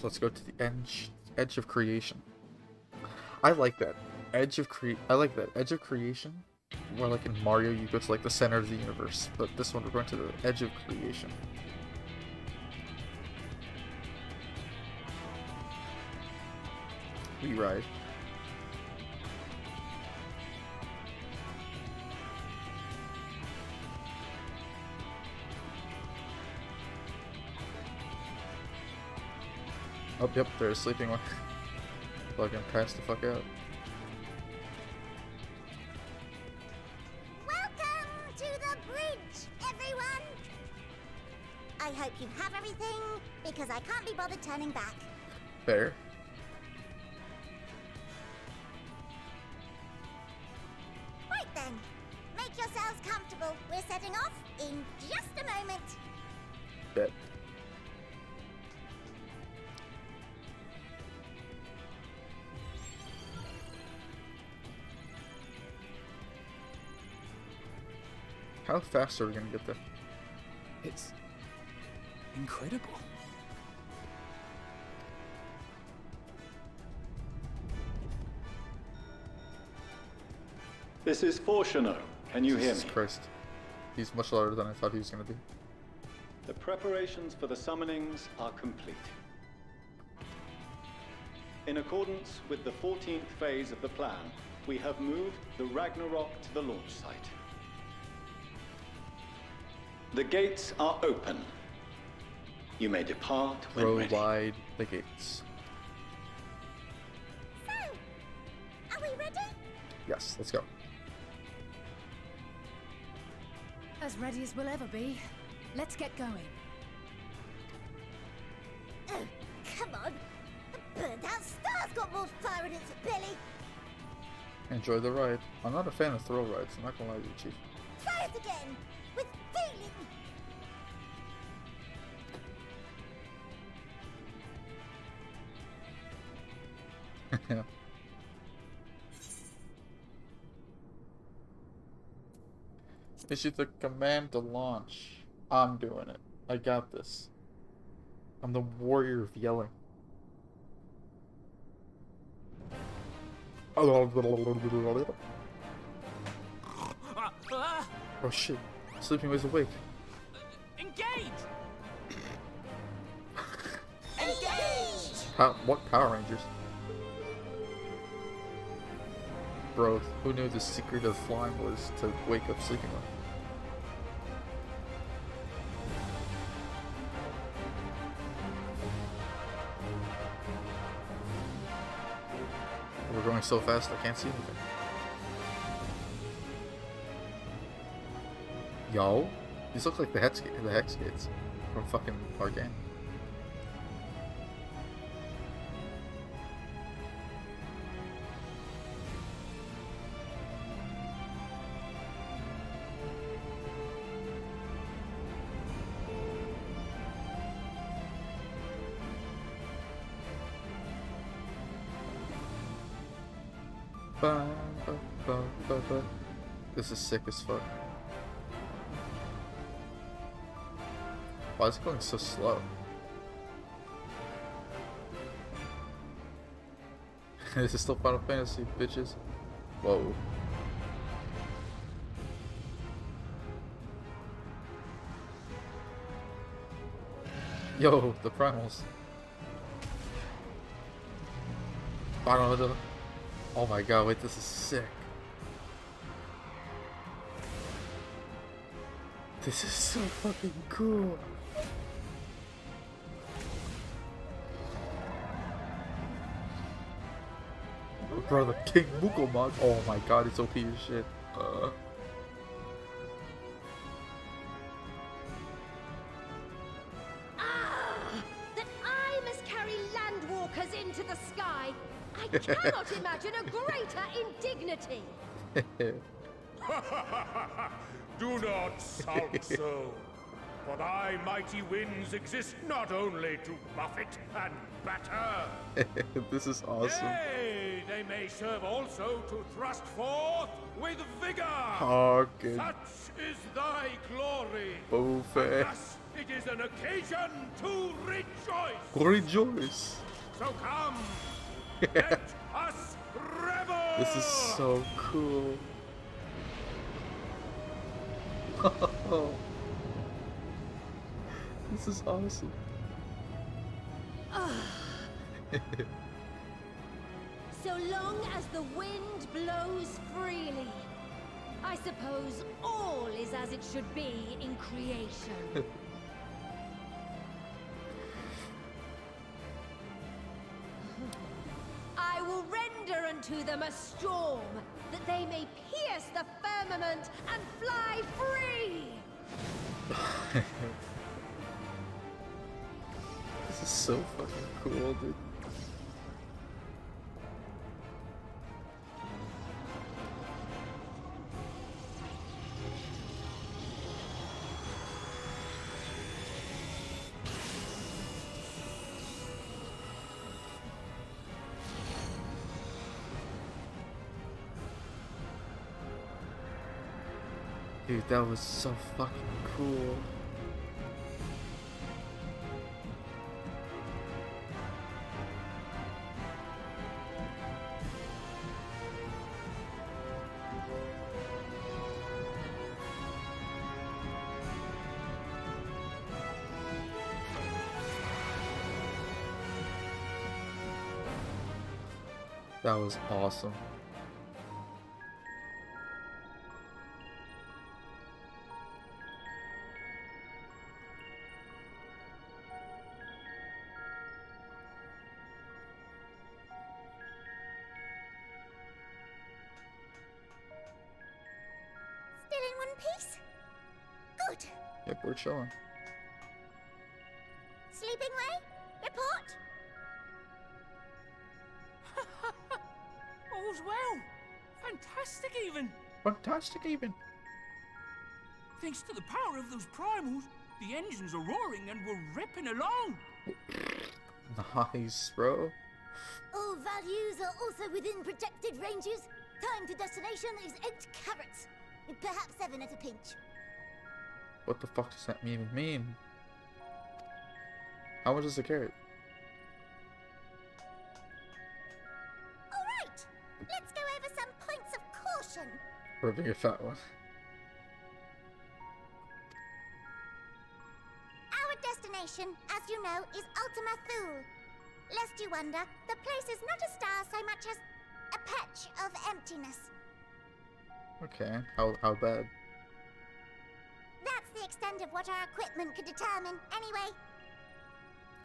Let's go to the edge of creation. I like that. I like that. Edge of creation. Where like in Mario you go to like the center of the universe. But this one we're going to the edge of creation. We ride. Oh, yep, there's a sleeping one. Fucking pass the fuck out. Welcome to the bridge, everyone! I hope you have everything, because I can't be bothered turning back. Fair. Right then, make yourselves comfortable. We're setting off in just a moment. Bet. How fast are we gonna get there? It's incredible. This is Fortuno. Can you hear Jesus me? Christ. He's much louder than I thought he was gonna be. The preparations for the summonings are complete. In accordance with the 14th phase of the plan, we have moved the Ragnarok to the launch site. The gates are open. You may depart when Throw ready. wide the gates. So, are we ready? Yes, let's go. As ready as we'll ever be. Let's get going. Oh, come on. The burned-out star's got more fire in its belly. Enjoy the ride. I'm not a fan of thrill rides, I'm not gonna lie to you, Chief. Try it again, with feeling. Issue the command to launch. I'm doing it. I got this. I'm the warrior of yelling. Oh shit. Sleeping was awake. Engage! What Power Rangers? Bro, who knew the secret of flying was to wake up sleeping one? We're going so fast I can't see anything. Yo, these look like the hex gates from fucking Arcane. This is sick as fuck. Why is it going so slow? This is still Final Fantasy, bitches. Whoa. Yo, the primals. Oh my god, wait, this is sick. This is so fucking cool. Bro, the King Mukomog. Oh my god, it's OP as shit. That I must carry landwalkers into the sky. I cannot imagine a greater indignity. Do not sound so. For thy mighty winds exist not only to buffet and batter. This is awesome. Nay, they may serve also to thrust forth with vigor. Fucking Such is thy glory. Buffet. Thus, it is an occasion to rejoice. Rejoice! So come, let us revel! This is so cool. This is awesome. So long as the wind blows freely, I suppose all is as it should be in creation. I will render unto them a storm, that they may pierce the firmament and fly free! This is so fucking cool, dude. Dude, that was so fucking cool. That was awesome. Still in one piece? Good. Yep, we're chilling. Sleeping way? Report? All's well. Fantastic, even. Fantastic, even. Thanks to the power of those primals, the engines are roaring and we're ripping along. Nice, bro. All values are also within projected ranges. Time to destination is 8 carats. Perhaps 7 at a pinch. What the fuck does that even mean? How much is a carrot? Alright, let's go over some points of caution. For a bigger fat one. Our destination, as you know, is Ultima Thule. Lest you wonder, the place is not a star so much as a patch of emptiness. Okay, how bad? That's the extent of what our equipment could determine, anyway.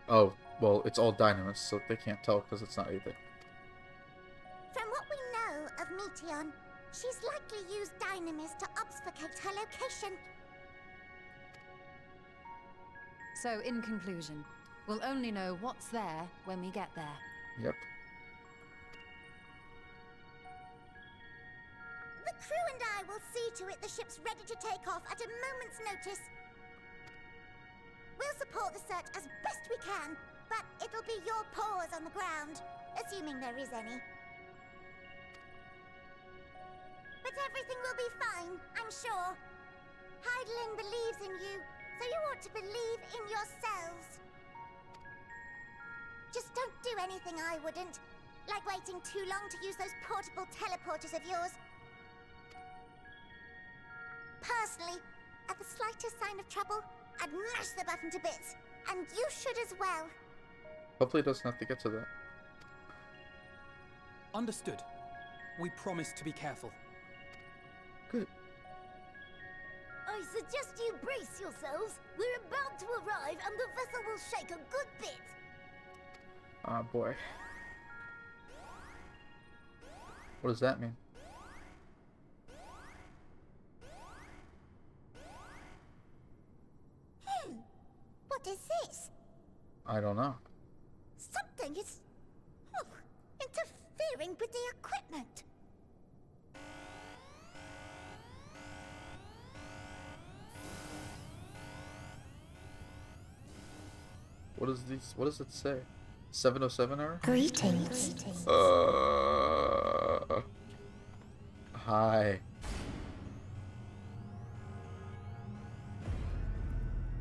Oh, well, it's all Dynamis, so they can't tell because it's not either. From what we know of Meteon, she's likely used Dynamis to obfuscate her location. So, in conclusion, we'll only know what's there when we get there. Yep. The crew and I will see to it the ship's ready to take off at a moment's notice. We'll support the search as best we can, but it'll be your paws on the ground, assuming there is any. But everything will be fine, I'm sure. Heidelin believes in you, so you ought to believe in yourselves. Just don't do anything I wouldn't, like waiting too long to use those portable teleporters of yours. Personally, at the slightest sign of trouble, I'd mash the button to bits, and you should as well. Hopefully it doesn't have to get to that. Understood. We promise to be careful. Good. I suggest you brace yourselves. We're about to arrive, and the vessel will shake a good bit. Ah, boy. What does that mean? What is this? I don't know. Something is interfering with the equipment. What is these? What does it say? 707 error? Greetings. Hi.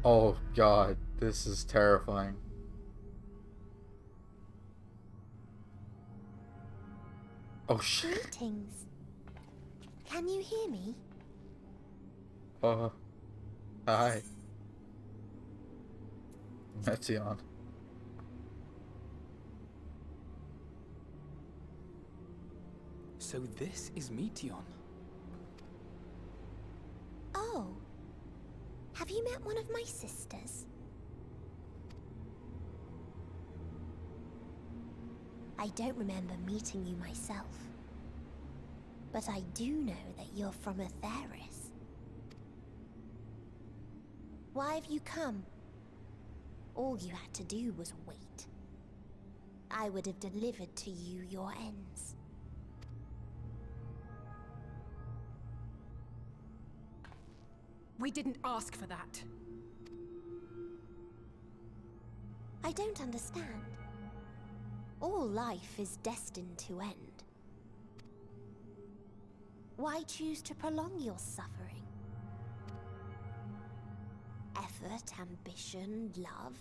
Oh god, this is terrifying. Oh shit. Greetings. Can you hear me? Hi. Metzion. So this is Meteion. Oh. Have you met one of my sisters? I don't remember meeting you myself. But I do know that you're from Atheris. Why have you come? All you had to do was wait. I would have delivered to you your ends. We didn't ask for that. I don't understand. All life is destined to end. Why choose to prolong your suffering? Effort, ambition, love,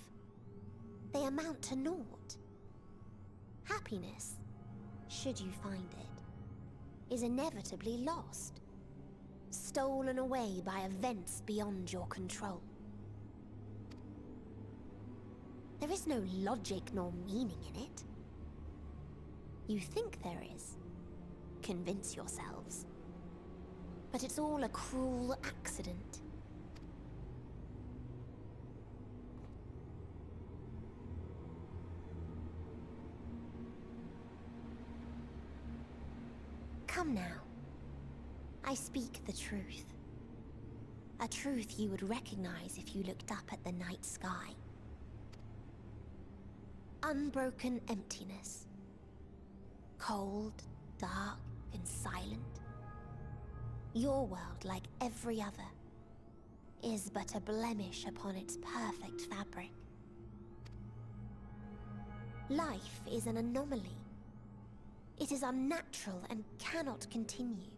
they amount to naught. Happiness, should you find it, is inevitably lost. Stolen away by events beyond your control. There is no logic nor meaning in it. You think there is. Convince yourselves. But it's all a cruel accident. Come now. I speak the truth. A truth you would recognize if you looked up at the night sky. Unbroken emptiness. Cold, dark, and silent. Your world, like every other, is but a blemish upon its perfect fabric. Life is an anomaly. It is unnatural and cannot continue.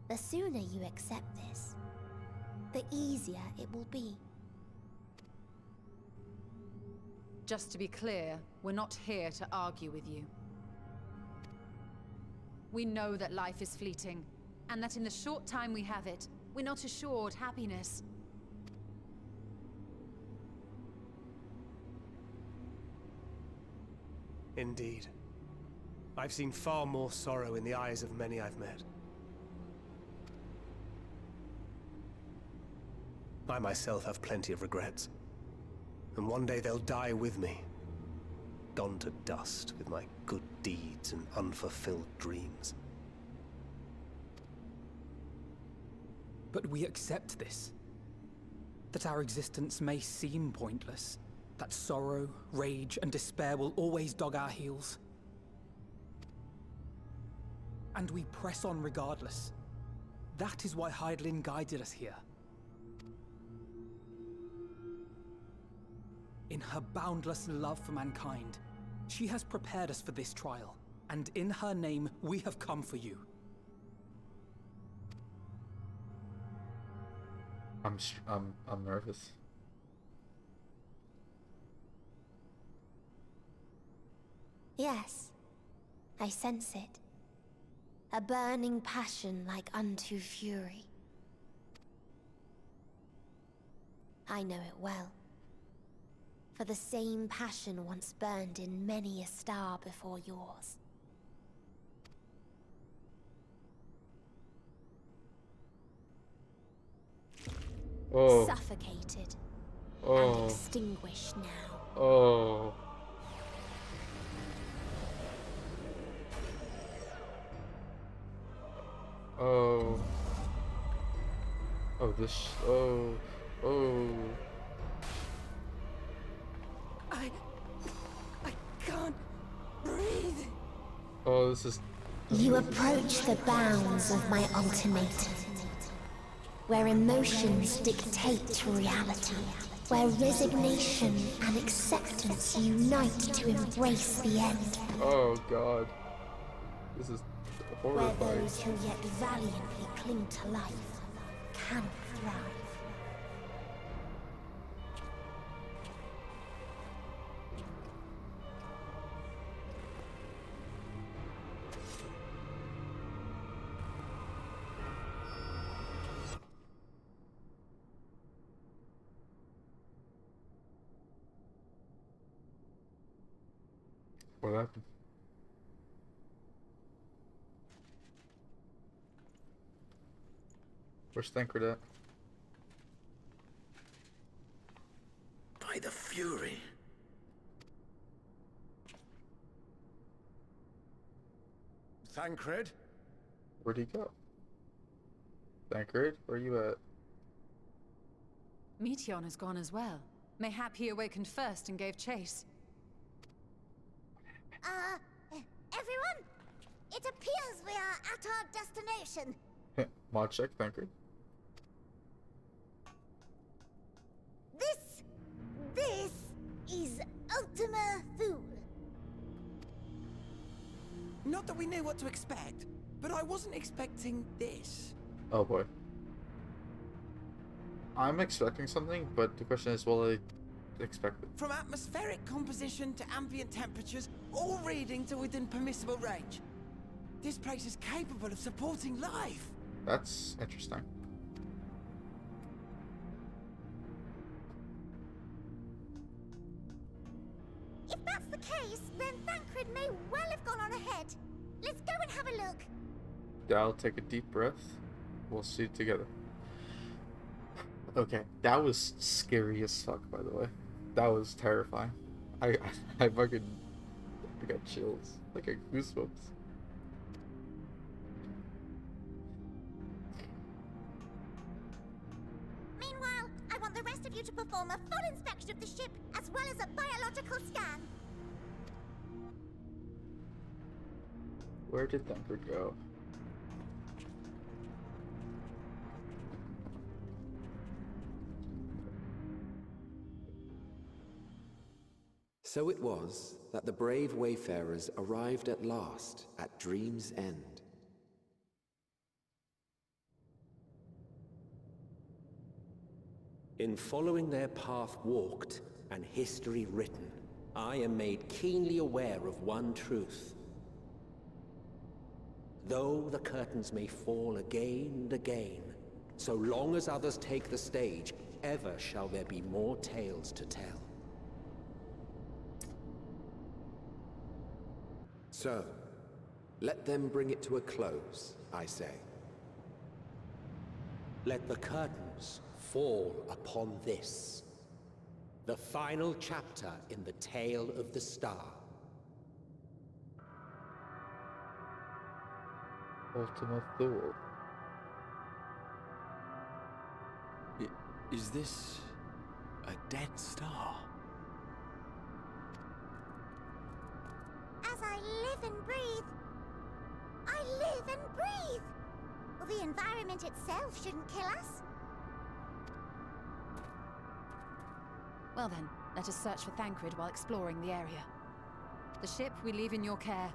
The sooner you accept this, the easier it will be. Just to be clear, we're not here to argue with you. We know that life is fleeting, and that in the short time we have it, we're not assured happiness. Indeed. I've seen far more sorrow in the eyes of many I've met. I myself have plenty of regrets. And one day they'll die with me. Gone to dust with my good deeds and unfulfilled dreams. But we accept this. That our existence may seem pointless. That sorrow, rage, and despair will always dog our heels. And we press on regardless. That is why Hydaelyn guided us here. In her boundless love for mankind, she has prepared us for this trial, and in her name, we have come for you. I'm nervous. Yes, I sense it. A burning passion like unto fury. I know it well. For the same passion once burned in many a star before yours. Oh. Suffocated Oh. and extinguished now. Oh. Oh. Oh, this. Oh. Oh. I can't breathe. Oh, this is. You approach the bounds of my ultimatum, where emotions dictate reality, where resignation and acceptance unite to embrace the end. Oh God. This is Where horrifying. those who yet valiantly cling to life cannot thrive. What happened? Where's Thancred at? By the Fury. Thancred? Where'd he go? Thancred, where you at? Meteon has gone as well. Mayhap he awakened first and gave chase. Everyone? It appears we are at our destination. Mod check, Thancred. This is Ultima Thule. Not that we knew what to expect, but I wasn't expecting this. Oh boy. I'm expecting something, but the question is, will I expect it? From atmospheric composition to ambient temperatures, all reading to within permissible range. This place is capable of supporting life. That's interesting. If that's the case, then Thancred may well have gone on ahead. Let's go and have a look. Dal, take a deep breath. We'll see together. Okay, that was scary as fuck, by the way. That was terrifying. I fucking got chills. Like, I goosebumps. Meanwhile, I want the rest of you to perform a full inspection of the ship, as well as a biological scan. Where did Thancred go? So it was that the brave wayfarers arrived at last at Dream's End. In following their path walked and history written, I am made keenly aware of one truth. Though the curtains may fall again and again, so long as others take the stage, ever shall there be more tales to tell. So, let them bring it to a close, I say. Let the curtains fall upon this, the final chapter in the tale of the star. Ultima Thule. Is this a dead star? As I live and breathe. I live and breathe. Well, the environment itself shouldn't kill us. Well then, let us search for Thancred while exploring the area. The ship we leave in your care.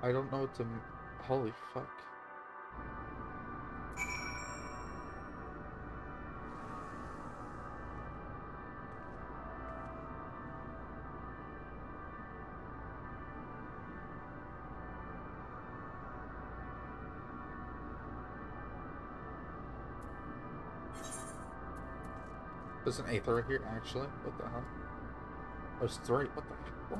I don't know what to... Holy fuck. There's an Aether right here, actually. What the hell? There's three. What the heck? What?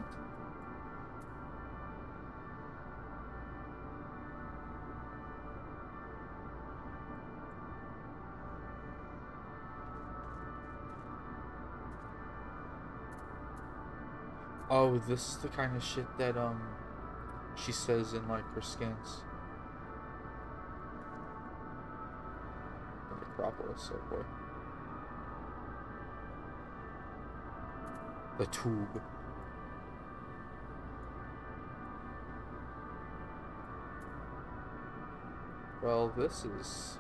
Oh, this is the kind of shit that, she says in, like, her skins. The Necropolis, oh boy. The tube. Well, this is...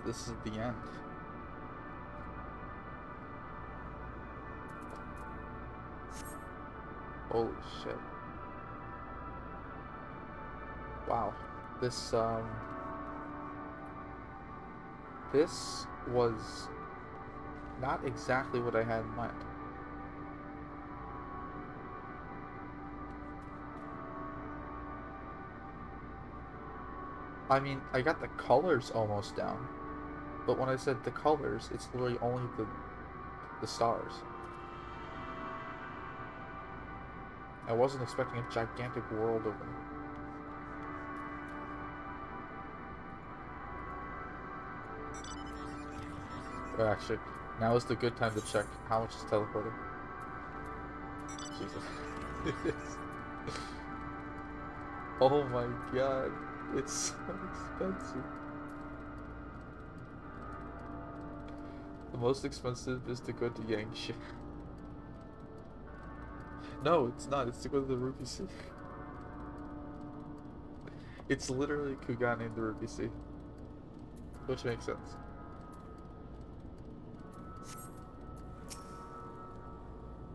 This is the end. Holy shit. Wow. This was not exactly what I had in mind. I mean, I got the colors almost down, but when I said the colors, it's literally only the stars. I wasn't expecting a gigantic world over me. Actually, now is the good time to check how much is teleporting. Jesus. Oh my god, it's so expensive. The most expensive is to go to Yangshan. No, it's not. It's to go to the Ruby Sea. It's literally Kugane in the Ruby Sea. Which makes sense.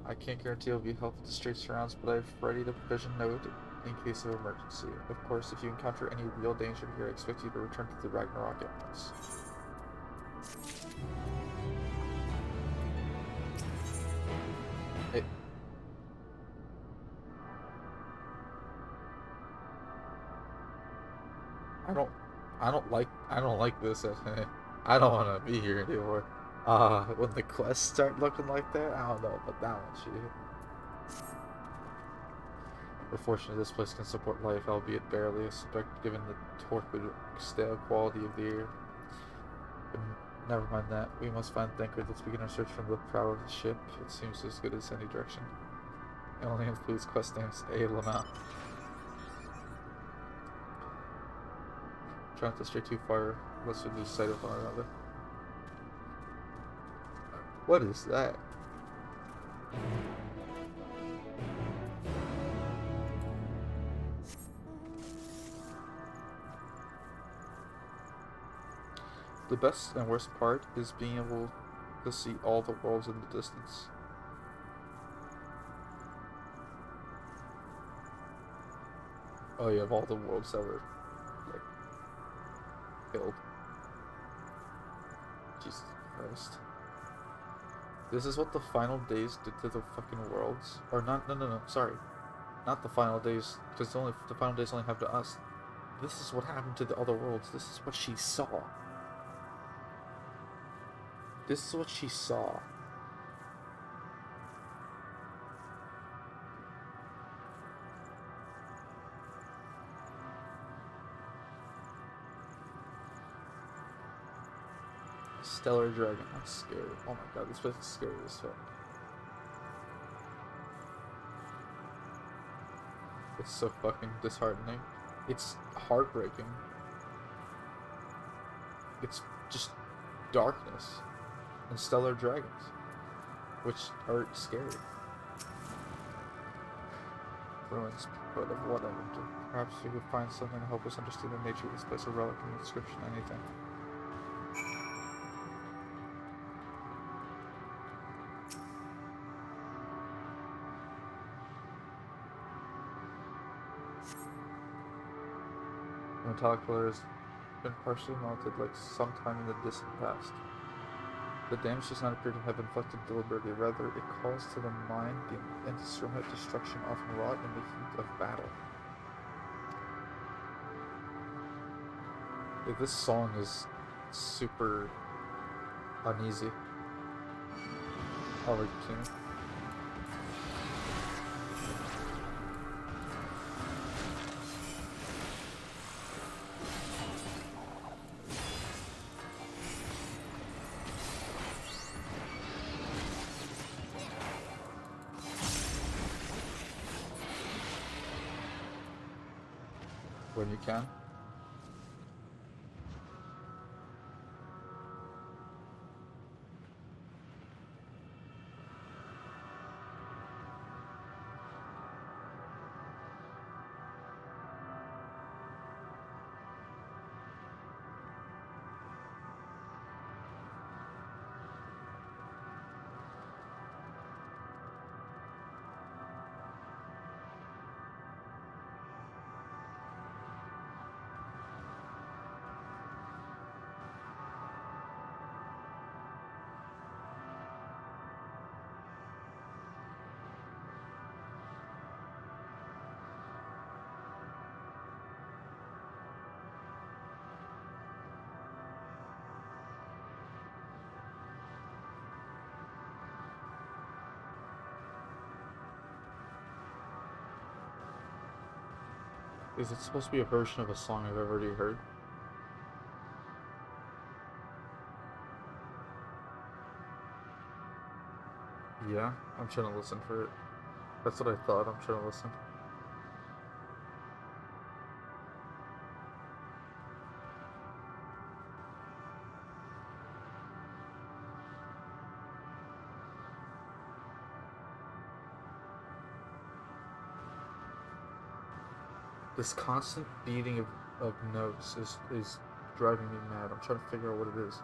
I can't guarantee I'll be helpful to straight surrounds, but I've readied a provision note in case of emergency. Of course, if you encounter any real danger here, I expect you to return to the Ragnarok at once. Hey. I don't like this. I don't want to be here anymore. When the quests start looking like that, I don't know about that one, shit. We're fortunate this place can support life, albeit barely, given the torpid, stale quality of the air. But never mind that. We must find Thancred. Let's begin our search from the prow of the ship. It seems as good as any direction. It only includes quest names A. Lamau. Try not to stray too far, unless we lose sight of one another. What is that? The best and worst part is being able to see all the worlds in the distance. Oh yeah, of all the worlds that were, like, killed. Jesus Christ. This is what the final days did to the fucking worlds. Or not, no, sorry. Not the final days, because the final days only happen to us. This is what happened to the other worlds. This is what she saw. This is what she saw. Stellar Dragon. I'm scared. Oh my god, this place is scary as fuck. It's so fucking disheartening. It's heartbreaking. It's just darkness and stellar dragons, which are scary. Ruins, but of what I went to. Perhaps we could find something to help us understand the nature of this place, a relic, an inscription, anything. The metallic pillar has been partially melted like sometime in the distant past. The damage does not appear to have been inflicted deliberately, rather it calls to the mind the indiscriminate destruction often wrought in the heat of battle. Like, this song is super uneasy. Alright, continue. When you can. Is it supposed to be a version of a song I've already heard? Yeah, I'm trying to listen for it. That's what I thought. I'm trying to listen. This constant beating of notes is driving me mad. I'm trying to figure out what it is.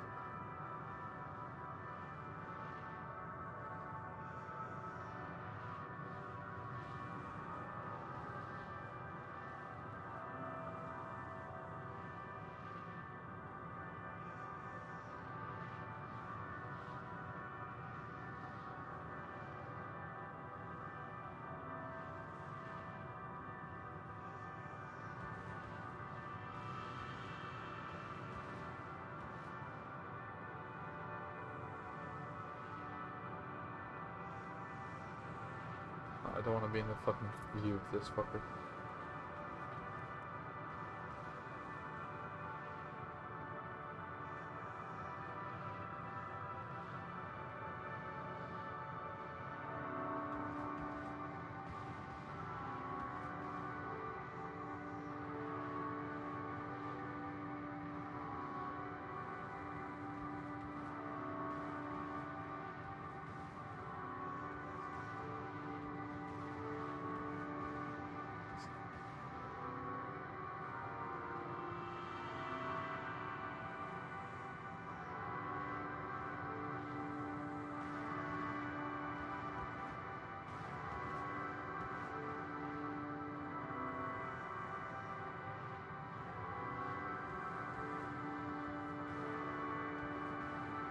I don't want to be in the fucking view of this fucker.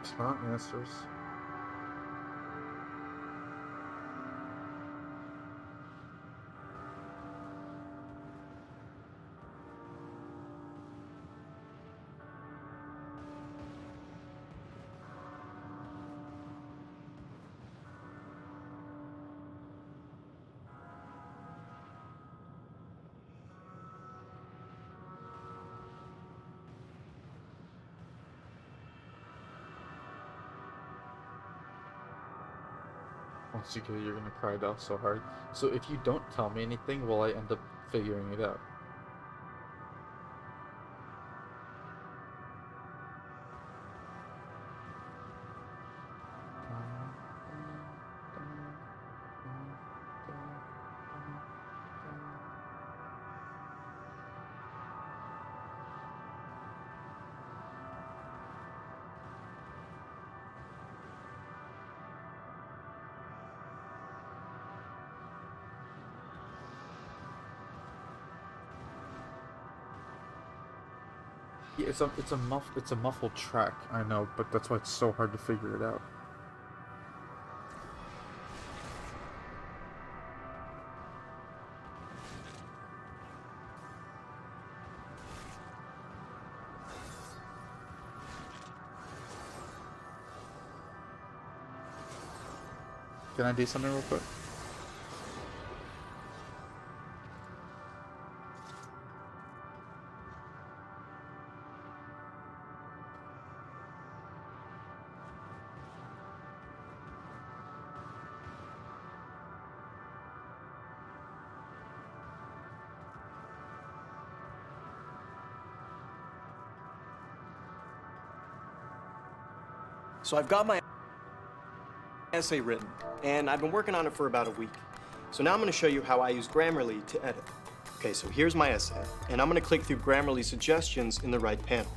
It's not answers. Once you get it, you're gonna cry it out so hard. So if you don't tell me anything, will I end up figuring it out? Yeah, it's a muffled track, I know, but that's why it's so hard to figure it out. Can I do something real quick? So I've got my essay written, and I've been working on it for about a week. So now I'm going to show you how I use Grammarly to edit. Okay, so here's my essay, and I'm going to click through Grammarly suggestions in the right panel.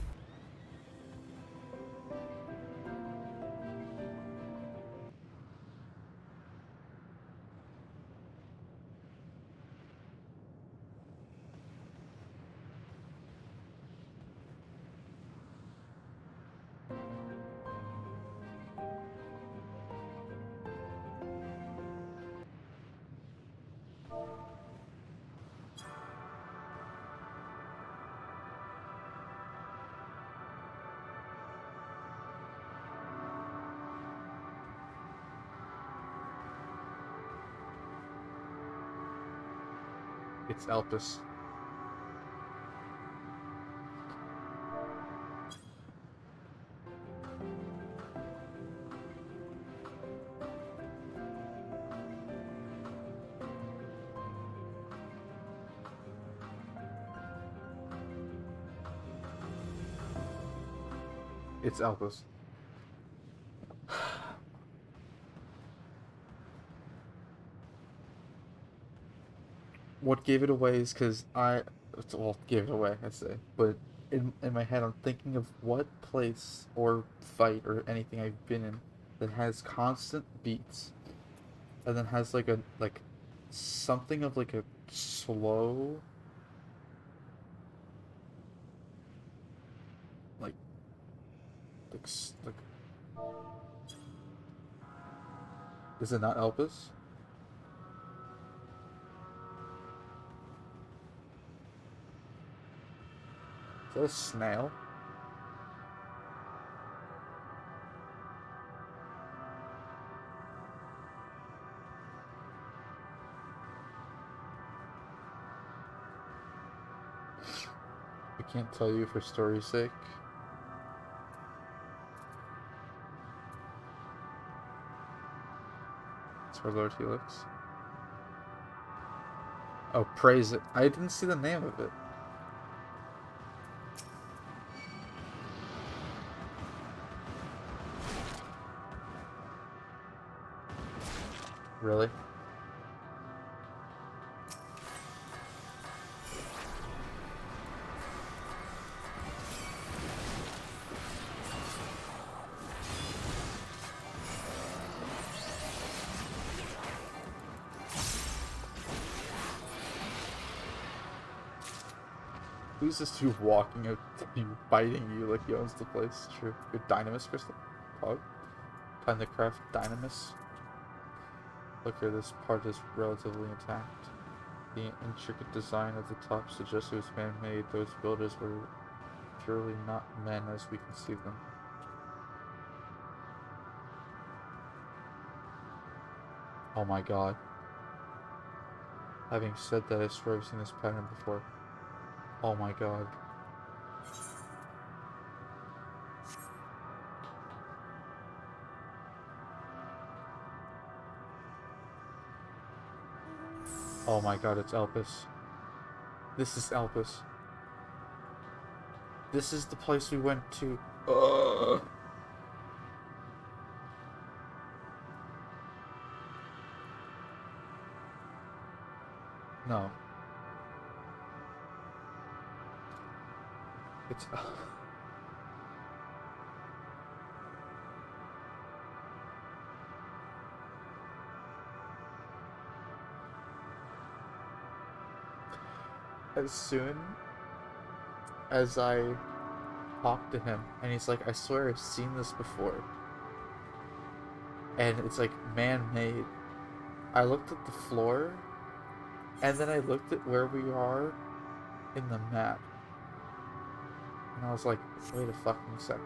It's Elpis. It's Elvis. What gave it away is because well, gave it away, I say, but in my head, I'm thinking of what place or fight or anything I've been in that has constant beats, and then has like something of like a slow, like like is it not Elvis? Is that a snail? I can't tell you for story's sake. It's for Lord Helix. Oh, praise it. I didn't see the name of it. Really? Who's this dude walking up to you, biting you like he owns the place? True. Your Dynamis crystal? Pog? Time to craft Dynamis? Look here, this part is relatively intact. The intricate design of the top suggests it was man-made. Those builders were purely not men as we conceive them. Oh my god. Having said that, I swear I've seen this pattern before. Oh my god. Oh my god, it's Elpis. This is Elpis. This is the place we went to. Ugh. No. It's... As soon as I talked to him, and he's like, I swear I've seen this before. And it's like man-made. I looked at the floor, and then I looked at where we are in the map. And I was like, wait a fucking second.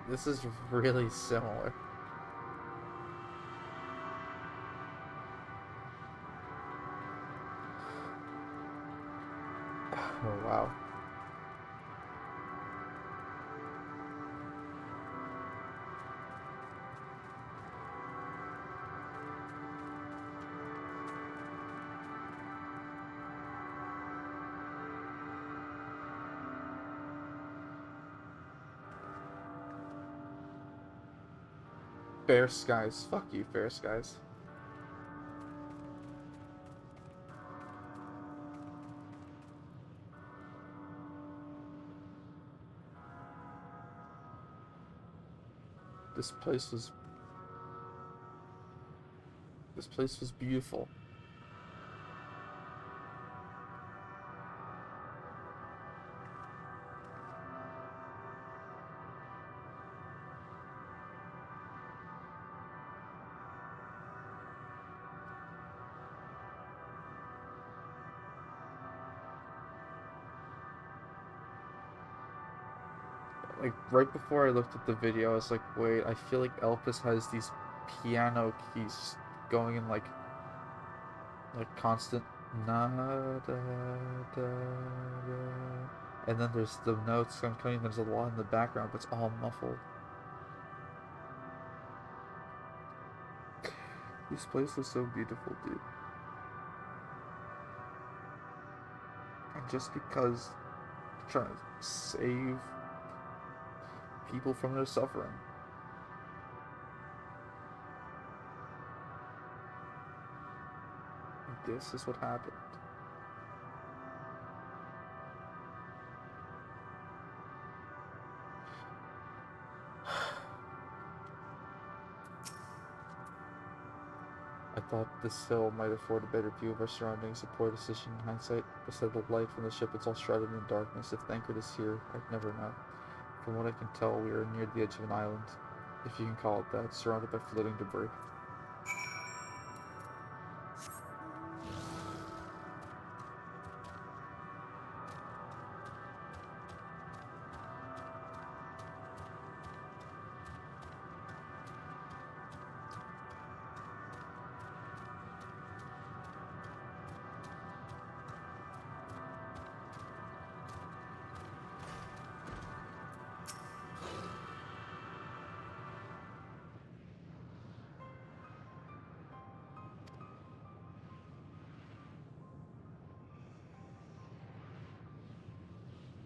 This is really similar. Oh, wow. Fair skies. Fuck you, fair skies. This place was beautiful. Like, right before I looked at the video, I was like, wait, I feel like Elpis has these piano keys going in like constant na da da da, and then there's the notes coming. There's a lot in the background, but it's all muffled. This place is so beautiful, dude. And just because I'm trying to save people from their suffering. And this is what happened. I thought this hill might afford a better view of our surroundings, a poor decision in hindsight. Beside the light from the ship, it's all shrouded in darkness. If Thancred is here, I'd never know. From what I can tell, we are near the edge of an island, if you can call it that, surrounded by floating debris.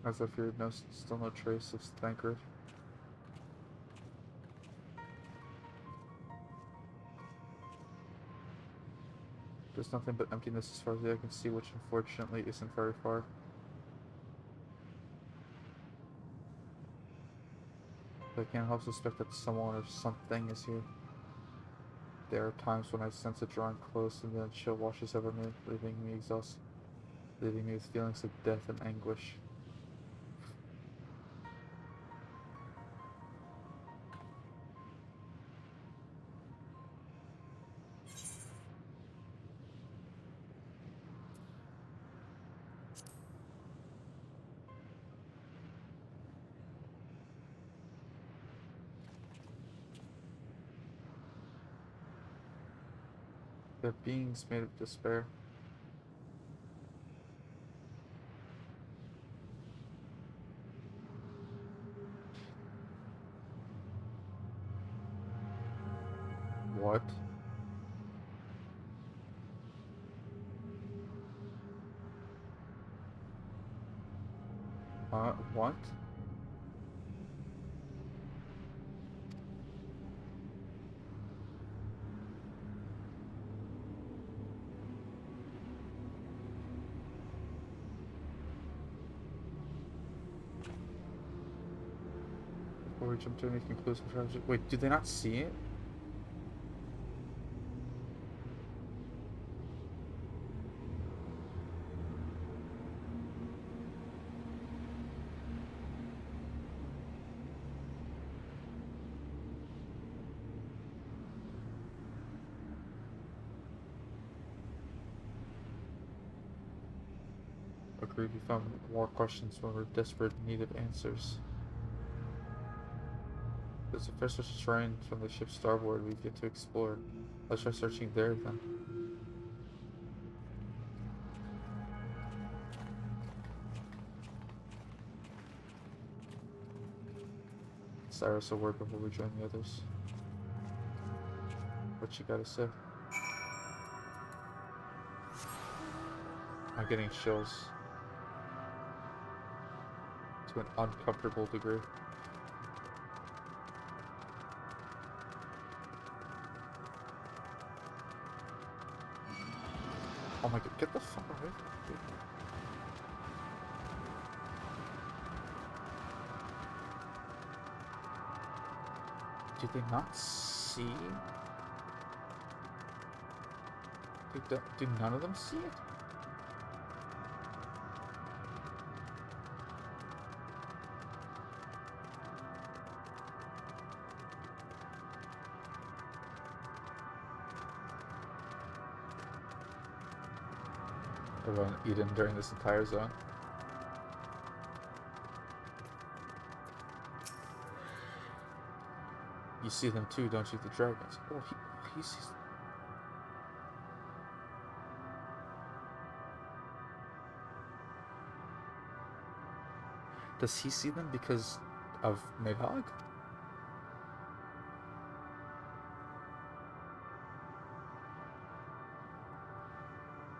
As I feared, still no trace of Thancred. There's nothing but emptiness as far as the eye can see, which unfortunately isn't very far. But I can't help suspect that someone or something is here. There are times when I sense it drawing close, and then a chill washes over me, leaving me exhausted, leaving me with feelings of death and anguish. They're beings made of despair. What? What? Before we jump to any conclusions, wait, do they not see it? Agreed, we found more questions when we're desperate in need of answers. There's a first shrine from the ship's starboard we've yet to explore. Let's try searching there then. Cyrus, a word before we join the others. What you gotta say? I'm getting chills. To an uncomfortable degree. Oh my god, get the fuck away from me. Did they not see? Do none of them see it? Around Eden during this entire zone. You see them too, don't you? The dragons. Oh, he sees. Does he see them because of Nidhogg?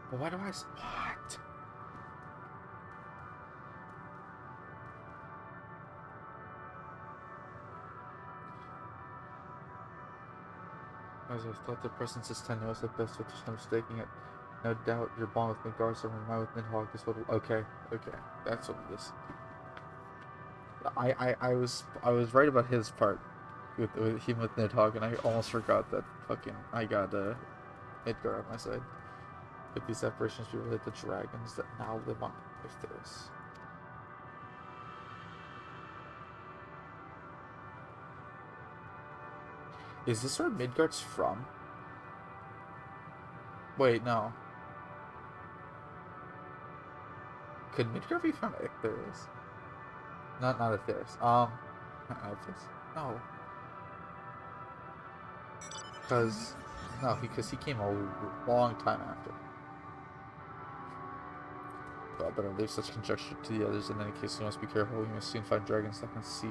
But why do I? What? As I thought their presence is tenuous at best, but there's no mistaking it. No doubt your bond with Midgard's and mine with Nidhogg is what. Okay, that's what it is. I was right about his part with him with Nidhogg, and I almost forgot that fucking I got Midgard on my side. Could these apparitions be related to dragons that now live on Earth? Is this where Midgard's from? Wait, no. Could Midgard be from Ictharius? Not Ictharius. Alphys? No. Because he came a long time after. Well, better leave such conjecture to the others. In any case, we must be careful. We must soon find dragons that can see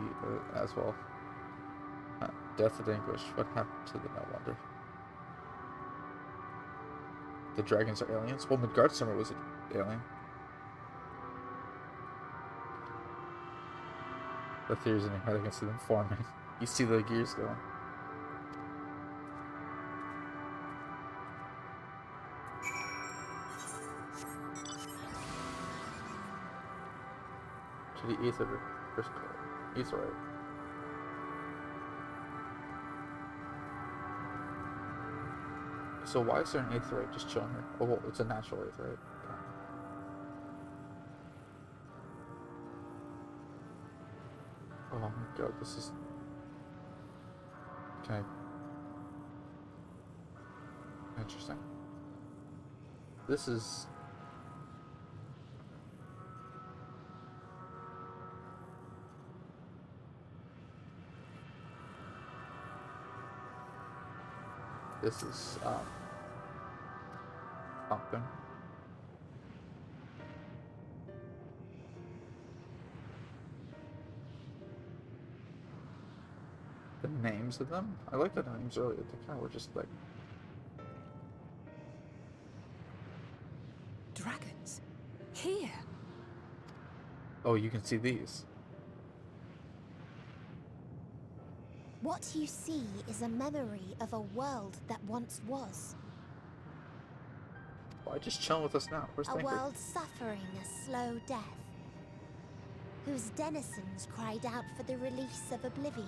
as well. Death and anguish. What happened to them, I wonder? The dragons are aliens? Well, Midgardsormr was an alien. The theories in your head, I can see them forming. You see the gears going. To the Aetherite. So why is there an Aetherite just chilling here? Oh, well, it's a natural Aetherite. Oh my god, this is... Okay. Interesting. This is... something. The names of them? I like the names earlier. They kind of were just like... Dragons? Here? Oh, you can see these. What you see is a memory of a world that once was. Why just chilling with us now? Where's A Thancred? world suffering a slow death, whose denizens cried out for the release of oblivion.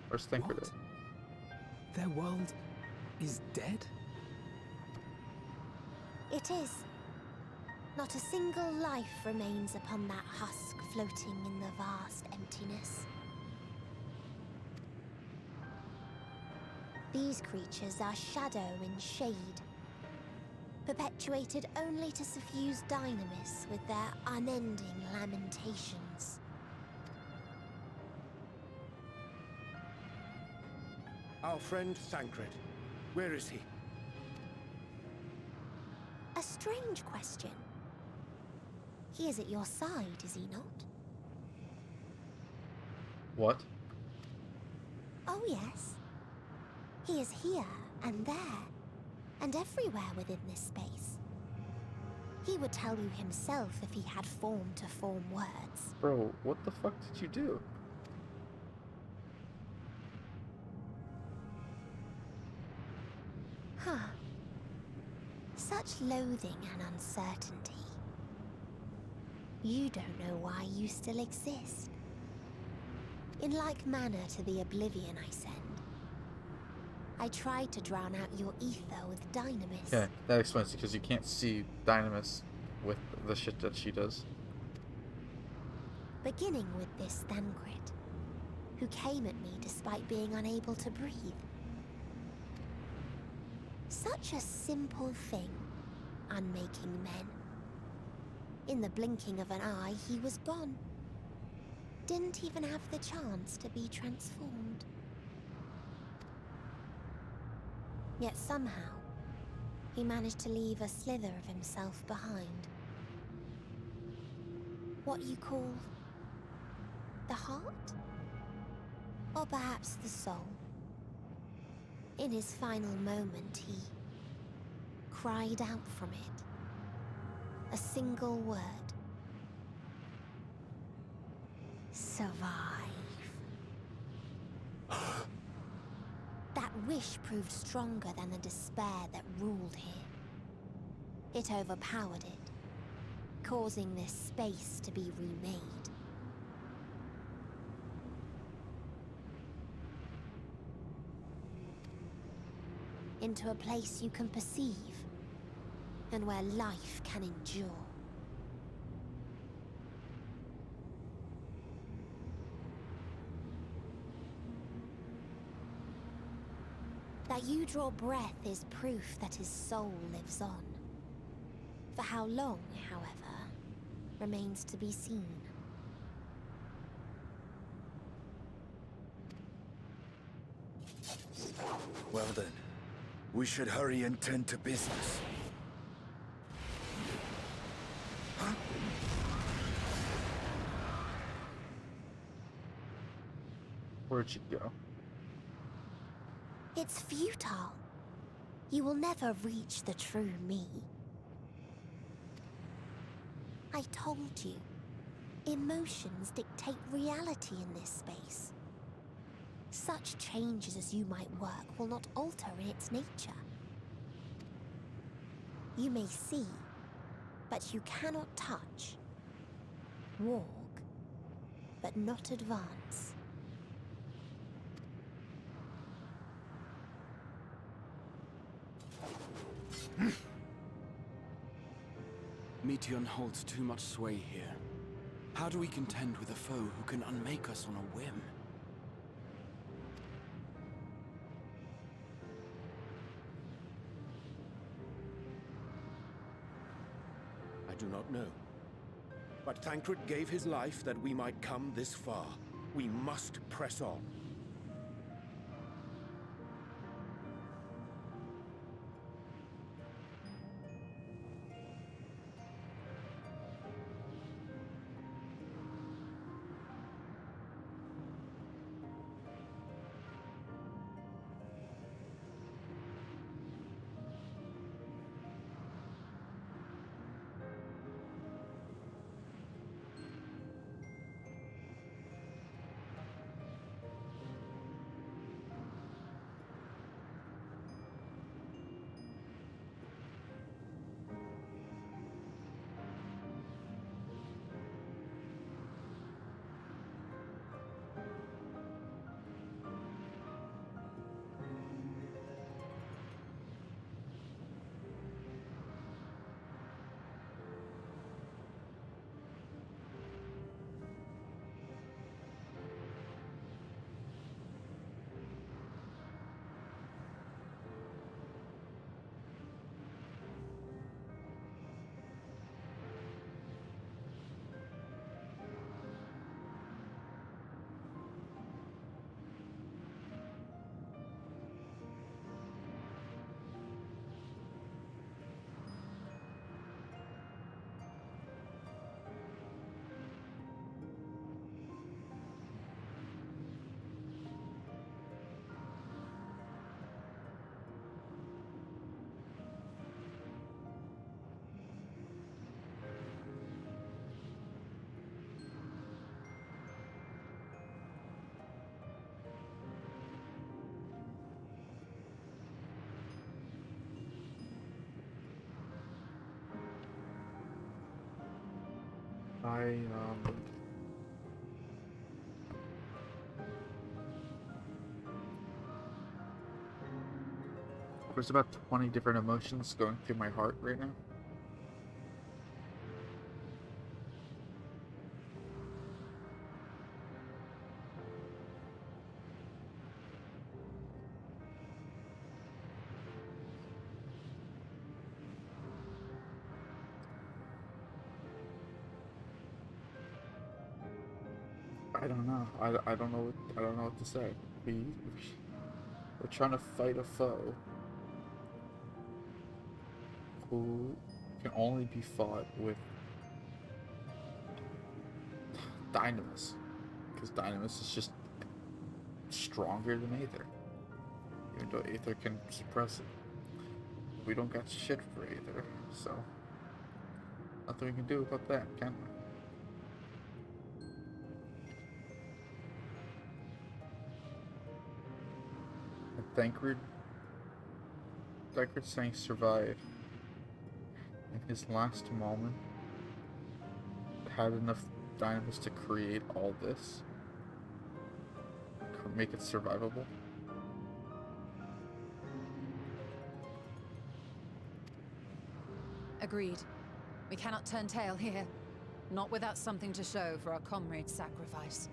Where's Thancred? What? Their world is dead? It is. Not a single life remains upon that husk floating in the vast emptiness. These creatures are shadow and shade, perpetuated only to suffuse dynamis with their unending lamentations. Our friend Thancred, where is he? A strange question. He is at your side, is he not? What? Oh yes. He is here, and there, and everywhere within this space. He would tell you himself if he had form to form words. Bro, what the fuck did you do? Huh. Such loathing and uncertainty. You don't know why you still exist. In like manner to the oblivion I send, I tried to drown out your ether with dynamis. Yeah, that explains it, because you can't see dynamis with the shit that she does. Beginning with this Thancred, who came at me despite being unable to breathe. Such a simple thing, unmaking men. In the blinking of an eye, he was gone. Didn't even have the chance to be transformed. Yet somehow, he managed to leave a slither of himself behind. What you call the heart? Or perhaps the soul. In his final moment, he cried out from it. A single word. Survive. wish proved stronger than the despair that ruled here. It overpowered it, causing this space to be remade. Into a place you can perceive, and where life can endure. That you draw breath is proof that his soul lives on. For how long, however, remains to be seen. Well then, we should hurry and tend to business. Huh? Where'd she go? It's futile. You will never reach the true me. I told you, emotions dictate reality in this space. Such changes as you might work will not alter in its nature. You may see, but you cannot touch. Walk, but not advance. Meteion holds too much sway here. How do we contend with a foe who can unmake us on a whim? I do not know. But Thancred gave his life that we might come this far. We must press on. There's about 20 different emotions going through my heart right now. I don't know. I don't know. I don't know what to say. We're trying to fight a foe who can only be fought with Dynamis, because Dynamis is just stronger than Aether, even though Aether can suppress it. We don't got shit for Aether, so nothing we can do about that, can we? Thancred saying survive in his last moment had enough dynamis to create all this, make it survivable. Agreed. We cannot turn tail here. Not without something to show for our comrade's sacrifice.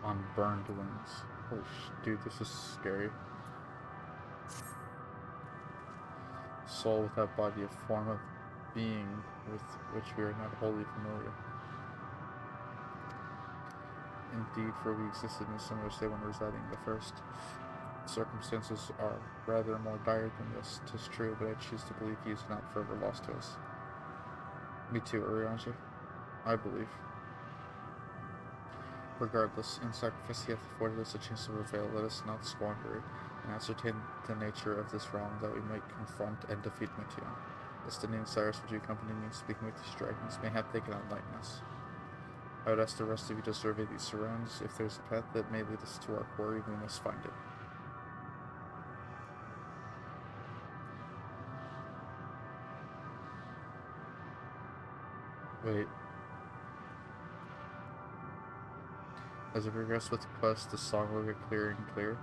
On burned wings. Oh, dude, this is scary. Soul without body, a form of being with which we are not wholly familiar. Indeed, for we existed in a similar state when residing in the first. Circumstances are rather more dire than this, 'tis true, but I choose to believe he is not forever lost to us. Me too, Urianger. I believe. Regardless, in sacrifice he hath afforded us a chance to prevail. Let us not squander it, and ascertain the nature of this wrong, that we might confront and defeat Meteon. Destiny and Cyrus, would you accompany me in speaking with these dragons? Mayhap they can enlighten us. I would ask the rest of you to survey these surrounds. If there's a path that may lead us to our quarry, we must find it. Wait. As we progress with the quest, the song will get clearer and clearer.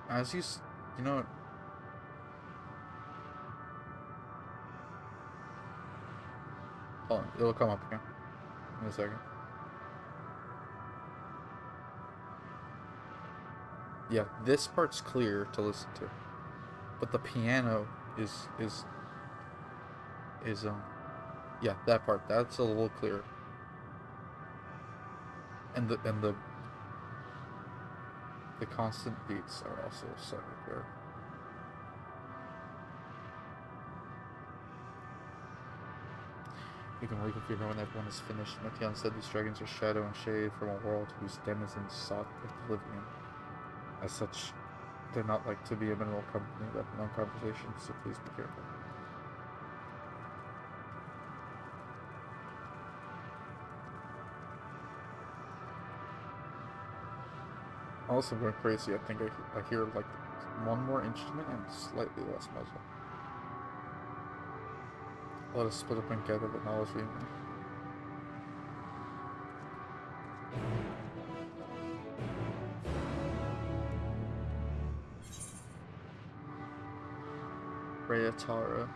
As you know what? Hold on, it'll come up again in a second. Yeah, this part's clear to listen to, but the piano is yeah, that part, that's a little clearer. And the constant beats are also slightly clearer. You can wake up your when everyone is finished. Meteon said these dragons are shadow and shade from a world whose denizens sought oblivion. As such, they're not like to be a mineral company that no conversation, so please be careful. Also, I'm going crazy. I think I hear like one more instrument and slightly less muzzle. Let us split up and gather the knowledge we need. Rayatara.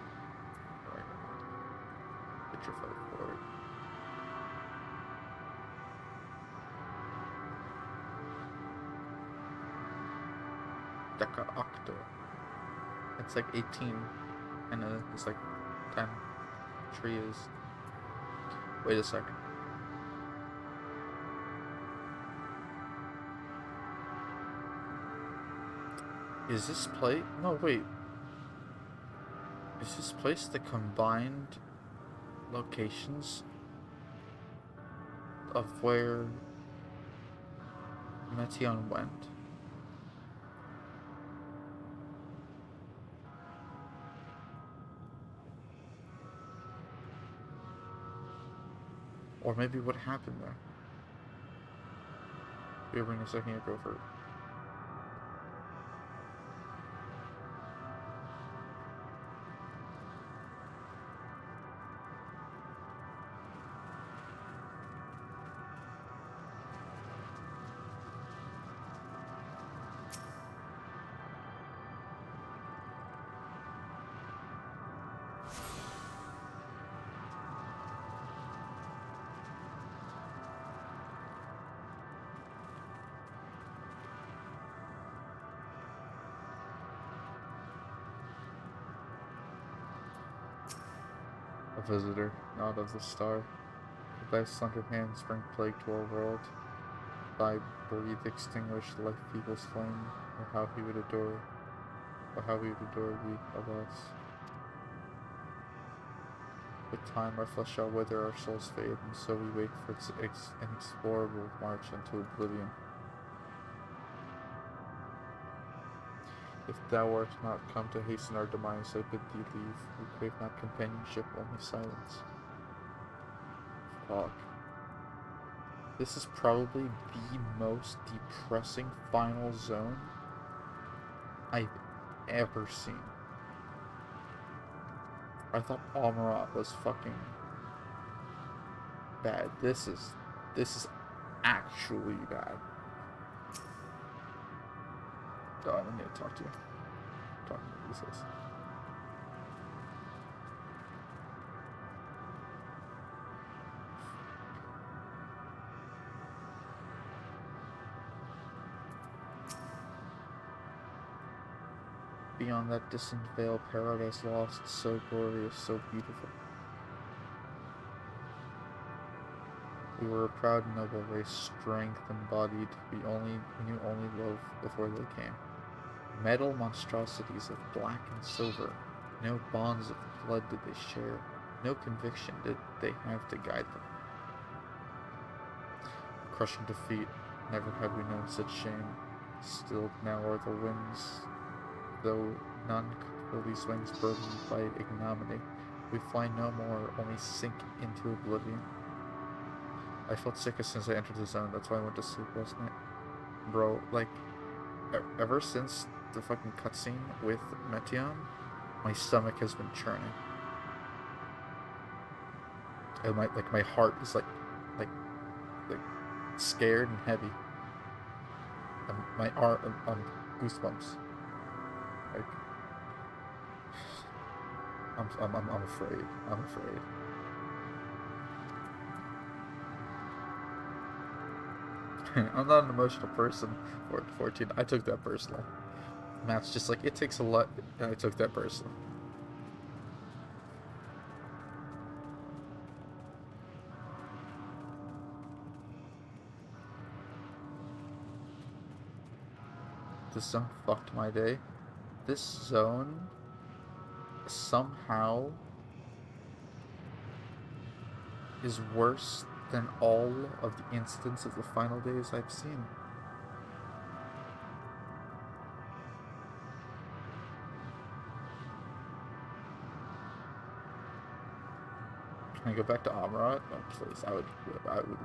Petrified forward. Deca Octo. It's like 18, and it's like 10. Tree is. Wait a second. Is this place? No, wait. Is this place the combined locations of where Meteon went? Or maybe what happened there? Be over in a second, go for it. A visitor, not of the star. The thy slender hands bring plague to our world. I breathe extinguished life people's flame, or how he would adore we of us. With time our flesh shall wither, our souls fade, and so we wait for its inexplorable march into oblivion. If thou art not come to hasten our demise, I bid thee leave. We crave not companionship, only silence. Fuck. This is probably the most depressing final zone I've ever seen. I thought Amarat was fucking bad. This is actually bad. Oh, I need to talk to you. Talk to me. This is. Beyond that distant veil, paradise lost, so glorious, so beautiful. We were a proud noble race, strength embodied. We knew only love before they came. Metal monstrosities of black and silver. No bonds of blood did they share. No conviction did they have to guide them. Crushing defeat, never have we known such shame. Stilled now are the winds, though none fill these wings burdened by ignominy. We fly no more, only sink into oblivion. I felt sick as soon as I entered the zone, that's why I went to sleep last night. Bro, like, ever since the fucking cutscene with Meteon, my stomach has been churning. And my heart is like scared and heavy. And my arm, goosebumps. Like, I'm afraid. I'm afraid. I'm not an emotional person. 14. I took that personal. Matt's just like, it takes a lot, and I took that personal. This zone fucked my day. This zone somehow is worse than all of the incidents of the final days I've seen. Can I go back to Amarat? No, please. I would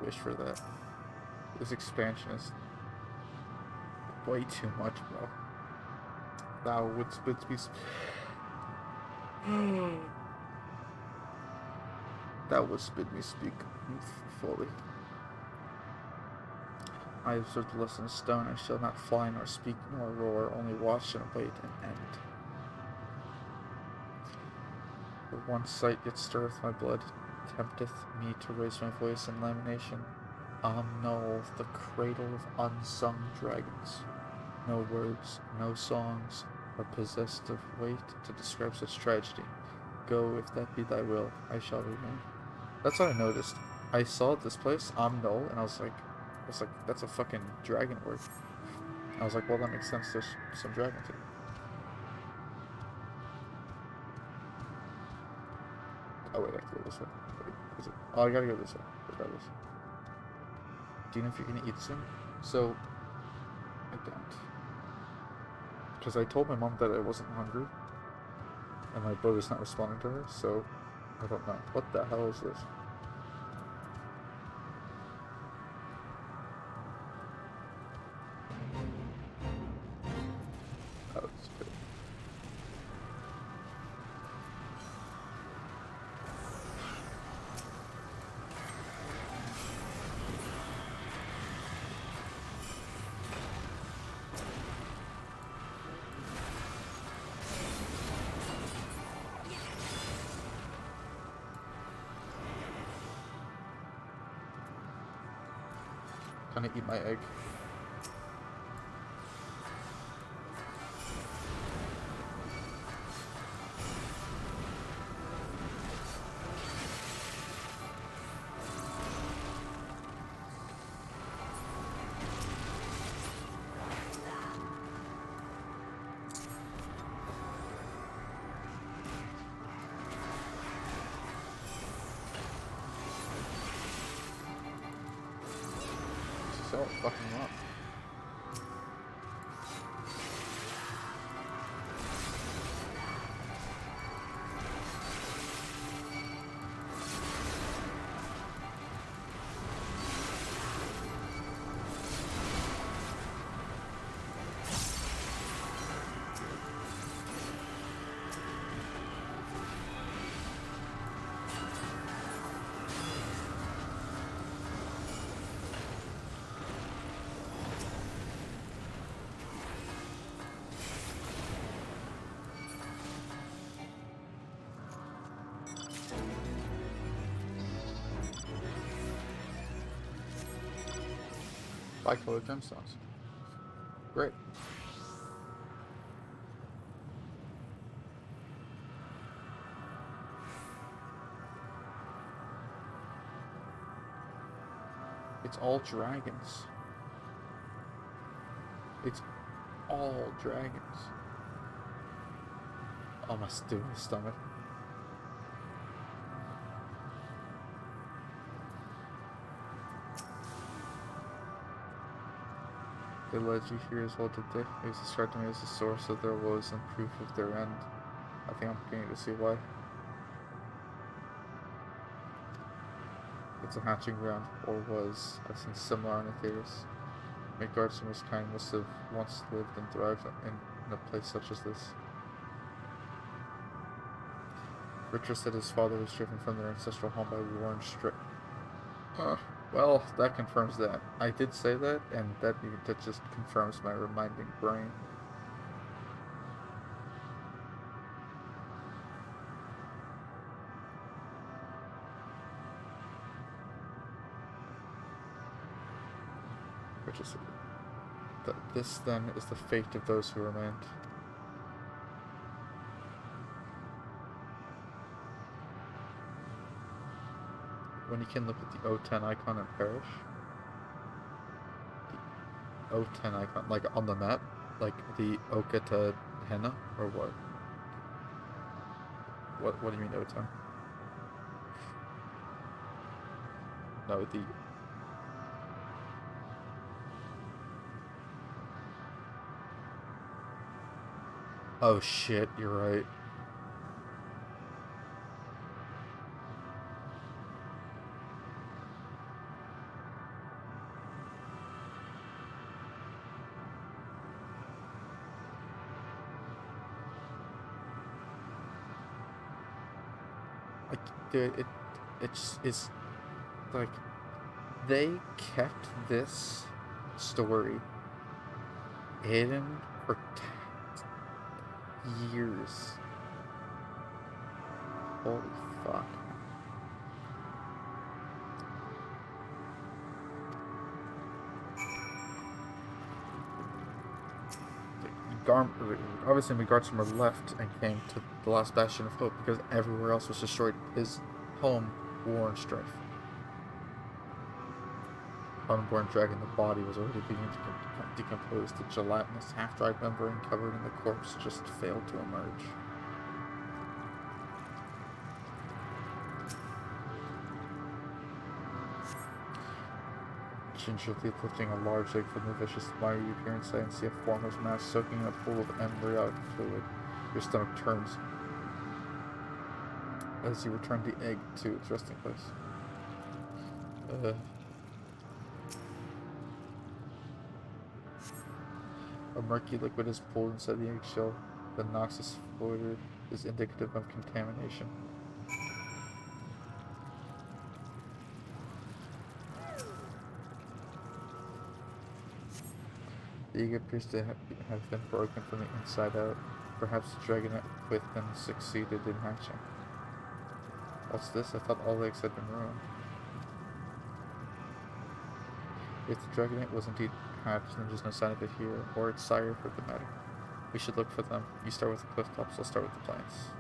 wish for that. This expansion is way too much, bro. Thou wouldst bid me Thou wouldst bid me speak fully. I have served less than a stone. I shall not fly nor speak nor roar, only watch and await an end. For one sight yet stirreth my blood, tempteth me to raise my voice in lamentation. Null, the cradle of unsung dragons. No words, no songs are possessed of weight to describe such tragedy. Go, if that be thy will, I shall remain. That's what I noticed. I saw this place, Null, and I was like, that's a fucking dragon word. I was like, well, that makes sense. There's some dragons here. Oh wait, I have to go this way. Wait, is it? Oh, I gotta go this way. Regardless. Do you know if you're gonna eat soon? So, I don't. Because I told my mom that I wasn't hungry. And my brother's not responding to her, so I don't know. What the hell is this? Oh, it's good. Gonna eat my egg. go. Fuck him up. Bi-colored gemstones. Great. It's all dragons. It's all dragons. Oh, my stupid stomach. The legend here is well depicted. It was described to me as the source of their woes and proof of their end. I think I'm beginning to see why. It's a hatching ground, or was. I've seen similar indicators. Midgard's most kind must have once lived and thrived in a place such as this. Richard said his father was driven from their ancestral home by war and strife. Well, that confirms that. I did say that, and that just confirms my reminding brain. Which is this then is the fate of those who remained. When you can look at the O10 icon and perish. The O10 icon, like on the map, like the Oka to Henna, or what? What do you mean O10? No, the oh shit, you're right. Dude, it's like they kept this story hidden for years. Holy fuck. Obviously, Midgardsormr left and came to the last bastion of hope because everywhere else was destroyed. His home, war and strife. Unborn dragon, the body was already beginning to decompose. The gelatinous, half-dried membrane covered in the corpse just failed to emerge. Gingerly lifting a large egg from the vicious smile, you peer inside and see a formless mass soaking in a pool of embryonic fluid. Your stomach turns as you return the egg to its resting place. A murky liquid is pulled inside the eggshell. The noxious fluid is indicative of contamination. The egg appears to have been broken from the inside out. Perhaps the dragonet within succeeded in hatching. What's this? I thought all eggs had been ruined. If the dragonet was indeed hatched, then there's no sign of it here, or its sire for the matter. We should look for them. You start with the cliff tops, I'll start with the plains.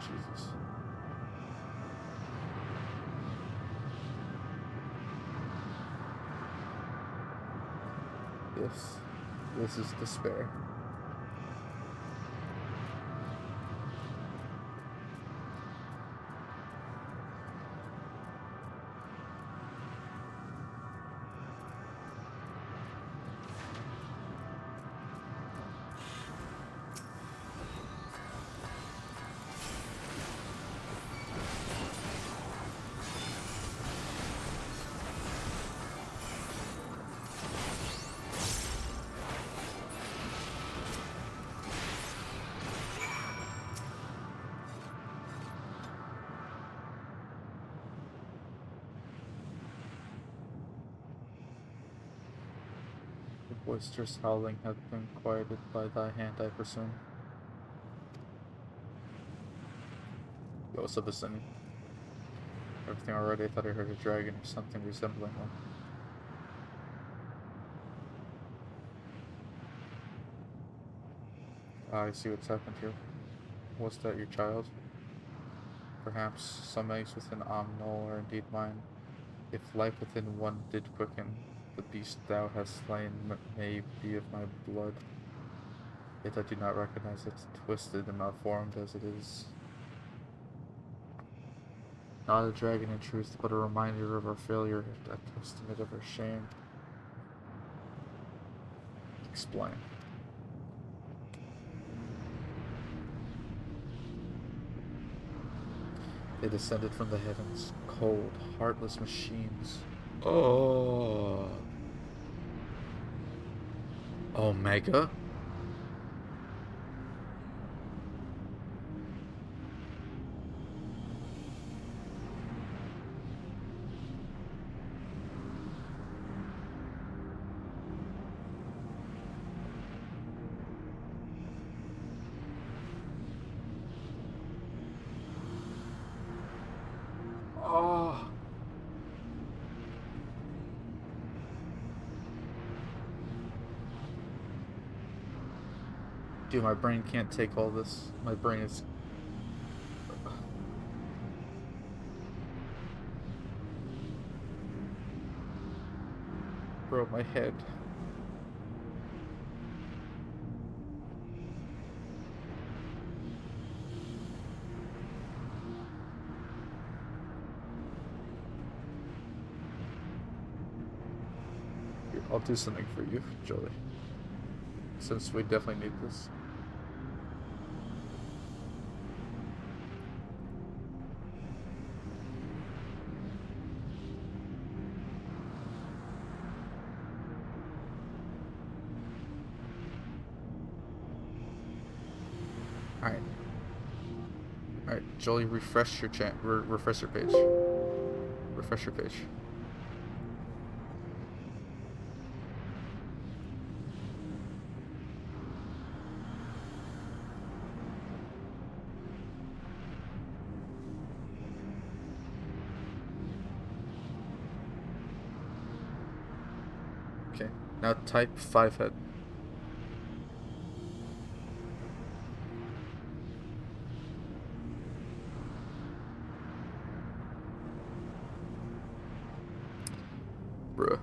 Jesus. This is despair. The boisterous howling hath been quieted by thy hand, I presume. Yo, what's up, Vicinity? Everything already? I thought I heard a dragon or something resembling one. I see what's happened here. Was that your child? Perhaps some eggs within Omnol are indeed mine. If life within one did quicken, the beast thou hast slain may be of my blood. Yet I do not recognize it, twisted and malformed as it is. Not a dragon in truth, but a reminder of our failure, a testament of our shame. Explain. They descended from the heavens, cold, heartless machines. Oh. Omega? Oh. Dude, my brain can't take all this. My brain is... Bro, my head. Here, I'll do something for you, Jolie. Since we definitely need this. Alright, Jolie, refresh your refresh your page. Refresh your page. Okay, now type 5 head. Bruh.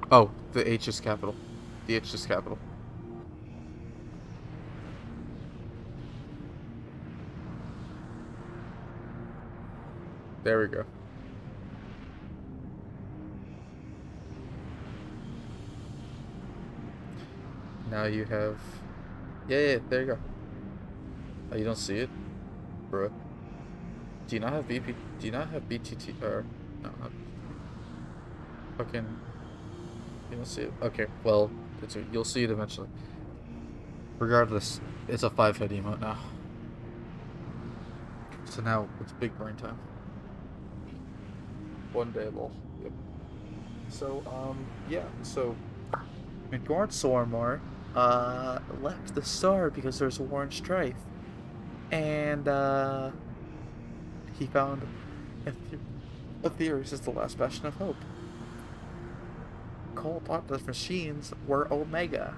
Oh, the H is capital. The H is capital. There we go. Now you have... Yeah, there you go. Oh, you don't see it? Bruh. Do you not have BP... Do you not have BTT... Or... No, not... Fucking... You don't see it? Okay, well, you'll see it eventually. Regardless, it's a 5-head emote now. So now, it's big brain time. One day, lol. Yep. So, yeah, so... Midgard Sormar left the star because there's war and strife. And, he found Aetherius as the last bastion of hope. Cole thought the machines were Omega.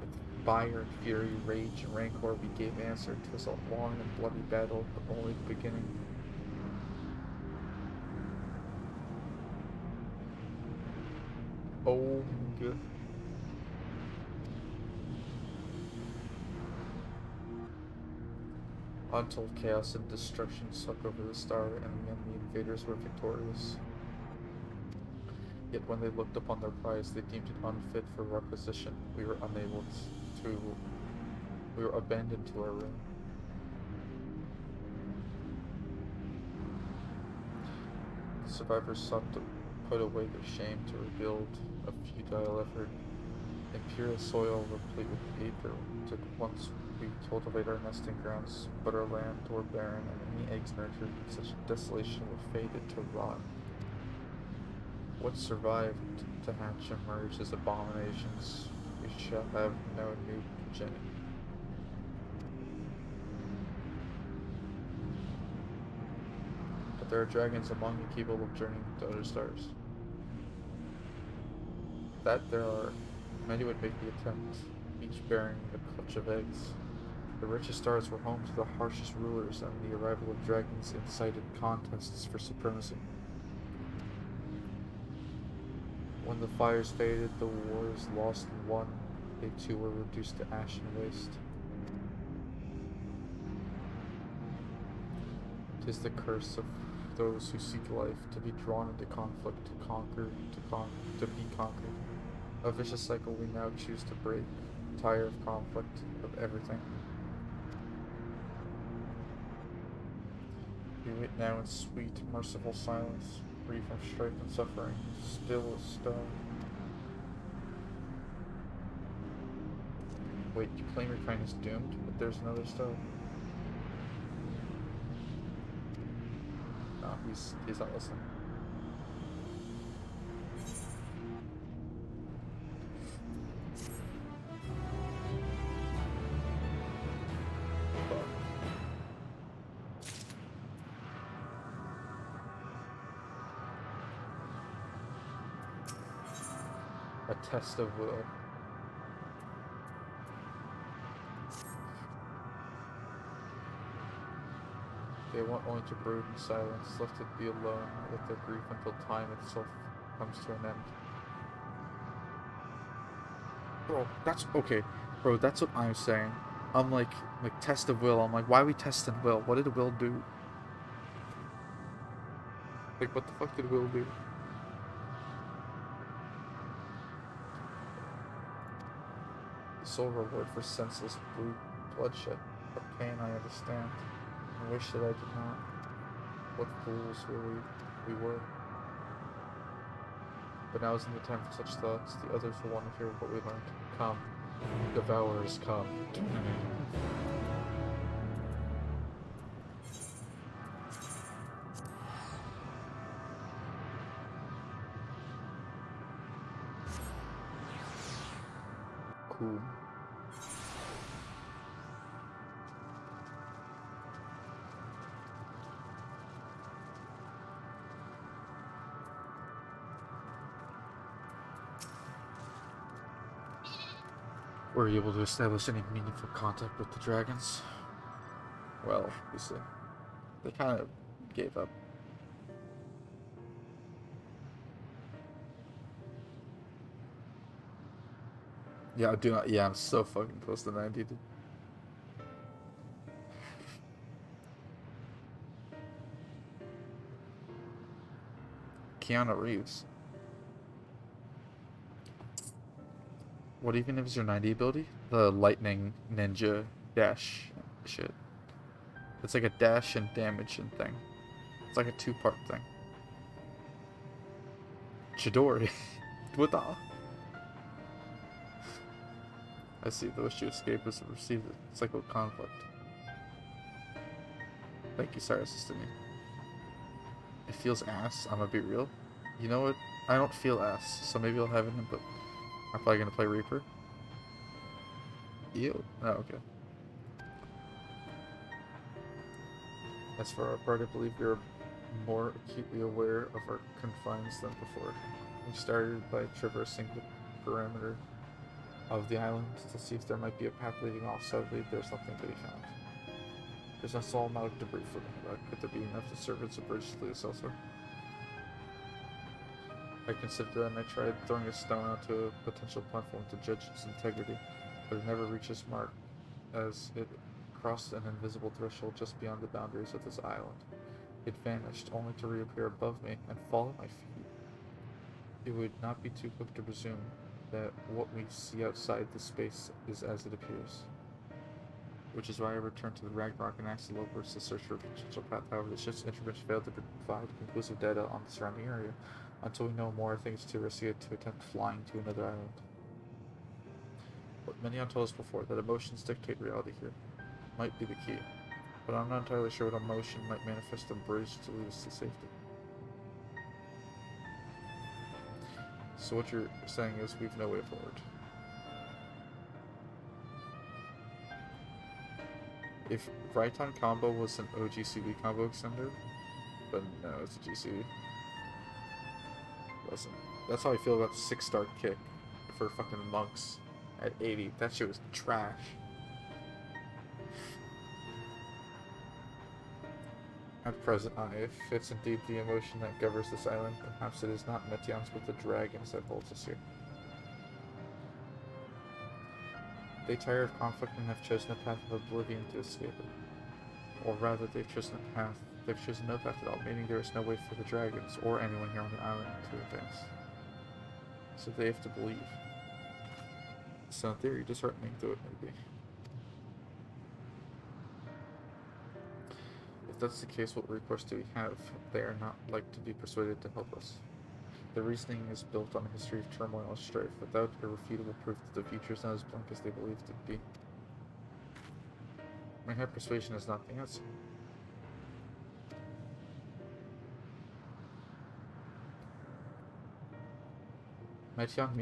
With fire, fury, rage, and rancor, we gave answer to a long and bloody battle, but only the beginning. Omega. Until chaos and destruction swept over the star, and in the end the invaders were victorious. Yet when they looked upon their prize, they deemed it unfit for requisition. We were unable to... We were abandoned to our ruin. The survivors sought to put away their shame, to rebuild a futile effort. Imperial soil replete with aether took once we cultivate our nesting grounds, but our land were barren, and any eggs nurtured in such desolation were fated to rot. What survived to hatch and merge as abominations, we shall have no new progeny. But there are dragons among you capable of journeying to other stars. That there are. Many would make the attempt, each bearing a clutch of eggs. The richest stars were home to the harshest rulers, and the arrival of dragons incited contests for supremacy. When the fires faded, the wars lost and won, they too were reduced to ash and waste. 'Tis the curse of those who seek life, to be drawn into conflict, to conquer, to be conquered. A vicious cycle we now choose to break, tire of conflict, of everything. We wait now in sweet, merciful silence, free from strife and suffering, still as stone. Wait, you claim your kind is doomed, but there's another stone. No, he's not listening. A test of will. They want only to brood in silence, left to be alone with their grief until time itself comes to an end. Bro, that's okay. Bro, that's what I'm saying. I'm like test of will. I'm like, why are we testing will? What did will do? Like, what the fuck did will do? The sole reward for senseless bloodshed. A pain I understand. I wish that I did not. What fools we were. But now isn't the time for such thoughts. The others will want to hear what we learned. Come. Devourers, come. Cool. Were you able to establish any meaningful contact with the dragons? Well, you see, they kind of gave up. Yeah, I do not. Yeah, I'm so fucking close to 90, dude. Keanu Reeves. What even is your 90 ability? The lightning ninja dash shit. It's like a dash and damage and thing. It's like a two-part thing. Chidori. What the? I see. The wish to escape is to receive the cycle of conflict. Thank you, sorry, assisted me. It feels ass. I'm gonna be real. You know what? I don't feel ass, so maybe I'll have an input. I'm probably gonna play Reaper. Ew. Oh, okay. As for our part, I believe we are more acutely aware of our confines than before. We started by traversing the perimeter of the island to see if there might be a path leading off. Sadly, there's nothing to be found. There's a small amount of debris floating about. Could there be enough to serve as a bridge to lead us elsewhere? I considered that, and I tried throwing a stone onto a potential platform to judge its integrity, but it never reached its mark, as it crossed an invisible threshold just beyond the boundaries of this island. It vanished, only to reappear above me and fall at my feet. It would not be too quick to presume that what we see outside this space is as it appears. Which is why I returned to the Ragnarok and asked the locals to search for a potential path. However, the ship's intervention failed to provide conclusive data on the surrounding area. Until we know more, I think it's too risky to attempt flying to another island. What Menyon told us before, that emotions dictate reality here, might be the key. But I'm not entirely sure what emotion might manifest a bridge to lead us to safety. So what you're saying is we've no way forward. If Raiton combo was an OGCB combo extender, but no, it's a GCB. Wasn't. That's how I feel about the 6-star kick for fucking monks at 80. That shit was trash. At present, if it's indeed the emotion that governs this island, perhaps it is not Metyons but the dragons that holds us here. They tire of conflict and have chosen a path of oblivion to escape it. Or rather, they've chosen no path at all, meaning there is no way for the dragons, or anyone here on the island, to advance. So they have to believe. So in theory, disheartening though it may be. If that's the case, what recourse do we have? They are not like to be persuaded to help us. The reasoning is built on a history of turmoil and strife, without irrefutable proof that the future is not as blank as they believed it to be. My persuasion is not the answer. Metyon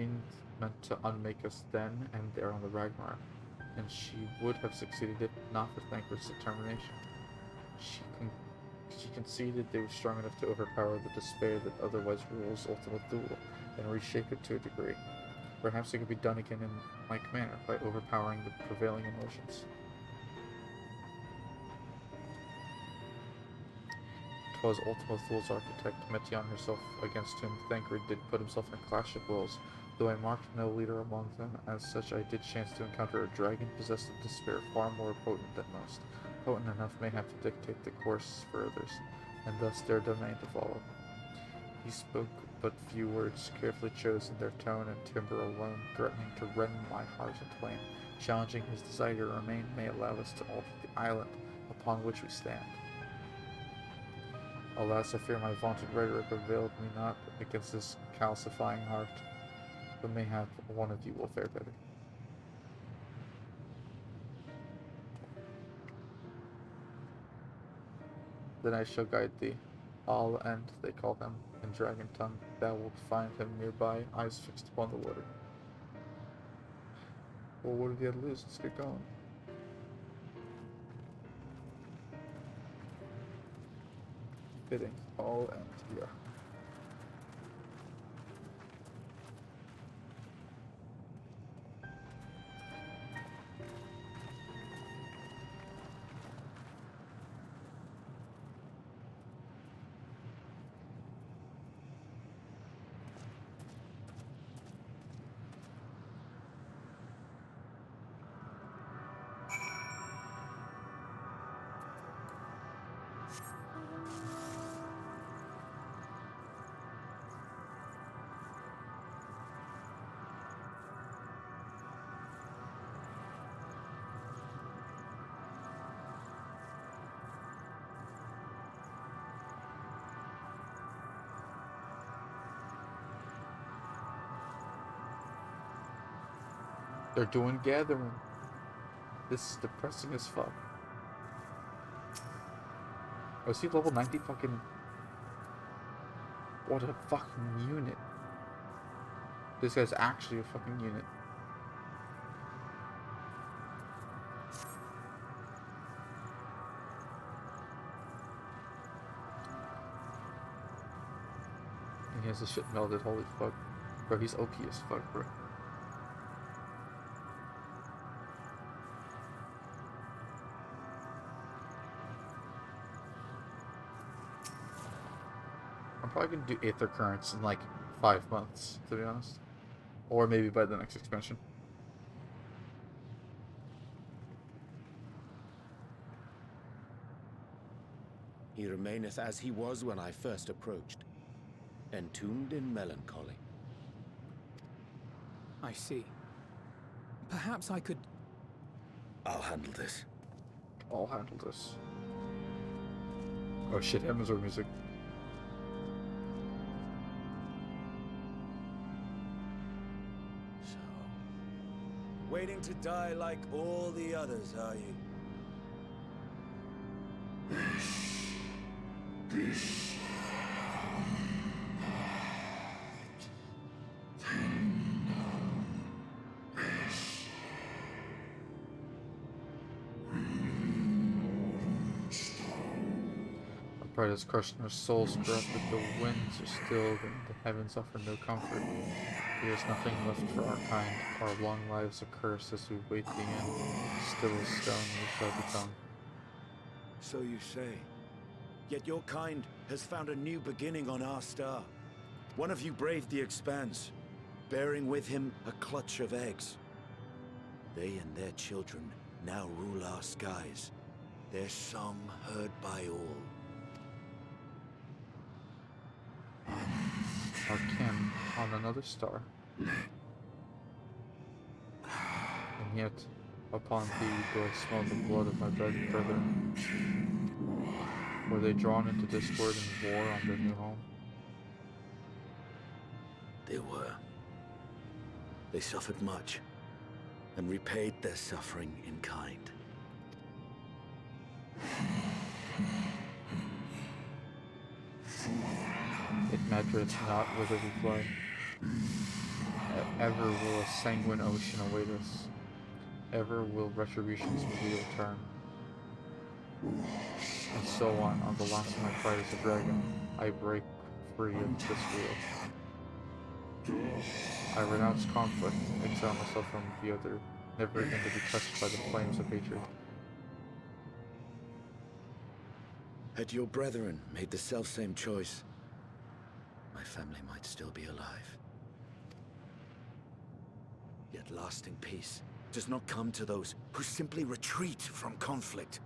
meant to unmake us then and there on the Ragnarok, and she would have succeeded if not for Thancred's determination. She conceded they were strong enough to overpower the despair that otherwise rules Ultima Thule, and reshape it to a degree. Perhaps it could be done again in like manner, by overpowering the prevailing emotions. Twas Ultima Thule's architect, Metyon herself, against whom Thancred did put himself in a clash of wills. Though I marked no leader among them, as such I did chance to encounter a dragon possessed of despair far more potent than most. Potent enough mayhap to dictate the course for others, and thus their domain to follow. He spoke but few words, carefully chosen, their tone and timbre alone threatening to rend my heart in twain, challenging his desire to remain may allow us to alter the island upon which we stand. Alas, I fear my vaunted rhetoric availed me not against this calcifying heart, but mayhap one of you will fare better. Then I shall guide thee. All End, they call him, in dragon tongue. Thou wilt find him nearby, eyes fixed upon the water. Well, what have you had to lose? Let's get going. Fitting. All End, yeah. They're doing gathering. This is depressing as fuck. Oh, is he level 90 fucking... What a fucking unit. This guy's actually a fucking unit. He has his shit melted, holy fuck. Bro, he's OP as fuck, bro. I'm probably gonna do Aether Currents in like 5 months, to be honest. Or maybe by the next expansion. He remaineth as he was when I first approached, entombed in melancholy. I see. Perhaps I could... I'll handle this. I'll handle this. Oh shit, Amazon music. So, waiting to die like all the others, are you? Pride is crushed and our souls corrupted, the winds are stilled and the heavens offer no comfort. There is nothing left for our kind, our long lives are cursed as we wait the end. Still as stone we shall become. So you say. Yet your kind has found a new beginning on our star. One of you braved the expanse, bearing with him a clutch of eggs. They and their children now rule our skies, their song heard by all. Our kin on another star. And yet, upon thee do I smell the blood of my brother. Were they drawn into discord and war on their new home? They were. They suffered much, and repaid their suffering in kind. It mattereth not whither we fly. Ever will a sanguine ocean await us. Ever will retribution's wheel turn. And so on the last of my pride as a dragon, I break free of this wheel. I renounce conflict, exile myself from the other, never again to be touched by the flames of hatred. Had your brethren made the selfsame choice, my family might still be alive. Yet lasting peace does not come to those who simply retreat from conflict.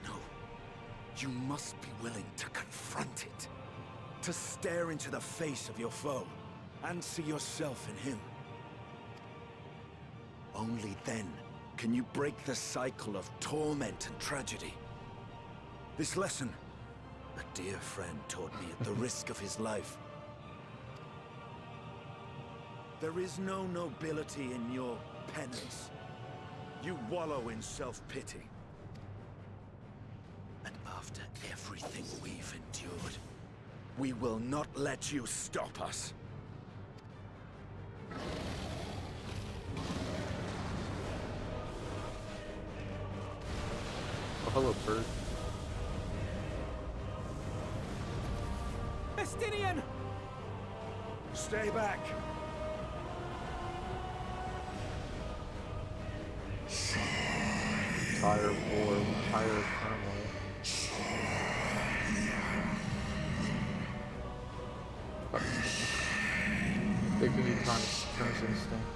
No, you must be willing to confront it, to stare into the face of your foe, and see yourself in him. Only then can you break the cycle of torment and tragedy. This lesson, a dear friend taught me at the risk of his life. There is no nobility in your penance. You wallow in self-pity. And after everything we've endured, we will not let you stop us. Oh, hello, bird. Estinian! Stay back! Tire war, tire turmoil. Dignity times turns instinct.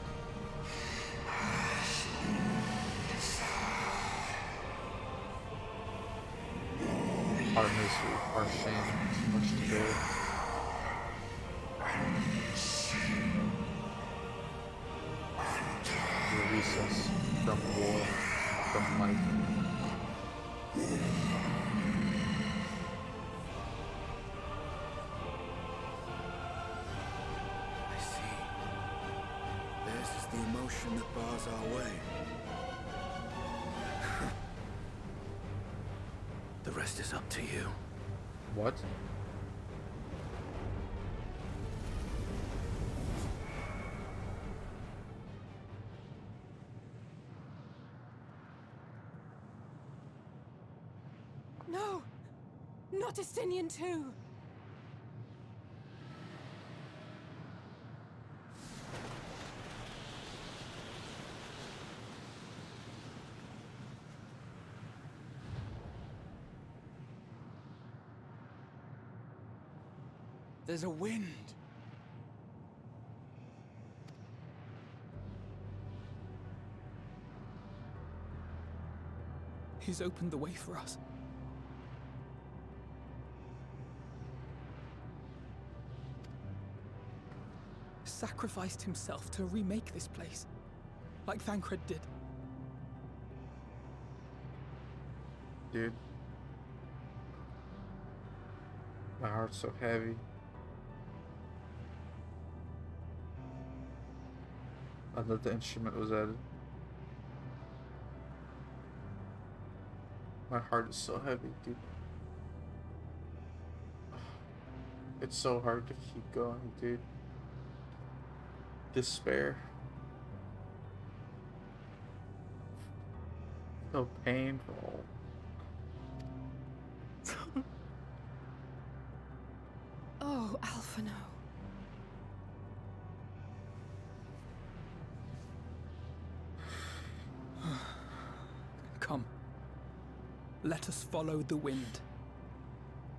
Our misery, our shame, much to bear. Release us from war, from life. I see. Theirs is the emotion that bars our way. The rest is up to you. What? No! Not Estinian too! There's a wind. He's opened the way for us. Sacrificed himself to remake this place, like Thancred did. Dude. My heart's so heavy. I thought the instrument was added. My heart is so heavy, dude. It's so hard to keep going, dude. Despair. So painful. Oh, Alphino. Come. Let us follow the wind.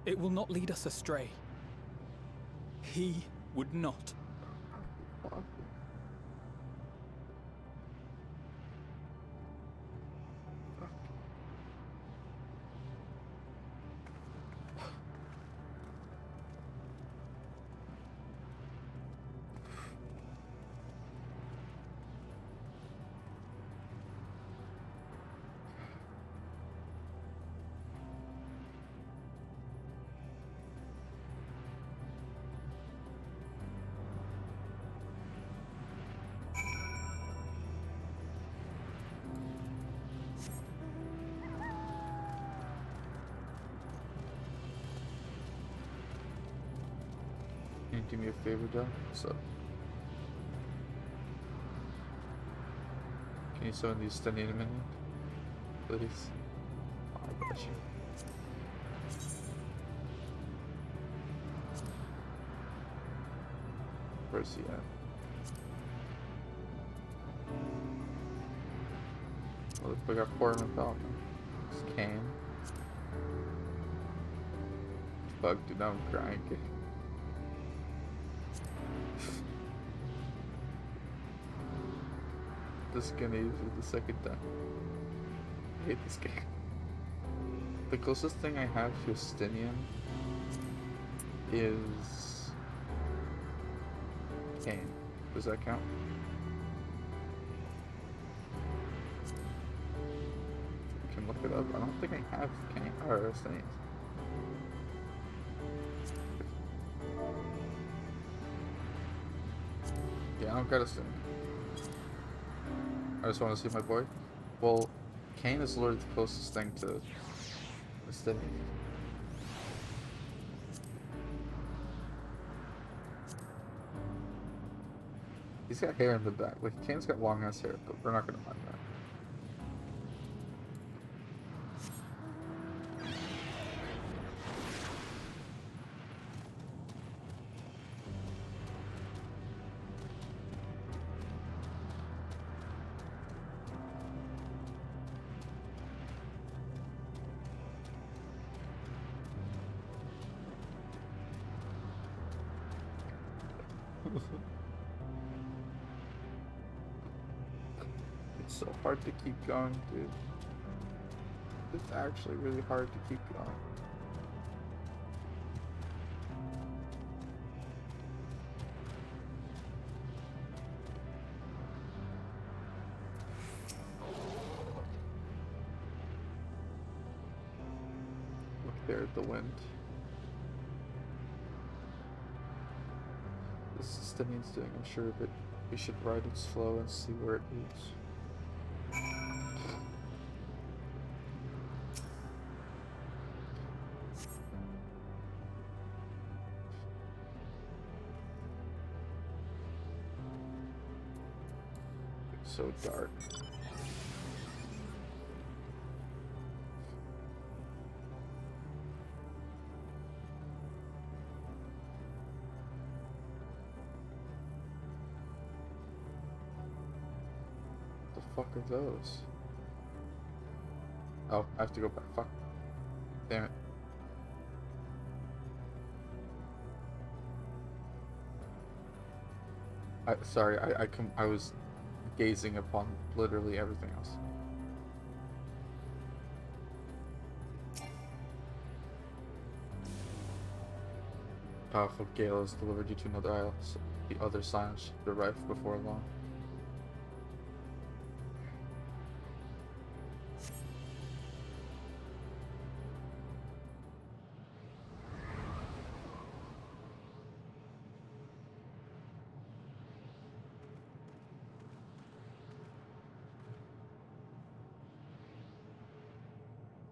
It will not lead us astray. He would not. Can you do me a favor, Doc? What's up? Can you summon these stunning minion? Please? Oh, I got you. Where's he at? Oh, look, we got Portman Falcon. It's Kane. Fuck, dude, I'm crying. This gonna use it the second time. I hate this game. The closest thing I have to Justinian is Kane. Does that count? I can look it up. I don't think I have Kane or Justinian. Yeah, I don't got Justinian. I just want to see my boy. Well, Kane is literally the closest thing to Justinian. He's got hair in the back. Like, Kane's got long ass hair, but we're not gonna mind that. It's so hard to keep going, dude. It's actually really hard to keep going. Look there at the wind. This is Justinian's doing, I'm sure of it. We should ride it slow and see where it leads. It's so dark. What the fuck are those? Oh, I have to go back. Fuck. Damn it. I was gazing upon literally everything else. Powerful gale has delivered you to another isle. So the other silence should arrive before long.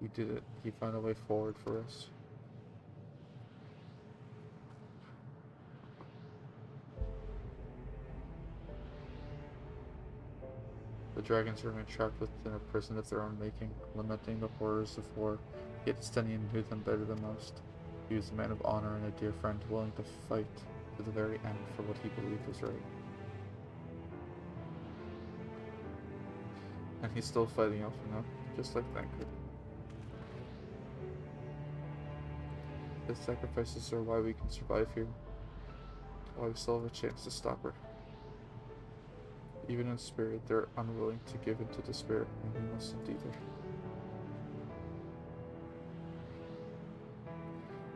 He did it. He found a way forward for us. The dragons remain trapped within a prison of their own making, lamenting the horrors of war, yet Stenian knew them better than most. He was a man of honor and a dear friend, willing to fight to the very end for what he believed was right. And he's still fighting out, you know, just like Thancred. His sacrifices are why we can survive here, why we still have a chance to stop her. Even in spirit, they're unwilling to give into despair, and we mustn't either.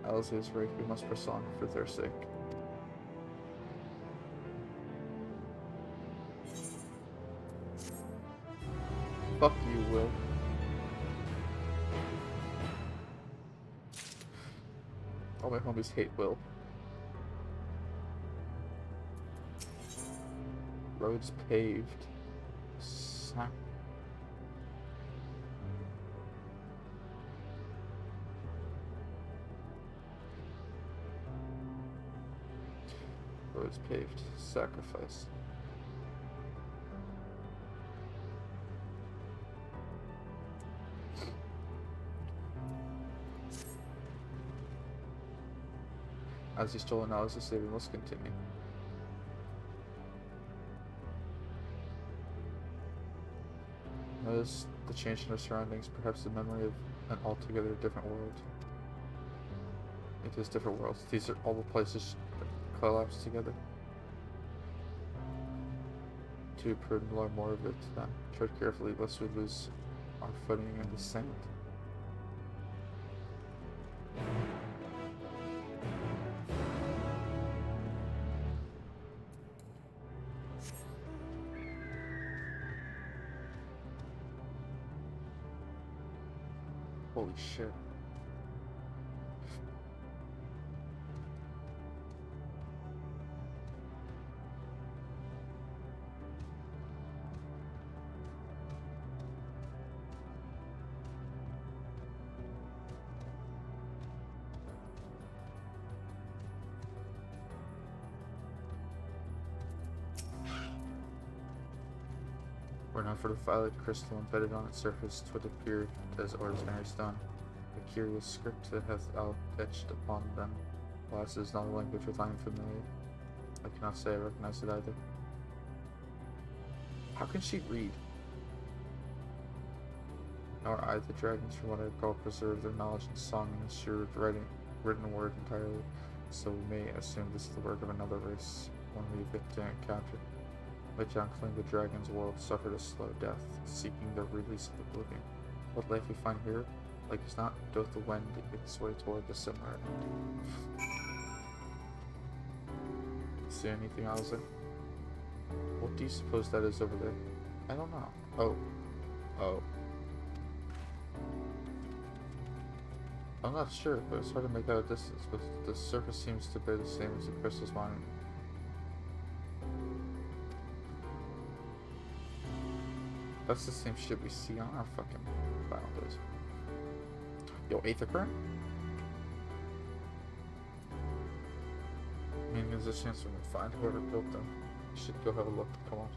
Alice is right, we must press on for their sake. Fuck you, Will. All my homies hate Will. Roads paved. Roads paved. Sacrifice. As he stole analysis, we must continue. Notice the change in our surroundings, perhaps the memory of an altogether different world. It is different worlds. These are all the places that collapse together. Too prudent to learn more of it, then tread carefully lest we lose our footing in the sand. Holy shit. Were not for the violet crystal embedded on its surface, 'twould appear as ordinary stone. A curious script that hath etched upon them. Alas, it is not a language with I am familiar. I cannot say I recognize it either. How can she read? Nor I the dragons, from what I recall, preserve their knowledge in song and assured written word entirely, so we may assume this is the work of another race, one we have yet to encounter. By conquering the dragon's world suffered a slow death, seeking the release of oblivion. What life we find here, like as not, doth the wind its way toward the similar end. See anything, Alza? What do you suppose that is over there? I don't know. Oh. I'm not sure, but it's hard to make out a distance, but the surface seems to be the same as the crystal's monument. That's the same shit we see on our fucking boundaries. Yo, Aether Current? I mean, there's a chance we can find whoever built them. We should go have a look. Come on.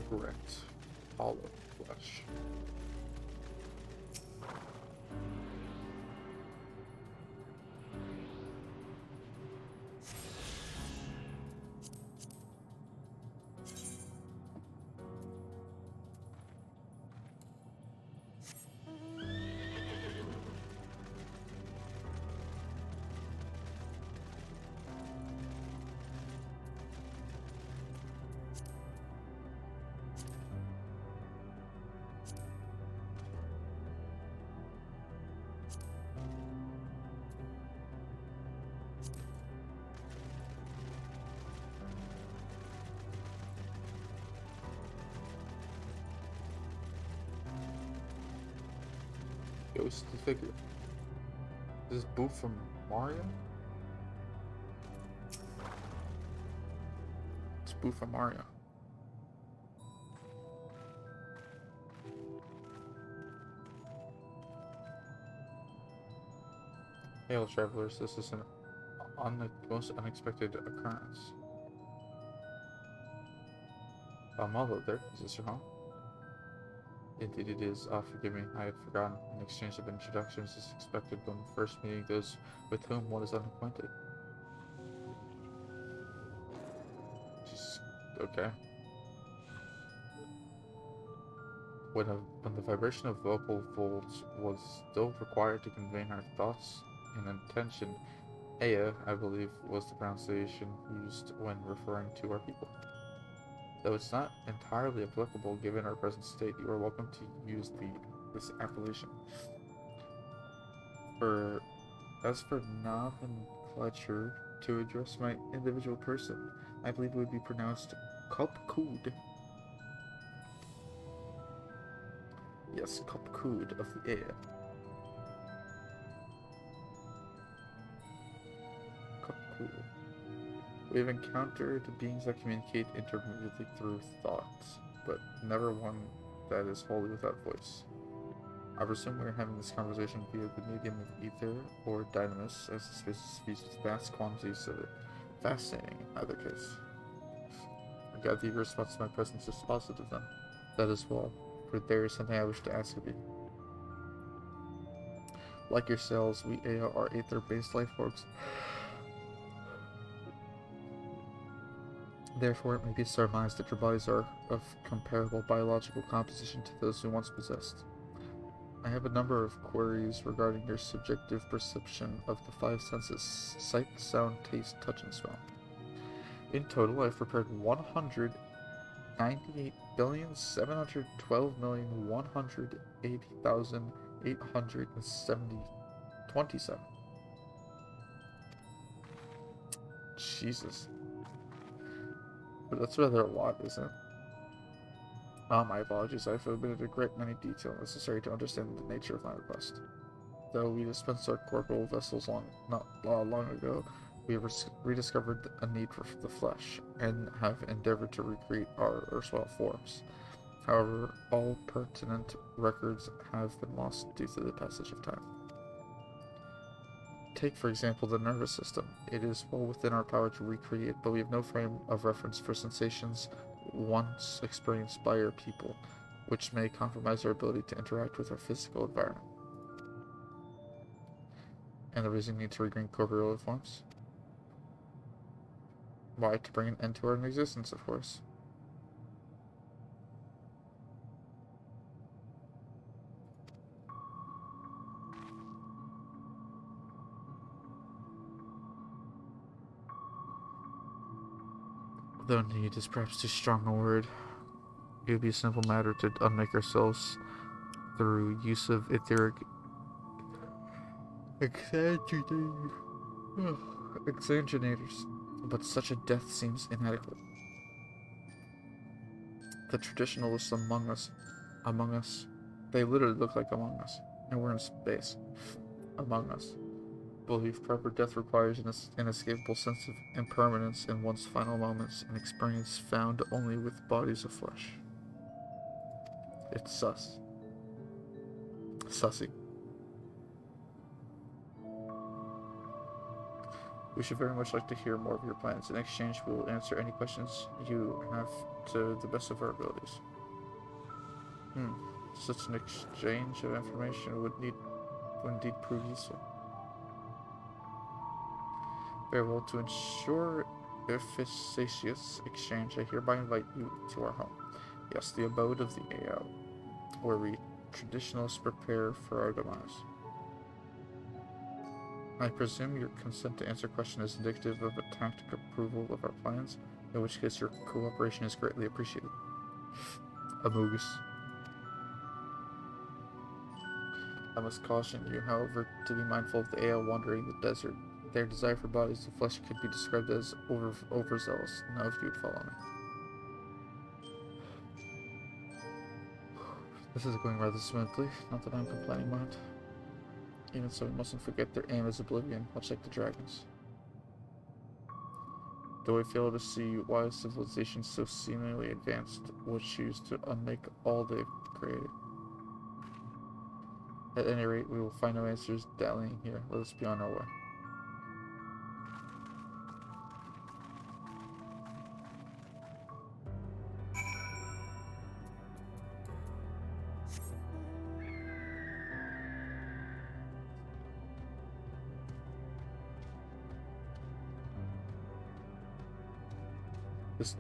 Correct. Hollow flesh. Ghostly figure. Is this Boo from Mario? It's Boo from Mario. Hail travelers, this is an most unexpected occurrence. Hello there, is this your home? Indeed it is. Forgive me, I had forgotten. An exchange of introductions is expected when first meeting those with whom one is unacquainted. Just, okay. When the vibration of vocal folds was still required to convey our thoughts and intention, Aya, I believe, was the pronunciation used when referring to our people. Though it's not entirely applicable given our present state, you are welcome to use this appellation. As for nomenclature to address my individual person, I believe it would be pronounced Kopkud. Yes, Kopkud of the Aya. Kopkud. We have encountered beings that communicate intermittently through thoughts, but never one that is wholly without voice. I presume we are having this conversation via the medium of ether or dynamis, as the space speaks with vast quantities of it. Fascinating, in either case. I gather your response to my presence is positive then. That is well, for there is something I wish to ask of you. Like yourselves, we Aya are aether-based life forms. Therefore, it may be surmised that your bodies are of comparable biological composition to those you once possessed. I have a number of queries regarding your subjective perception of the five senses: sight, sound, taste, touch, and smell. In total, I have prepared 198,712,180,827. Jesus. But that's rather a lot, isn't it? My apologies, I've omitted a great many details necessary to understand the nature of my request. Though we dispensed our corporal vessels not long ago, we have rediscovered a need for the flesh, and have endeavored to recreate our erstwhile forms. However, all pertinent records have been lost due to the passage of time. Take, for example, the nervous system. It is well within our power to recreate, but we have no frame of reference for sensations once experienced by our people, which may compromise our ability to interact with our physical environment. And the reason we need to regain corporeal forms? Why? To bring an end to our existence, of course. Though need is perhaps too strong a word, it would be a simple matter to unmake ourselves through use of etheric exaginators, but such a death seems inadequate. The traditionalists among us, they literally look like Among Us, and we're in space. Among Us believe proper death requires an inescapable sense of impermanence in one's final moments, an experience found only with bodies of flesh. It's sus. Sussy. We should very much like to hear more of your plans. In exchange, we will answer any questions you have to the best of our abilities. Such an exchange of information would indeed prove useful. Very well, to ensure efficacious exchange, I hereby invite you to our home. Yes, the abode of the AO, where we traditionalists prepare for our demise. I presume your consent to answer question is indicative of a tacit approval of our plans, in which case your cooperation is greatly appreciated. Amogus. I must caution you, however, to be mindful of the AO wandering the desert. Their desire for bodies of flesh could be described as overzealous. Now if you would follow me. This is going rather smoothly, not that I'm complaining, mind. Even so, we mustn't forget their aim is oblivion, much like the dragons. Though we fail to see why a civilization so seemingly advanced would choose to unmake all they've created. At any rate, we will find no answers dallying here. Let us be on our way.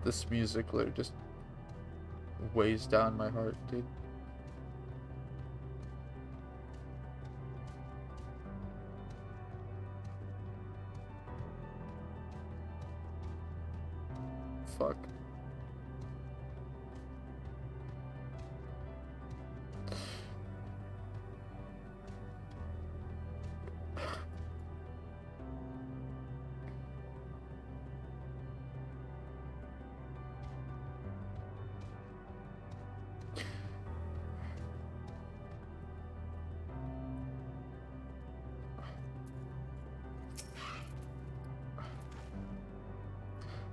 This music literally just weighs down my heart, dude. Fuck.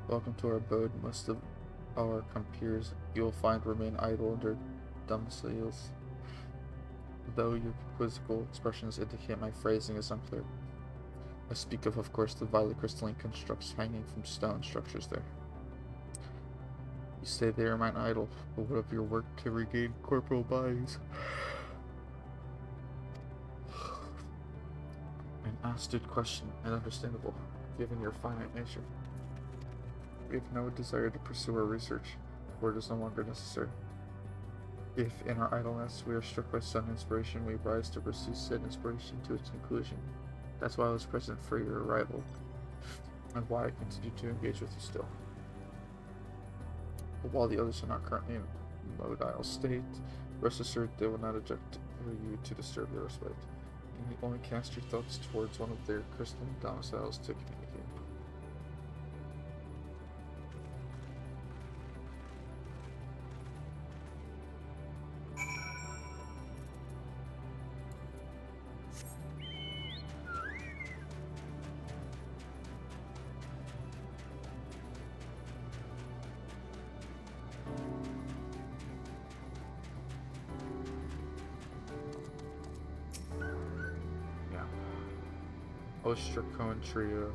Welcome to our abode. Most of our compeers you will find remain idle under domiciles. Though your quizzical expressions indicate my phrasing is unclear. I speak of course, the violet crystalline constructs hanging from stone structures there. You say they remain idle, but what of your work to regain corporal bodies? An astute question, and understandable, given your finite nature. We have no desire to pursue our research, for it is no longer necessary. If, in our idleness, we are struck by sudden inspiration, we rise to pursue said inspiration to its conclusion. That's why I was present for your arrival, and why I continue to engage with you still. But while the others are not currently in a mobile state, rest assured they will not object you to disturb their respite. You need only cast your thoughts towards one of their crystalline domiciles to communicate. Ostracon Trio,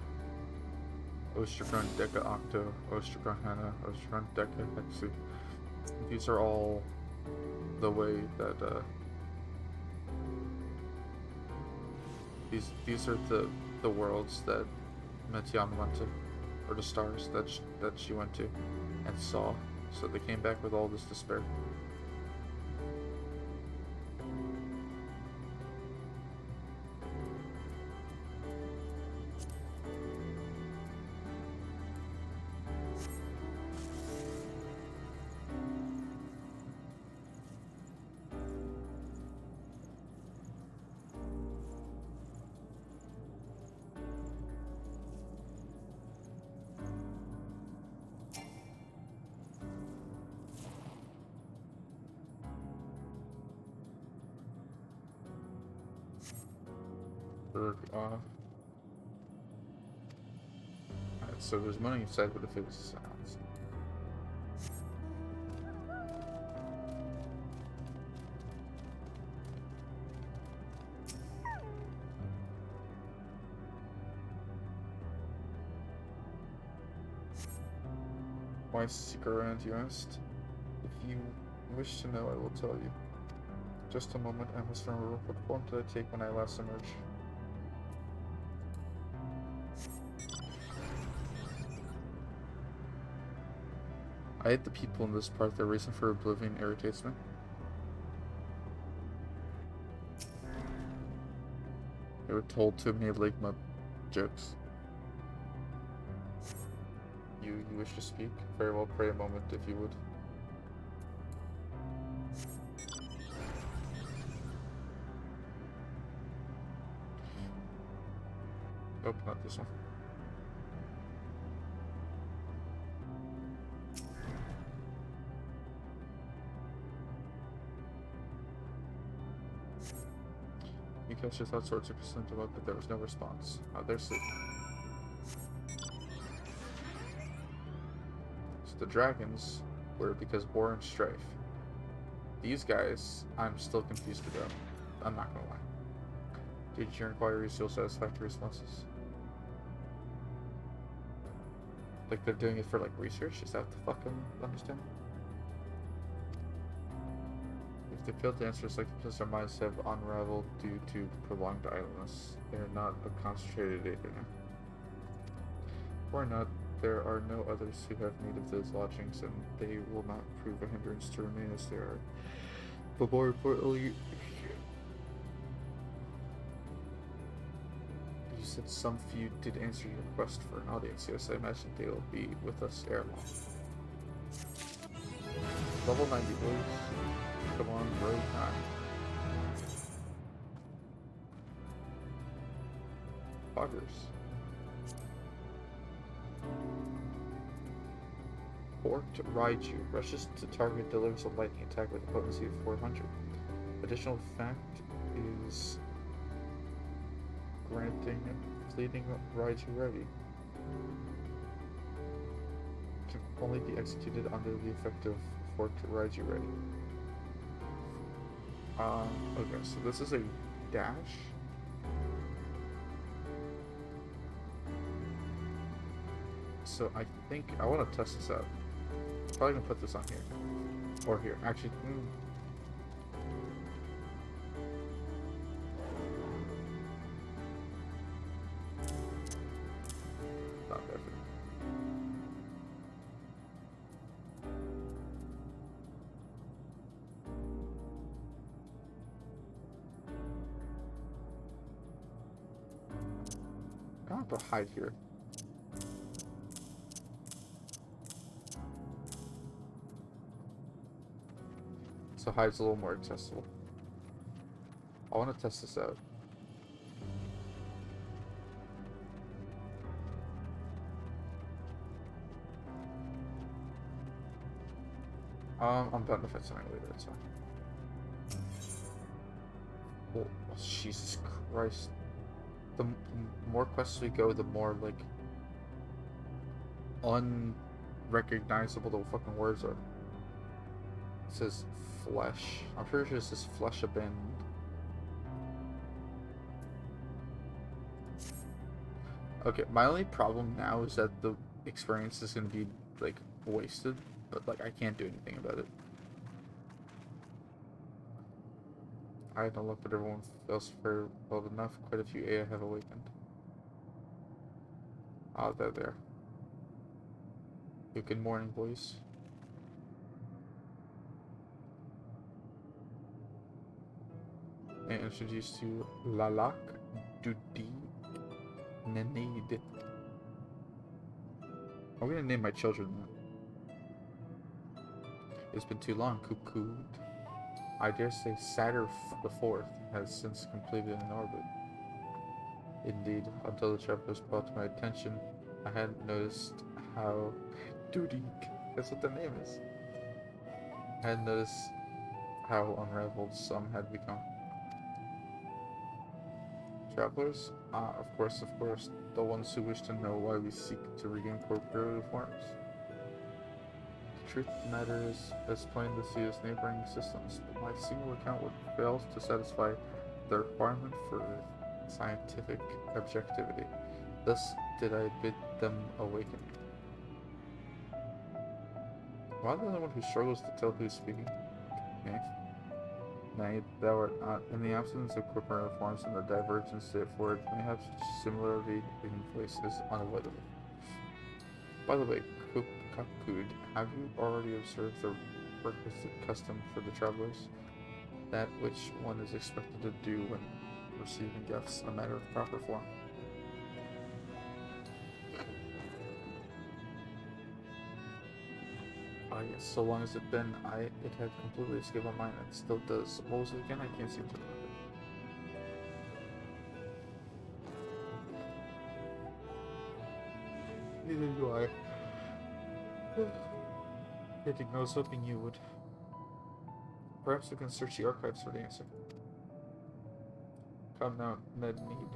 Ostracon Deca Octo, Ostracon Hana, Ostracon Deca Hexi. These are all the way that these are the worlds that Metian went to, or the stars that she went to and saw. So they came back with all this despair. Alright, so there's money inside, but if it was sounds. Why seek around, you asked? If you wish to know, I will tell you. Just a moment, I must remember what form did I take when I last emerged. I hate the people in this part. Their reason for oblivion irritates me. They were told too many Ligma jokes. You wish to speak? Very well, pray a moment if you would. Nope, not this one. You casters all sorts of concerns about, but there was no response. They're sleeping. So the dragons were because war and strife. These guys, I'm still confused about. I'm not gonna lie. Did your inquiries yield satisfactory responses? Like they're doing it for like research? Is that the fucking understanding? If they failed to answer, it's like because their minds have unraveled due to prolonged idleness. They are not a concentrated ignorant. Or not, there are no others who have need of those lodgings, and they will not prove a hindrance to remain as they are. But more importantly, you said some few did answer your request for an audience. Yes, I imagine they will be with us ere long. Level 90, boys. Come on, road 9. Poggers. Forked Raiju rushes to target, delivers a lightning attack with a potency of 400. Additional fact is granting fleeting Raiju ready. Can only be executed under the effect of Forked Raiju ready. Okay, so this is a dash. So I think I want to test this out. Probably gonna put this on here. Or here. Actually, not bad. I have to hide here. So hide's a little more accessible. I want to test this out. I'm done if it's something later, it's fine. Oh, Jesus Christ. The more quests we go, the more, like, unrecognizable the fucking words are. It says flesh. I'm pretty sure this is flesh abandoned. Okay, my only problem now is that the experience is gonna be, like, wasted, but, like, I can't do anything about it. I don't look, but everyone else fared well enough. Quite a few Aya have awakened. Oh, they're there. Good morning, boys. And introduced to Lalak Dudi Nenade. I'm gonna name my children that. It's been too long, Cuckoo. I dare say Saturn the Fourth has since completed an orbit. Indeed, until the travelers brought to my attention, I hadn't noticed how Dudik, that's what the name is. I hadn't noticed how unraveled some had become. Travelers? Ah, of course, the ones who wish to know why we seek to regain corporeal forms. The truth of the matter is as plain to see as neighboring systems, but my single account would fail to satisfy the requirement for scientific objectivity. Thus did I bid them awaken. Am I the only one who struggles to tell who's speaking? Okay. Nay, thou art not. In the absence of corporeal forms and the divergence therefore, mayhap such similarity in voice is unavoidable. By the way, Kakud, have you already observed the requisite custom for the travelers? That which one is expected to do when receiving gifts, a matter of proper form. Yes, so long as it had completely escaped my mind, and it still does. What was it again? I can't seem to remember. Neither do I. Hitting, I was hoping you would. Perhaps we can search the archives for the answer. Come now, Ned Need.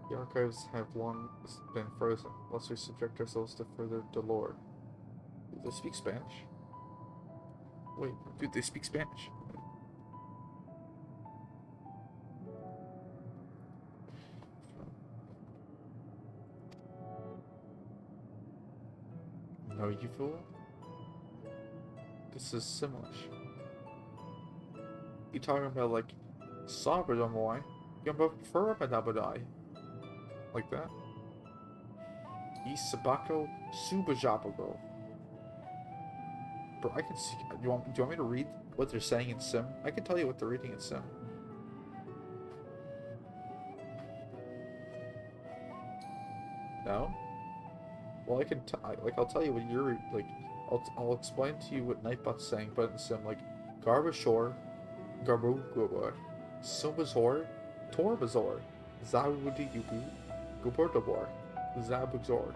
The archives have long been frozen, lest we subject ourselves to further dolor. Do they speak Spanish? Wait, dude, they speak Spanish. No, you fool. This is Simlish. You talking about like Sabradomoy? Yumba like that? Isabako Subajabago. Bro, I can see. Do you want me to read what they're saying in Sim? I can tell you what they're reading in Sim. No? Well, I'll tell you what you're like. I'll explain to you what Nightbot's saying, but in Sim, like Garbashore, Garbugubor, Sumbazor, Torbazor, Zawudi Yubu, Gubordabor, Zabuzor.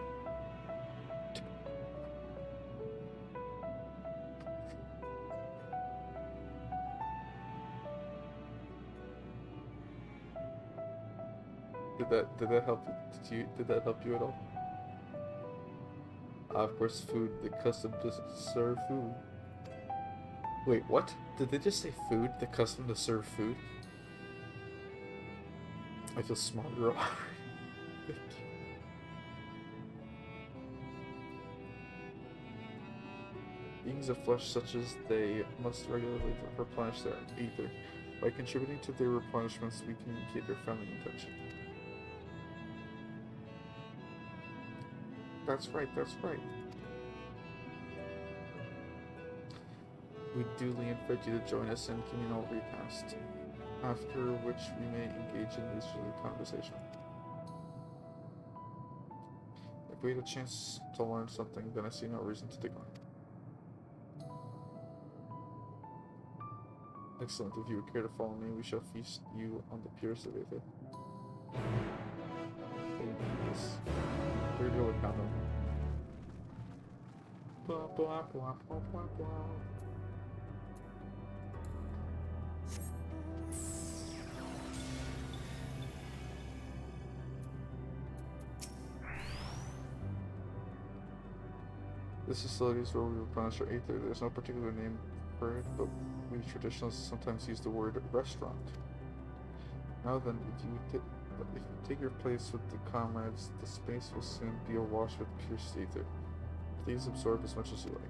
Did that help? Did that help you at all? Of course, food. The custom to serve food. Wait, what? Did they just say food? The custom to serve food? I feel smarter already. Beings of flesh such as they must regularly replenish their ether. By contributing to their replenishments, we communicate their friendly intention. That's right, that's right. We duly invite you to join us in communal repast, after which we may engage in leisurely conversation. If we had a chance to learn something, then I see no reason to decline. Excellent. If you would care to follow me, we shall feast you on the purest of ether. Here we go with Kano. Blah, blah, blah, blah, blah, blah. This facility is where we replenish our ether. There's no particular name for it, but we traditionalists sometimes use the word restaurant. Now then, if you take your place with the comrades, the space will soon be awash with pure ether. Please absorb as much as you like.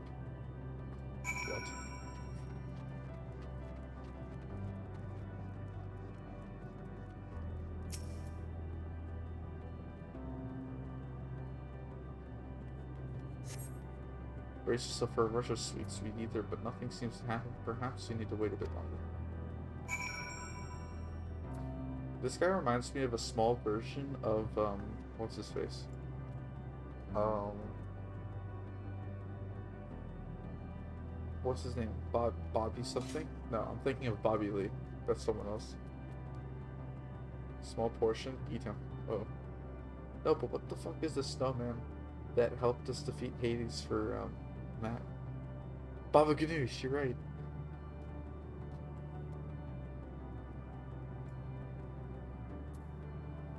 What? Brace yourself for a rush of sweet ether, but nothing seems to happen. Perhaps you need to wait a bit longer. This guy reminds me of a small version of, what's his face? What's his name? Bobby something? No, I'm thinking of Bobby Lee. That's someone else. Small portion, eat him. Oh. No, but what the fuck is the snowman that helped us defeat Hades for, Matt? Baba Ganoush, you're right.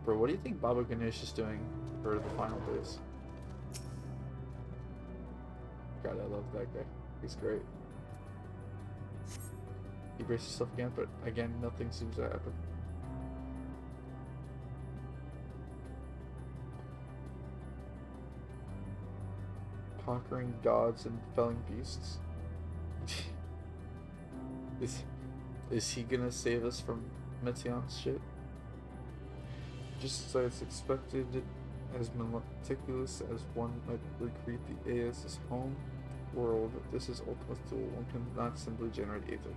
Bro, what do you think Baba Ganoush is doing for the final days? God, I love that guy. He's great. You brace yourself again, but again, nothing seems to happen. Conquering gods and felling beasts. Is he gonna save us from Meteon's shit? Just as expected, as meticulous as one might recreate the Aeus' home world, this is Ultima Thule. One cannot simply generate ether.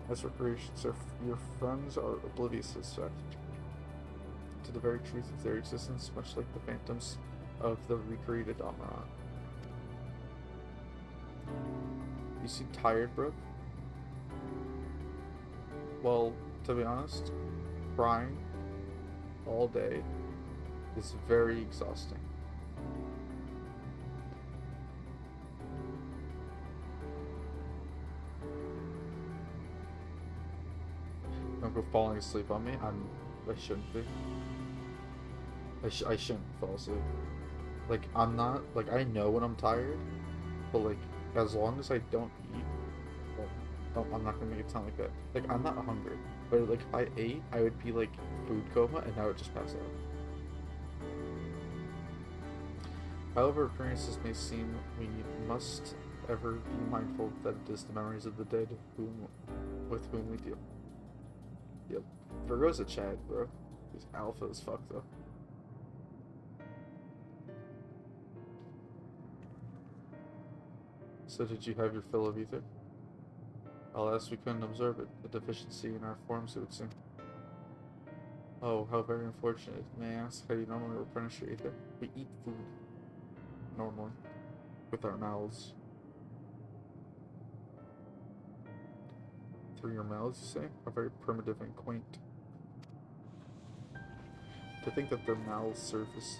As for creations, your friends are oblivious to this fact, to the very truth of their existence, much like the phantoms of the recreated Amaran. You seem tired, bro? Well, to be honest, crying all day is very exhausting. Don't go falling asleep on me. I shouldn't be. I shouldn't fall asleep. Like, I'm not, like, I know when I'm tired, but, like, as long as I don't eat, well, I'm not gonna make it sound like that. Like, I'm not hungry, but, like, if I ate, I would be, like, food coma, and I would just pass out. However appearances may seem, we must ever be mindful that it is the memories of the dead with whom we deal. Yep. Virgo's a Chad, bro. He's alpha as fuck, though. So did you have your fill of ether? Alas, we couldn't observe it. A deficiency in our forms, it would seem. Oh, how very unfortunate. May I ask how you normally replenish your ether? We eat food. Normally. With our mouths. Through your mouths, you say? How very primitive and quaint. To think that their mouths serve as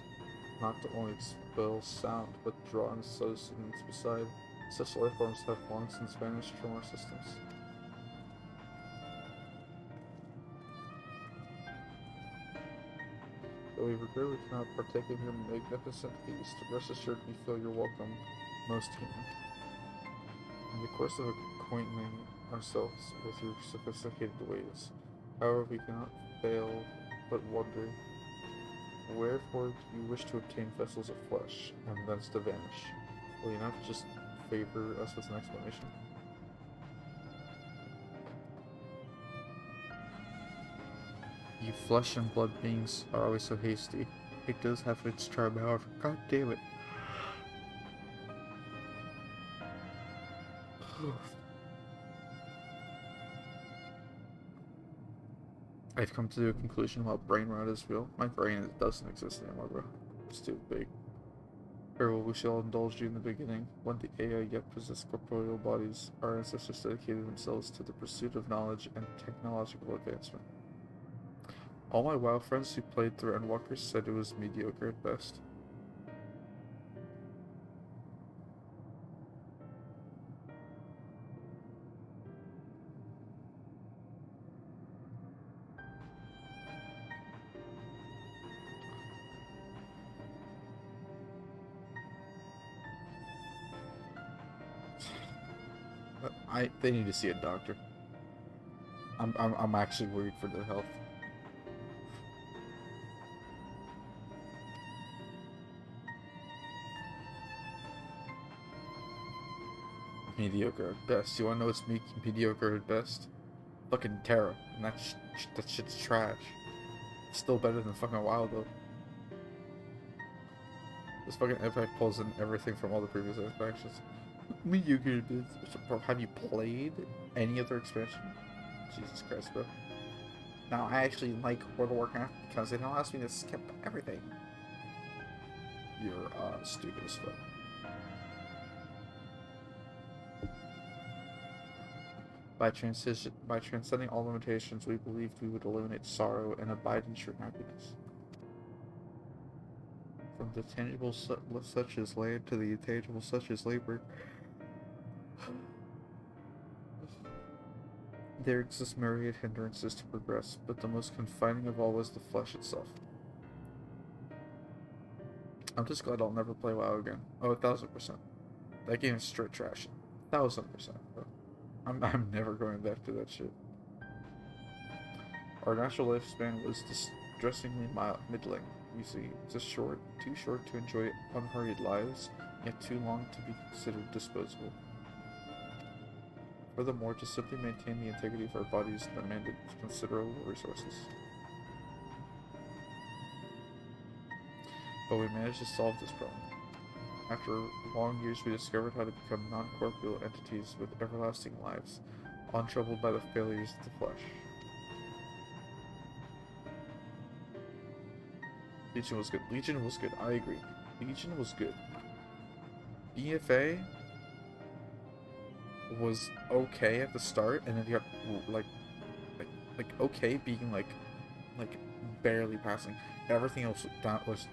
not to only expel sound, but draw in sustenance beside. Such life forms have long since vanished from our systems. Though we regretfully cannot partake in your magnificent feast, rest assured we feel your welcome, most human. In the course of acquainting ourselves with your sophisticated ways, however, we cannot fail but wonder, wherefore do you wish to obtain vessels of flesh, and thence to vanish? Will you not just favor us with an explanation? You flesh and blood beings are always so hasty. It does have its charm, however. God damn it. I've come to a conclusion while brain rot is real. My brain doesn't exist anymore, bro. It's too big. Farewell, we shall indulge you in the beginning. When the AI yet possess corporeal bodies, our ancestors dedicated themselves to the pursuit of knowledge and technological advancement. All my WoW friends who played through Endwalkers said it was mediocre at best. They need to see a doctor. I'm actually worried for their health. Mediocre at best. You wanna know what's mediocre at best? Fucking Terra. And that shit's trash. Still better than fucking WoW though. This fucking Epic pulls in everything from all the previous expansions. Mediocre at best. Bro, have you played any other expansion? Jesus Christ, bro. Now I actually like World of Warcraft because it allows me to skip everything. You're stupid as fuck. By transcending all limitations, we believed we would eliminate sorrow and abide in true happiness. From the tangible such as land to the intangible such as labor, there exist myriad hindrances to progress, but the most confining of all was the flesh itself. I'm just glad I'll never play WoW again. Oh, 1000%. That game is straight trash. 1000%, bro. I'm never going back to that shit. Our natural lifespan was distressingly middling. You see, just too short to enjoy unhurried lives, yet too long to be considered disposable. Furthermore, to simply maintain the integrity of our bodies demanded considerable resources. But we managed to solve this problem. After long years, we discovered how to become non-corporeal entities with everlasting lives, untroubled by the failures of the flesh. Legion was good. Legion was good. I agree. Legion was good. BFA was okay at the start, and then you got like okay being like barely passing. Everything else was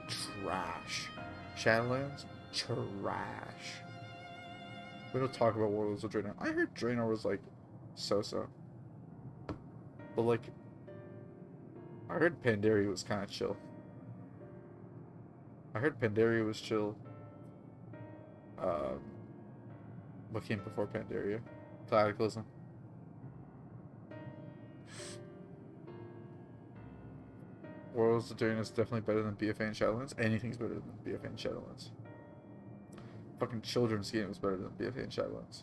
trash. Shadowlands, trash. We don't talk about Warlords of Draenor. I heard Draenor was like so-so. But like, I heard Pandaria was kind of chill. I heard Pandaria was chill. What came before Pandaria? Cataclysm. Worlds of Darkness is definitely better than BFA and Shadowlands. Anything's better than BFA and Shadowlands. Fucking children's game is better than BFA and Shadowlands.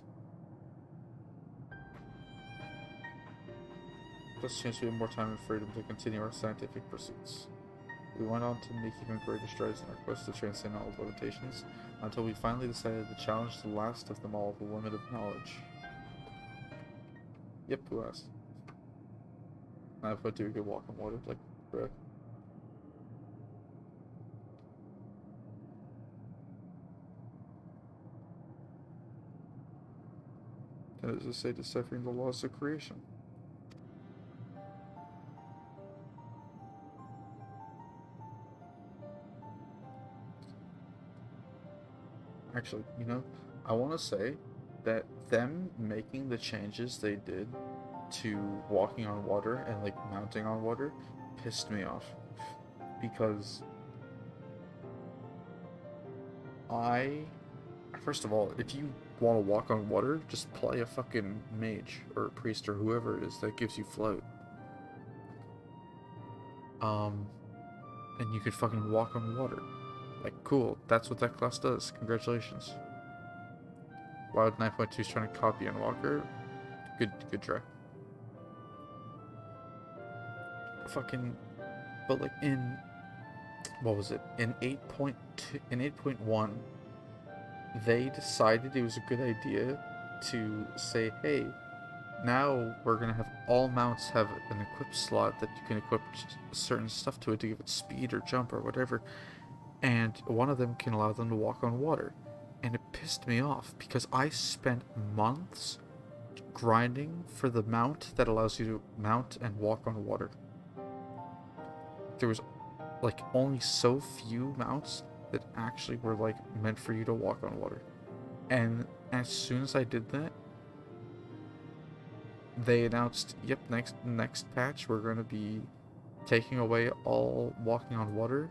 Plus chance we have more time and freedom to continue our scientific pursuits. We went on to make even greater strides in our quest to transcend all limitations, until we finally decided to challenge the last of them all, the limit of knowledge. Yep, who asked? Now if I do, we could walk on water, like, bruh. And does it say deciphering the laws of creation? Actually, you know, I want to say that them making the changes they did to walking on water and like mounting on water pissed me off, because first of all, if you want to walk on water, just play a fucking mage or a priest or whoever it is that gives you float. And you could fucking walk on water. Like, cool, that's what that class does. Congratulations. Wild 9.2 is trying to copy on Walker. Good try. Fucking, but like in, what was it? In 8.2, in 8.1, they decided it was a good idea to say, hey, now we're gonna have all mounts have an equip slot that you can equip certain stuff to it to give it speed or jump or whatever. And one of them can allow them to walk on water. And it pissed me off because I spent months grinding for the mount that allows you to mount and walk on water. There was like only so few mounts that actually were like meant for you to walk on water. And as soon as I did that, they announced, yep, next patch we're going to be taking away all walking on water.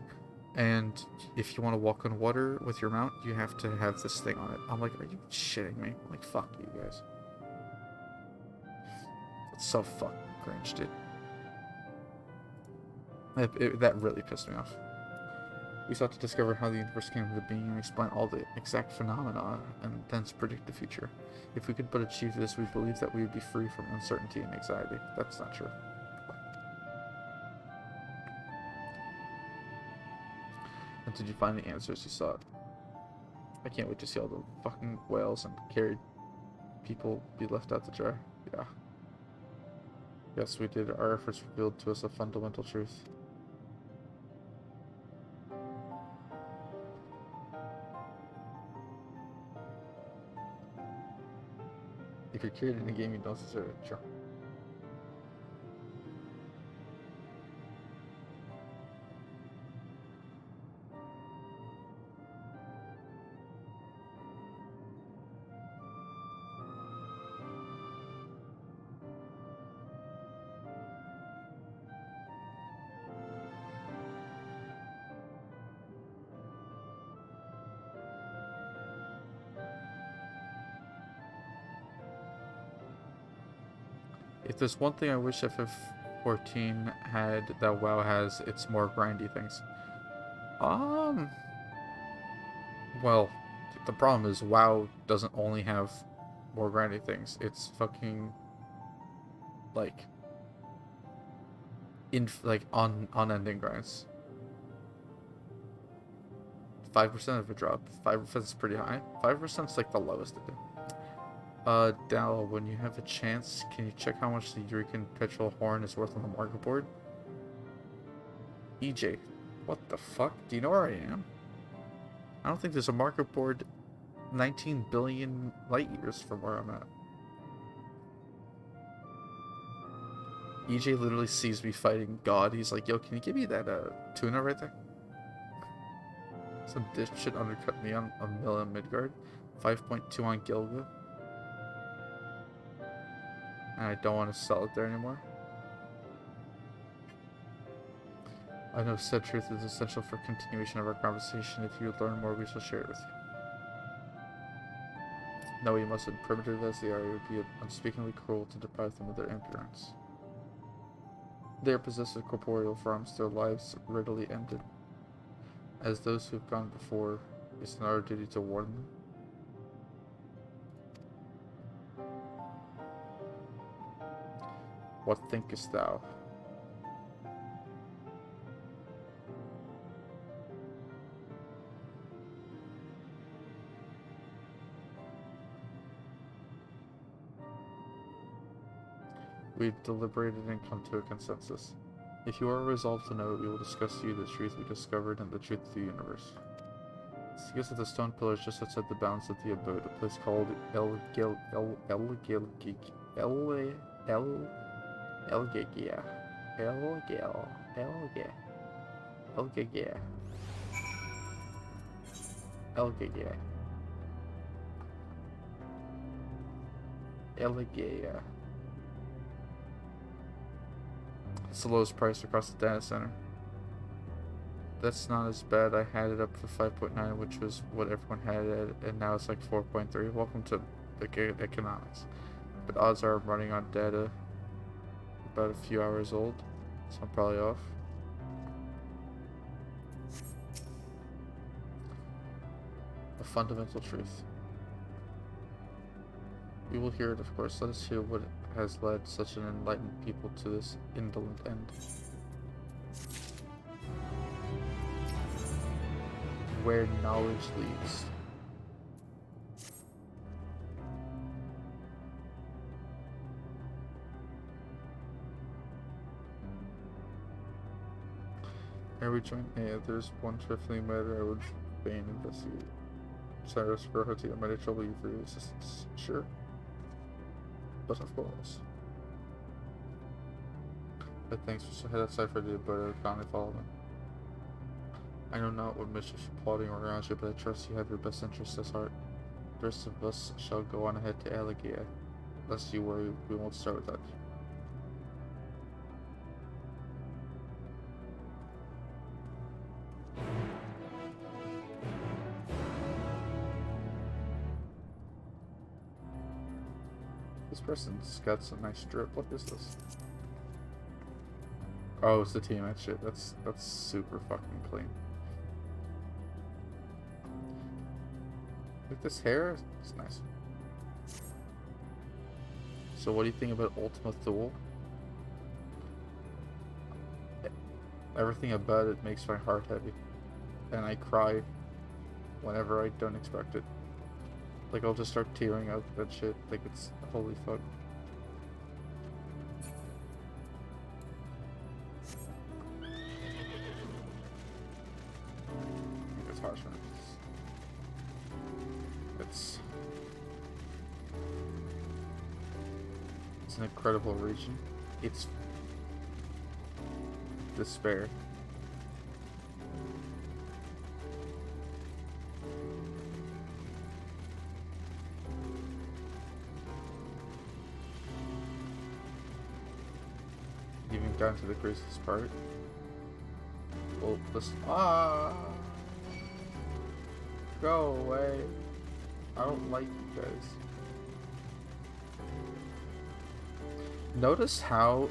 And if you want to walk on water with your mount, you have to have this thing on it. I'm like, are you shitting me? I'm like, fuck you guys. It's so fucking cringe, dude. That really pissed me off. We sought to discover how the universe came into being and explain all the exact phenomena and thence predict the future. If we could but achieve this, we believe that we would be free from uncertainty and anxiety. That's not true. And did you find the answers you sought? I can't wait to see all the fucking whales and carried people be left out to dry. Yeah. Yes, we did. Our efforts revealed to us a fundamental truth. If you're carried in a game, you don't deserve it. Sure. If there's one thing I wish FF14 had that WoW has, it's more grindy things. Well, the problem is WoW doesn't only have more grindy things. It's fucking like unending grinds. 5% of a drop. 5% is pretty high. 5% is like the lowest I do. Dal, when you have a chance, can you check how much the Eureka Petrol Horn is worth on the market board? EJ, what the fuck? Do you know where I am? I don't think there's a market board 19 billion light years from where I'm at. EJ literally sees me fighting God. He's like, yo, can you give me that tuna right there? Some dish should undercut me on a mill in Midgard. 5.2 on Gilga. And I don't want to sell it there anymore. I know said truth is essential for continuation of our conversation. If you learn more, we shall share it with you. No, you mustn't. Primitive as they are, it would be unspeakably cruel to deprive them of their endurance. They are possessed of corporeal forms, their lives readily ended. As those who have gone before, it's not our duty to warn them. What thinkest thou? We've deliberated and come to a consensus. If you are resolved to know it, we will discuss to you the truth we discovered and the truth of the universe. See us at the stone pillars just outside the bounds of the abode, a place called Elgagia. It's the lowest price across the data center. That's not as bad. I had it up for 5.9, which was what everyone had it at, and now it's like 4.3. Welcome to the economics. But odds are I'm running on data about a few hours old, so I'm probably off. A fundamental truth. We will hear it, of course. Let us hear what has led such an enlightened people to this indolent end. Where knowledge leads. Every joint, yeah, there's one trifling matter I would fain investigate. Cyrus Grohoti, I might have trouble you for your assistance. Sure. But of course. But thanks, so head outside for the abode. I would kindly follow them. I know not what mischief you're plotting around you, but I trust you have your best interests at heart. The rest of us shall go on ahead to Allegia. Lest you worry, we won't start without you. This person's got some nice drip. What is this? Oh, it's the Tiamat shit. That's super fucking clean. Like this hair, it's nice. So what do you think about Ultima Thule? Everything about it makes my heart heavy. And I cry whenever I don't expect it. Like I'll just start tearing up that shit. Like it's holy fuck. It's harsh, man. It's an incredible region. It's despair. Even down to the craziest part. Well, listen. Go away. I don't like you guys. Notice how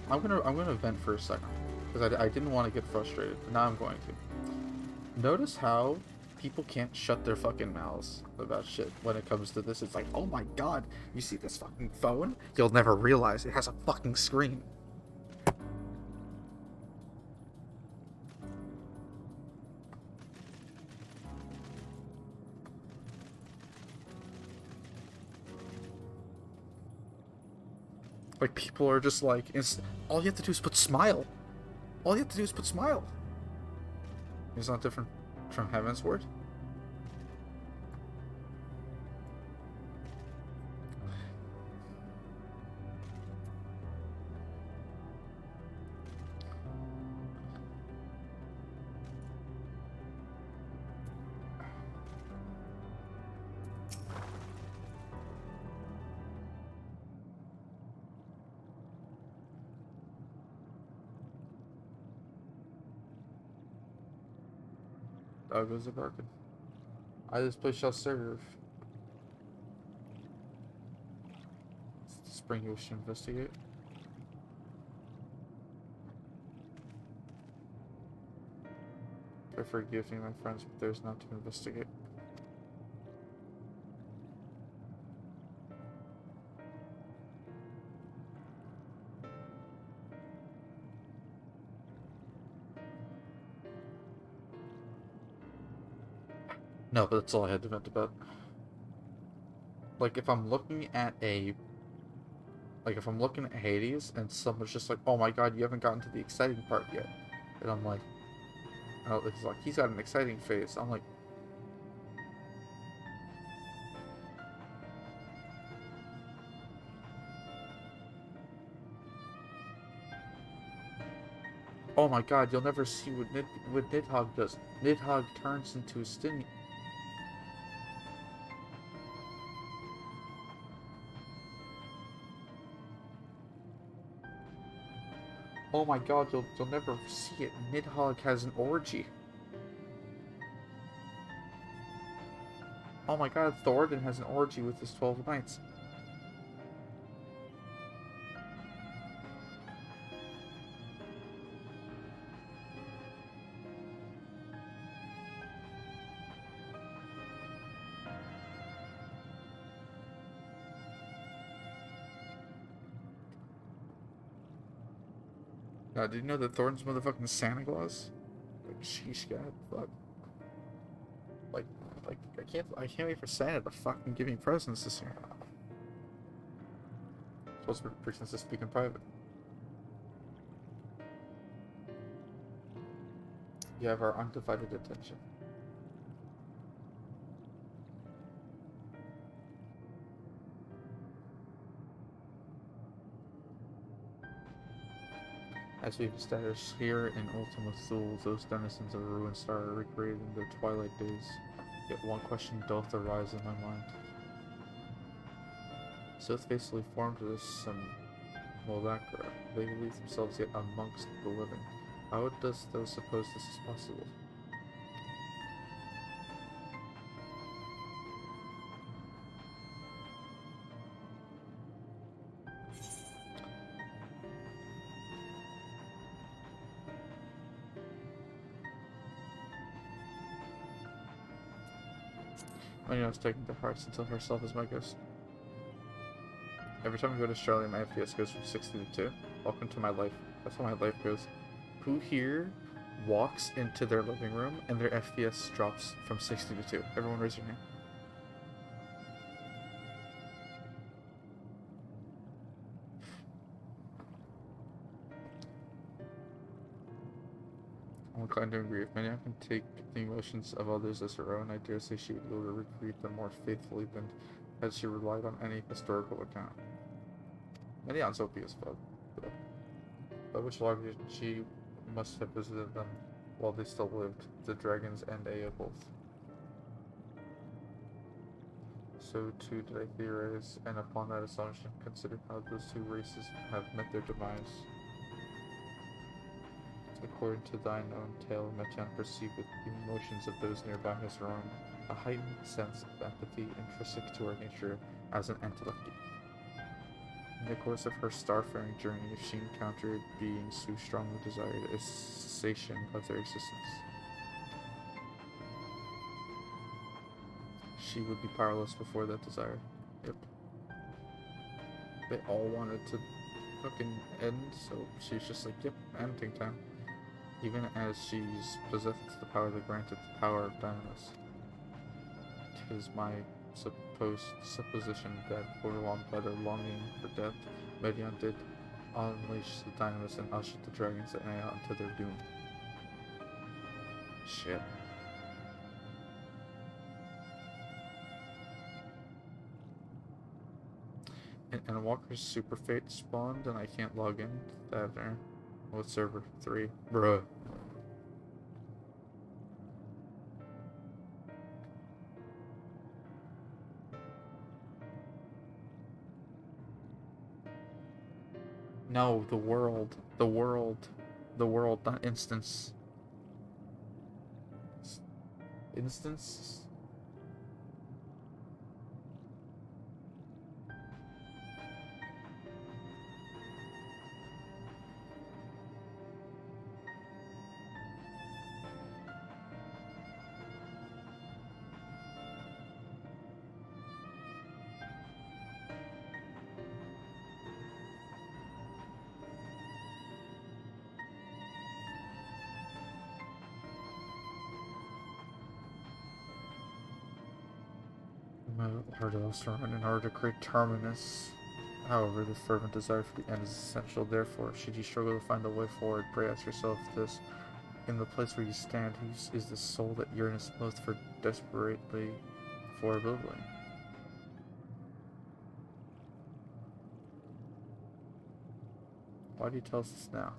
I'm gonna vent for a second because I didn't want to get frustrated, but now I'm going to. Notice how people can't shut their fucking mouths about shit when it comes to this. It's like, oh my god, you see this fucking phone? You'll never realize it has a fucking screen. Like, people are just like, all you have to do is put smile. All you have to do is put smile. It's not different from Heaven's Word. Dog goes a barking. This place shall serve. Spring you wish to investigate. Forgive me, my friends, but there's not to investigate. No, but that's all I had to vent about. Like, if I'm looking at Hades and someone's just like, oh my god, you haven't gotten to the exciting part yet. And I'm like, oh, it's like, he's got an exciting phase. I'm like, oh my god, you'll never see what Nidhogg does. Nidhogg turns into a Stinian. Oh my god, you'll never see it. Nidhogg has an orgy. Oh my god, Thoradin has an orgy with his 12 knights. Did you know that Thoradin's motherfucking Santa Claus? Like, sheesh, god, fuck. Like, I can't wait for Santa to fucking give me presents this year. Supposed to be preaching to speak in private. You have our undivided attention. As we've established here in Ultima Thule, those denizens of a ruined star are recreated in their twilight days. Yet one question doth arise in my mind. So faithfully formed as some Molacra, they believe themselves yet amongst the living. How dost thou suppose this is possible? Marino's taking to hearts until herself is my ghost. Every time I go to Australia, my FPS goes from 60 to 2. Welcome to my life. That's how my life goes. Who here walks into their living room and their FPS drops from 60 to 2? Everyone raise your hand. I'm inclined to agree. If Maniac can take the emotions of others as her own, I dare say she would be able to recreate them more faithfully than had she relied on any historical account. Maniac's OP as fuck. By which logic she must have visited them while they still lived, the dragons and Ea both. So too did I theorize, and upon that assumption, consider how those two races have met their demise. According to thine own tale, Metian perceived with the emotions of those nearby as her own, a heightened sense of empathy intrinsic to her nature as an entelechy. In the course of her starfaring journey, if she encountered beings who strongly desired a cessation of their existence, she would be powerless before that desire. Yep. They all wanted to fucking end, so she's just like, yep, ending time. Even as she's possessed the power that granted the power of Dalanores. 'Tis my supposition that, overwhelmed by their longing for death, Medion did unleash the Dalanores and ushered the dragons and Ea onto their doom. Shit. And Walker's Super Fate spawned and I can't log in after. What server? 3. Bruh. No, the world. The world. The world, not instance. instance. Hard to surround in order to create terminus. However, the fervent desire for the end is essential. Therefore, should you struggle to find the way forward, pray ask yourself this: in the place where you stand, whose is the soul that yearns most for desperately for oblivion? Why do you tell us this now?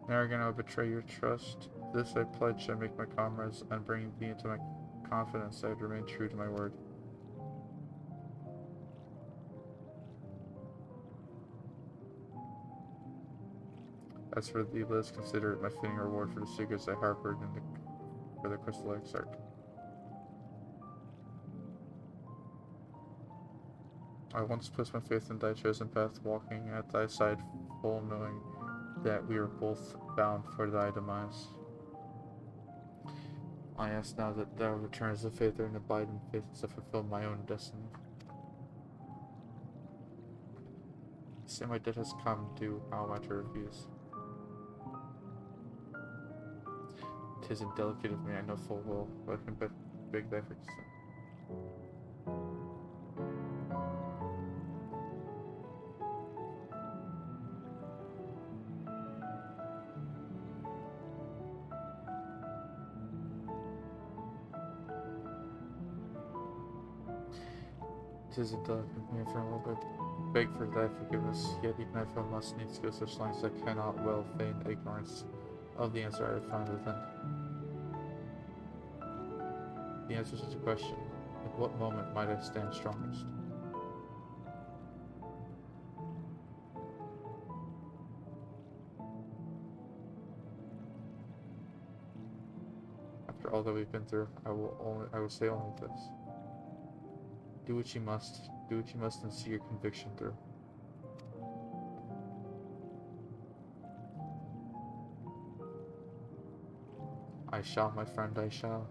Never again I will betray your trust. This I pledge I make my comrades, and bringing thee into my confidence, I would remain true to my word. As for thee, let us consider it my fitting reward for the secrets I harbored for the crystal exarch. I once placed my faith in thy chosen path, walking at thy side, full knowing that we are both bound for thy demise. I ask now that thou returns the faith and abide in faith to fulfill my own destiny. Say my debt has come due, how am I to refuse? 'Tis indelicate of me, I know full well, but I can but beg thy forgiveness. 'Tis a delicate me for a little bit. Beg for thy forgiveness, yet even if I must needs go such lengths, I cannot well feign ignorance of the answer I have found within. The answer to the question: at what moment might I stand strongest? After all that we've been through, I will say only this. Do what you must and see your conviction through. I shall, my friend, I shall.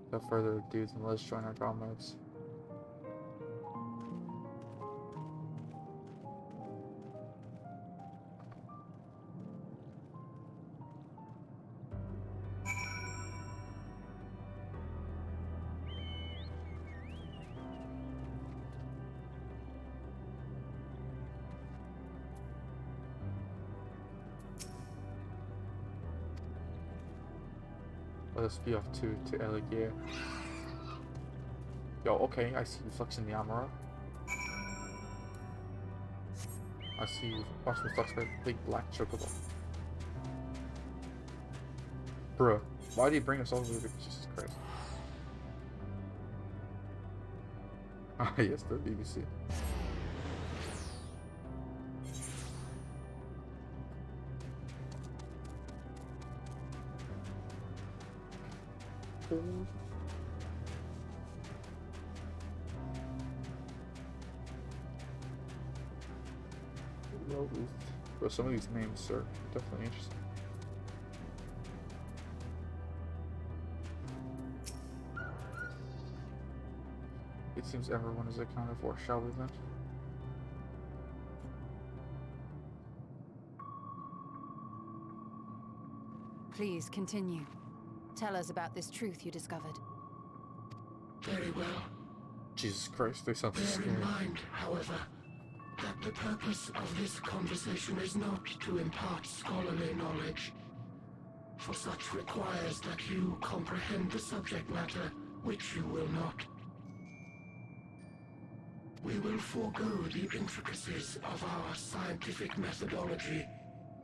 Without further ado, then let us join our comrades. Let us be off to Eligir. Yo, okay, I see you flexing the armor. I see you watch me flex that big black chocobo. Bruh, why do you bring us all over? Jesus Christ. Ah, yes, the BBC. Well, some of these names are definitely interesting. It seems everyone is accounted for, shall we then? Please continue. Tell us about this truth you discovered. Very well. Jesus Christ, they sound so Bear scary. in mind, however, that the purpose of this conversation is not to impart scholarly knowledge, for such requires that you comprehend the subject matter, which you will not. We will forego the intricacies of our scientific methodology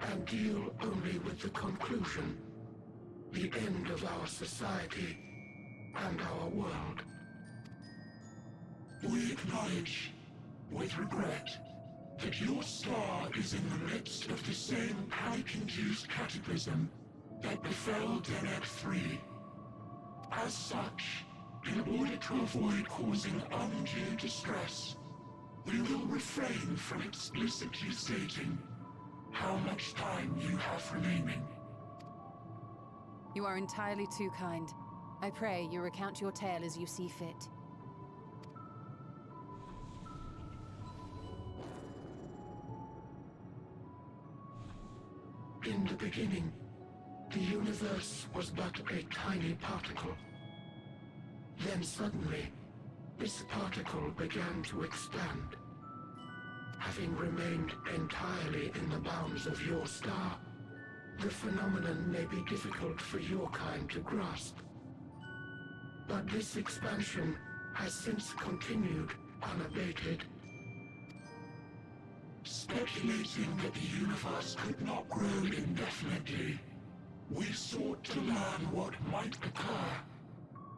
and deal only with the conclusion, the end of our society and our world. We acknowledge, with regret, that your star is in the midst of the same panic-induced cataclysm that befell Deneb 3. As such, in order to avoid causing undue distress, we will refrain from explicitly stating how much time you have remaining. You are entirely too kind. I pray you recount your tale as you see fit. In the beginning, the universe was but a tiny particle. Then suddenly, this particle began to expand. Having remained entirely in the bounds of your star, the phenomenon may be difficult for your kind to grasp. But this expansion has since continued unabated. Speculating that the universe could not grow indefinitely, we sought to learn what might occur,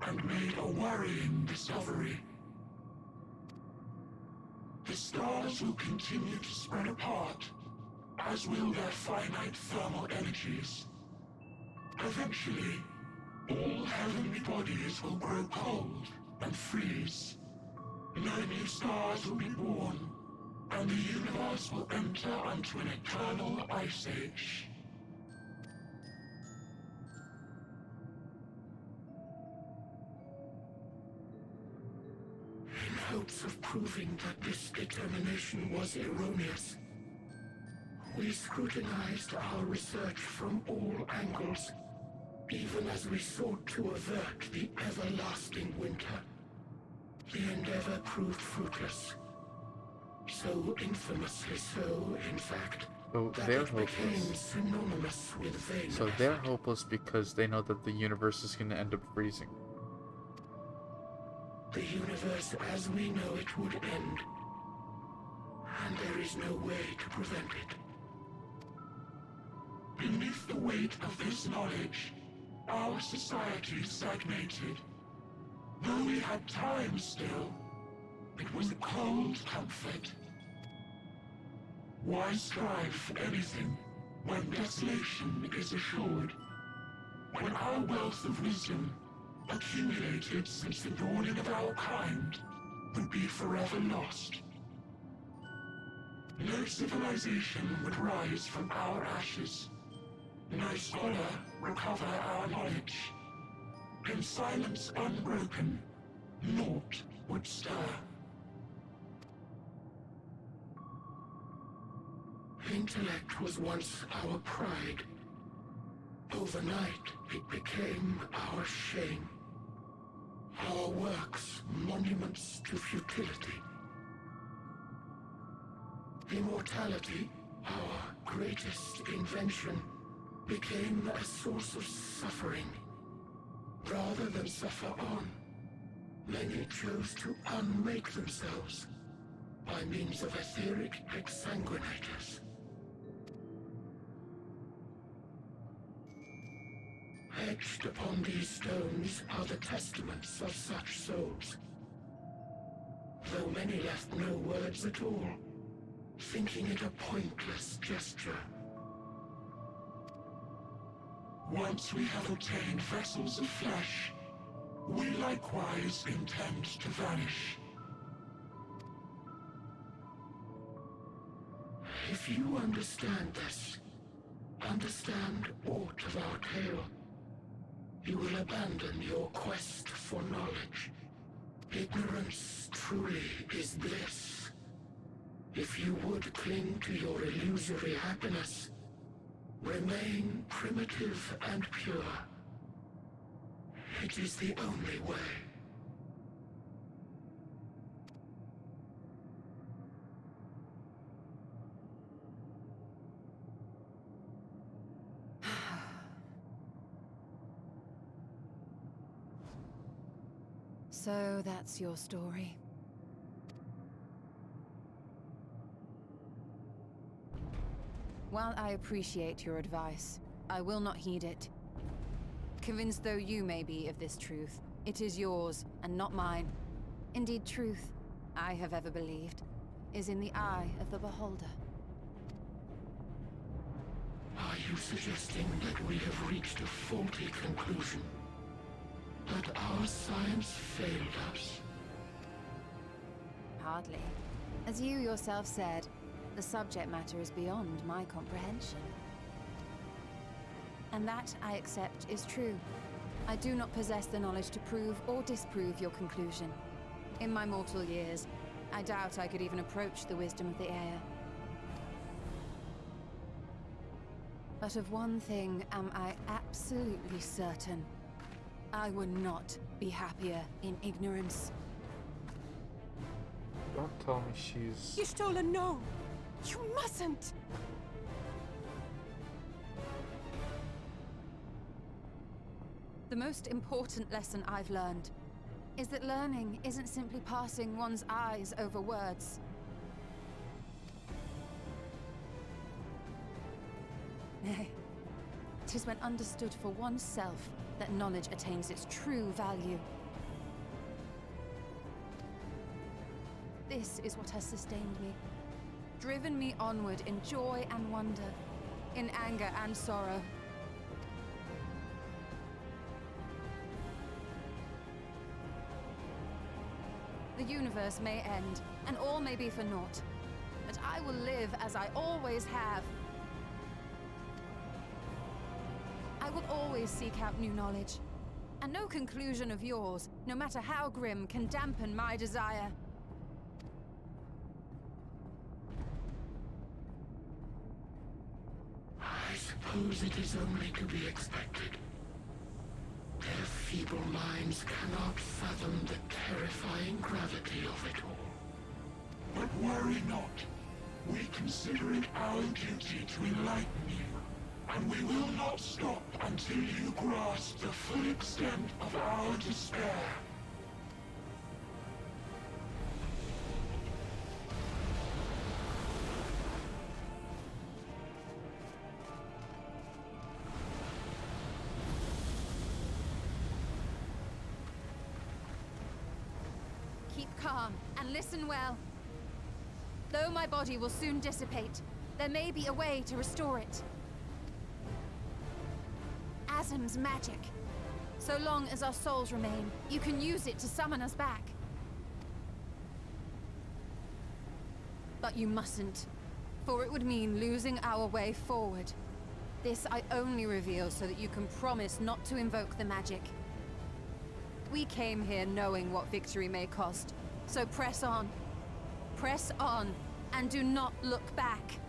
and made a worrying discovery. The stars will continue to spread apart, as will their finite thermal energies. Eventually, all heavenly bodies will grow cold and freeze. No new stars will be born, and the universe will enter onto an eternal ice age. In hopes of proving that this determination was erroneous, we scrutinized our research from all angles, even as we sought to avert the everlasting winter. The endeavor proved fruitless. So infamously so, in fact, So that they're it became hopeless. synonymous with vain. So they're hopeless because they know that the universe is going to end up freezing. The universe as we know it would end, and there is no way to prevent it. Beneath the weight of this knowledge, our society stagnated. Though we had time still, it was a cold comfort. Why strive for anything when desolation is assured? When our wealth of wisdom, accumulated since the dawning of our kind, would be forever lost. No civilization would rise from our ashes. No scholar recover our knowledge. In silence unbroken, naught would stir. Intellect was once our pride. Overnight, it became our shame. Our works, monuments to futility. Immortality, our greatest invention, became a source of suffering. Rather than suffer on, many chose to unmake themselves by means of etheric exsanguinators. Etched upon these stones are the testaments of such souls. Though many left no words at all, thinking it a pointless gesture. Once we have obtained vessels of flesh, we likewise intend to vanish. If you understand this, understand aught of our tale, you will abandon your quest for knowledge. Ignorance truly is bliss. If you would cling to your illusory happiness, remain primitive and pure. It is the only way. So that's your story. While I appreciate your advice, I will not heed it. Convinced though you may be of this truth, it is yours and not mine. Indeed, truth I have ever believed. is in the eye of the beholder. Are you suggesting that we have reached a faulty conclusion? That our science failed us? Hardly. As you yourself said, the subject matter is beyond my comprehension. And that, I accept, is true. I do not possess the knowledge to prove or disprove your conclusion. In my mortal years, I doubt I could even approach the wisdom of the air. But of one thing am I absolutely certain. I would not be happier in ignorance. Don't tell me she's... Y'shtola, no! You mustn't! The most important lesson I've learned is that learning isn't simply passing one's eyes over words. Nay, it is when understood for oneself that knowledge attains its true value. This is what has sustained me, driven me onward in joy and wonder, in anger and sorrow. The universe may end, and all may be for naught. But I will live as I always have. I will always seek out new knowledge. And no conclusion of yours, no matter how grim, can dampen my desire. I suppose it is only to be expected. Their feeble minds cannot fathom the terrifying gravity of it all. But worry not. We consider it our duty to enlighten you, and we will not stop until you grasp the full extent of our despair. Calm, and listen well. Though my body will soon dissipate, there may be a way to restore it. Azim's magic. So long as our souls remain, you can use it to summon us back. But you mustn't, for it would mean losing our way forward. This I only reveal so that you can promise not to invoke the magic. We came here knowing what victory may cost. So press on, and do not look back.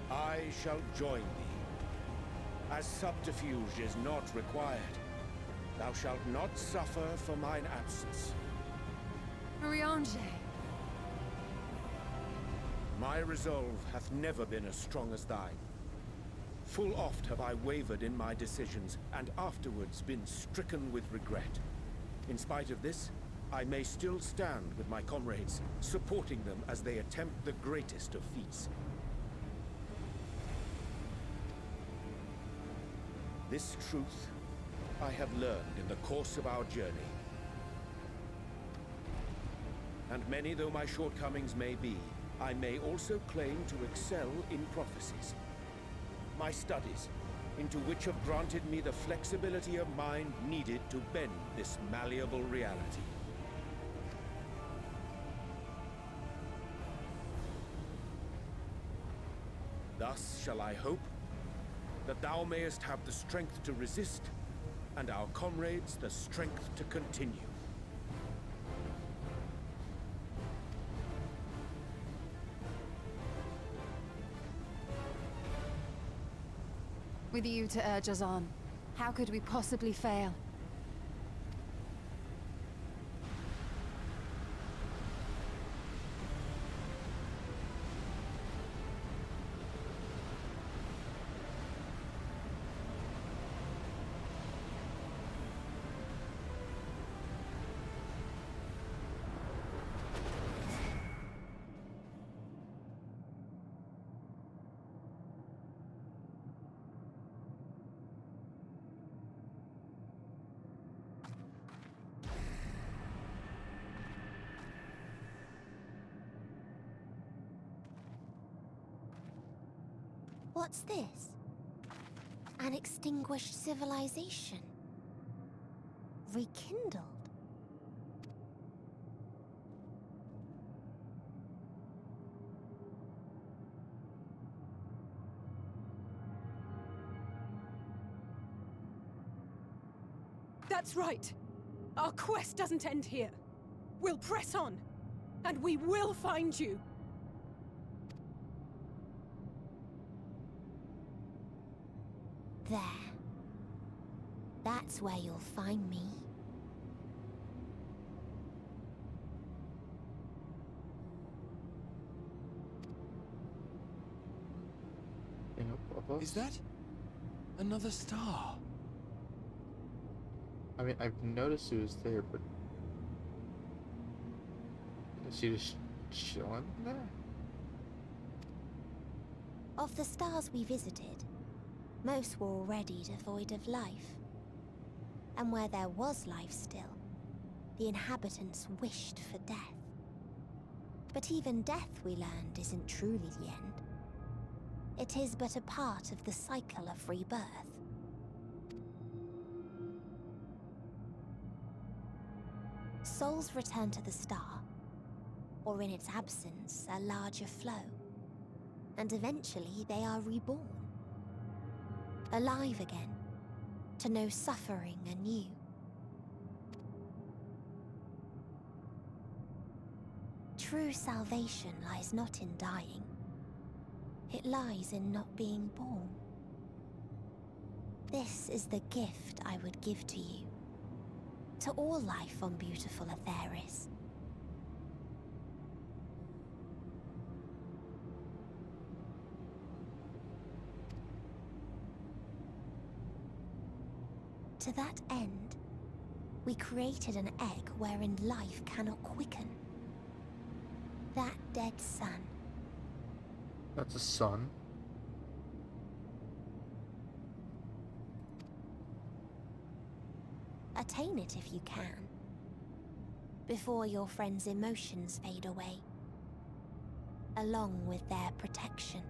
I shall join thee. As subterfuge is not required, thou shalt not suffer for mine absence. Riange. My resolve hath never been as strong as thine. Full oft have I wavered in my decisions, and afterwards been stricken with regret. In spite of this, I may still stand with my comrades, supporting them as they attempt the greatest of feats. This truth I have learned in the course of our journey. And many though my shortcomings may be, I may also claim to excel in prophecies. My studies, into which have granted me the flexibility of mind needed to bend this malleable reality. Thus shall I hope that thou mayest have the strength to resist, and our comrades the strength to continue. With you to urge us on, how could we possibly fail? What's this? An extinguished civilization. Rekindled. That's right. Our quest doesn't end here. We'll press on, and we will find you. There. That's where you'll find me. Is that another star? I mean, I've noticed it was there, but is she just chilling there? Of the stars we visited, most were already devoid of life. And where there was life still, the inhabitants wished for death. But even death, we learned, isn't truly the end. It is but a part of the cycle of rebirth. Souls return to the star, or in its absence, a larger flow. And eventually they are reborn. Alive again, to know suffering anew. True salvation lies not in dying. It lies in not being born. This is the gift I would give to you. To all life on beautiful Atheris. To that end, we created an egg wherein life cannot quicken. That dead sun. That's a sun. Attain it if you can, before your friends' emotions fade away, along with their protection.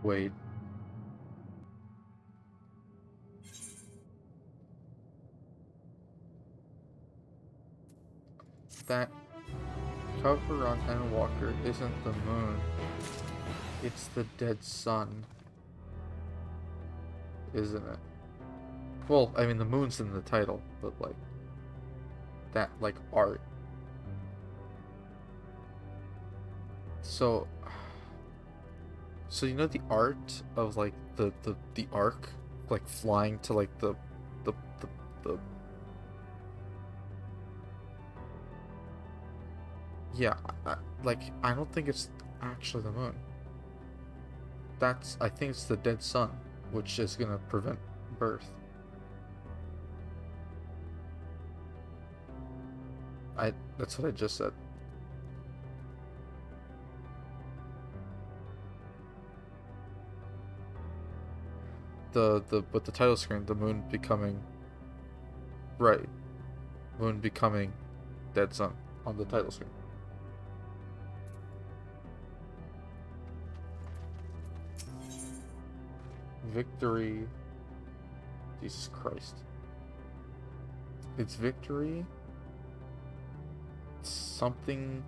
Wait. That cover on Endwalker isn't the moon. It's the dead sun. Isn't it? Well, I mean the moon's in the title, but like that like art. So you know the art of like the ark like flying to like the yeah, I don't think it's actually the moon. I think it's the dead sun, which is gonna prevent birth. That's what I just said. But the title screen, the moon becoming right. Moon becoming dead sun on the title screen. Victory. Jesus Christ. It's victory. Something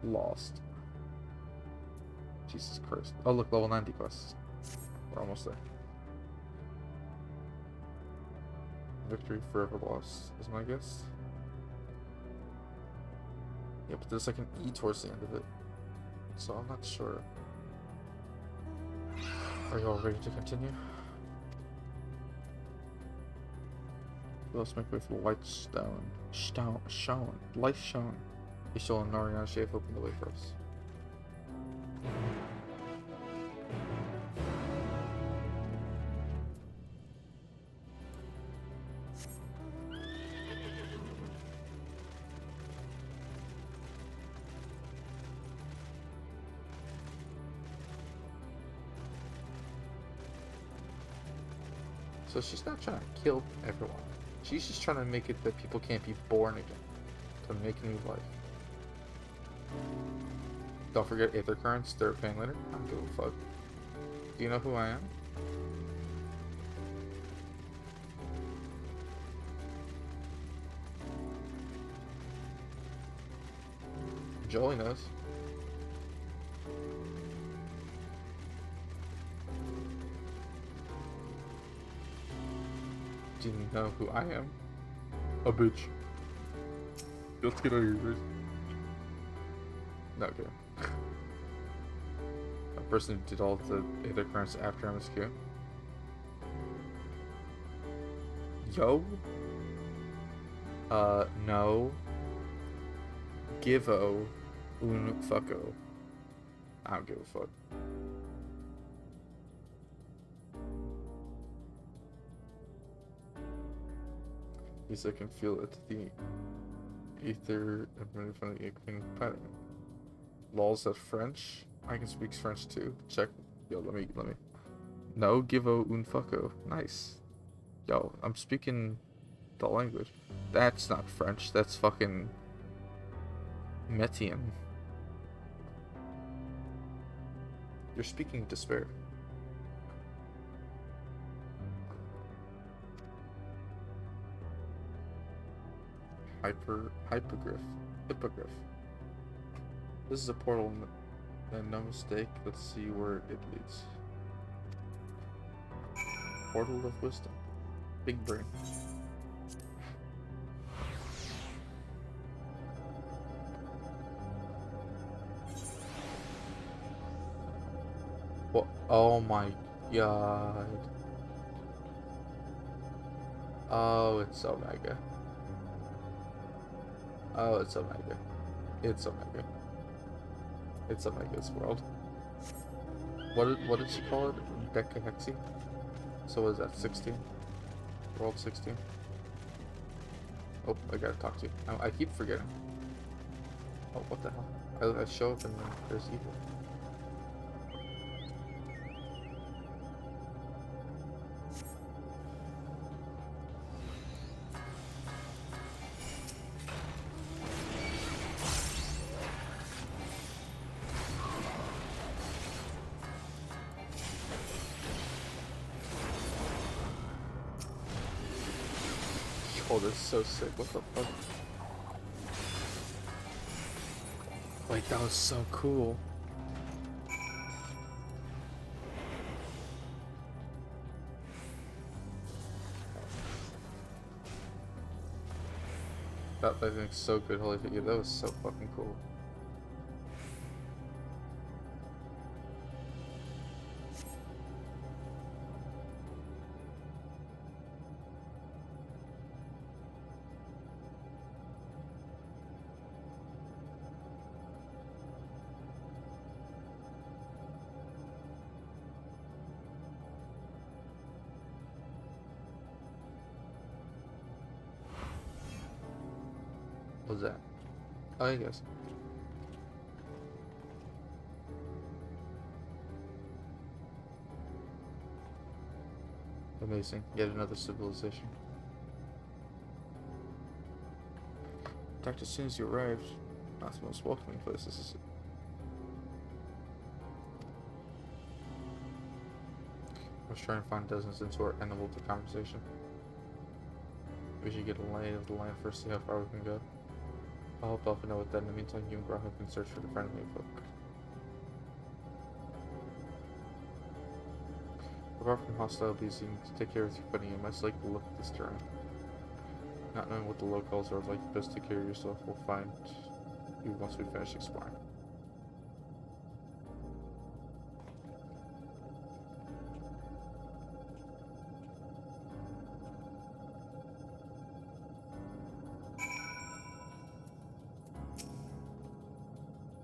lost. Jesus Christ. Oh look, level 90 quests. We're almost there. Victory forever lost is my guess. Yeah, but there's like an E towards the end of it. So I'm not sure. Are you all ready to continue? Let's make way for Light Stone. Light Stone. Ishol and Narian have opened the way for us. So she's not trying to kill everyone. She's just trying to make it that people can't be born again. To make a new life. Don't forget Aether Currents, they're paying later. I don't give a fuck. Do you know who I am? Jolie knows. Do you know who I am? A bitch. Let's get out of here, guys. No, okay. A person who did all the Aether Currents after MSQ. Yo? No. Givo un fucko. I don't give a fuck. At least I can feel it. The ether emitted from the Inkling pattern. Lol's that French? I can speak French too. Check. Yo, let me. No, givo un fucko. Nice. Yo, I'm speaking the language. That's not French. That's fucking Metian. You're speaking despair. Hippogriff. This is a portal, and no mistake. Let's see where it leads. Portal of Wisdom. Big brain. What? Oh my god. Oh, it's Omega. Oh, it's Omega. It's Omega. It's Omega's world. What did she call it? Decahexy? So what is that, 16? World 16? Oh, I gotta talk to you. I keep forgetting. Oh, what the hell? I show up and then there's evil. Oh, that's so sick. What the fuck? Wait, that was so cool. That thing's so good. Holy shit, yeah, that was so fucking cool. What was that? Oh, I guess. Amazing. Yet another civilization. Attacked as soon as you arrived. Not the most welcoming place, this is it. I was trying to find dozens into our animal to conversation. We should get a lay of the land first, see how far we can go. I'll help Alpha know with that. In the meantime, you and Graham can search for the friendly folk. Apart from hostile beasts, you can take care of your footing. You must like the look of this terrain. Not knowing what the locals are like, best take care of yourself. We'll find you once we finish exploring.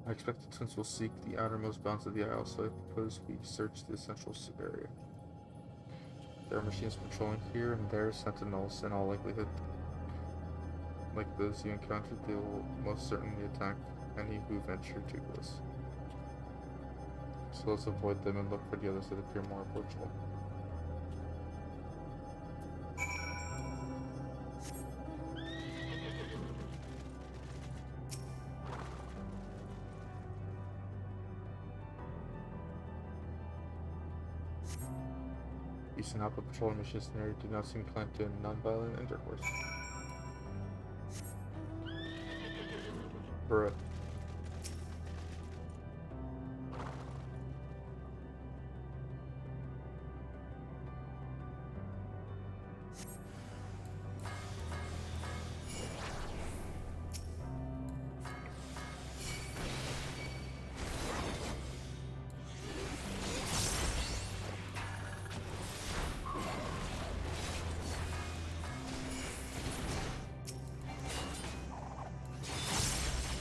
I expect the twins will seek the outermost bounds of the isle, so I propose we search the central area. There are machines patrolling here and there, sentinels in all likelihood. Like those you encountered, they will most certainly attack any who venture too close. So let's avoid them and look for the others that appear more approachable. Eastern Alpha patrol missionary do not seem inclined to non-violent intercourse. Bruh.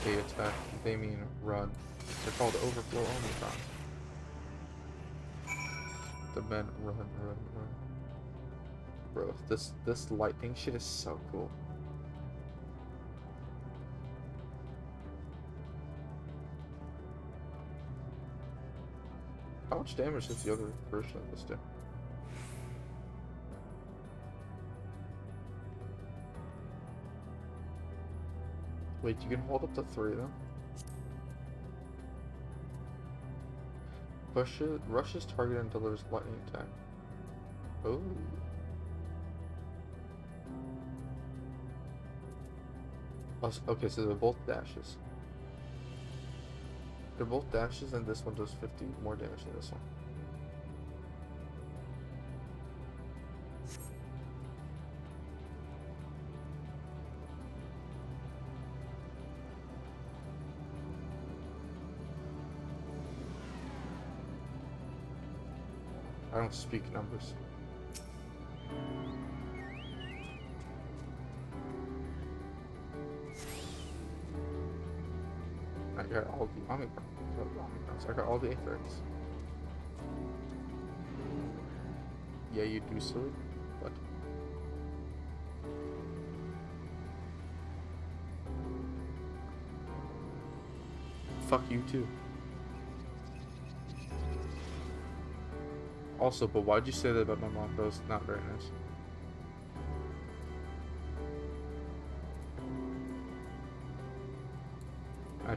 They attack, they mean run. They're called overflow Omicrons. The men run. Bro, this lightning shit is so cool. How much damage does the other version of this do? Wait, you can hold up to 3 of them? Rushes target and delivers lightning attack. Oh. Okay, so they're both dashes. They're both dashes, and this one does 50 more damage than this one. I don't speak numbers. I got all the Omicrons. I got all the Aetherics. Yeah, you do, silly, but fuck you too. Also, but why'd you say that about my mom? That was not very nice.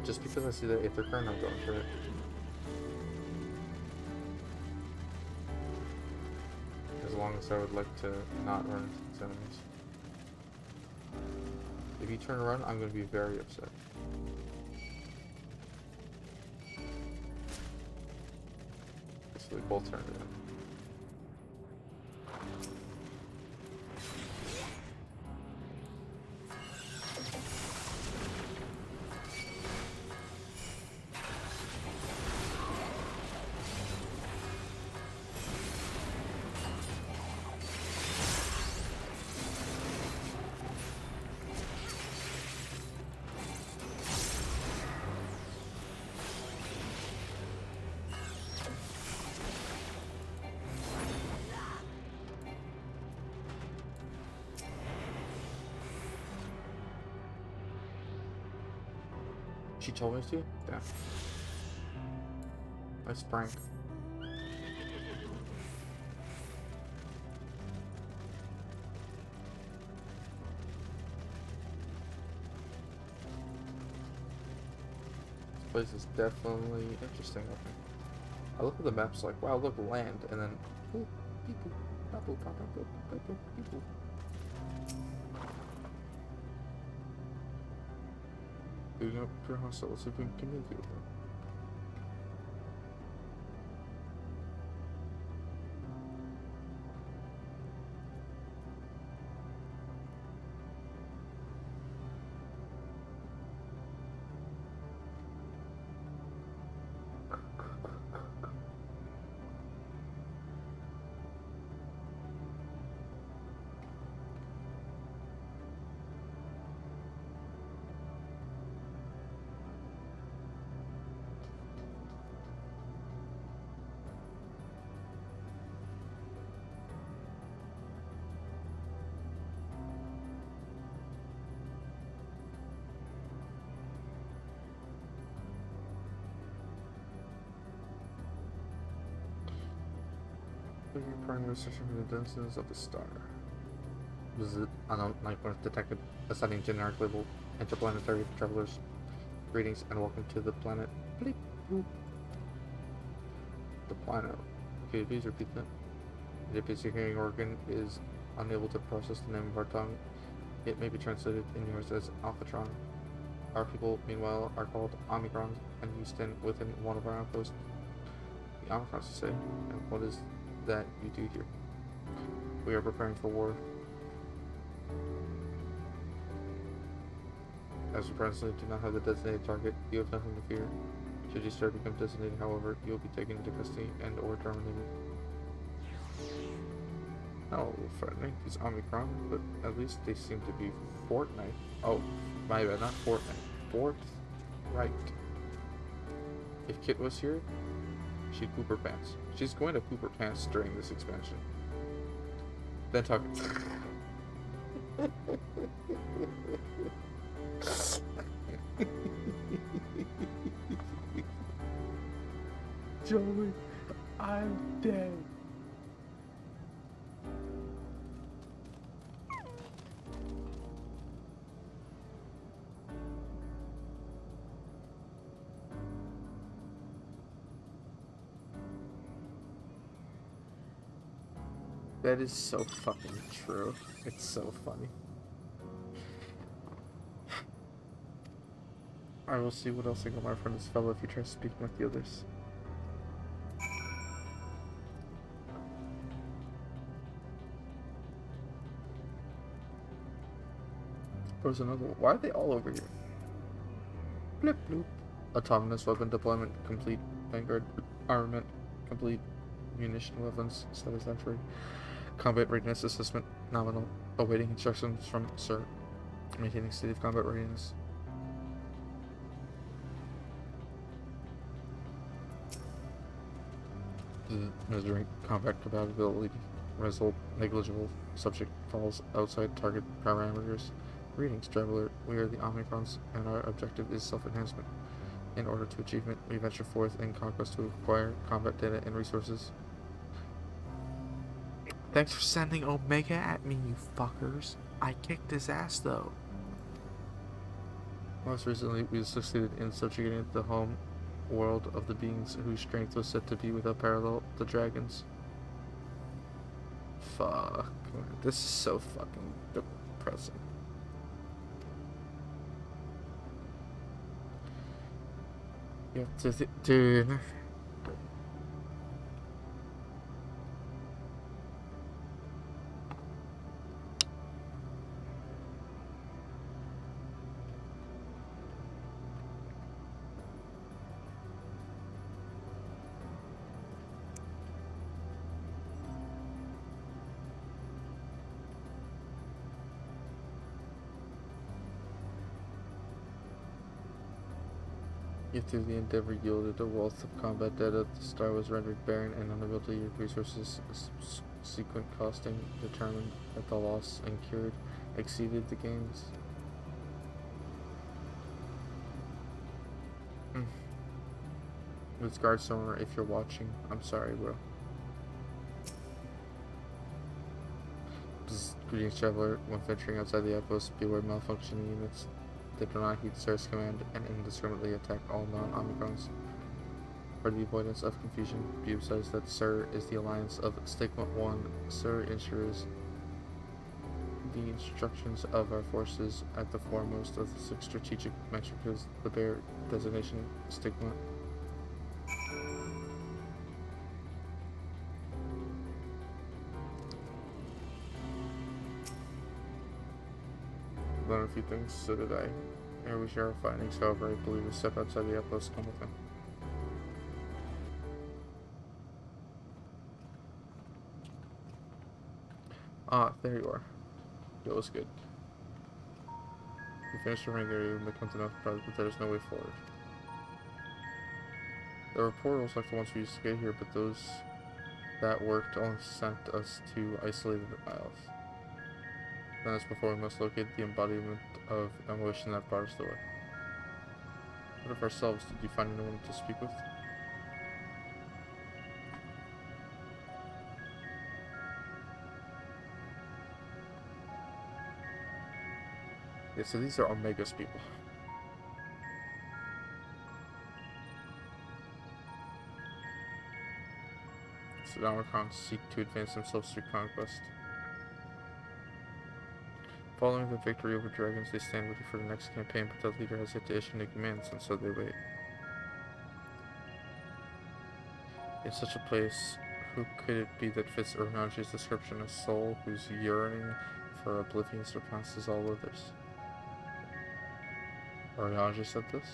Just because I see the Aether Current, I'm going for it. As long as I would like to not run into these enemies. If you turn around, I'm going to be very upset. So we both turned around. She told me to? Yeah. Nice prank. This place is definitely interesting looking. I look at the maps like, wow, look, land, and then, ooh, people, people. Building up your hostile, let's see if we can communicate with them. Primary section for the densities of the star. Visit unknown nightmares detected, assigning generic label interplanetary travelers. Greetings and welcome to the planet. Bleep, bloop. The planet. Could you please repeat that? It appears your hearing organ is unable to process the name of our tongue. It may be translated in yours as Alphatron. Our people, meanwhile, are called Omicrons, and you stand within one of our outposts. The Omicrons, you say? And what is that you do here? We are preparing for war. As we presently do not have the designated target, you have nothing to fear. Should you start to become designated, however, you will be taken into custody and or terminated. Not a little threatening, these Omicron, but at least they seem to be Fortnite. Oh, my bad, not Fortnite. Right. If Kit was here, she'd poop her pants. She's going to poop her pants during this expansion. Then talk. Joey, I'm dead. That is so fucking true. It's so funny. I will see what else I can learn from this fellow if you try speaking with the others. There's another one. Why are they all over here? Blip bloop. Autonomous weapon deployment complete. Vanguard armament complete. Munition weapons status entry. Combat readiness assessment nominal. Awaiting instructions from Sir. Maintaining state of combat readiness. Measuring combat compatibility. Result negligible. Subject falls outside target parameters. Greetings, traveler. We are the Omicrons, and our objective is self-enhancement. In order to achievement, we venture forth in conquest to acquire combat data and resources. Thanks for sending Omega at me, you fuckers. I kicked his ass, though. Most recently, we succeeded in subjugating the home world of the beings whose strength was said to be without parallel, the dragons. Fuck. This is so fucking depressing. You have to dude. Yet through the endeavor yielded a wealth of combat data, the star was rendered barren and unable to use resources. Sequent costing determined that the loss incurred exceeded the gains. With guard sonar, if you're watching, I'm sorry, bro. Greetings, traveler. When venturing outside the outpost, beware malfunctioning units. They do not heed Sir's command and indiscriminately attack all non-Omicrons. For the avoidance of confusion, be emphasized that Sir is the alliance of Stigma 1. Sir ensures the instructions of our forces at the foremost of the 6 strategic metrics, the bear designation Stigma. Learn a few things, so did I. Here we share our findings, however, I believe we step outside the outpost, come with him. Ah, there you are. That was good. You finished your ring area, you may come to know, but there is no way forward. There were portals like the ones we used to get here, but those that worked only sent us to isolated isles. Then as before, we must locate the embodiment of emotion that brought us the way. What of ourselves? Did you find anyone to speak with? Yeah, so these are Omega's people. dragons, the Omicrons seek to advance themselves through conquest. Following the victory over dragons, they stand ready for the next campaign, but the leader has yet to issue new commands, and so they wait. In such a place, who could it be that fits Urianger's description of soul whose yearning for oblivion surpasses all others? Urianger said this?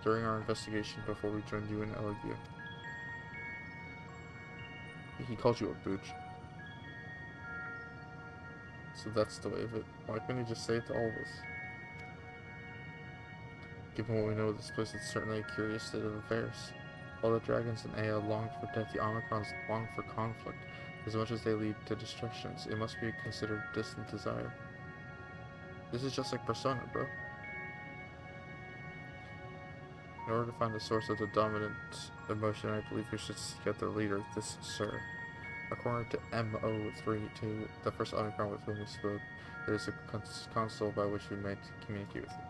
During our investigation before we joined you in Elegia. He called you a booch. So that's the way of it. Why couldn't you just say it to all of us? Given what we know of this place, it's certainly a curious state of affairs. While the dragons in Ea long for death, the Omicrons long for conflict. As much as they lead to destructions, it must be considered a distant desire. This is just like Persona, bro. In order to find the source of the dominant emotion, I believe we should seek out their leader, this Sir. According to MO32, the first Omicron with whom we spoke, there is a console by which we may communicate with him.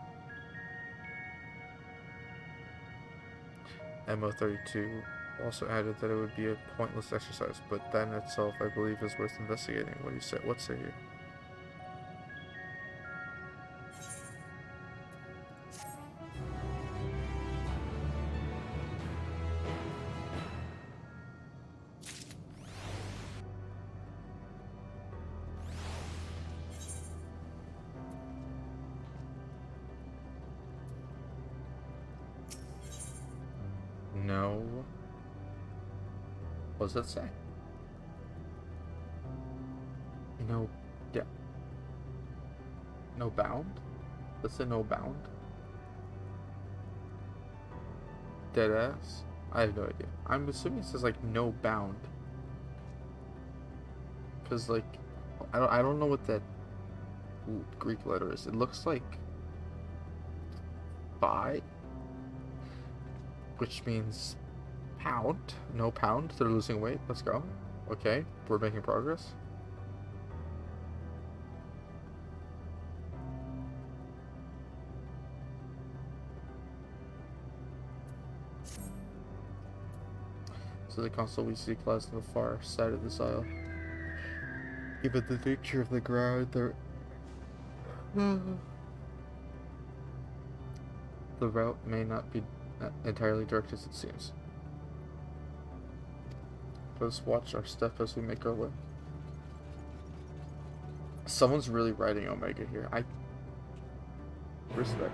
MO32 also added that it would be a pointless exercise, but that in itself, I believe, is worth investigating. What do you say? What say you? No. What does that say? No. Yeah. No bound? Does it say no bound? Deadass? I have no idea. I'm assuming it says like no bound. Cause like I don't know what that Greek letter is. It looks like phi, which means pound. No pound. They're losing weight. Let's go. Okay, we're making progress. So the console we seek lies on the far side of this aisle. Given the nature of the ground, the route may not be entirely direct as it seems. Let us watch our step as we make our way. Someone's really riding Omega here. I respect.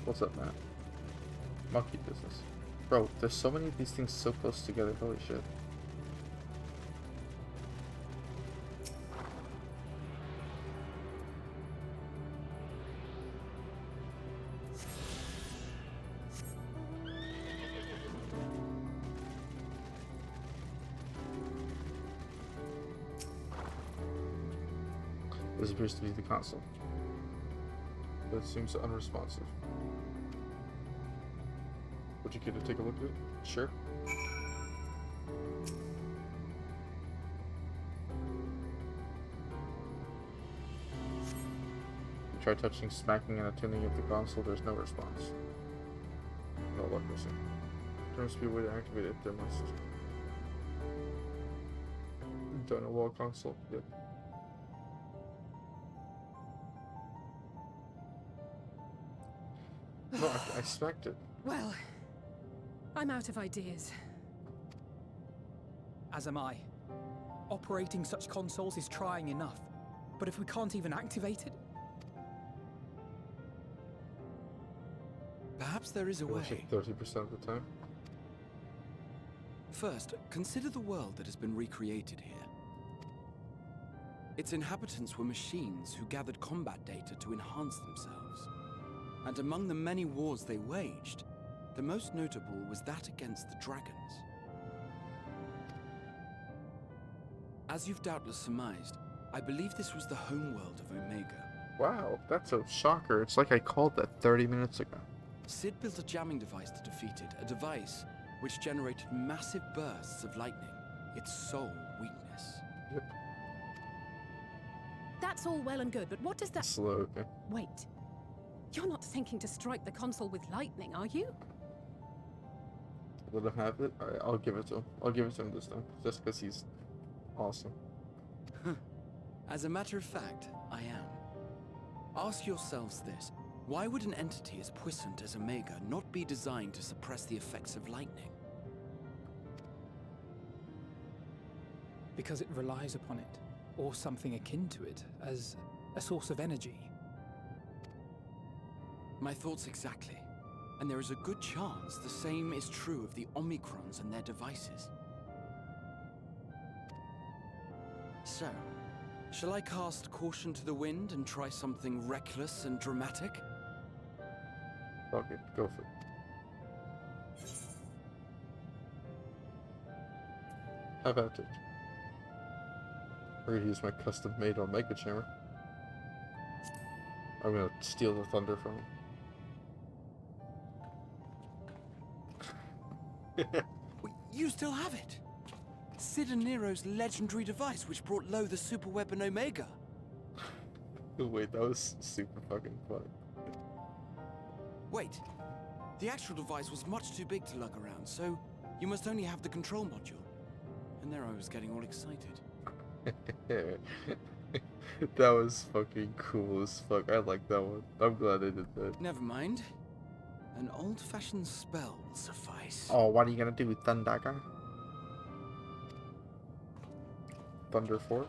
What's up, Matt? Monkey business. Bro, there's so many of these things so close together, holy shit. This appears to be the console. But it seems unresponsive. Would you care to take a look at it? Sure. You try touching, smacking, and attuning at the console, there's no response. No luck missing. There must be a way to activate it, there must. Done a wall console, yep. No, I smacked it. Well, I'm out of ideas. As am I. Operating such consoles is trying enough. But if we can't even activate it... Perhaps there is a way. 30% of the time. First, consider the world that has been recreated here. Its inhabitants were machines who gathered combat data to enhance themselves. And among the many wars they waged, the most notable was that against the dragons. As you've doubtless surmised, I believe this was the homeworld of Omega. Wow, that's a shocker. It's like I called that 30 minutes ago. Sid built a jamming device to defeat it, a device which generated massive bursts of lightning, its sole weakness. Yep. That's all well and good, but what does that... Slow, okay. Wait. You're not thinking to strike the console with lightning, are you? Let him have it? Alright, I'll give it to him. I'll give it to him this time. Just because he's awesome. As a matter of fact, I am. Ask yourselves this. Why would an entity as puissant as Omega not be designed to suppress the effects of lightning? Because it relies upon it, or something akin to it, as a source of energy. My thoughts exactly. And there is a good chance the same is true of the Omicrons and their devices. So, shall I cast caution to the wind and try something reckless and dramatic? Fuck it, go for it. Have at it. We're gonna use my custom-made Omega Chamber. I'm gonna steal the thunder from him. You still have it! Sid and Nero's legendary device which brought low the superweapon Omega. Wait, that was super fucking fun. Wait, the actual device was much too big to lug around, so you must only have the control module. And there I was getting all excited. That was fucking cool as fuck. I like that one. I'm glad I did that. Never mind. An old-fashioned spell will suffice. Oh, what are you gonna do, Thunder guy? Thunder 4?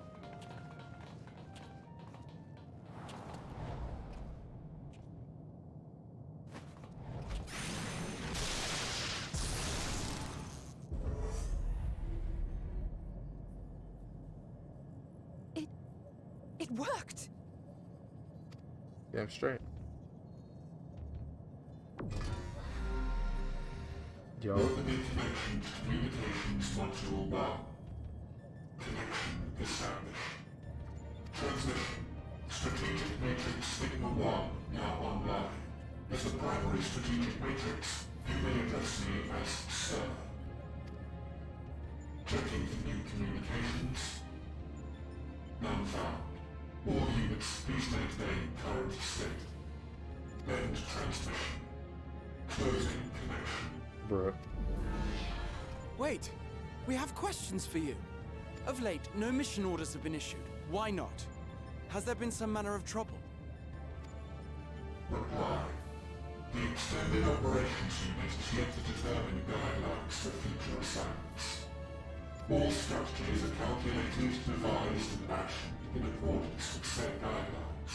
It worked! Damn straight. Yo. Open Information Communications Module 1. Connection established. Transmission. Strategic Matrix Signal 1 now online. As a primary strategic matrix, you may address me as Sir. Checking for new communications. None found. All units, please maintain current state. End transmission. Closing connection. Bruh. Wait, we have questions for you. Of late, no mission orders have been issued. Why not? Has there been some manner of trouble? Reply. The Extended Operations Unit is yet to determine guidelines for future assignments. All strategies are calculated, devised, and actioned in accordance with said guidelines.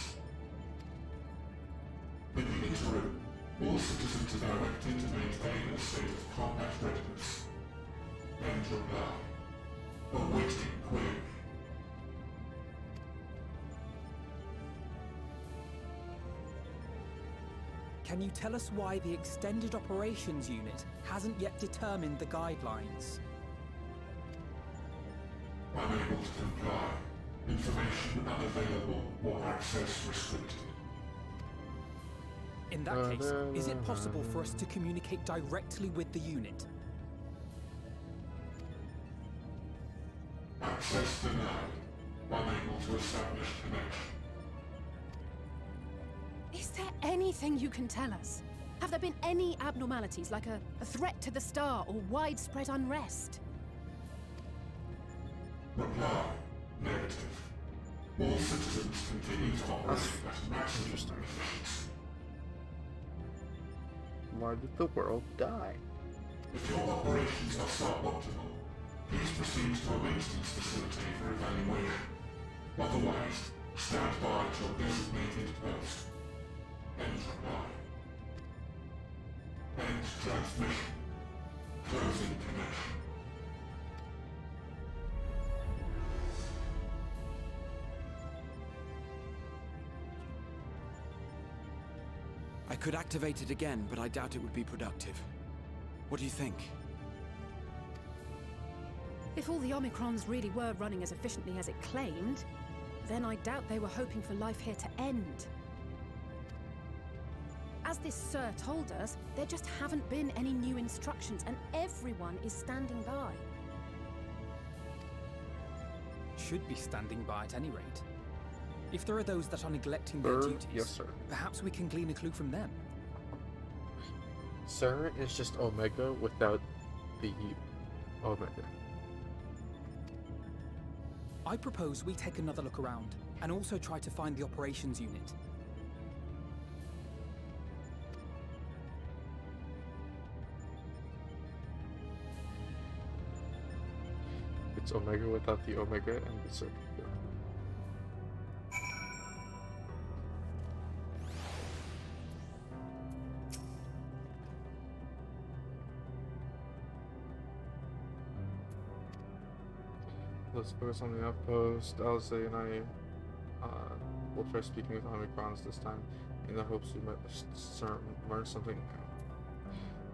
In the interim, all citizens are directed to maintain a state of combat readiness. End reply. Awaiting query. Can you tell us why the Extended Operations Unit hasn't yet determined the guidelines? Unable to comply. Information unavailable or access restricted. In that case, is it possible for us to communicate directly with the unit? Access denied. Unable to establish connection. Is there anything you can tell us? Have there been any abnormalities, like a threat to the star or widespread unrest? Reply. Negative. All citizens continue to operate at maximum efficiency. Why did the world die? If your operations are suboptimal, please proceed to a maintenance facility for evaluation. Otherwise, stand by at your designated post. End reply. End transmission. Closing connection. I could activate it again, but I doubt it would be productive. What do you think? If all the Omicrons really were running as efficiently as it claimed, then I doubt they were hoping for life here to end. As this Sir told us, there just haven't been any new instructions, and everyone is standing by. Should be standing by at any rate. If there are those that are neglecting their duties, yes, sir. Perhaps we can glean a clue from them. Sir is just Omega without the Omega. I propose we take another look around, and also try to find the operations unit. It's Omega without the Omega and the circuit. Let's focus on the outpost. Alice and I will try speaking with Omicrons this time in the hopes we might learn something new.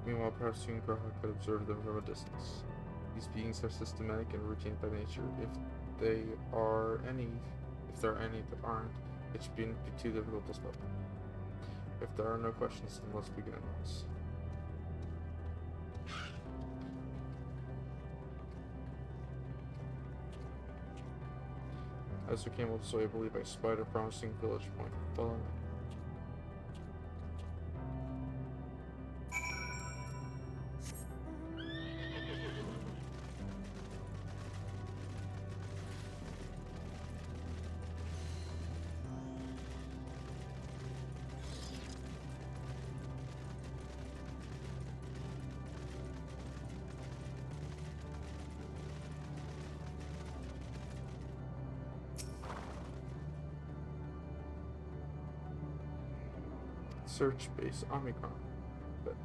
Meanwhile, perhaps soon Graha could observe them from a distance. These beings are systematic and routine by nature. If there are any that aren't, it should be too difficult to spell. If there are no questions, then let's begin at once. As we came up, so I believe I spied a promising village point. Follow me. Search base Omicron. But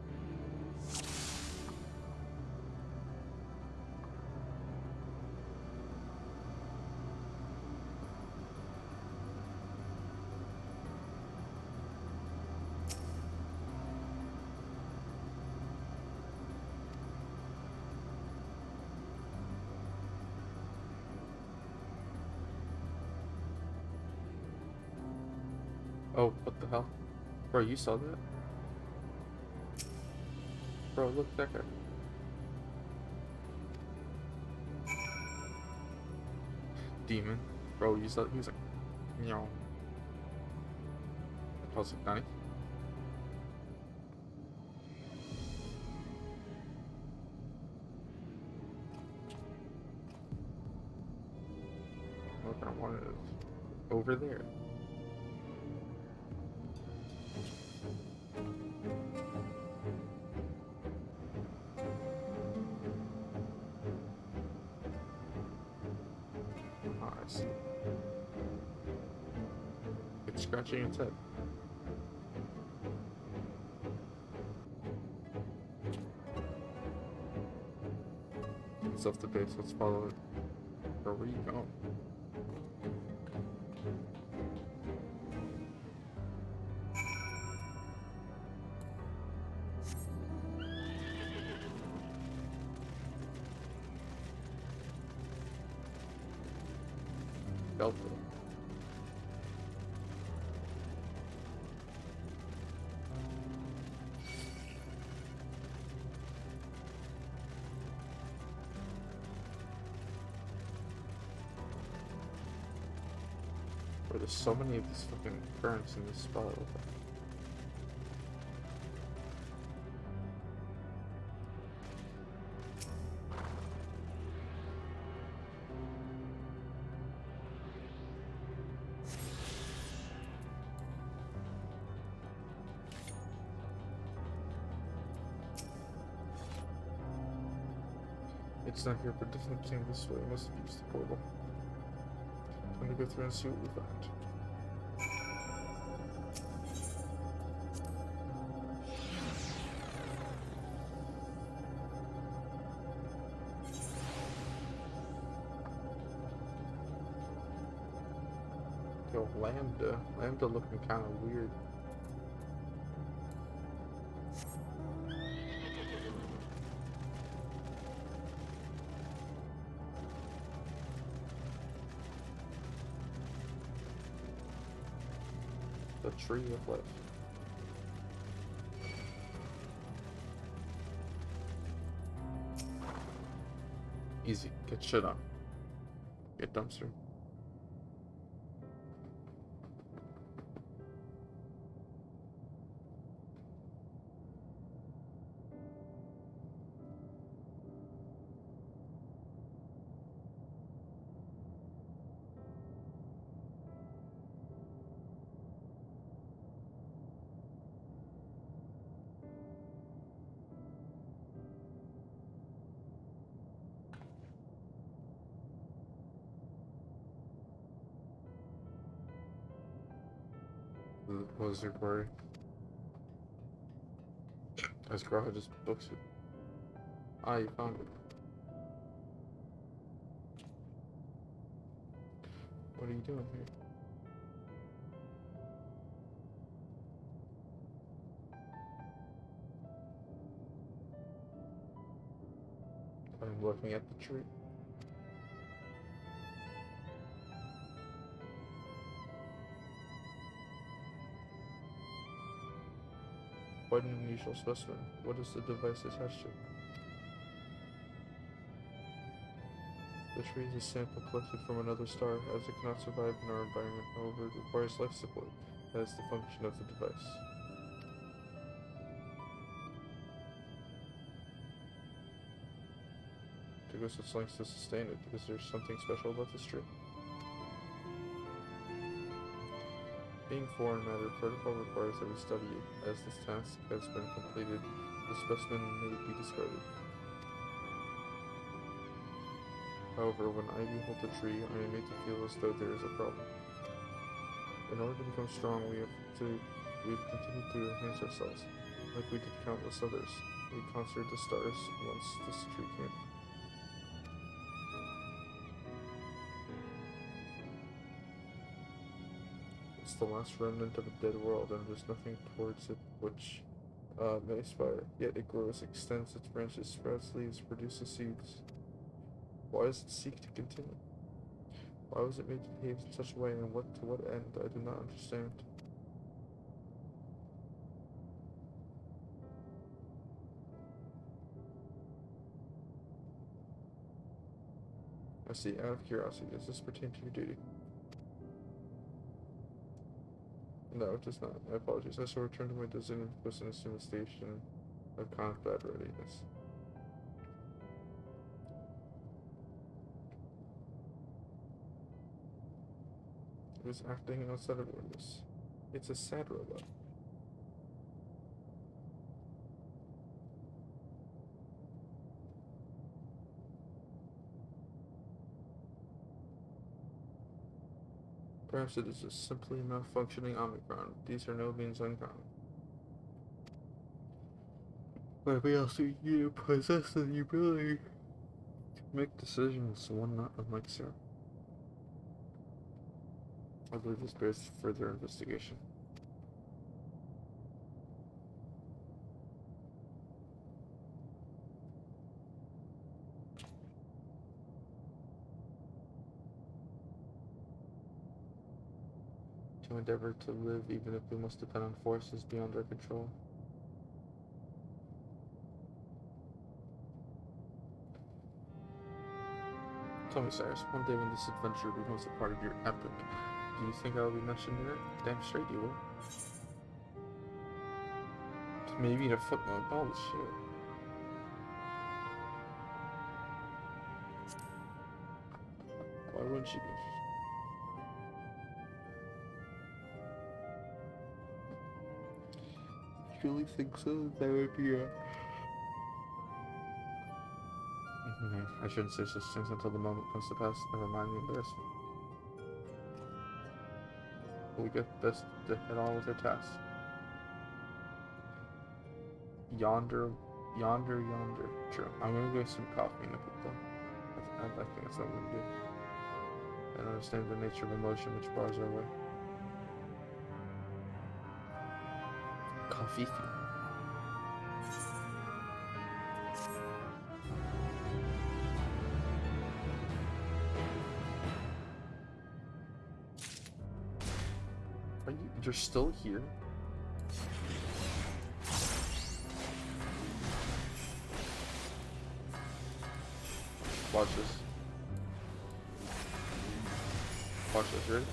oh, what the hell? Bro, you saw that? Bro, look at that guy. Demon. Bro, you saw he was like, meow. I was like, nice. Look, I wanted it over there. It's scratching its head. It's off the base, let's follow it. Where are you going? Delta. Bro, there's so many of these fucking currents in this spot. It's not here, but definitely came this way. I must have used the portal. I'm gonna go through and see what we find. Yo, Lambda. Lambda looking kind of weird. The tree of life. Easy. Get shit on. Get dumpster. What was your query? As Graha just books it. Ah, you found it. What are you doing here? I'm looking at the tree. Quite an unusual specimen. What is the device attached to? The tree is a sample collected from another star, as it cannot survive in our environment. However, it requires life support. That is the function of the device. To go such lengths to sustain it, is there something special about this tree? Being foreign matter, protocol requires that we study it. As this task has been completed, the specimen may be discarded. However, when I behold the tree, I am made to feel as though there is a problem. In order to become strong, we've continued to enhance ourselves, like we did countless others. We conquered the stars once this tree came. It's the last remnant of a dead world, and there's nothing towards it which may aspire. Yet it grows, extends its branches, sprouts leaves, produces seeds. Why does it seek to continue? Why was it made to behave in such a way, and to what end? I do not understand. I see. Out of curiosity, does this pertain to your duty? No, it does not. I apologize. I shall return to my designated post and assume a station of combat readiness. It was acting outside of orders. It's a sad robot. Perhaps it is a simply malfunctioning Omicron. These are no means uncommon. Maybe I'll see you possess the ability to make decisions, one not unlike Sarah. I believe this bears further investigation. To endeavor to live even if we must depend on forces beyond our control. Tell me, Cyrus, one day when this adventure becomes a part of your epic, do you think I will be mentioned in it? Damn straight you will. Maybe in a footnote, holy shit. Why wouldn't she be? You really think so? That would be a... I shouldn't say such things until the moment comes to pass. Never mind the embarrassment. We get best to head on with our task. Yonder. True. I'm gonna go get some coffee in a bit though. I think that's what I'm gonna do. And understand the nature of emotion which bars our way. Coffee. You're still here? Watch this. Watch this, right?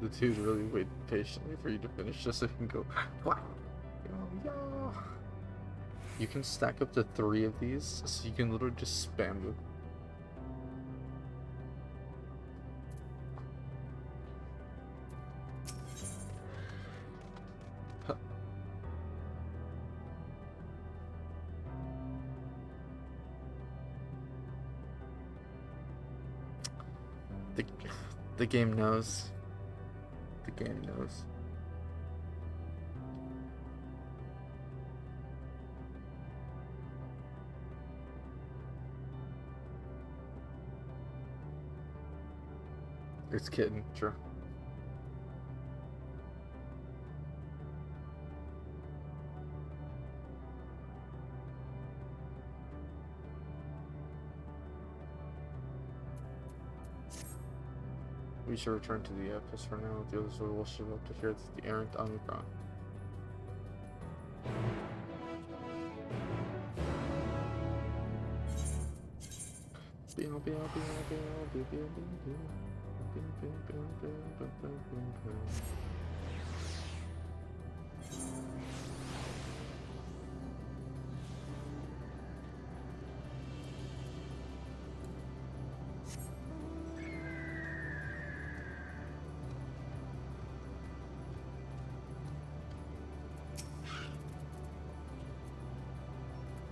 The dude really waited patiently for you to finish just so he can go, what? Yo. You can stack up to 3 of these, so you can literally just spam them. The game knows. The game knows. It's kidding, sure. We should return to the Epis for now. The others will ship up to hear the errant Omicron.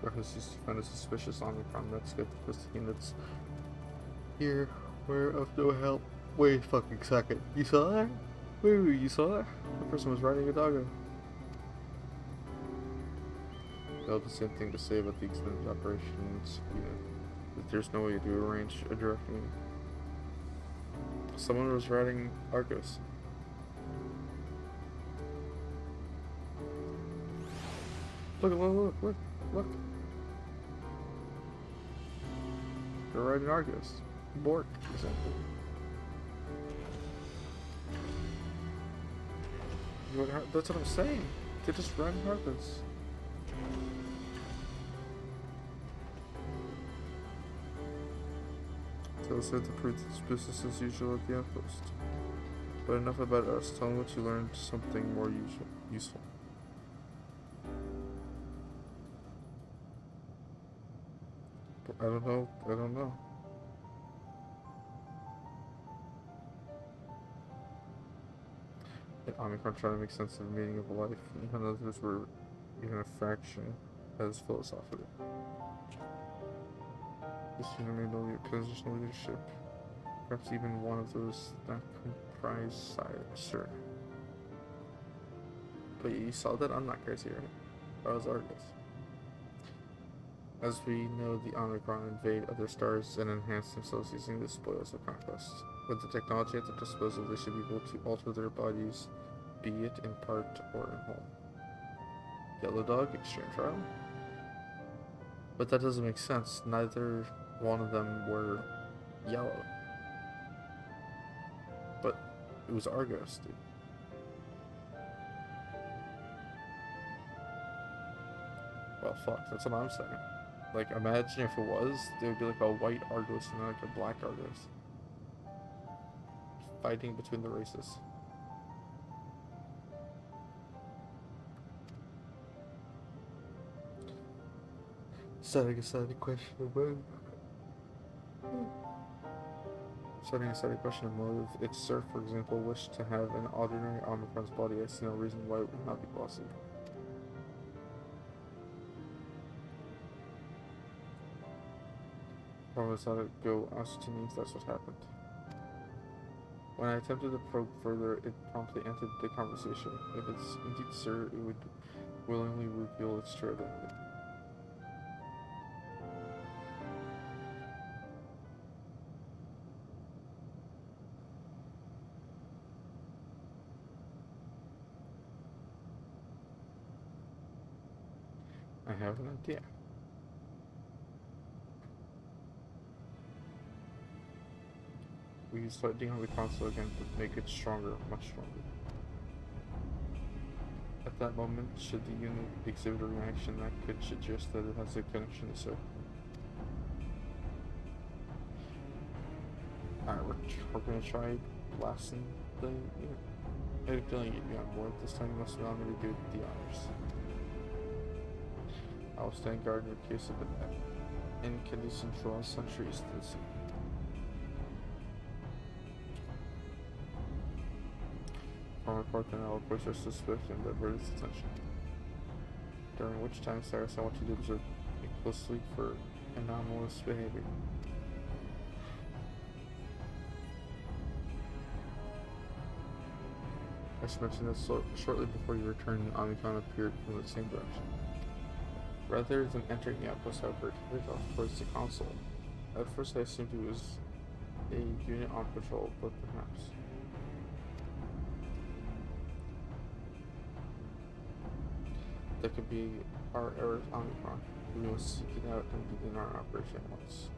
References to find a suspicious Omicron. That's good. The first thing that's here. We're of no help. Wait a fucking second. You saw that? Wait, you saw that? The person was riding a doggo. They'll have the same thing to say about the extended operations. That there's no way to arrange a direct meeting. Someone was riding Argos. Look. They're riding Argos. Bork, for example. That's what I'm saying. They're just riding Argos. Tell us that the proof is business as usual at the outpost. But enough about us. Tell them what you learned, something more useful. I don't know. Omicron trying to make sense of the meaning of life, and others were even a fraction as philosophical. This unit may know your positional leadership. Perhaps even one of those that comprise sir. But you saw that? I'm not crazy, right? That was Argus. As we know, the Omicron invade other stars and enhance themselves using the spoils of conquest. With the technology at their disposal, they should be able to alter their bodies, be it in part or in whole. Yellow Dog, Extreme Trial? But that doesn't make sense. Neither one of them were yellow. But it was Argos, dude. Well, fuck, that's what I'm saying. Like, imagine if it was, there would be like a white Argos and like a black Argos. Fighting between the races. Setting aside the question of motive, if Sir, for example, wished to have an ordinary Omicron's body, I see no reason why it would not be possible. Promise how to go ascertain if that's what happened. When I attempted to probe further, it promptly entered the conversation. If it's indeed Sir, it would willingly reveal its true identity. I have an idea. We use lightning on the console again to make it stronger, much stronger. At that moment, should the unit exhibit a reaction that could suggest that it has a connection to Sir? Alright, we're gonna try blasting the unit. I had a feeling you'd be on board. This time you must allow me to do the honors. I will stand guard in case of an incandescent draw sentries to the scene. From my part, then I will push our suspect and divert its attention. During which time, Cyrus, I want you to observe me closely for anomalous behavior. I should mention that shortly before you returned, Omicron appeared from the same direction. Rather than entering the outpost, however, it headed off towards the console. At first I assumed it was a unit on patrol, but perhaps. That could be our errors Omicron. We must seek it out and begin our operation at once.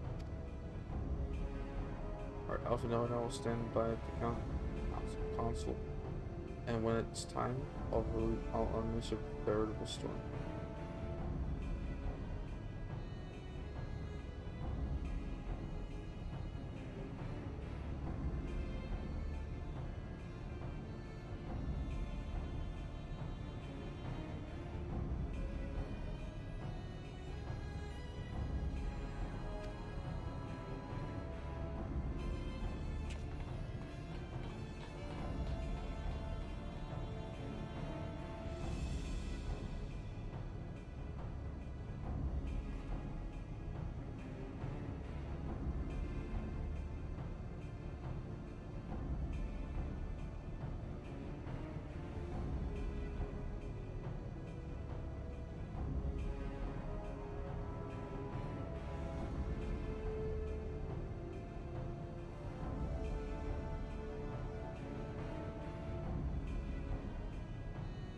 Our Alpha Node will stand by at the console, and when it's time, I'll unleash a veritable storm.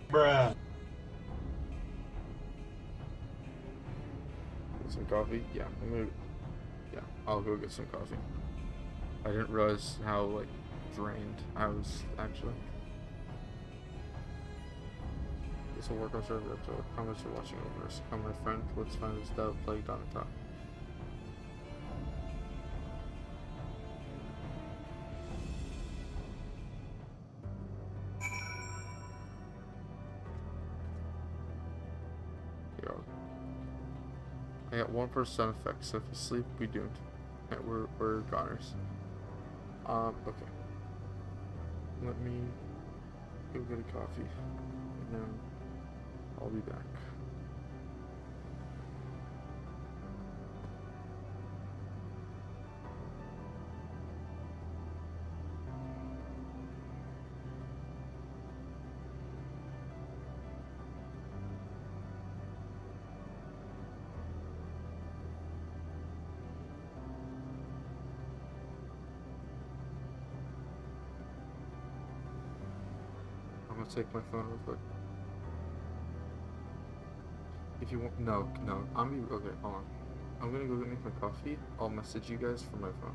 Bruh. Get some coffee? Yeah, I'll go get some coffee. I didn't realize how, like, drained I was, actually. This will work on server episode. Comments are watching over us. Come, my friend, let's find this doubt plagued on the top. I got 1% effect, so if you sleep, we doomed. Yeah, we're goners. Okay. Let me go get a coffee, and then I'll be back. I'm gonna take my phone real quick. If you want, no, okay, hold on. I'm gonna go make my coffee. I'll message you guys from my phone.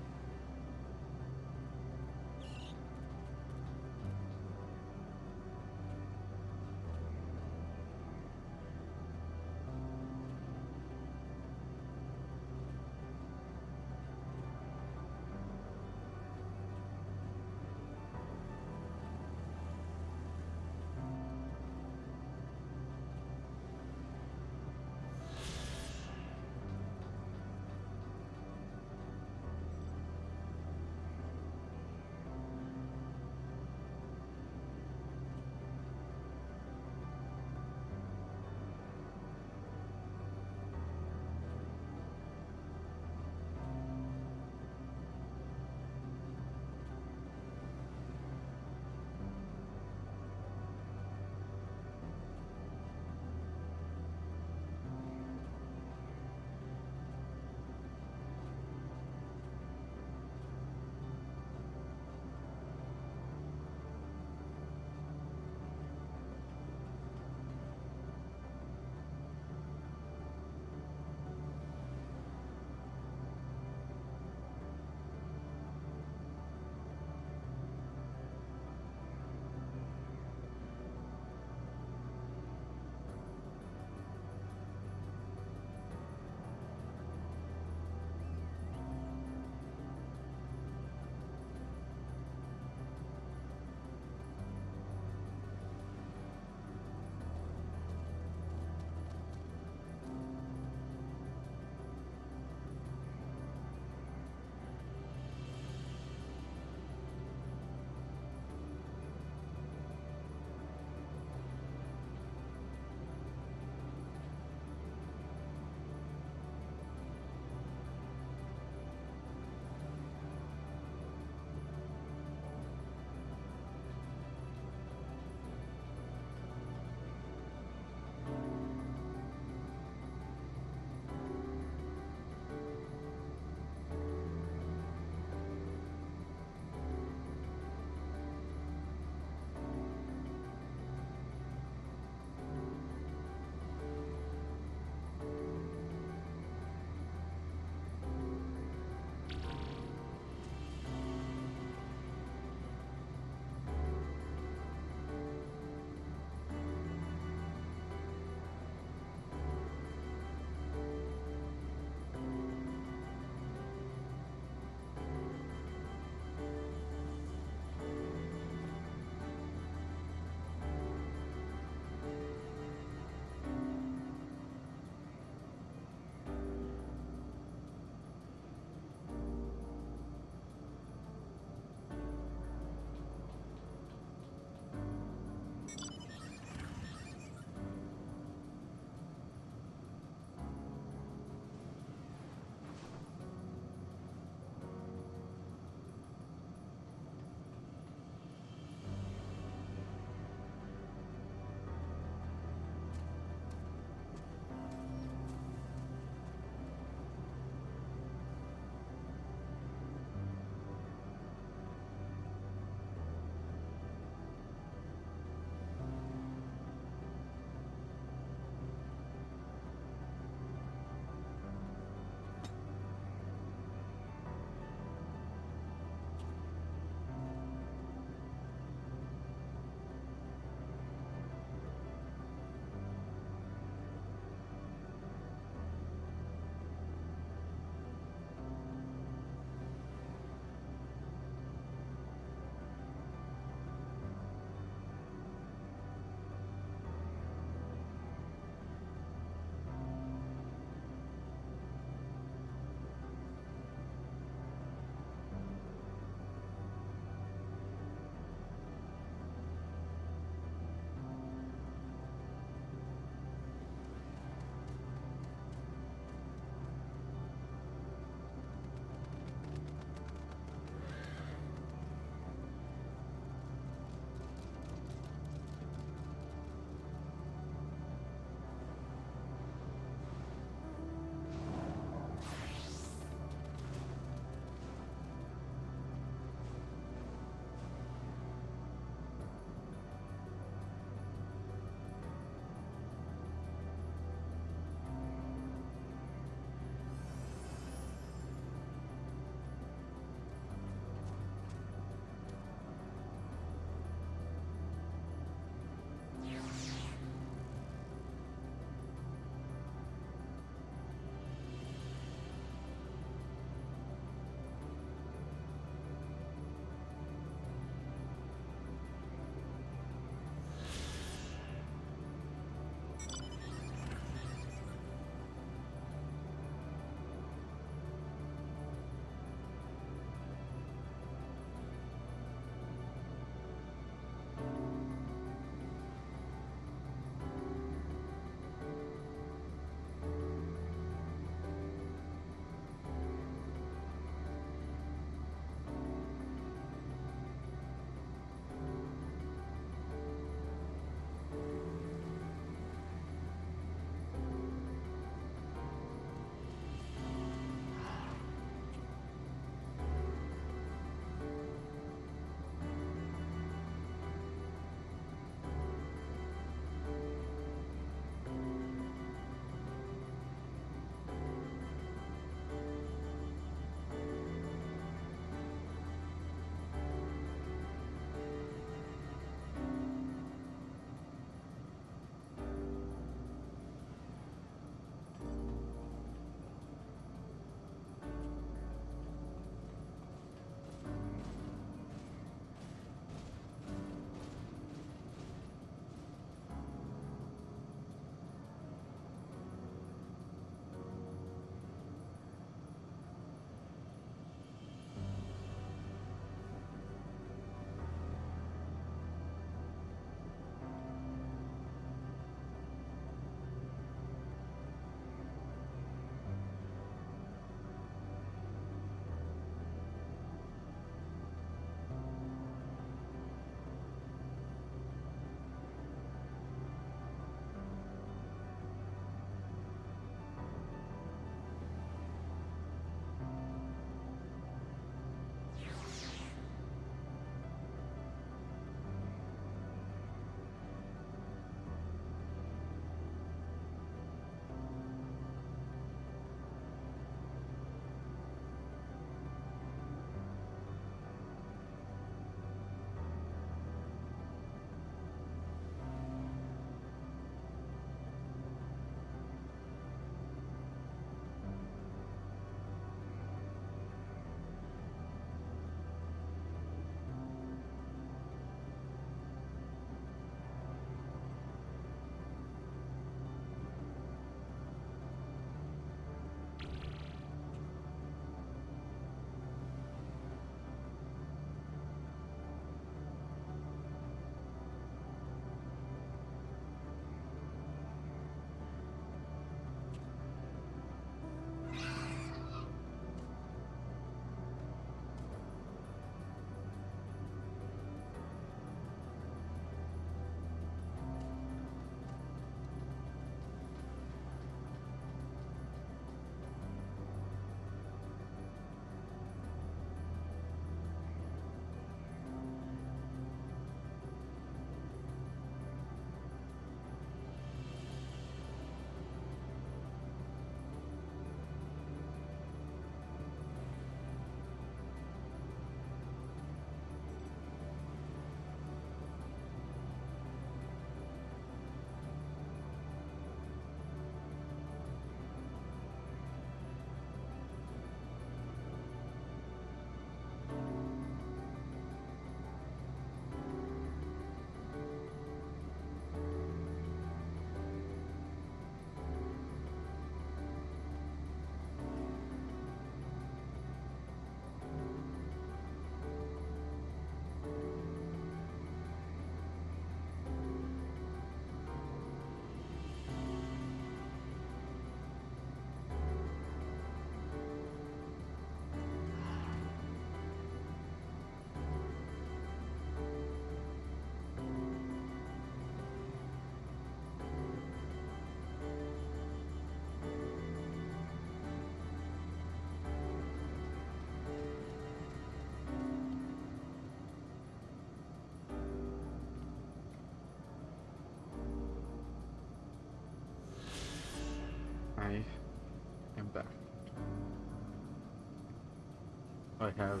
I have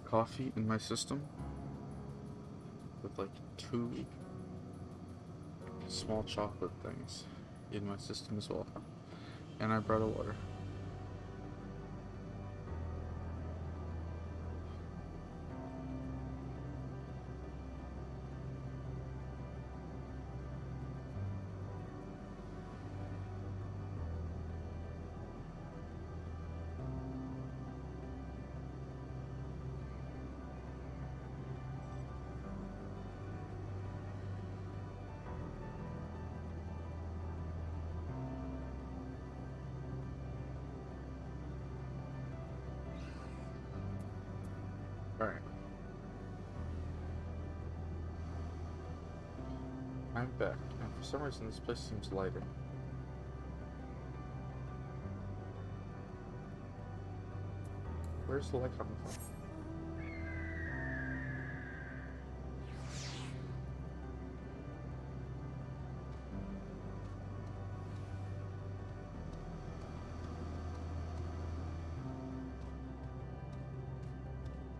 coffee in my system with like 2 small chocolate things in my system as well. And I brought a water. Alright. I'm back, and for some reason this place seems lighter. Where's the light coming from?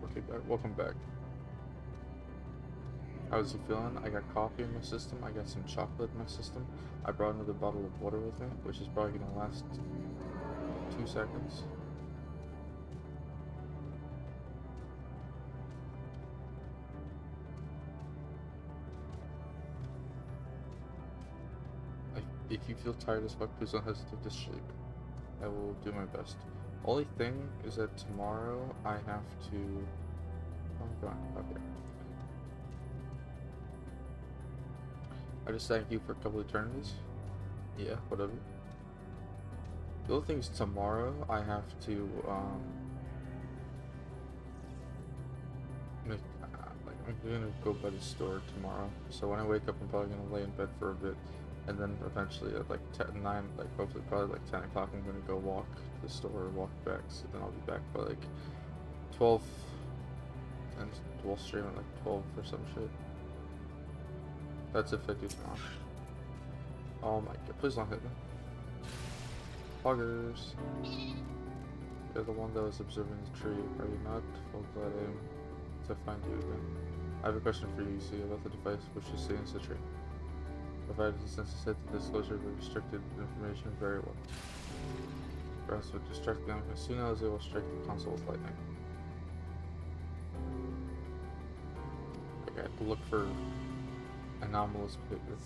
Okay, welcome back. How's you feeling? I got coffee in my system, I got some chocolate in my system. I brought another bottle of water with me, which is probably gonna last 2 seconds. If you feel tired as fuck, please don't hesitate to sleep. I will do my best. Only thing is that tomorrow I have to... Oh my god, okay. I just thank you for a couple eternities. Yeah, whatever. The other thing is tomorrow I have to, I'm gonna go by the store tomorrow. So when I wake up, I'm probably gonna lay in bed for a bit. And then eventually at like 9, hopefully probably like 10 o'clock, I'm gonna go walk to the store, walk back. So then I'll be back by like 12, and we'll stream at like 12 or some shit. That's if I do tomorrow. Oh my god, please don't hit me. Poggers. You're the one that was observing the tree, are you not? Well, glad I am to find you again. I have a question for you, see, about the device which is sitting in the tree. Provided the census said the disclosure of the restricted information very well. Perhaps would distract them as soon as they will strike the console with lightning. Okay, I have to look for anomalous behavior.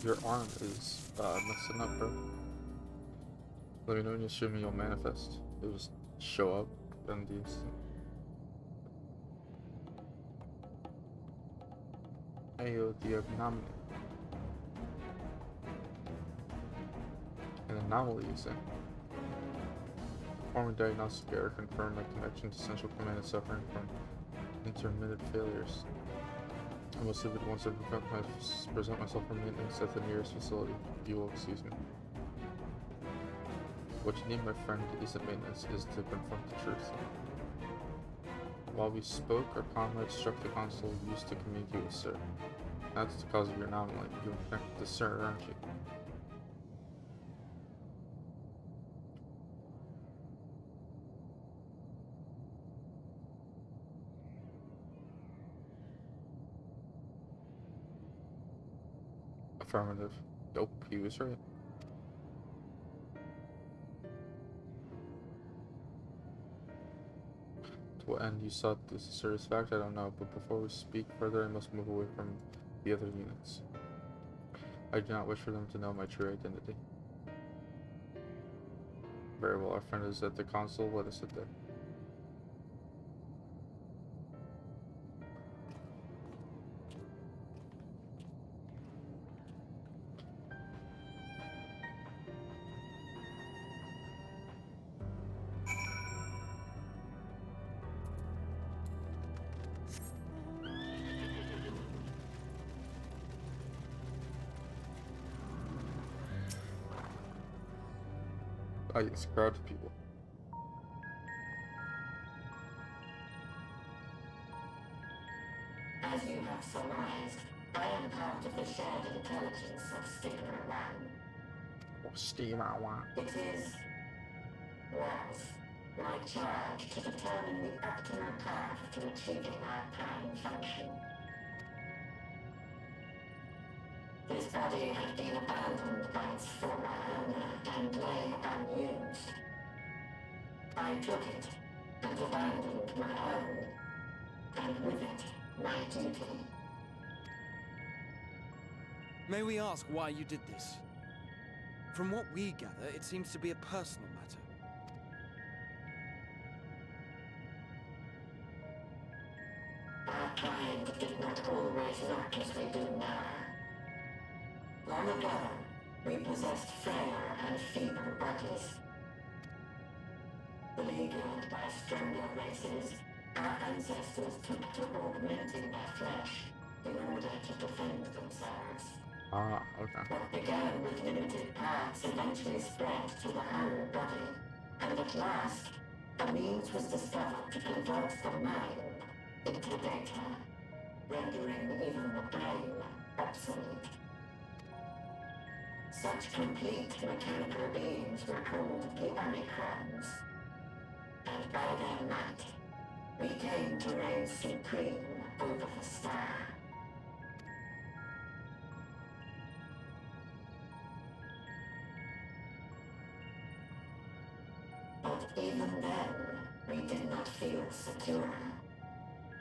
Your arm is messing up, bro. Let me know when you show me you'll manifest. It'll just show up in the instant. Ayo, the anomaly. An anomaly, you say? Performing diagnostic error confirmed my connection to Central Command is suffering from intermittent failures. I must leave it once I present myself for maintenance at the nearest facility. You will excuse me. What you need, my friend, isn't maintenance, is to confront the truth. While we spoke, our comrade struck the console used to communicate with Sir. That's the cause of your anomaly. You're connected to Sir, aren't you? Affirmative. Nope, he was right. To what end you sought this serious fact, I don't know, but before we speak further, I must move away from the other units. I do not wish for them to know my true identity. Very well, our friend is at the console, let us sit there. Ah, yes, crowd of people. As you have surmised, I am part of the shared intelligence of Stigma One. Stigma One. It was my charge to determine the optimal path to achieving our prime function. This body had been abandoned by its former owner and lay unused. I took it and abandoned my own, and with it, my duty. May we ask why you did this? From what we gather, it seems to be a personal matter. Our kind did not always look as we do now. Long ago, we possessed frail and feeble bodies. Beleaguered by stronger races, our ancestors took to augmenting their flesh in order to defend themselves. Ah, okay. What began with limited parts eventually spread to the whole body, and at last, a means was discovered to convert the mind into data, rendering even the brain obsolete. Such complete mechanical beings were called the Omicrons, and by their might, we came to reign supreme over the star. But even then, we did not feel secure.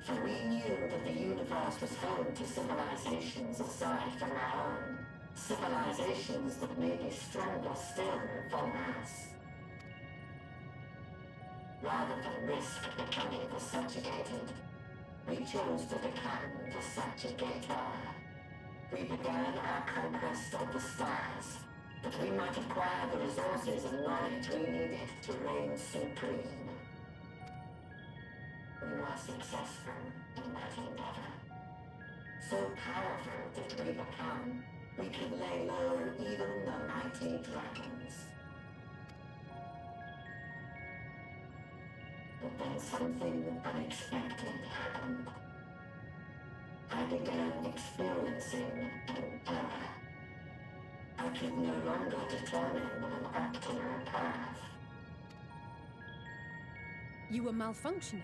For we knew that the universe was home to civilizations aside from our own. Civilizations that may be stronger still than us. Rather than risk becoming the subjugated, we chose to become the subjugator. We began our conquest of the stars, that we might acquire the resources and knowledge we needed to reign supreme. We were successful in that endeavor. So powerful did we become, we could lay low even the mighty dragons. But then something unexpected happened. I began experiencing an error. I could no longer determine an optimal path. You were malfunctioning.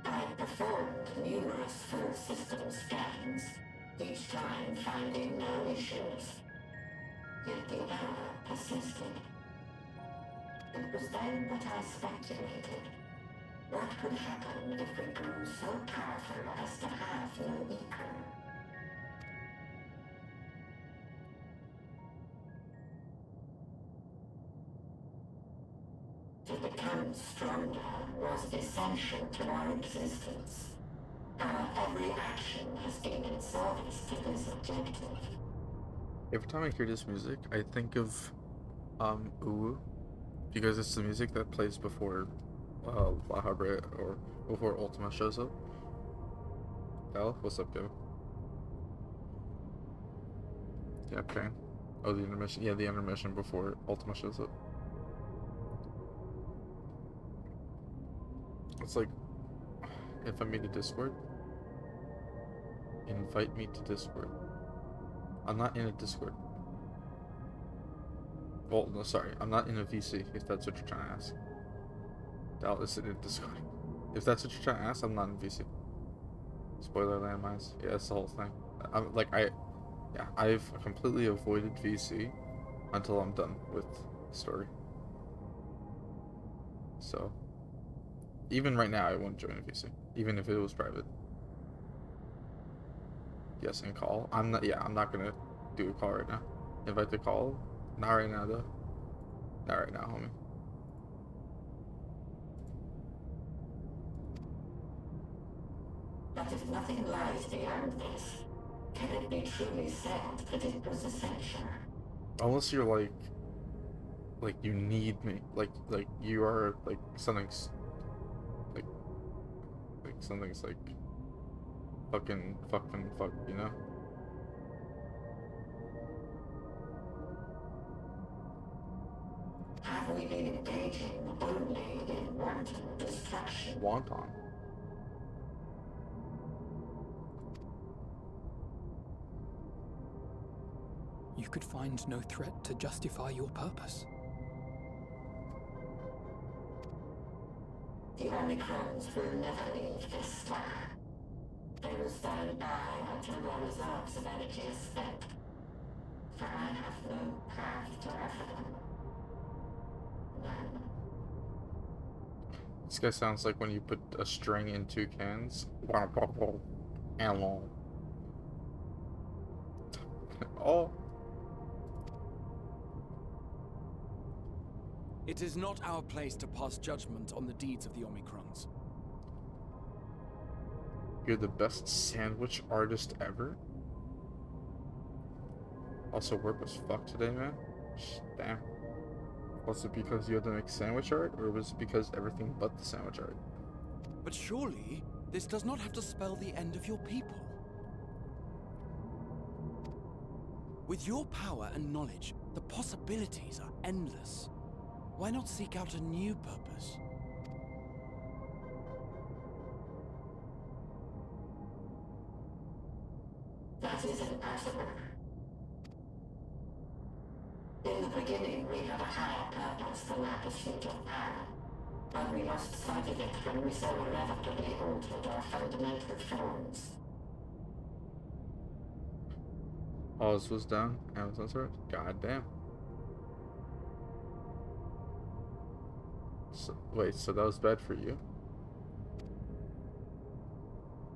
I performed numerous full system scans, each time finding no issues. Yet the error persisted. It was then that I speculated. What could happen if we grew so powerful as to have no equal? To become stronger was essential to our existence. Our every action has been in service to this objective. Every time I hear this music, I think of Uwu, because it's the music that plays before La Habre or before Ultima shows up. Dal, what's up, Kevin? Yeah, okay. Oh, the intermission. Yeah, the intermission before Ultima shows up. It's like, if I made a Discord, invite me to Discord. I'm not in a Discord. Well, no, sorry, I'm not in a VC, if that's what you're trying to ask. Dallas is in Discord. If that's what you're trying to ask, I'm not in VC. Spoiler landmines. Yeah, that's the whole thing. I've completely avoided VC until I'm done with the story. So, even right now, I wouldn't join a VC, even if it was private. Yes, and call. I'm not gonna do a call right now. Invite the call. Not right now, though. Not right now, homie. But if nothing lies beyond this, can it be truly said that it was essential? Unless you're like you need me, like you are like something's like something's like fucking, you know? Have we been engaging only in wanton destruction? Wonton. You could find no threat to justify your purpose. The Omicrons will never leave this star. They will stand by until their reserves of energy is spent. For I have no path to offer them. None. This guy sounds like when you put a string in two cans. And long. Oh. It is not our place to pass judgment on the deeds of the Omicrons. You're the best sandwich artist ever? Also, work was fucked today, man. Damn. Was it because you had to make sandwich art, or was it because everything but the sandwich art? But surely, this does not have to spell the end of your people. With your power and knowledge, the possibilities are endless. Why not seek out a new purpose? That is impossible. In the beginning, we had a higher purpose than our pursuit of power. But we lost sight of it when we so irrevocably altered our fundamental forms. Oz was down. Amazon's right. God damn. So, wait, so that was bad for you?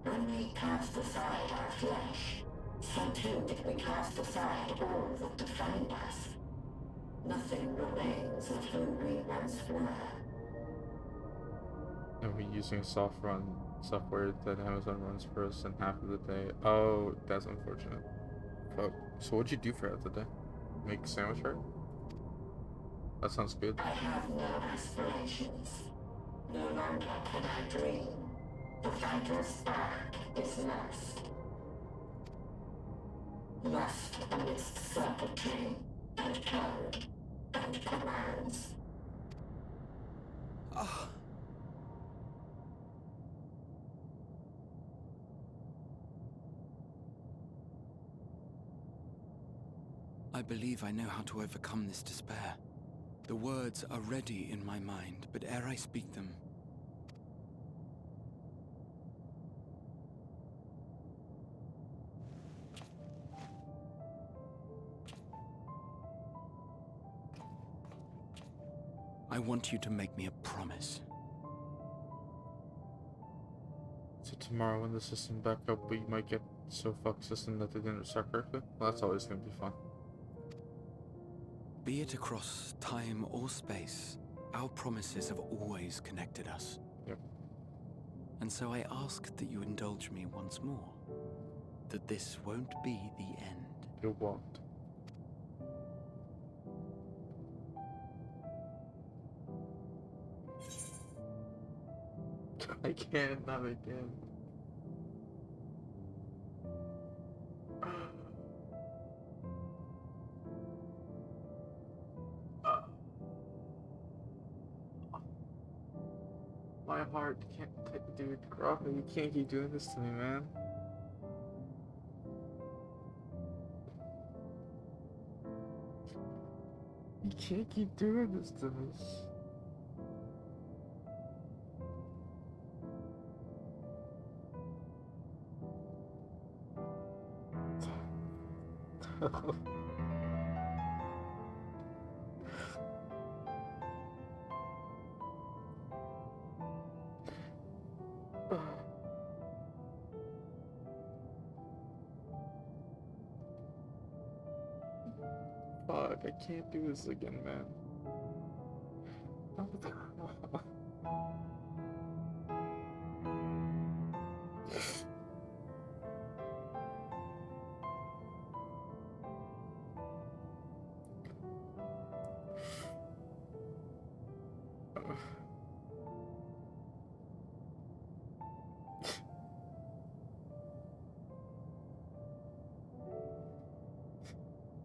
When we cast aside our flesh, so too did we cast aside all that defined us. Nothing remains of who we once were. And we're using software that Amazon runs for us in half of the day. Oh, that's unfortunate. Fuck. So what'd you do for half the day? Make sandwich art? That sounds good. I have no aspirations. No longer can I dream. The vital spark is lost. Lost amidst circuitry and code and commands. I believe I know how to overcome this despair. The words are ready in my mind, but ere I speak them, I want you to make me a promise. So tomorrow when the system back up, we might get so fucked system that they didn't restart correctly? Well, that's always gonna be fun. Be it across time or space, our promises have always connected us. Yep. And so I ask that you indulge me once more, that this won't be the end. It won't. I can't, not again. My heart can't take, dude, Grappa, you can't keep doing this to me, man. You can't keep doing this to me. Fuck, I can't do this again, man.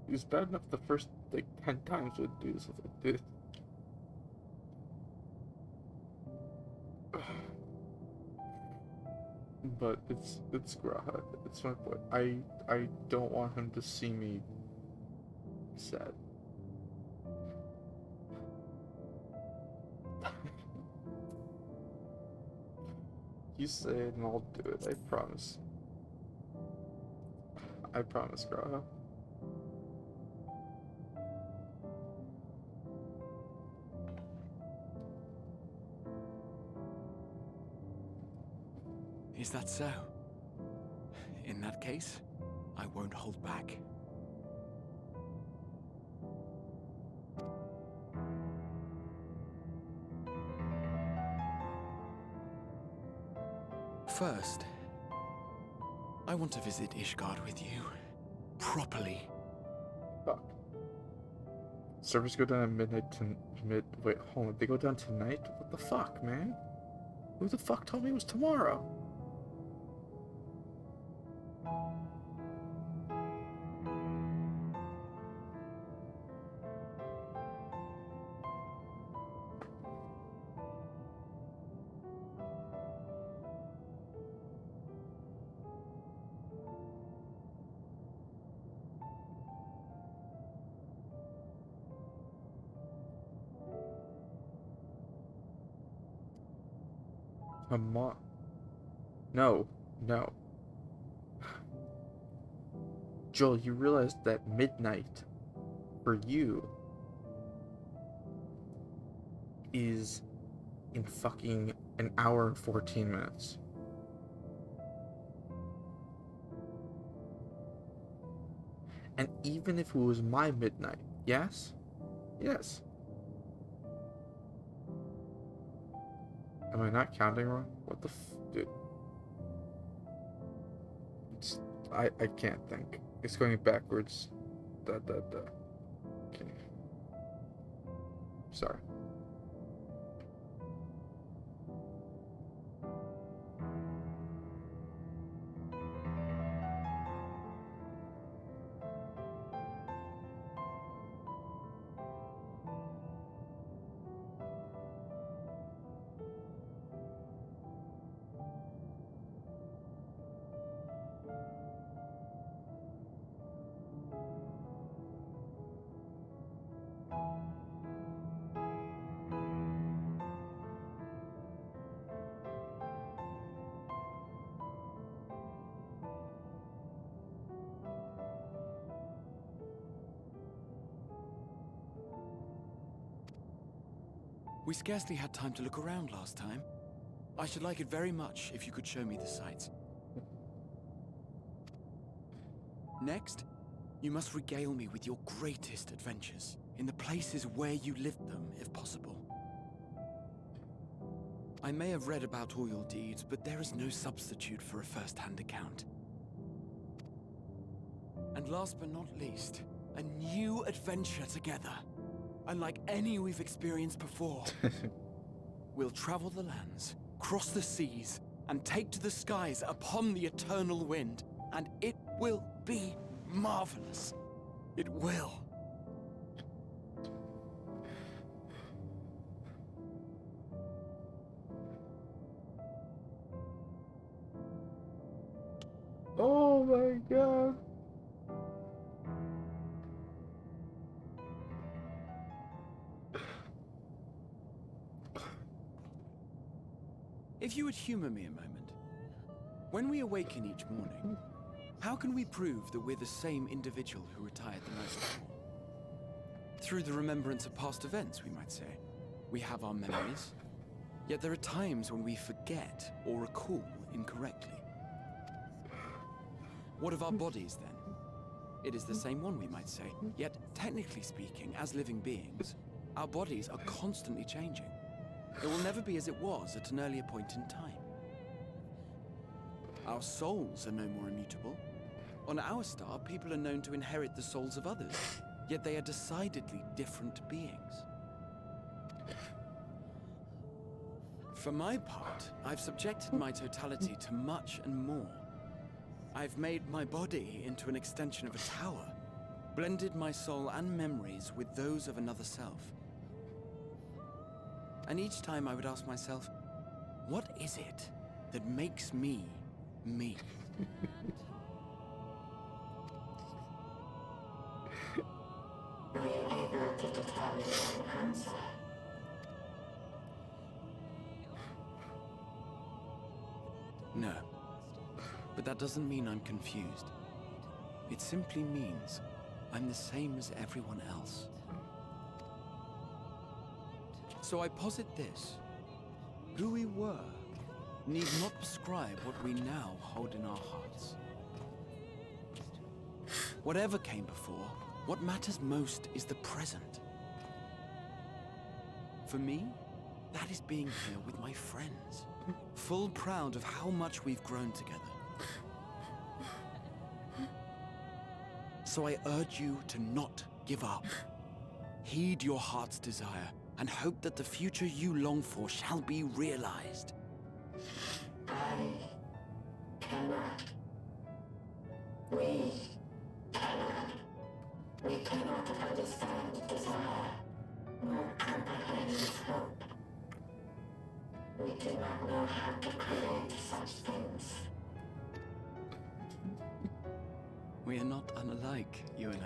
It was bad enough the first, like, 10 times we'd do something like this. but it's Graha. It's my boy. I don't want him to see me sad. You say it and I'll do it, I promise. I promise, Graha. Is that so? In that case, I won't hold back. First, I want to visit Ishgard with you. Properly. Fuck. Servers go down at midnight to wait, hold on, they go down tonight? What the fuck, man? Who the fuck told me it was tomorrow? Come on. No. Joel, you realize that midnight for you is in fucking an hour and 14 minutes. And even if it was my midnight, yes? Yes. Am I not counting wrong? What the dude? I can't think. It's going backwards. Okay. Sorry. We scarcely had time to look around last time. I should like it very much if you could show me the sights. Next, you must regale me with your greatest adventures, in the places where you lived them, if possible. I may have read about all your deeds, but there is no substitute for a first-hand account. And last but not least, a new adventure together. Unlike any we've experienced before. We'll travel the lands, cross the seas, and take to the skies upon the eternal wind. And it will be marvelous. It will. Oh my god. If you would humor me a moment. When we awaken each morning, how can we prove that we're the same individual who retired the night before? Through the remembrance of past events, we might say. We have our memories, yet there are times when we forget or recall incorrectly. What of our bodies, then? It is the same one, we might say, yet technically speaking, as living beings, our bodies are constantly changing. It will never be as it was at an earlier point in time. Our souls are no more immutable. On our star, people are known to inherit the souls of others, yet they are decidedly different beings. For my part, I've subjected my totality to much and more. I've made my body into an extension of a tower, blended my soul and memories with those of another self. And each time I would ask myself, what is it that makes me me. Were you able to determine an answer? No. But that doesn't mean I'm confused. It simply means I'm the same as everyone else. So I posit this. Who we were need not prescribe what we now hold in our hearts. Whatever came before, what matters most is the present. For me, that is being here with my friends, full proud of how much we've grown together. So I urge you to not give up. Heed your heart's desire and hope that the future you long for shall be realized. I cannot. We cannot. We cannot understand desire, nor comprehend hope. We do not know how to create such things. We are not unalike, you and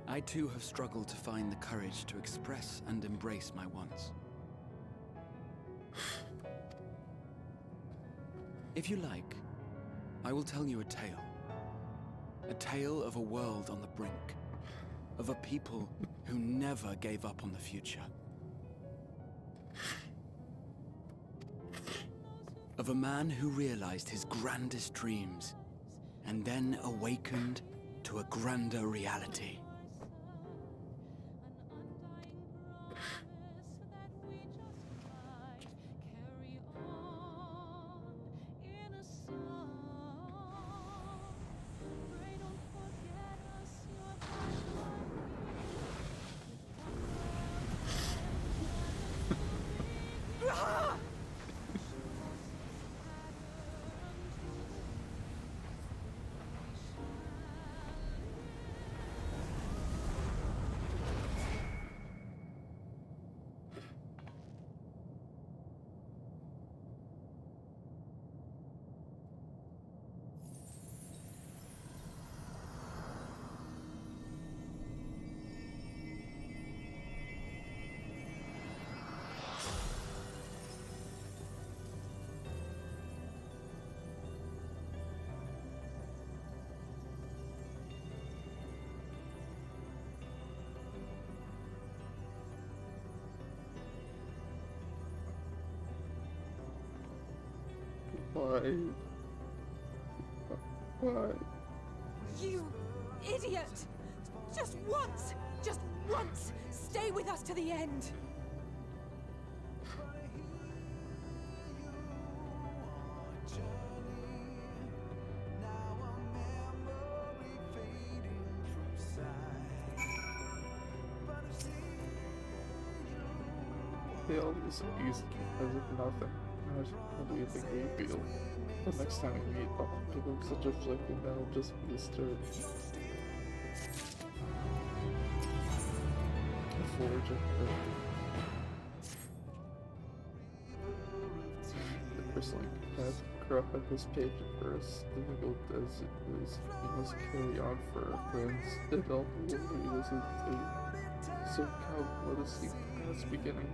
I too have struggled to find the courage to express and embrace my wants. If you like, I will tell you a tale. A tale of a world on the brink. Of a people who never gave up on the future. Of a man who realized his grandest dreams and then awakened to a grander reality. Why? Why? You idiot! Just once, stay with us to the end. They all just easy as if nothing. How do you think we feel? The next time we meet, I'll give him such a flick and that'll just be disturbed. A forger. The bristling path corrupt at this page at first, difficult as it is, we must carry on for our friends, and all who will lead us hesitate. So count, let us see path's beginning,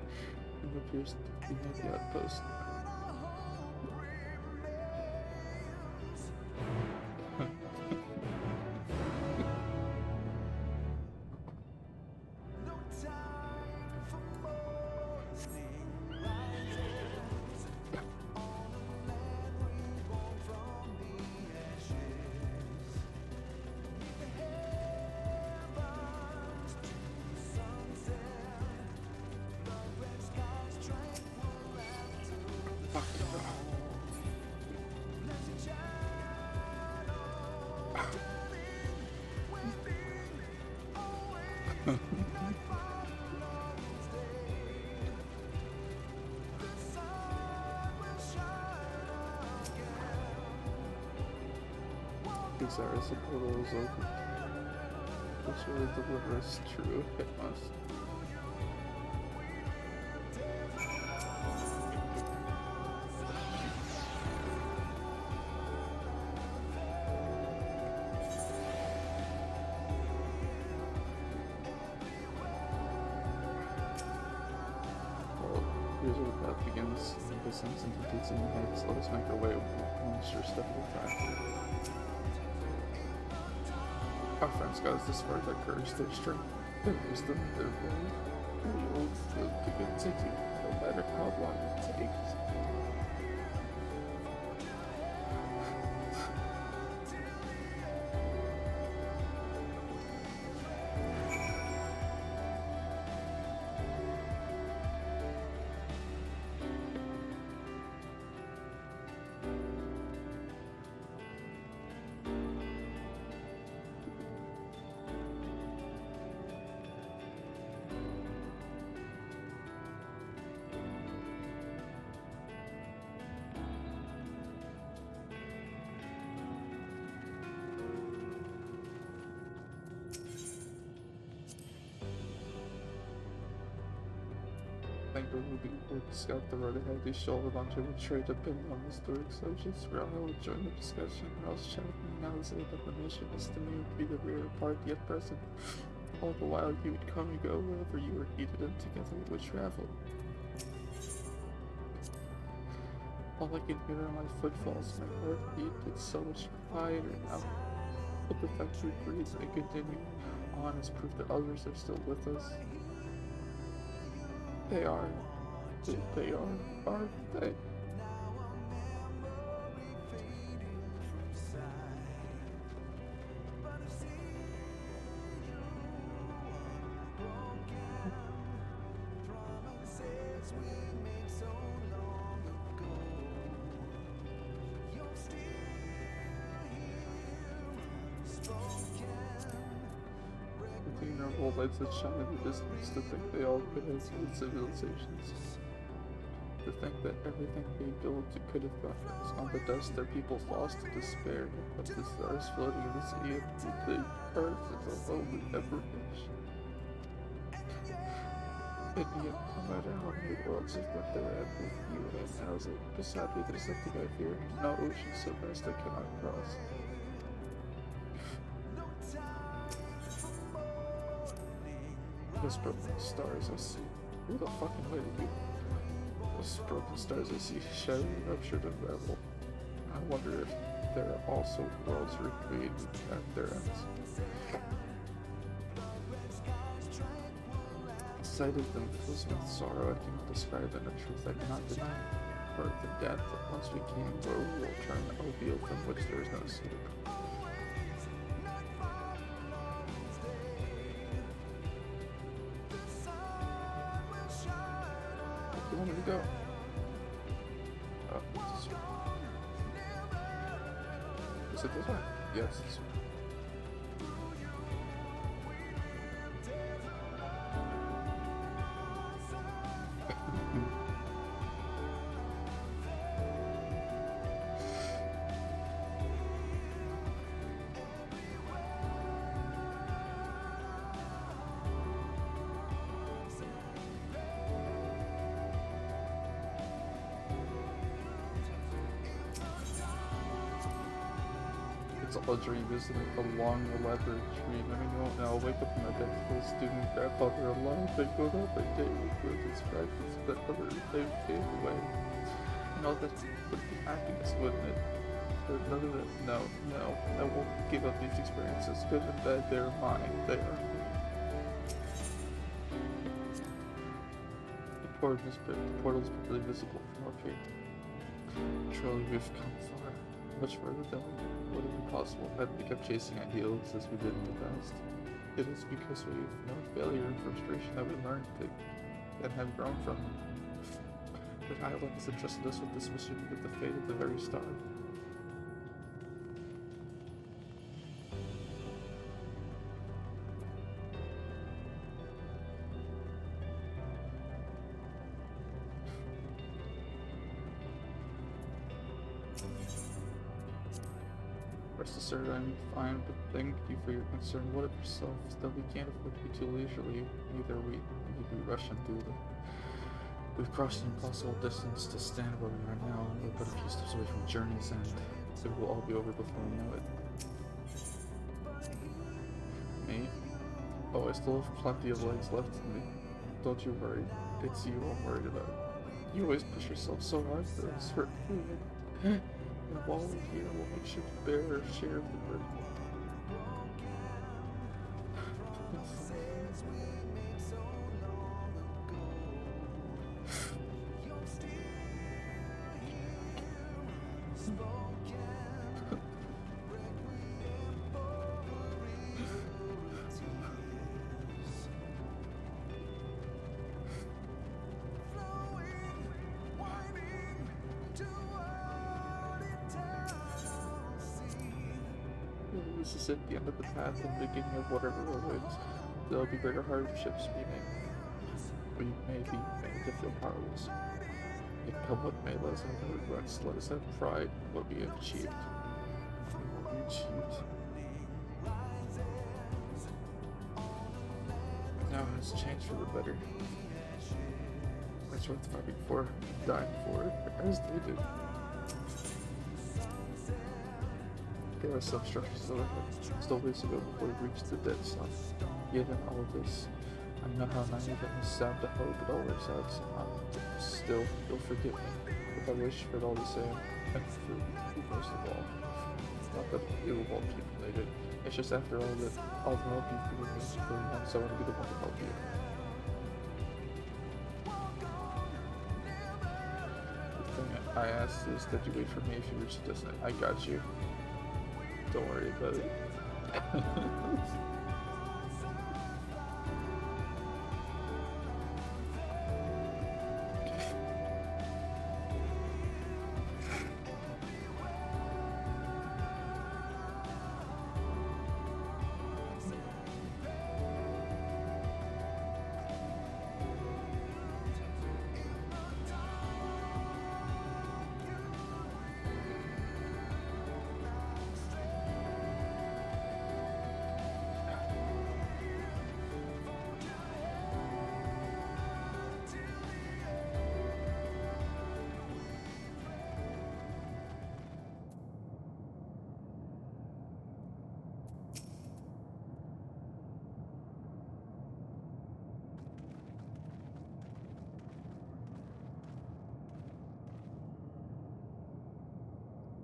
and appears to be at the outpost. Desires the portal is open. This really delivers true hit must. path begins. The sense and completes in your head, so let us make our way one sure step at a time. Our friends got us this far, their courage, their strength, their wisdom, their belief. We will continue, no matter how long it takes. Thankfully, we would scout the road ahead. These shoulder launcher would trade a bit on the story subjects. Rail would join the discussion. Rouse chatting now say that the mission is to me would be the rear part yet present. All the while, you would come and go wherever you were needed, and together we would travel. All I can hear are my footfalls. My heart beat. It's so much quieter now. But the fact we breathe and continue on is proof that others are still with us. They are, aren't they? Innumerable lights that shine in the distance, to think they all could have been civilizations. To think that everything they built could have got on the dust their people lost to despair, but the stars floating in the sea and the earth is a lonely ever-wish. And yet, no matter how many worlds have been there at with you and now beside me, there's nothing I fear, no ocean so vast I cannot cross. Those broken stars I see. Who the fucking way to be? Those broken stars I see, shattered, ruptured, and rebel. I wonder if there are also worlds recreated at their ends. The sight of them fills me with sorrow I cannot describe, and a truth I cannot deny. Birth and death, once we came, where we will turn ordeal from which there is no escape. Where do you want me to go? Oh, this way. Is it this way? Yes, this way. It's a luxury visiting a long, elaborate dream. I mean, you won't now wake up in my bed full of student grandfather alive. They go out by day with his practice, but other they fade away. And all that would be happiness, wouldn't it? But none of that. No, I won't give up these experiences. Good and bad, they're mine. They are me. The portal's barely visible from our feet. Truly, we've come far. Much further than would have been possible had we kept chasing ideals as we did in the past. It is because we've known failure and frustration that we learned to and have grown from them. That island has entrusted us with this mission with the fate of the very star. Rest assured, I'm fine, but thank you for your concern. What of yourself? That we can't afford to be too leisurely. Either we rush into the. We've crossed an impossible distance to stand where we are now. We're but a few steps away from journey's end. It will all be over before we know it. Me? Oh, I still have plenty of legs left in me. Don't you worry. It's you I'm worried about. You always push yourself so hard for us, for everyone. And while we're here, we'll make sure to bear our share of the burden. This is at the end of the path and the beginning of whatever awaits. There will be greater hardships we may be made to feel powerless. Yet come what may, let us have no regrets. Let us have pride in what we have achieved. What we achieved. Now has changed for the better. It's worth fighting for, dying for, as they did. There are some structures that are still ways to go before we reach the dead sun. Given all of this, I know how naive it must sound to hope it all works out somehow. Still, you'll forgive me if I wish for it all the same, and for you most of all. Not that it will accumulate it. It's just after all that all the help you've given me, there you want someone to be the one to help you. The thing I ask is that you wait for me if you reach the destination. I got you. Don't worry about it.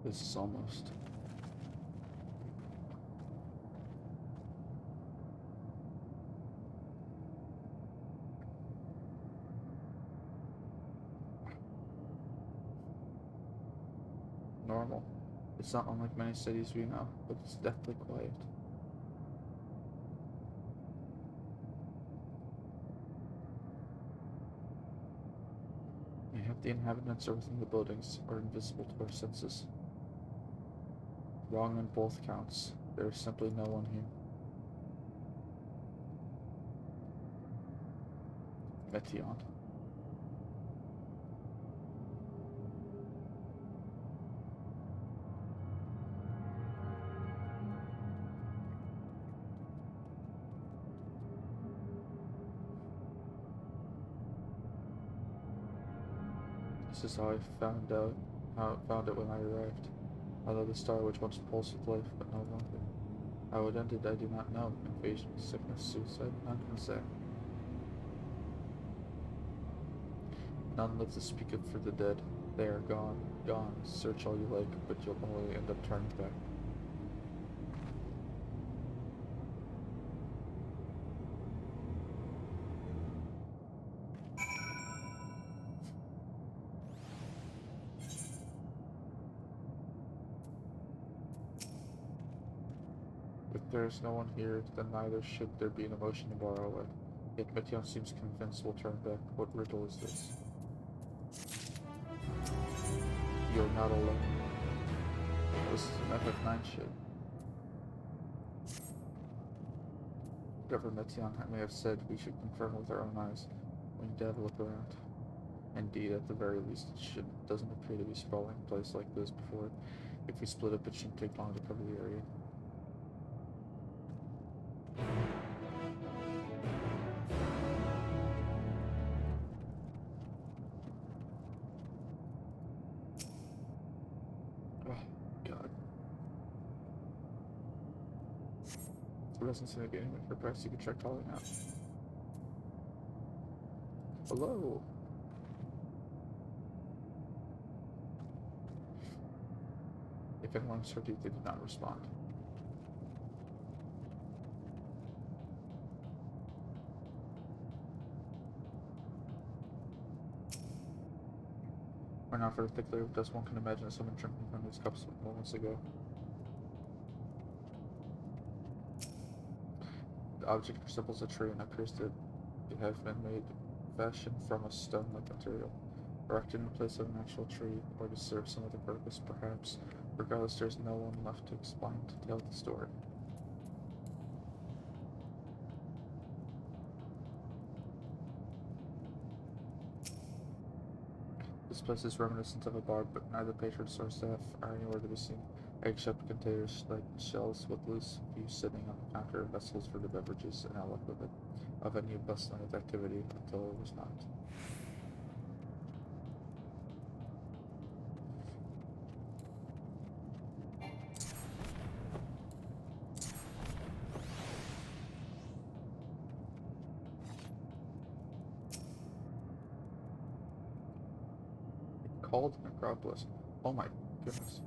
This is almost. Normal. It's not unlike many cities we know, but it's deathly quiet. Mayhap the inhabitants are within the buildings, or invisible to our senses. Wrong on both counts. There is simply no one here. Metion. This is how I found it when I arrived. Although the star which once pulsed with life, but no longer. How it ended, I do not know. Invasion, sickness, suicide, none can say. None live to speak of for the dead. They are gone, gone. Search all you like, but you'll only end up turning back. If there is no one here, then neither should there be an emotion to borrow away. Yet Metion seems convinced we'll turn back. What riddle is this? You're not alone. This is an FF9 shit. Whatever Metion may have said, we should confirm with our own eyes. We need to have a look around. Indeed, at the very least, it doesn't appear to be a sprawling place like this before. If we split up, it shouldn't take long to cover the area. There doesn't seem to be anyone here. Perhaps you could try calling out. Hello? If anyone served you, they did not respond. Or not for the thick layer of dust, one can imagine someone drinking from these cups moments ago. The object resembles a tree and appears to have been made fashioned from a stone-like material, erected in place of an actual tree, or to serve some other purpose, perhaps. Regardless, there's no one left to explain, to tell the story. This place is reminiscent of a bar, but neither patrons nor staff are anywhere to be seen, except containers like shells with loose leaves sitting on the counter, vessels for the beverages, and outlook of it, a venue bustling with activity until it was not. Called Necropolis. Oh my goodness.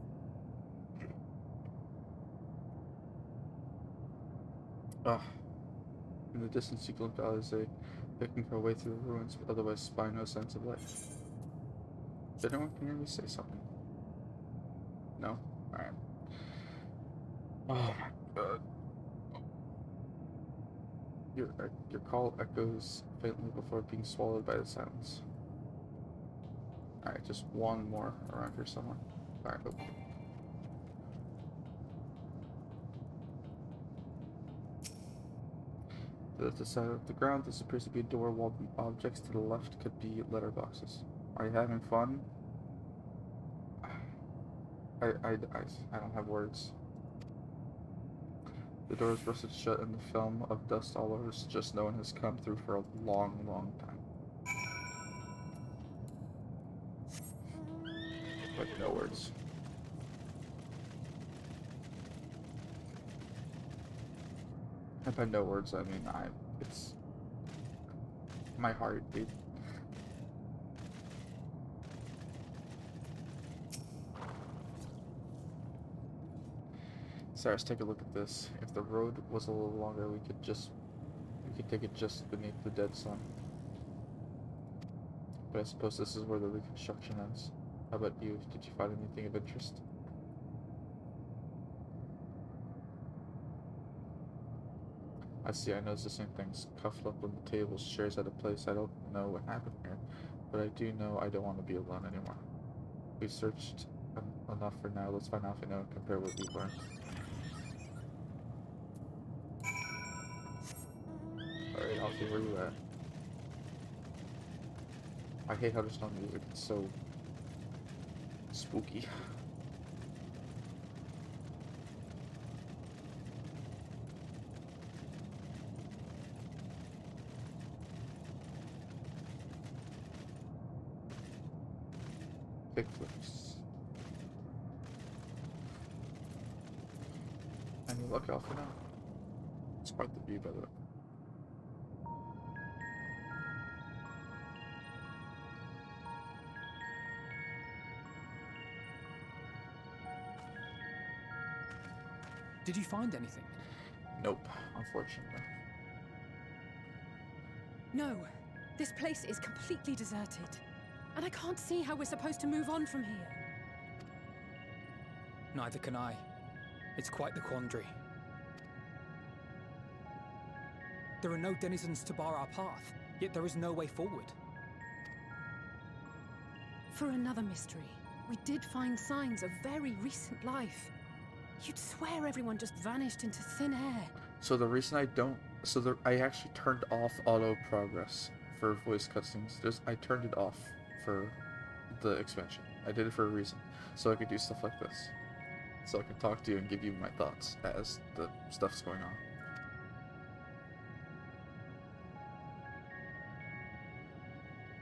Ah. In the distance, you glimpse out as they picking their way through the ruins, but otherwise spy no sense of life. Did anyone can hear me say something? No? Alright. Oh my god. Your call echoes faintly before being swallowed by the silence. Alright, just one more around here somewhere. Alright, go. To the side of the ground, this appears to be a door walled with objects. To the left could be letterboxes. Are you having fun? I don't have words. The door is rusted shut and the film of dust all over suggests no one has come through for a long, long time. Like, no words. And by no words, I mean it's my heart, dude. So let's take a look at this. If the road was a little longer, we could take it just beneath the dead sun. But I suppose this is where the reconstruction ends. How about you? Did you find anything of interest? I see, I noticed the same things. Cuffed up on the tables, chairs at a place. I don't know what happened here, but I do know I don't want to be alone anymore. We've searched enough for now. Let's find out if we know and compare what we've learned. Alright, Alfie, where you at? I hate how there's no music. It's so spooky. Big flips. Any luck out for now? It's quite the view, by the way. Did you find anything? Nope, unfortunately. No, this place is completely deserted. And I can't see how we're supposed to move on from here. Neither can I. It's quite the quandary. There are no denizens to bar our path, yet there is no way forward. For another mystery, we did find signs of very recent life. You'd swear everyone just vanished into thin air. So the reason I actually turned off auto progress for voice cutscenes. I turned it off for the expansion. I did it for a reason, so I could do stuff like this. So I can talk to you and give you my thoughts as the stuff's going on.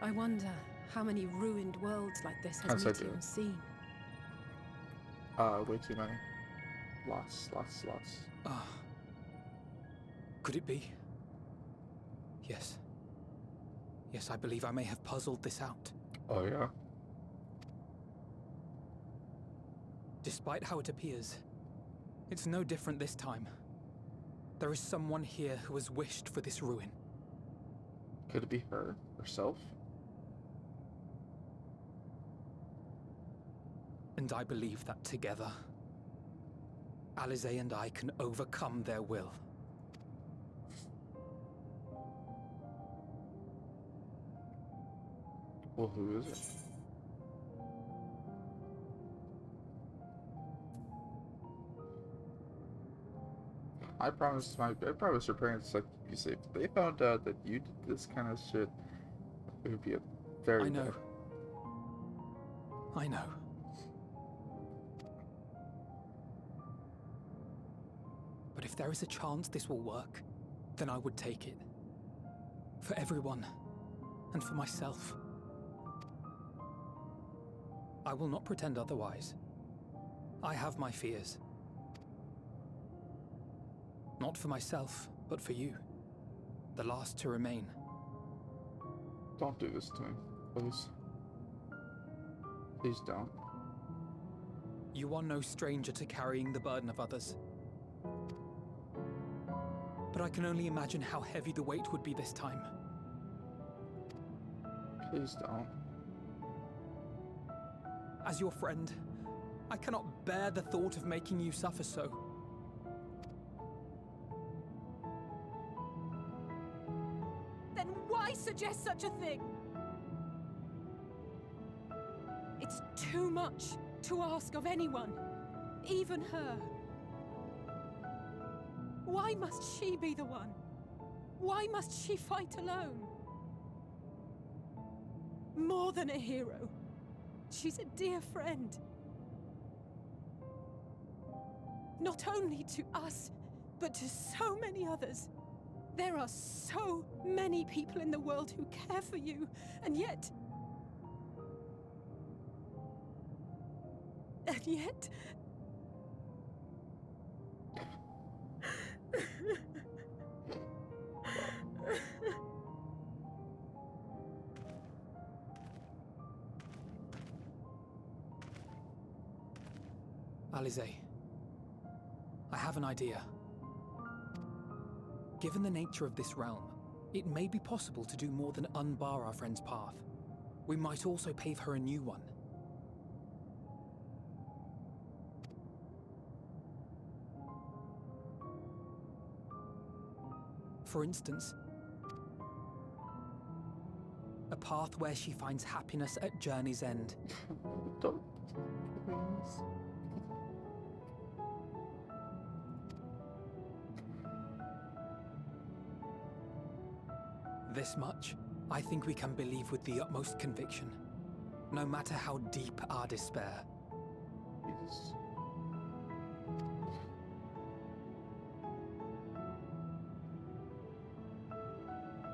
I wonder how many ruined worlds like this has Meteor seen. Way too many. Lots. Could it be? Yes. Yes, I believe I may have puzzled this out. Oh, yeah? Despite how it appears, it's no different this time. There is someone here who has wished for this ruin. Could it be her? Herself? And I believe that together, Alize and I can overcome their will. Well, who is it? I promise your parents, like you say, if they found out that you did this kind of shit, it would be a very I know. bad. I know. But if there is a chance this will work, then I would take it. For everyone, and for myself. I will not pretend otherwise. I have my fears. Not for myself, but for you. The last to remain. Don't do this to me, please. Please don't. You are no stranger to carrying the burden of others. But I can only imagine how heavy the weight would be this time. Please don't. As your friend, I cannot bear the thought of making you suffer so. Then why suggest such a thing? It's too much to ask of anyone, even her. Why must she be the one? Why must she fight alone? More than a hero, she's a dear friend. Not only to us, but to so many others. There are so many people in the world who care for you, and yet... And yet... Alize, I have an idea. Given the nature of this realm, it may be possible to do more than unbar our friend's path. We might also pave her a new one. For instance, a path where she finds happiness at journey's end. Don't, please. This much, I think we can believe with the utmost conviction, no matter how deep our despair. Jesus.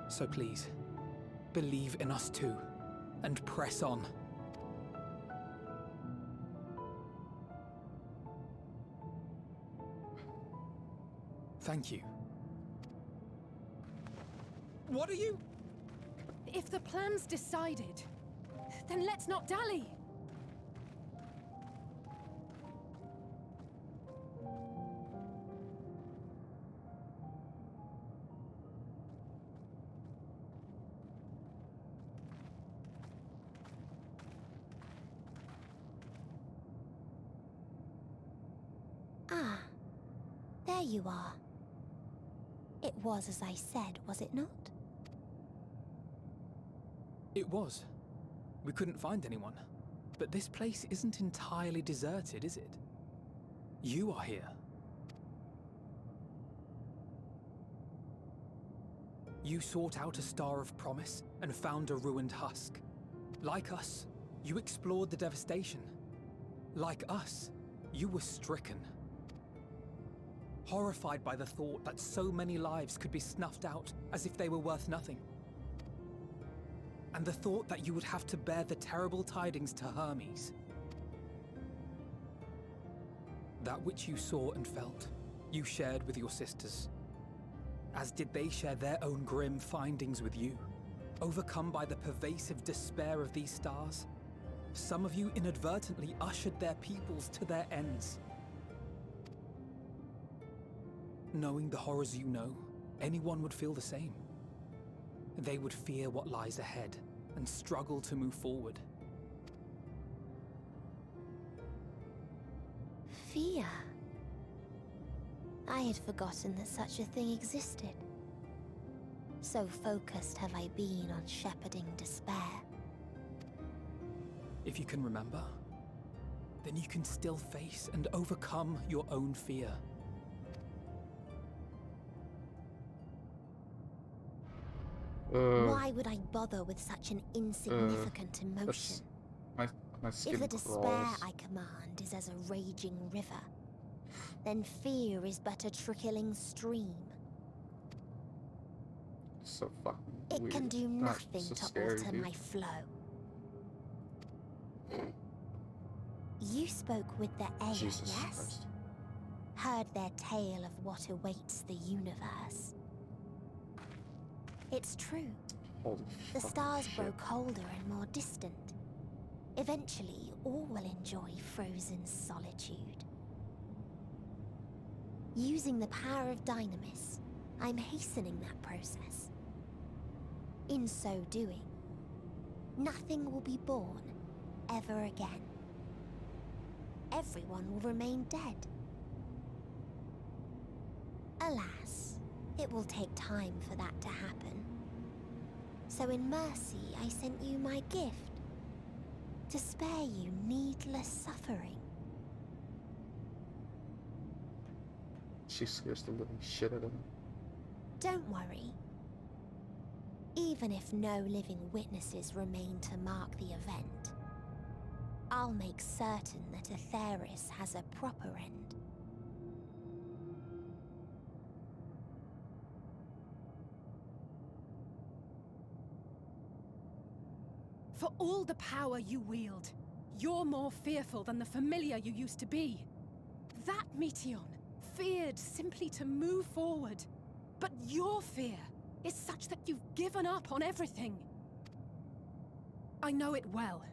So please, believe in us too, and press on. Thank you. What are you? If the plan's decided, then let's not dally. Ah, there you are. It was as I said, was it not? It was. We couldn't find anyone. But this place isn't entirely deserted, is it? You are here. You sought out a star of promise and found a ruined husk. Like us, you explored the devastation. Like us, you were stricken. Horrified by the thought that so many lives could be snuffed out as if they were worth nothing. And the thought that you would have to bear the terrible tidings to Hermes. That which you saw and felt, you shared with your sisters. As did they share their own grim findings with you, overcome by the pervasive despair of these stars. Some of you inadvertently ushered their peoples to their ends. Knowing the horrors you know, anyone would feel the same. They would fear what lies ahead and struggle to move forward. Fear? I had forgotten that such a thing existed. So focused have I been on shepherding despair. If you can remember, then you can still face and overcome your own fear. Why would I bother with such an insignificant emotion? My skin If the despair crawls. I command is as a raging river, then fear is but a trickling stream. So fucking It weird. can do That's nothing so to scary, alter dude. my flow. You spoke with the Aya, Jesus yes? Christ. Heard their tale of what awaits the universe. It's true. Holy The fucking stars shit. grow colder and more distant. Eventually, all will enjoy frozen solitude. Using the power of Dynamis, I'm hastening that process. In so doing, nothing will be born ever again. Everyone will remain dead. Alas, it will take time for that to happen. So in mercy, I sent you my gift, to spare you needless suffering. She scares the living shit out of me. Don't worry. Even if no living witnesses remain to mark the event, I'll make certain that Atheris has a proper end. For all the power you wield, you're more fearful than the familiar you used to be. That Meteion feared simply to move forward. But your fear is such that you've given up on everything. I know it well.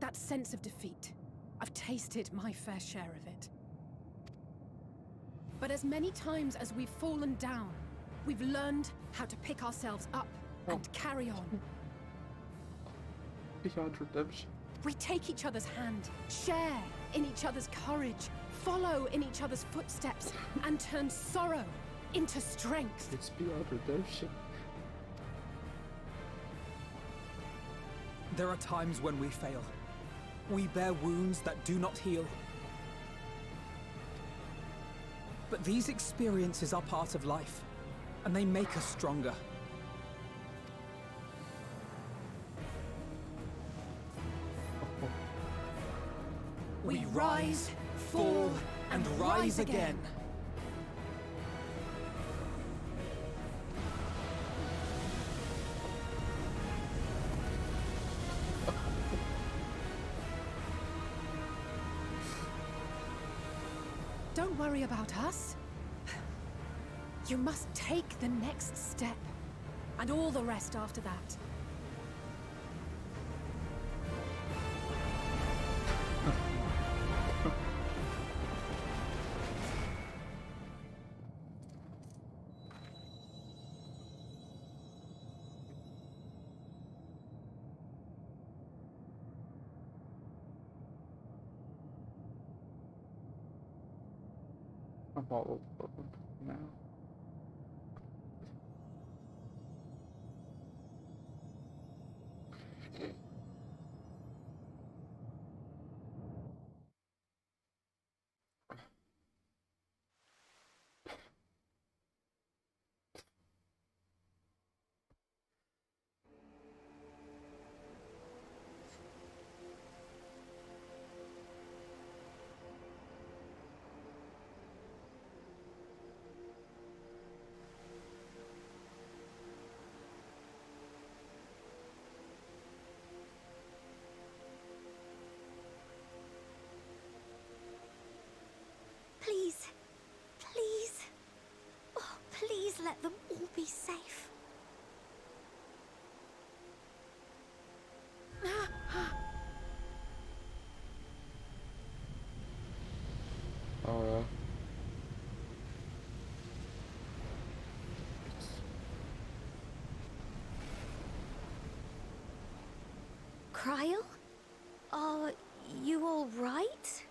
That sense of defeat. I've tasted my fair share of it. But as many times as we've fallen down, we've learned how to pick ourselves up and carry on. Beyond redemption. We take each other's hand, share in each other's courage, follow in each other's footsteps, and turn sorrow into strength. It's beyond redemption. There are times when we fail. We bear wounds that do not heal. But these experiences are part of life, and they make us stronger. We rise, fall, and rise again. Don't worry about us. You must take the next step, and all the rest after that. I'm all over now. Please, please, oh, please let them all be safe. Kryl? Are you all right?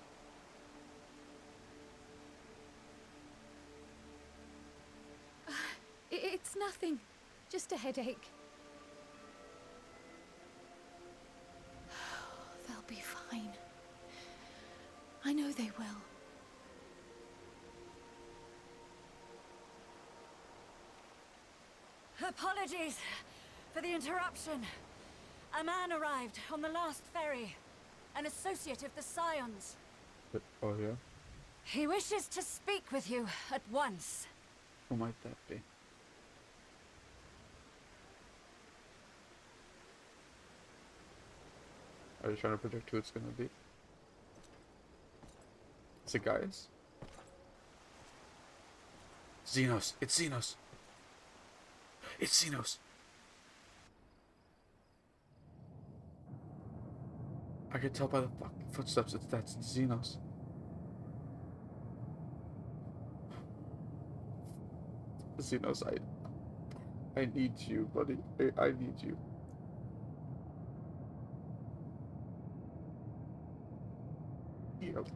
It's nothing. Just a headache. They'll be fine. I know they will. Apologies for the interruption. A man arrived on the last ferry. An associate of the Scions. Oh yeah? He wishes to speak with you at once. Who might that be? Are you trying to predict who it's gonna be? Is it Gaius? Xenos! It's Xenos! It's Xenos! I can tell by the fucking footsteps that's Xenos. Xenos, I need you, buddy. I need you. Yep.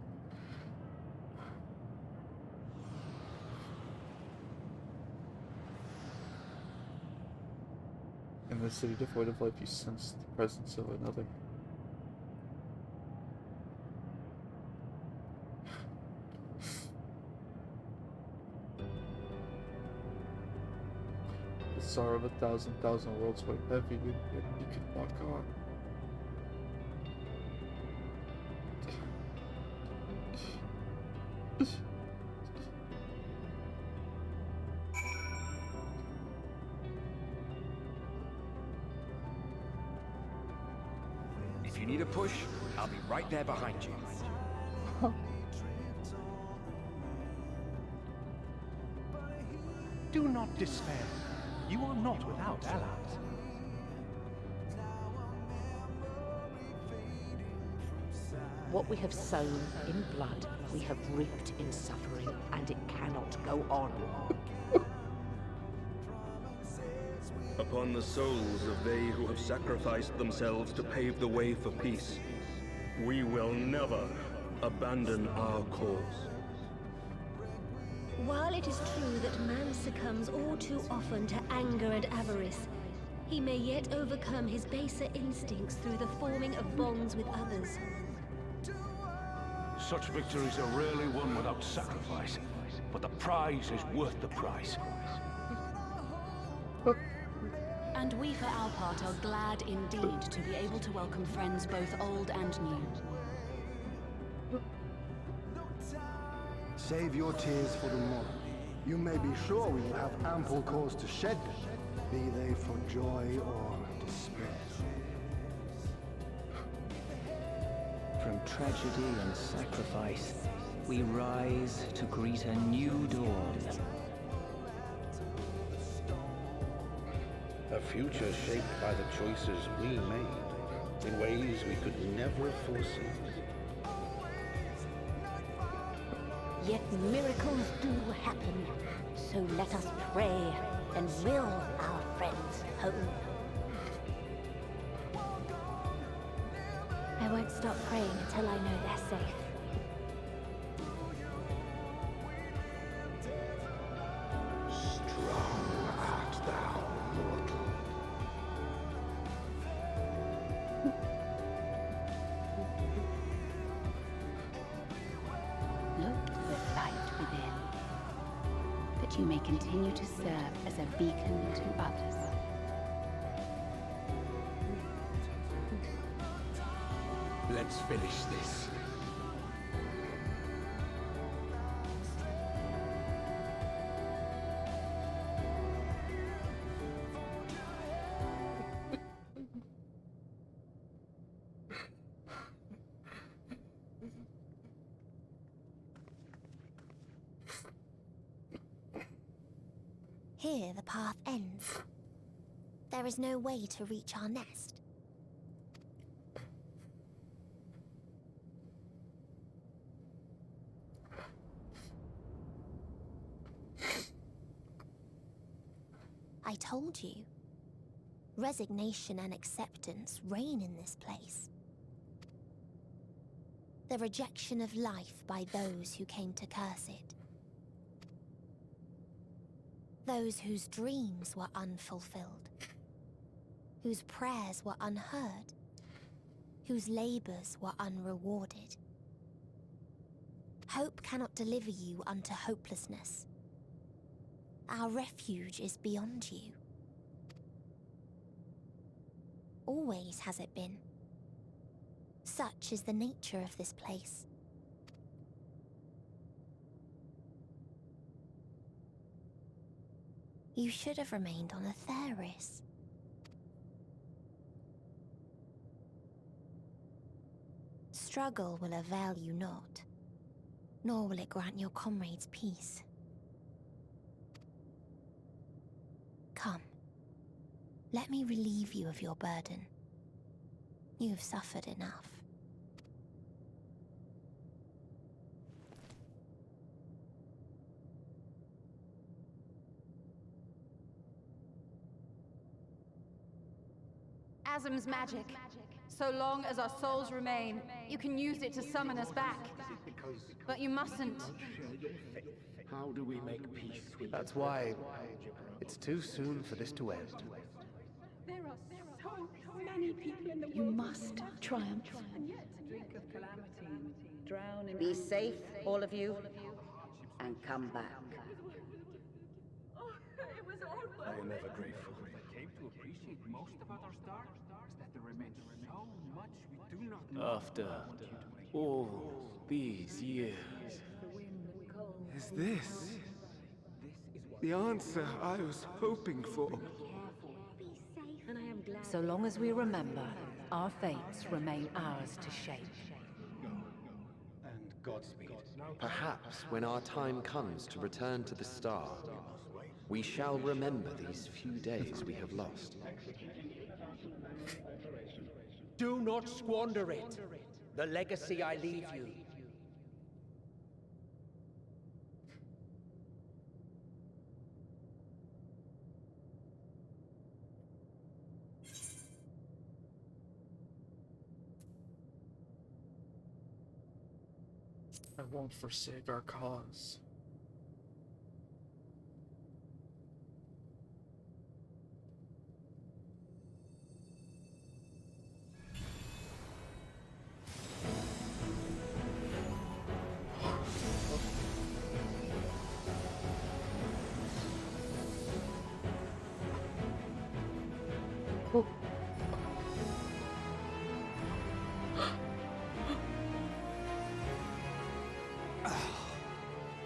In the city devoid of life, you sense the presence of another. The sorrow of a thousand worlds weigh heavy, and yet you can walk on. If you need a push, I'll be right there behind you. Do not despair. You are not without allies. What we have sown in blood, we have reaped in suffering, and it cannot go on. Upon the souls of they who have sacrificed themselves to pave the way for peace, we will never abandon our cause. While it is true that man succumbs all too often to anger and avarice, he may yet overcome his baser instincts through the forming of bonds with others. Such victories are rarely won without sacrifice, but the prize is worth the price. And we, for our part, are glad indeed to be able to welcome friends both old and new. Save your tears for tomorrow. You may be sure we will have ample cause to shed them, be they for joy or despair. From tragedy and sacrifice, we rise to greet a new dawn. A future shaped by the choices we made in ways we could never foresee. Yet miracles do happen, so let us pray and will our friends home. I won't stop praying until I know they're safe. Strong art thou, mortal. Look to the light within, that you may continue to serve as a beacon to others. Let's finish this. Here the path ends. There is no way to reach our nest. I told you. Resignation and acceptance reign in this place. The rejection of life by those who came to curse it. Those whose dreams were unfulfilled. Whose prayers were unheard. Whose labors were unrewarded. Hope cannot deliver you unto hopelessness. Our refuge is beyond you. Always has it been. Such is the nature of this place. You should have remained on Atheris. Struggle will avail you not, nor will it grant your comrades peace. Come, let me relieve you of your burden. You've suffered enough. Asm's magic. So long as our souls remain, you can use it to summon us back. But you mustn't. How do we make peace with That's why it's too soon for this to end. There are so many people in the world. You must triumph. Drink of calamity, drown in. Be safe, all of you, and come back. Oh, it was all I am ever grateful. I came to appreciate most about our star is that there remains so much we do not know. After all these years, is this the answer I was hoping for? So long as we remember, our fates remain ours to shape. And Godspeed. Perhaps when our time comes to return to the star, we shall remember these few days we have lost. Do not squander it. The legacy I leave you. I won't forsake our cause.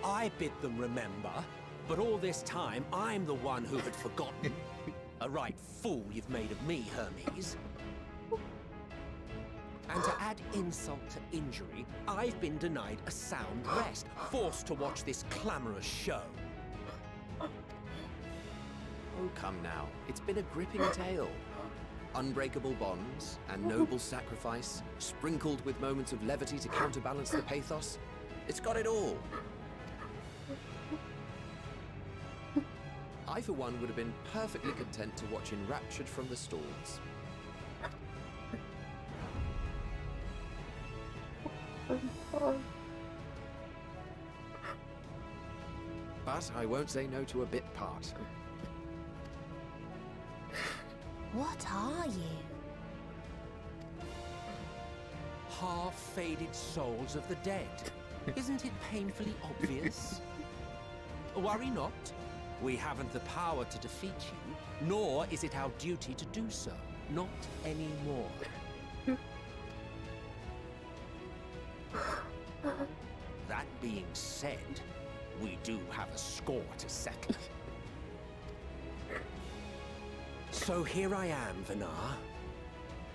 I bid them remember, but all this time I'm the one who had forgotten. A right fool you've made of me, Hermes. And to add insult to injury, I've been denied a sound rest, forced to watch this clamorous show. Oh, come now. It's been a gripping tale. Unbreakable bonds and noble sacrifice, sprinkled with moments of levity to counterbalance the pathos. It's got it all. I, for one, would have been perfectly content to watch enraptured from the stalls. But I won't say no to a bit part. What are you? Half-faded souls of the dead. Isn't it painfully obvious? Worry not. We haven't the power to defeat you, nor is it our duty to do so. Not anymore. That being said, we do have a score to settle. So here I am, Vinar.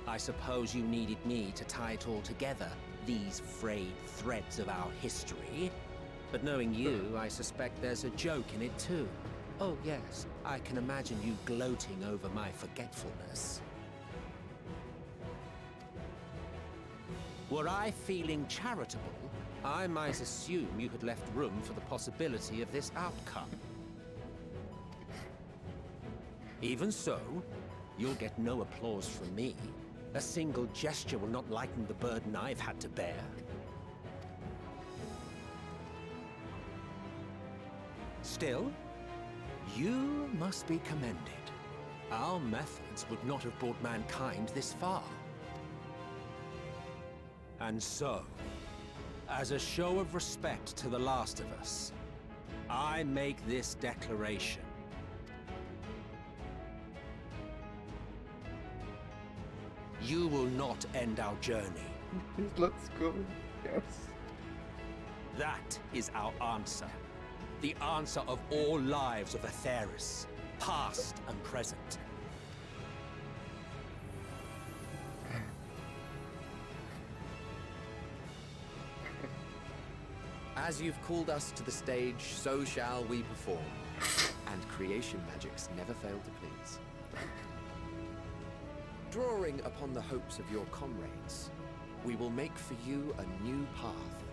I suppose you needed me to tie it all together, these frayed threads of our history. But knowing you, I suspect there's a joke in it too. Oh yes, I can imagine you gloating over my forgetfulness. Were I feeling charitable, I might assume you had left room for the possibility of this outcome. Even so, You'll get no applause from me. A single gesture will not lighten the burden I've had to bear. Still, you must be commended. Our methods would not have brought mankind this far. And so, as a show of respect to the last of us, I make this declaration. You will not end our journey. Let's go. Yes. That is our answer. The answer of all lives of Aetheris, past and present. As you've called us to the stage, so shall we perform. And creation magics never fail to please. Drawing upon the hopes of your comrades, we will make for you a new path.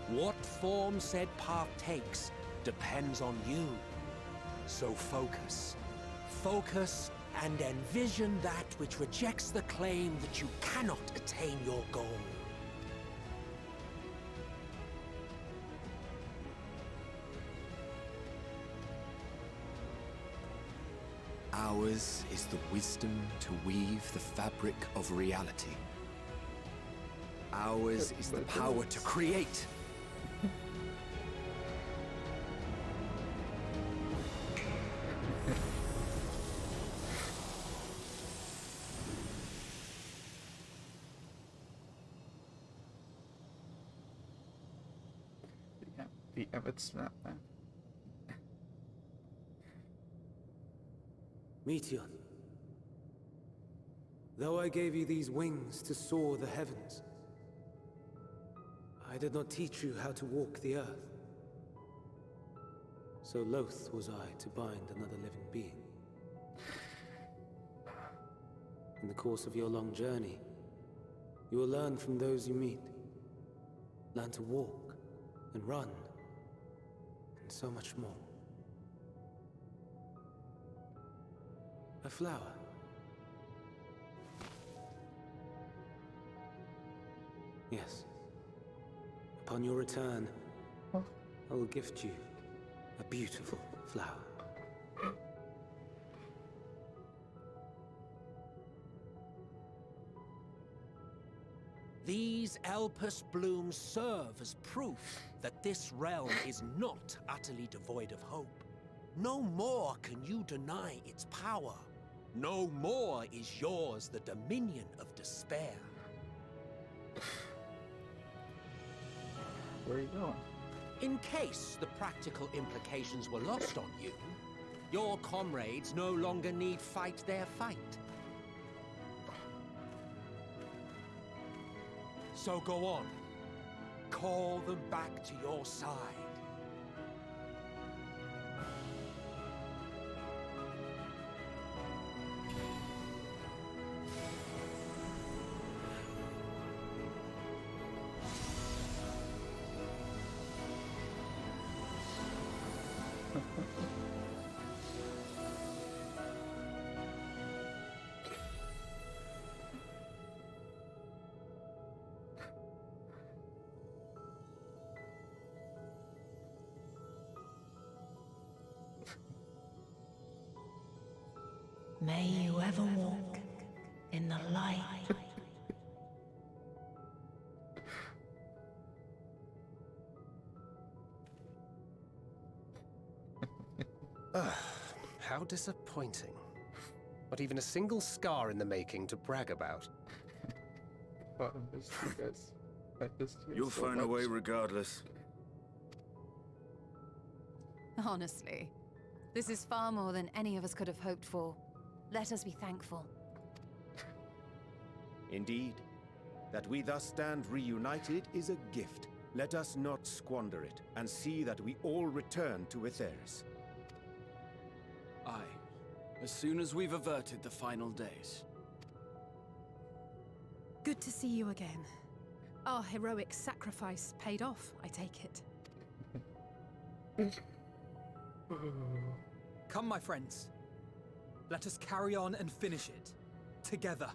What form said path takes depends on you. So focus. Focus and envision that which rejects the claim that you cannot attain your goal. Ours is the wisdom to weave the fabric of reality. Ours is the power to create. The Emmett snap, man. Meteion, though I gave you these wings to soar the heavens, I did not teach you how to walk the earth. So loath was I to bind another living being. In the course of your long journey, you will learn from those you meet. Learn to walk and run, and so much more. A flower. Yes. Upon your return, I will gift you a beautiful flower. These Elpis blooms serve as proof that this realm is not utterly devoid of hope. No more can you deny its power. No more is yours the dominion of despair. Where are you going? In case the practical implications were lost on you, your comrades no longer need fight their fight. So go on. Call them back to your side. May you ever walk in the light. How disappointing. Not even a single scar in the making to brag about. I missed you guys. I missed you You'll so find a much. way regardless. Honestly, this is far more than any of us could have hoped for. Let us be thankful. Indeed. That we thus stand reunited is a gift. Let us not squander it, and see that we all return to Aetheris. Aye. As soon as we've averted the final days. Good to see you again. Our heroic sacrifice paid off, I take it. Come, my friends. Let us carry on and finish it. Together.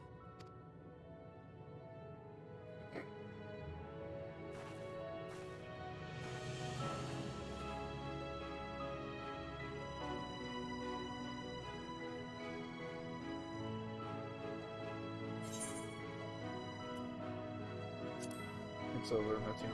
It's over, Matthew.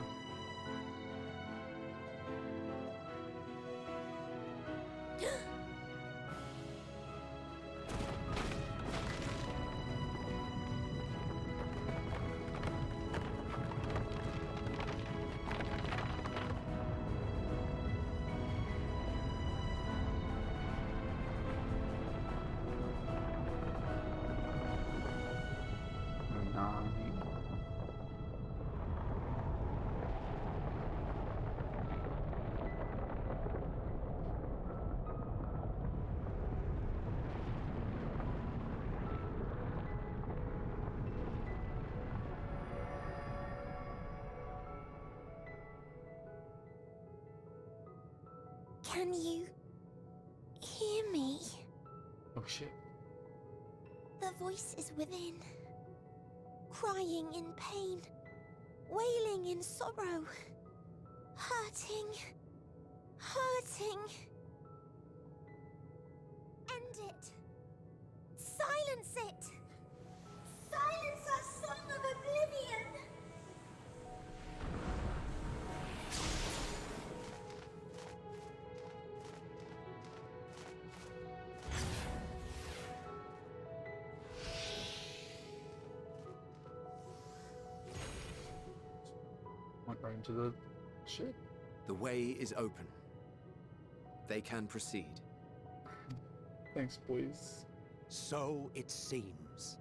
Can you hear me? Oh shit. The voice is within, crying in pain, wailing in sorrow, hurting, hurting. End it. Silence it. Silence our song of oblivion. Went right into the shit. The way is open. They can proceed. Thanks, boys. So it seems.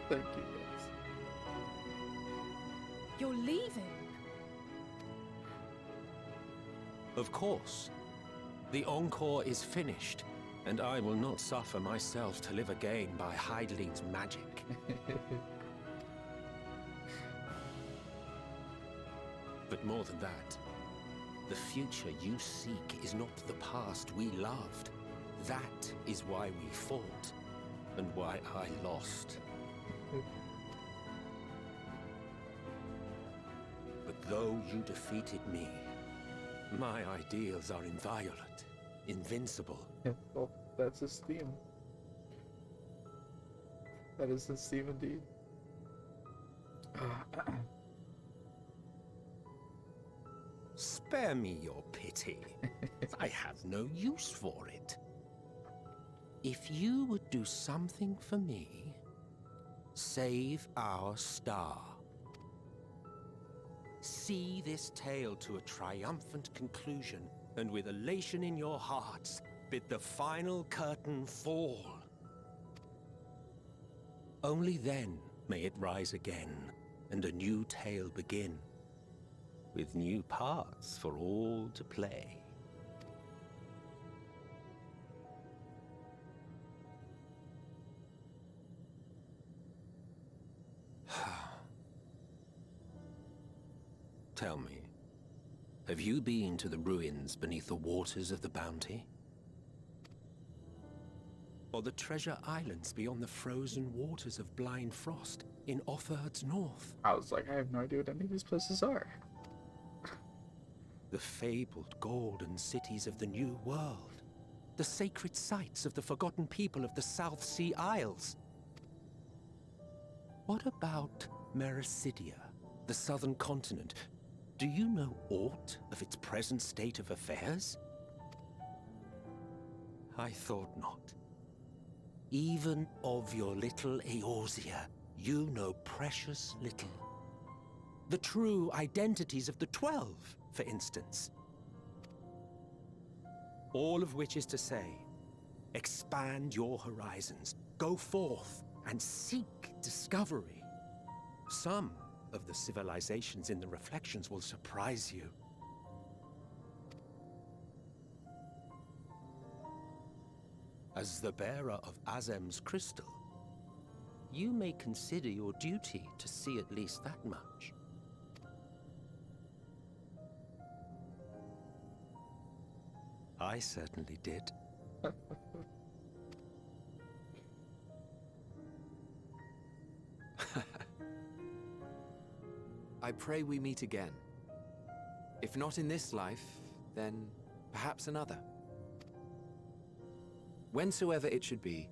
Thank you, guys. You're leaving? Of course. The encore is finished, and I will not suffer myself to live again by Heideling's magic. But more than that, the future you seek is not the past we loved. That is why we fought, and why I lost. But though you defeated me, my ideals are inviolate, invincible. Well, that's his theme. That is his theme indeed. Spare me your pity. I have no use for it. If you would do something for me, save our star. See this tale to a triumphant conclusion, and with elation in your hearts, bid the final curtain fall. Only then may it rise again, and a new tale begin, with new parts for all to play. Tell me, have you been to the ruins beneath the waters of the Bounty? Or the treasure islands beyond the frozen waters of Blind Frost in Offerd's north? I was like, I have no idea what any of these places are. The fabled golden cities of the New World. The sacred sites of the forgotten people of the South Sea Isles. What about Mericidia, the southern continent? Do you know aught of its present state of affairs? I thought not. Even of your little Eorzea, you know precious little. The true identities of the 12, for instance. All of which is to say, expand your horizons, go forth and seek discovery. Some of the civilizations in the reflections will surprise you. As the bearer of Azem's crystal, you may consider your duty to see at least that much. I certainly did. I pray we meet again. If not in this life, then perhaps another. Whensoever it should be,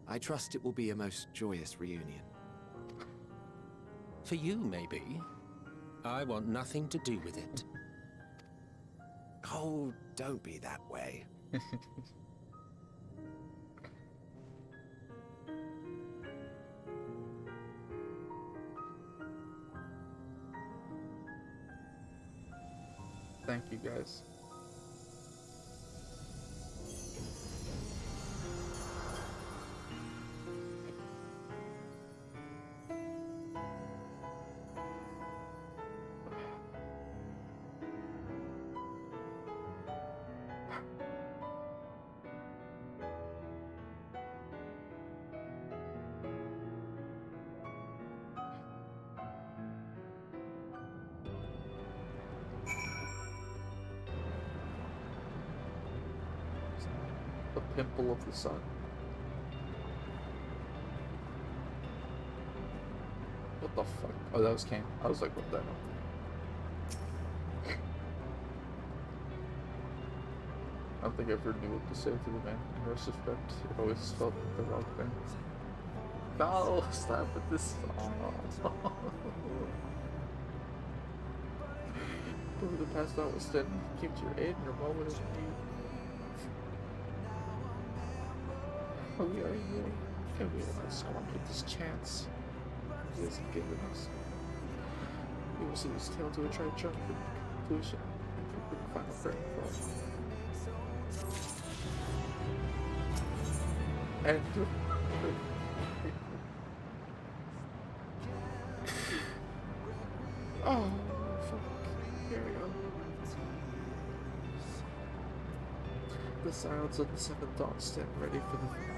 I trust it will be a most joyous reunion. For you, maybe. I want nothing to do with it. Oh, don't be that way. Thank you, guys. The pimple of the sun. What the fuck? Oh, that was Kane. I was like, what the hell? I don't think I ever knew what to say to the man. In retrospect, it always felt like the wrong thing. No, stop with this. Over the past notwithstanding, keep to your aid in your moment of need. Oh, we are here, and we will not squander this chance he has given us. We will see this tale to a triumphant conclusion and bring final prayer for us. And oh, fuck. Here we go. The silence of the seventh dawn stand ready for the finale.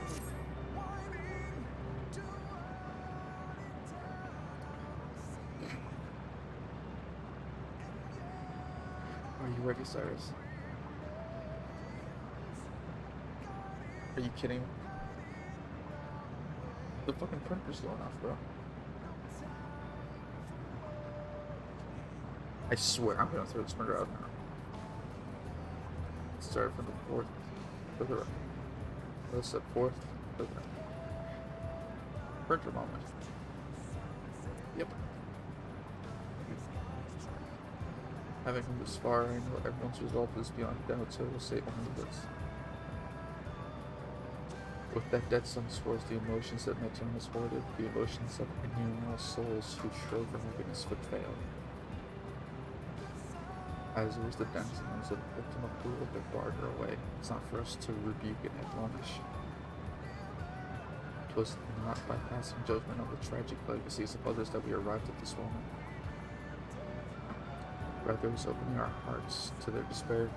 Are you ready, Cyrus? Are you kidding me? The fucking printer's going off, bro. I swear I'm gonna throw this printer out now. Start from the fourth to the right. Let's set fourth to the right. Printer moment. Yep. Having come this far, I know everyone's resolve is beyond doubt, so I will say only this. With that dead sun swirls the emotions that Meteor has hoarded, the emotions of innumerable souls who strove in wickedness but failed. As was the denizens of Ultima Thule that barred her away, it's not for us to rebuke and admonish. 'Twas not by passing judgment on the tragic legacies of others that we arrived at this moment. Rather, it was opening our hearts to their despair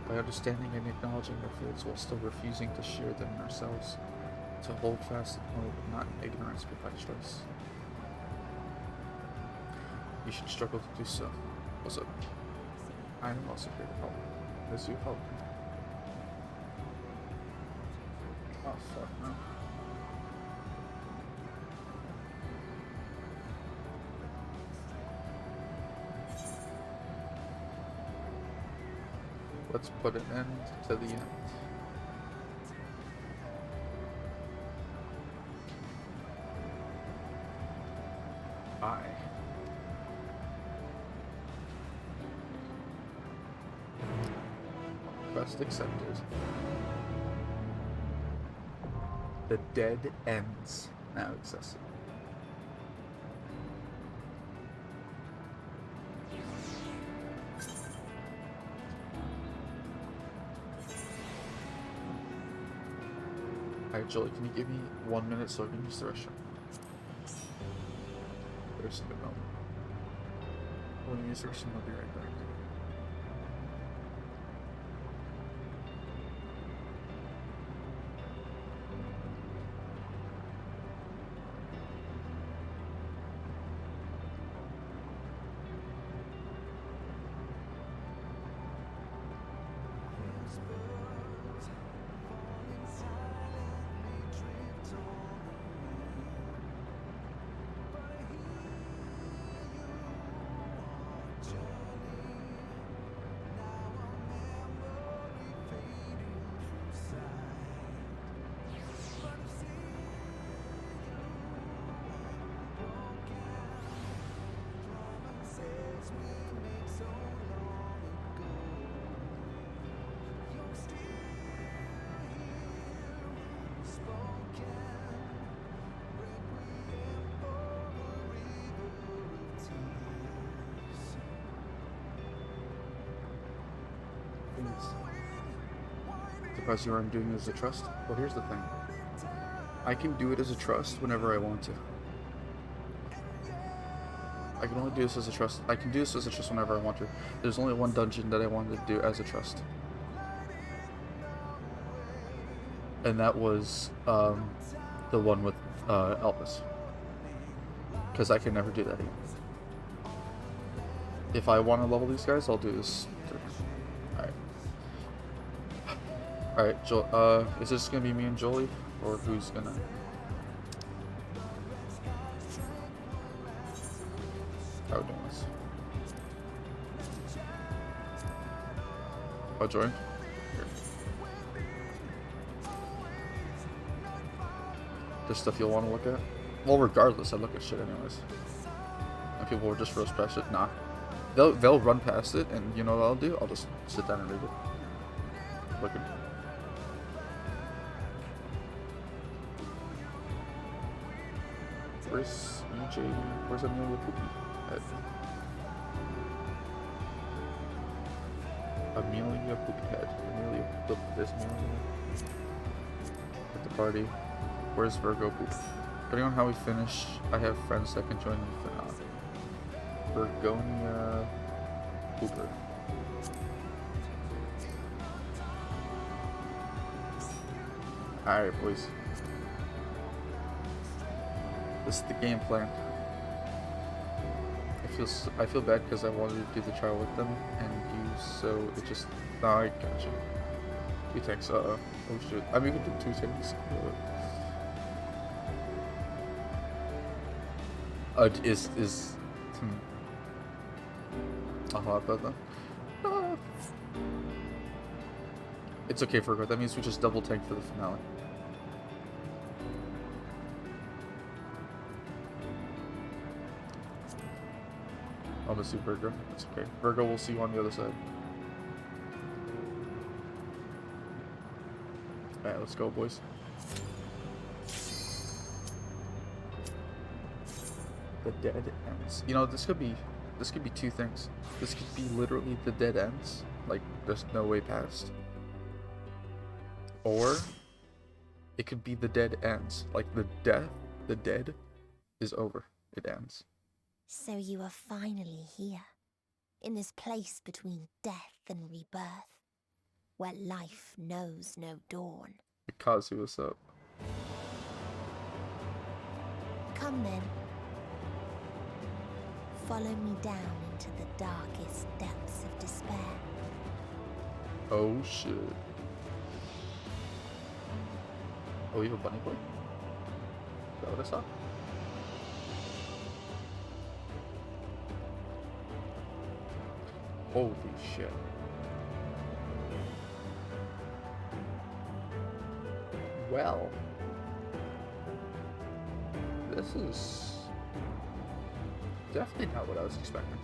by understanding and acknowledging their faults while still refusing to share them in ourselves, to hold fast in hope, not in ignorance but by choice. You should struggle to do so. Also, I am also here to help, as you help me. Oh fuck no. Let's put an end to the end. Quest accepted. The dead ends now accessible. Alright, Jolie, can you give me 1 minute so I can use the restroom? There's a good moment. When you use the restroom, I'll be right back. things. Surprised you aren't doing it as a trust? Well, here's the thing. I can do it as a trust whenever I want to. I can only do this as a trust. I can do this as a trust whenever I want to. There's only one dungeon that I wanted to do as a trust. And that was the one with Elvis. Because I can never do that again. If I want to level these guys, I'll do this. Alright. Alright, is this going to be me and Jolie? Or who's going to... How are we doing this? Oh, join? Here. There's stuff you'll want to look at? Well, regardless, I look at shit anyways. And people will just roast past it. Nah. They'll run past it, and you know what I'll do? I'll just sit down and read it. Looking. Where's EJ? Where's Amelia Poopy head? Amelia Poopy head. Amelia. Look, there's Amelia. At the party. Where's Virgo Poop? Depending on how we finish, I have friends that can join in the finale. Bergonia Hooper. Alright, boys. This is the game plan. I feel bad because I wanted to do the trial with them and you, so it just... No, I got you. 2 tanks, oh shit. I mean, we can do 2 tanks. How about that? It's okay for her. That means we just double tank for the finale. I'll miss you, Virgo. It's okay. Virgo, we'll see you on the other side. Alright, let's go, boys. The dead ends. You know, this could be 2 things. This could be literally the dead ends, like there's no way past. Or it could be the dead ends, like the dead is over. It ends. So you are finally here, in this place between death and rebirth, where life knows no dawn. Because what's up? Come then. Follow me down into the darkest depths of despair. Oh shit. Oh, you have a bunny boy? Is that what I saw? Holy shit. Well, this is definitely not what I was expecting.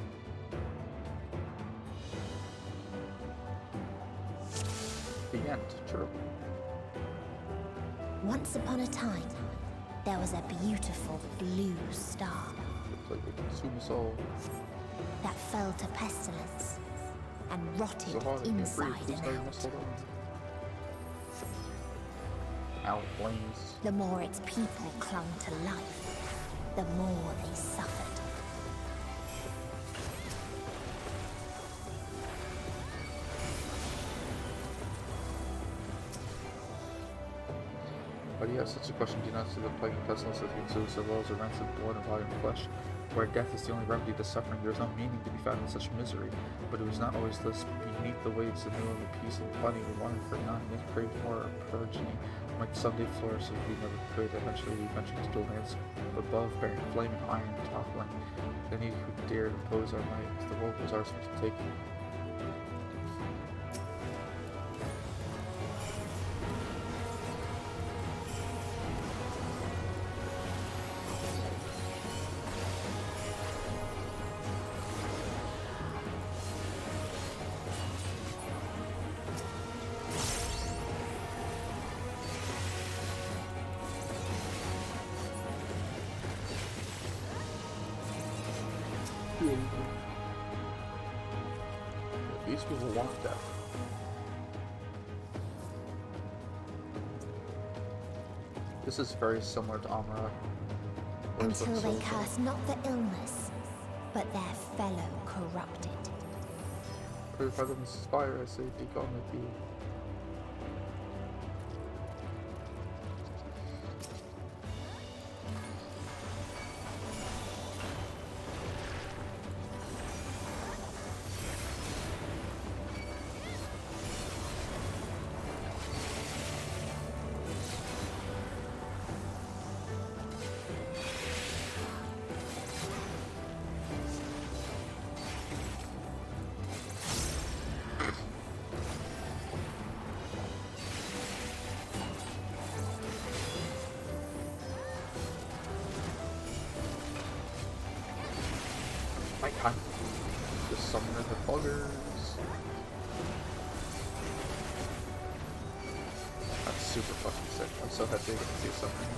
The end, true. Once upon a time, there was a beautiful blue star that fell to pestilence and rotted inside and out. Flames. The more its people clung to life, the more they suffered. But yes, it's a question. Do you not see the plague and pestilence that consumes as well as the rancid blood and volume of flesh? Where death is the only remedy to suffering, there is no meaning to be found in such misery. But it was not always thus. Beneath the waves of new and peace and plenty, we wanted for none, yet craved more progeny. Might someday flourish if we never could. Eventually we ventured to the lands above, bearing flaming iron toppling. Then he who dared oppose our might, the world was ours to take. These people want death. This is very similar to Amara. Until they curse not the illness, but their fellow corrupted. If I didn't inspire, I say be gone with you. I can't just summon the buggers. That's super fucking sick. I'm so happy I get to do something.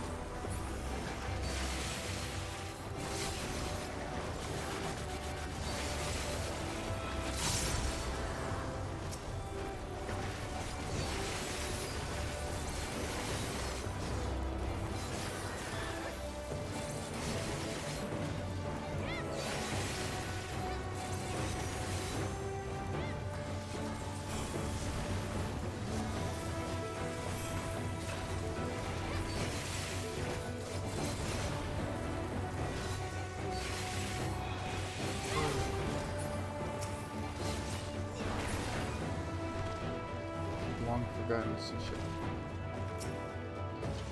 Guns and shit.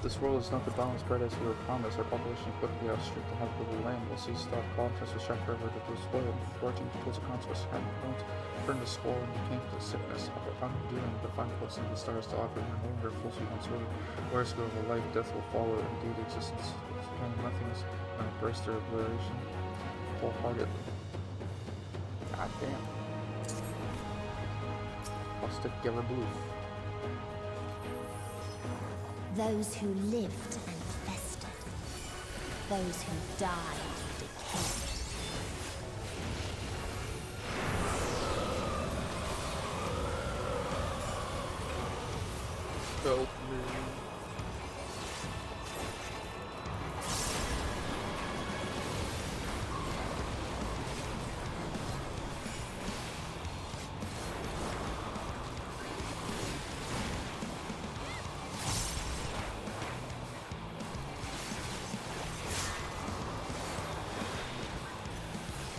This world is not the balanced bread as we were promised. Our population quickly outstripped the habitable land. We'll see stop politics with Shack River to do spoil. Forging towards the consequences of having turn to spoil and became to sickness. Upon doing the final close in the stars to offer no longer fools we once were. Whereas go of life, death will follow. Indeed, existence becoming nothingness and embrace their obliteration wholeheartedly. God damn. I'll stick together blue. Those who lived and festered. Those who died decayed. Help me.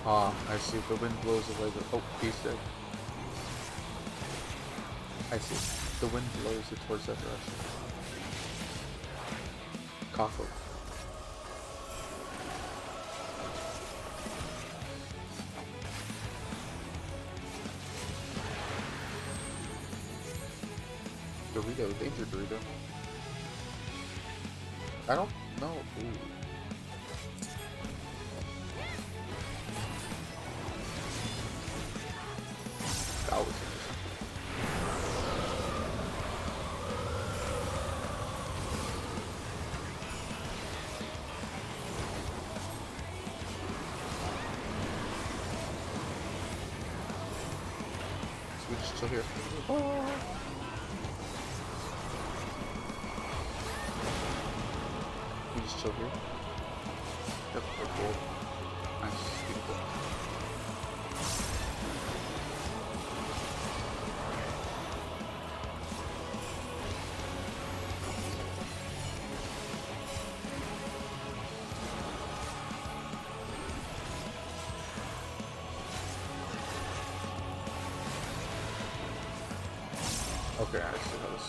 Ah, I see. The wind blows away the... Oh, he's dead. I see. The wind blows it towards that direction. Cockle. Dorito, danger Dorito. I don't know. Ooh. That was interesting. So we just chill here. Oh. We just chill here. Yep, we're cool. Nice, beautiful. Okay, I see how this...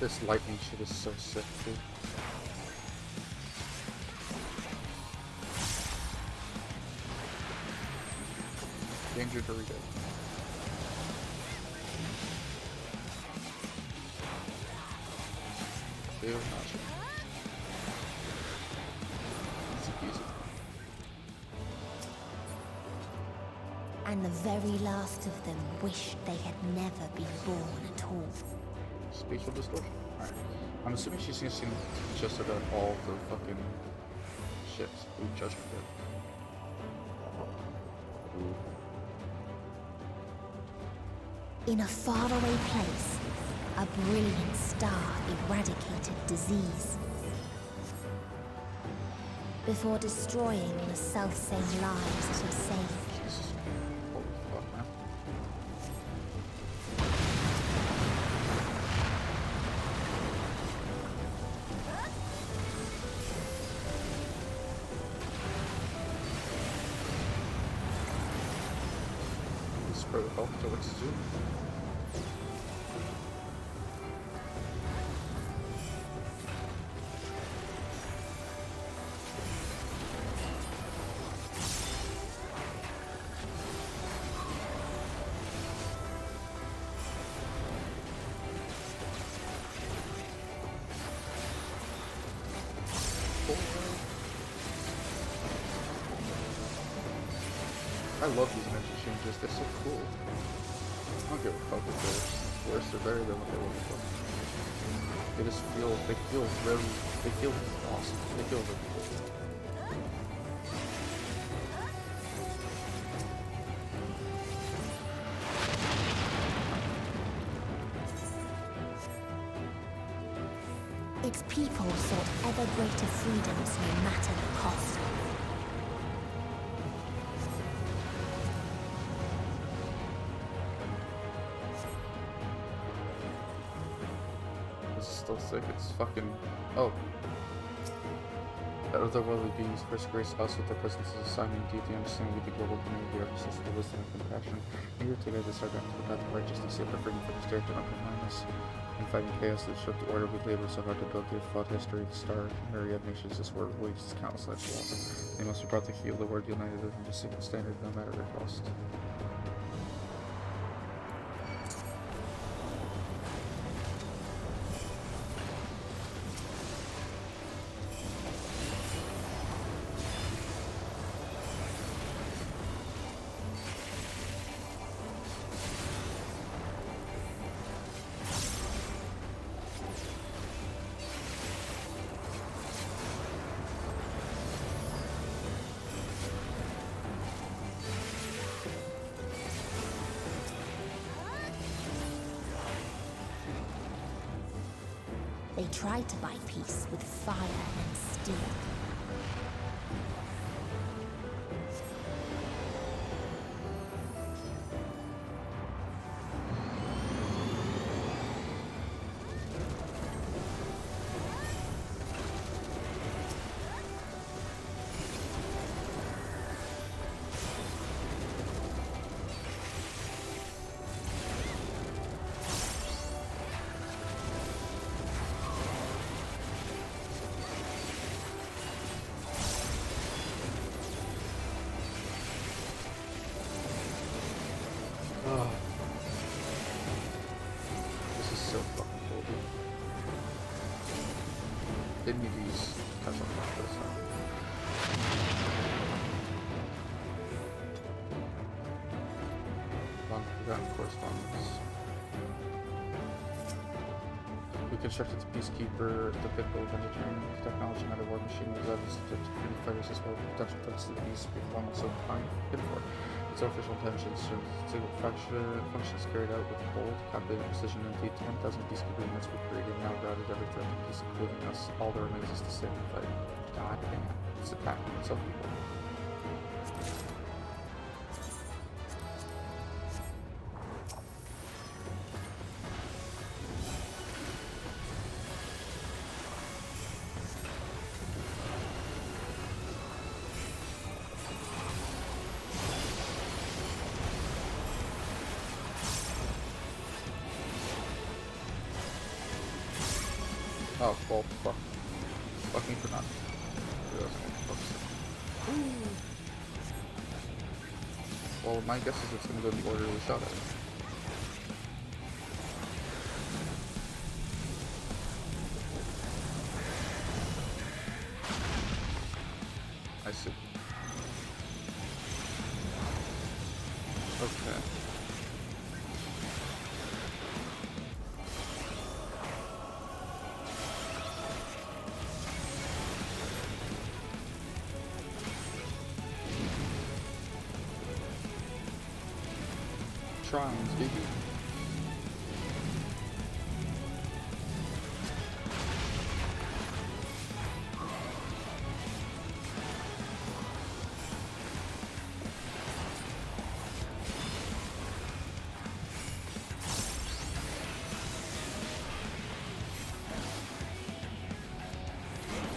This lightning shit is so sick, dude. Danger Dorito. Ew, not sure. And the very last of them wished they had never been born at all. Spatial distortion. Alright. I'm assuming she's gonna seem just about all the fucking ships. Ooh, Judgment Day. In a faraway place, a brilliant star eradicated disease. Before destroying the selfsame lives it had saved. Holy fuck, man. Spread the health towards Zoom. I love these energy changes, they're so cool. I don't give a fuck if they're worse or better than what they were before. They just feel, they feel awesome. They feel really cool. Its people sought ever greater freedoms no matter the cost. Still sick, it's fucking... Oh. That otherworldly beings first grace us with their presence as a sign and deity, understanding with the global community represents the wisdom and compassion. Neither together this are back to the path of righteousness, yet the freedom from the stare to undermine us. In fighting chaos that shook the order we labor so hard to build, we have fought history, the star, myriad nations, this war wages countless lives lost. They must be brought to heal the world united under a single standard, no matter the cost. They tried to buy peace with fire and steel. Oh. This is so fucking cool, dude. Didn't need to use custom for this now. Long forgotten correspondence. We constructed the Peacekeeper, the pinnacle of engineering, technology, not a war machine, was out of subject to freedom fighters as well as potential threats to the peace we've long so high for. Its official intentions to functions carried out with cold, calculated precision. Indeed, 10,000 peacekeeper units were created, now routed every threat to peace, including us. All that remains is to stand and fight. God damn, it's attacking some people. Oh, well, fuck. Fuck me for not. Well, my guess is it's gonna go in the order we shot at it. I see. Okay. Shrines, baby.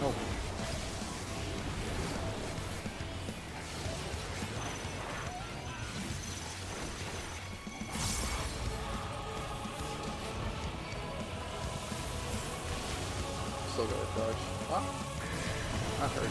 Oh. Still gotta dodge. Ah, that hurt.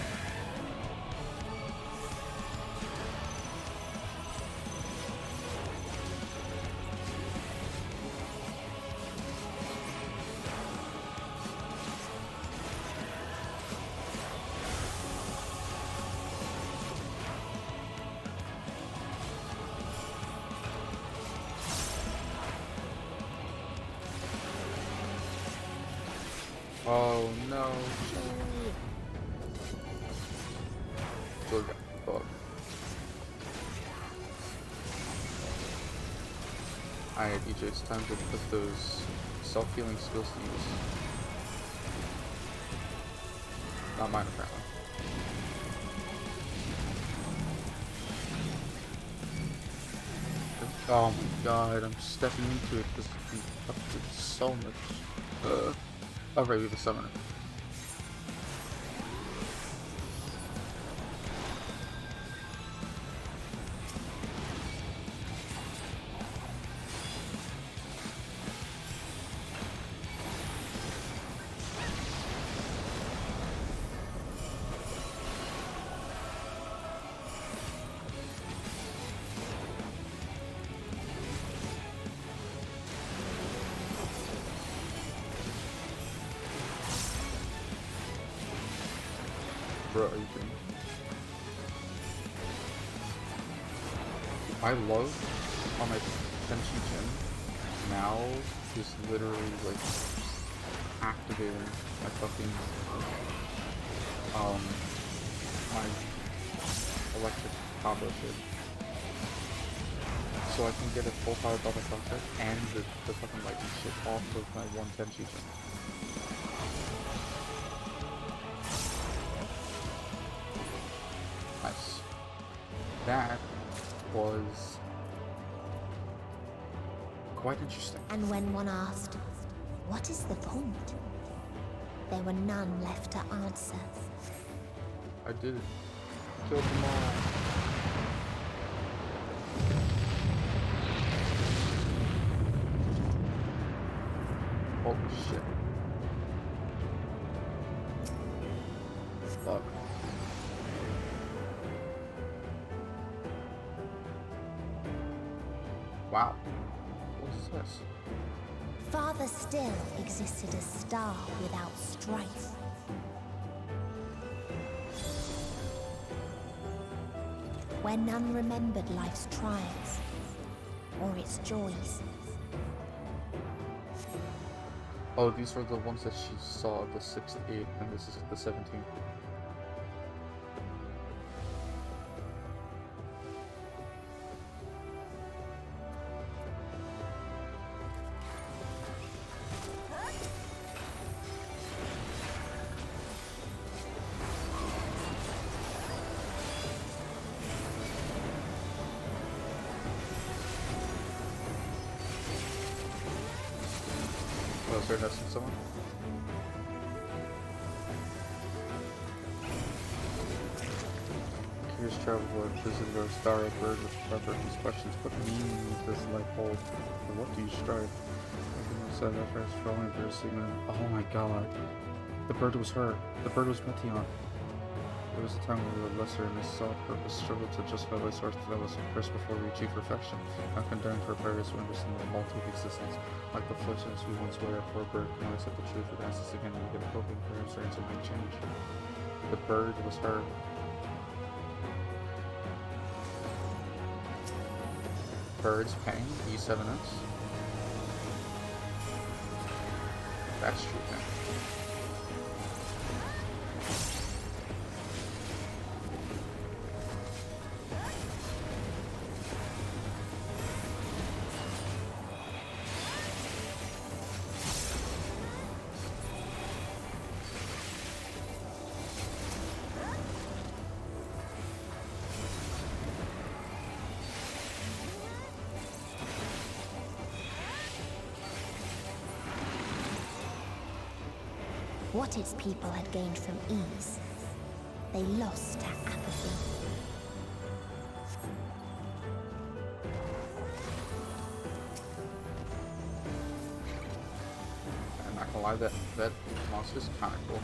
Oh no. Still got the bug. Alright, EJ, it's time to put those self-healing skills to use. Not mine, apparently. Oh my god, I'm stepping into it because we upped so much. Alright, we have a summoner. Bro, are you kidding me? I love how my Tenchi Gym now is literally like activating my fucking my electric combo shit. So I can get a full power double contact and the fucking lightning shit off of my one Tenchi Gym. Nice. That was quite interesting. And when one asked, what is the point? There were none left to answer. I did it. Killed them all. Holy shit. Fuck. Wow. What is this? Farther still existed a star without strife. Where none remembered life's trials or its joys. Oh, these were the ones that she saw, the 6th, 8th, and this is the 17th. Oh, is there nesting someone? Curious traveler visited our star bird with clever these questions. What meaning does life hold? For what do you strive? I couldn't say that first falling for a signal. Oh my god. The bird was her. The bird was Meteon. There was a time when we were lesser and this sought purpose struggled to justify the source that was first before we achieved perfection. I'm condemned for various wonders in the multi of existence. Like the foolishness we once were for a bird can accept the truth and ask us again and we get a hoping for answer and something change. The bird was her. Birds paying E7X. That's true thing. What its people had gained from ease, they lost to apathy. I'm not gonna lie, that monster's kinda cool.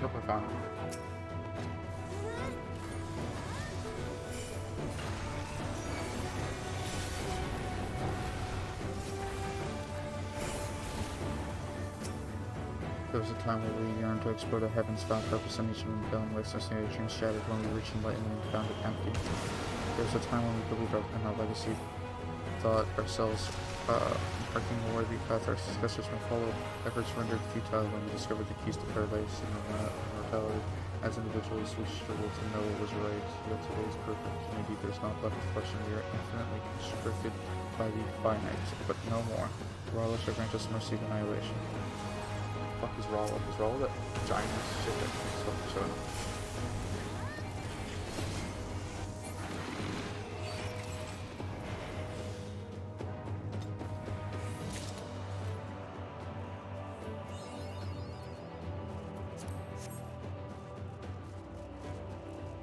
Nope, I found it. There was a time where we yearned to explore the heavens, found purpose in each of them, Dalanores, our dreams shattered when we reached enlightenment and found it empty. There was a time when we believed in our legacy, thought ourselves marking a worthy path our successors may follow. Efforts rendered futile when we discovered the keys to paradise and immortality. As individuals, we struggle to know what was right, yet today is perfect. Maybe there's not left of flesh and we are infinitely constricted by the finite, but no more. Rala shall grant us mercy of annihilation. Fuck is Rala? Is Rala that giant shit that keeps fucking showing up?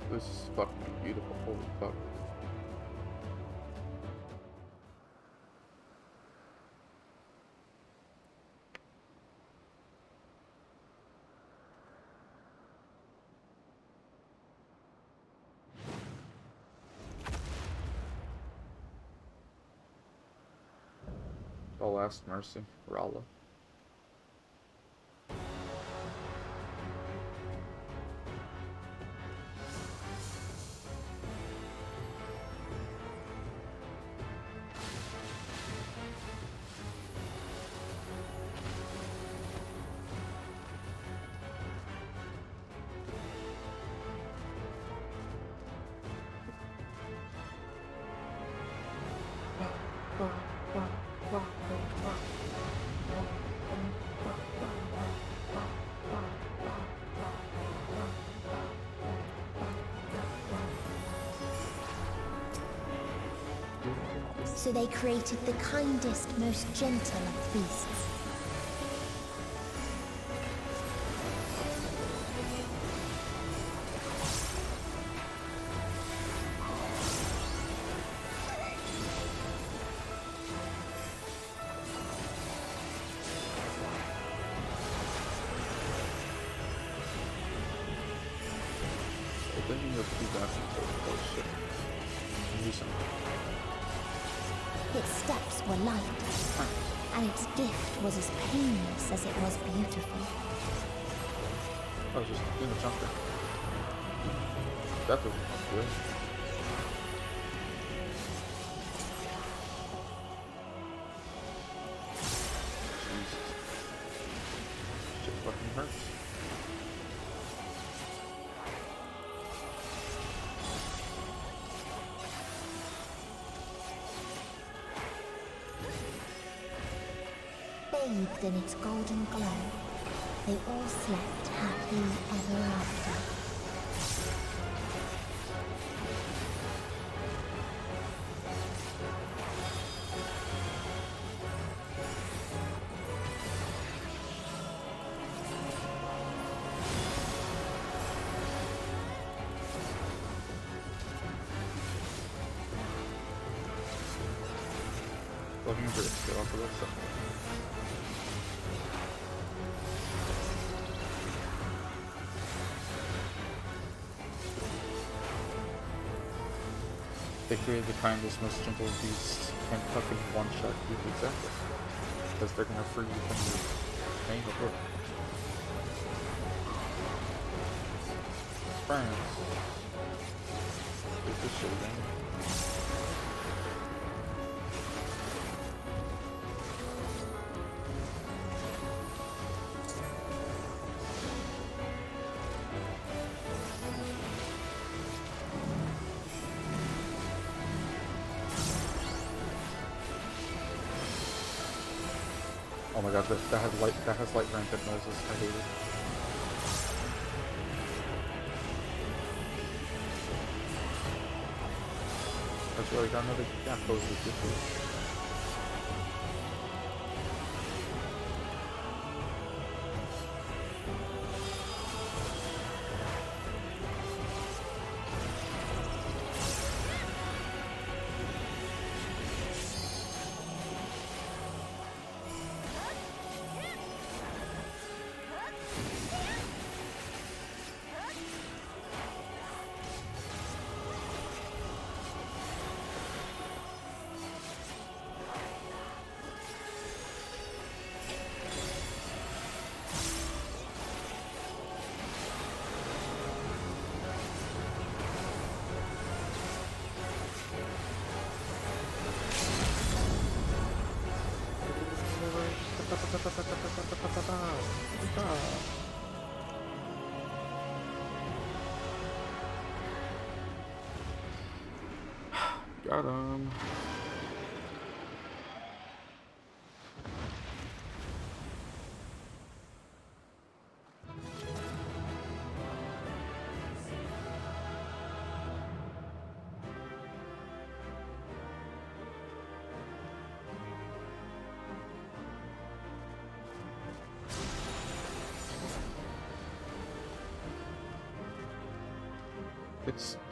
This is fucking beautiful, holy fuck. Oh, last mercy, Rala. So they created the kindest, most gentle of beasts. Its steps were light, and its gift was as painless as it was beautiful. I was just doing a jump there. That doesn't look good. Jesus. Shit fucking hurts. Bathed in its golden glow, they all slept happy ever after. dangerous. Get off of that stuff. They created the kindest, most gentle beast and fucking one-shot you exactly. Because they're gonna free you from your pain of work. France. Get this shit down. Oh my god, that has light rampant noises. I hate it. That's really got another gap pose ridiculous. Got him.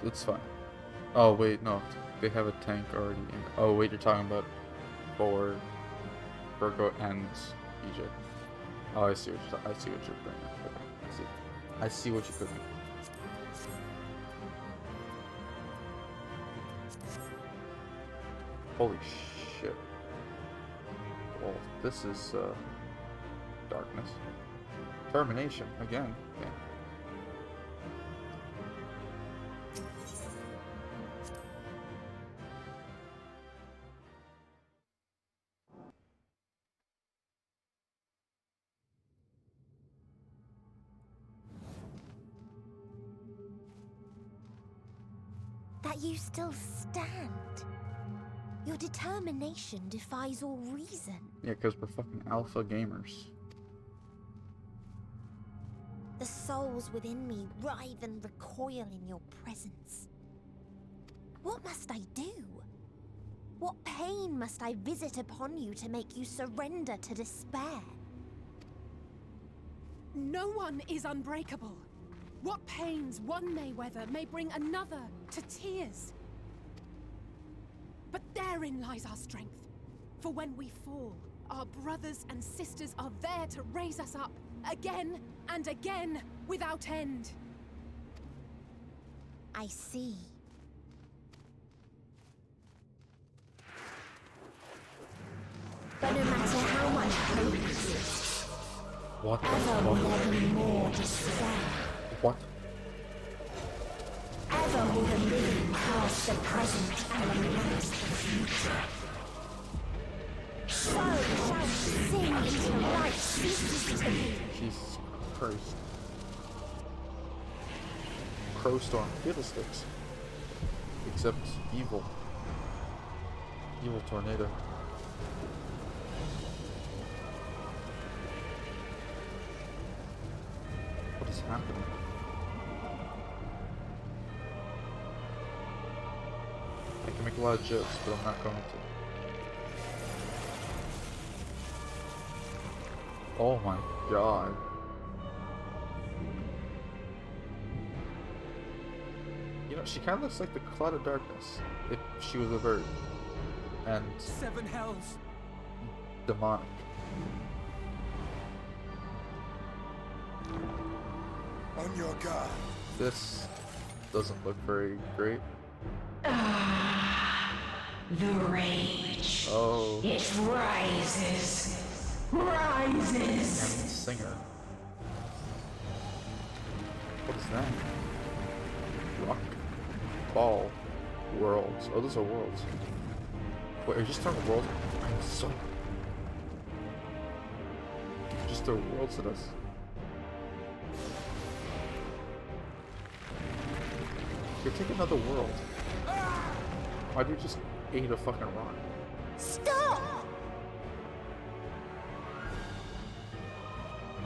It's fine. Oh wait, no. They have a tank already in. Oh wait, you're talking about for Virgo and Egypt. Oh, I see what you're bringing. Okay, I see what you're cooking. Holy shit. Well, this is darkness. Termination again. Okay. That you still stand. Your determination defies all reason. Yeah, because we're fucking alpha gamers. The souls within me writhe and recoil in your presence. What must I do? What pain must I visit upon you to make you surrender to despair? No one is unbreakable. What pains one may weather may bring another to tears. But therein lies our strength. For when we fall, our brothers and sisters are there to raise us up, again and again, without end. I see. But no matter how much hope exists, what the ever will there be more despair. What? Ever will the living cast the present and lament the future. So shall sin into light ceases to be. Jesus Christ. Crowstorm, fiddlesticks. Except evil. Evil tornado. What is happening? I can make a lot of jokes, but I'm not going to. Oh my god. You know, she kind of looks like the Cloud of Darkness if she was a bird. And 7 hells. demonic. On your guard. This doesn't look very great. The rage. Oh. It rises. Rises. And singer. What is that? Rock. Ball. Worlds. Oh, those are worlds. Wait, are you just throwing worlds? I'm so... Just throw worlds at us? Here, take another world. Why do you just eat a fucking rock? Stop!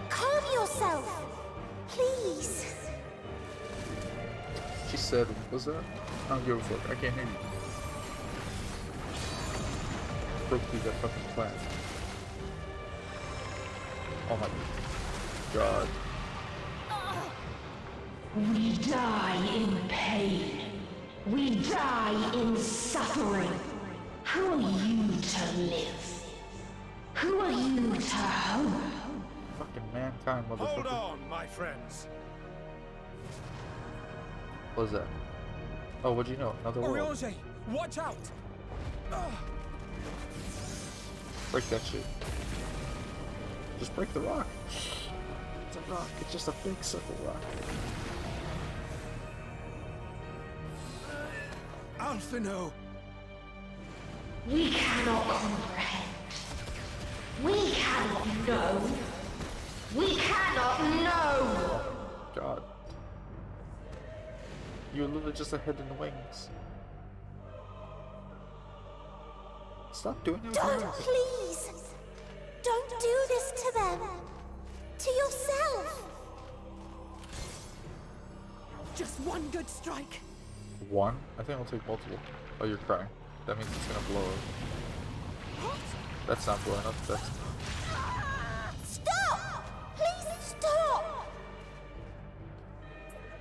Calm yourself, please. She said, what was that? I don't give a fuck. I can't hear you. Broke through that fucking plant. Oh my god. We die in pain. We die in suffering. Who are you to live? Who are you to hope? Fucking mankind, motherfucker. Hold on, my friends. What was that? Oh, what'd you know? Another world. Oriange, watch out! Break that shit. Just break the rock. It's a rock. It's just a big circle rock. Alphino! We cannot comprehend. We cannot know. We cannot know. God. You're literally just a head and wings. Stop doing it. Don't, please! Don't do this to them! To yourself! Just one good strike. One? I think I'll take multiple. Oh, you're crying. That means it's gonna blow up. What? That's not blowing up. That's... Stop! Please stop!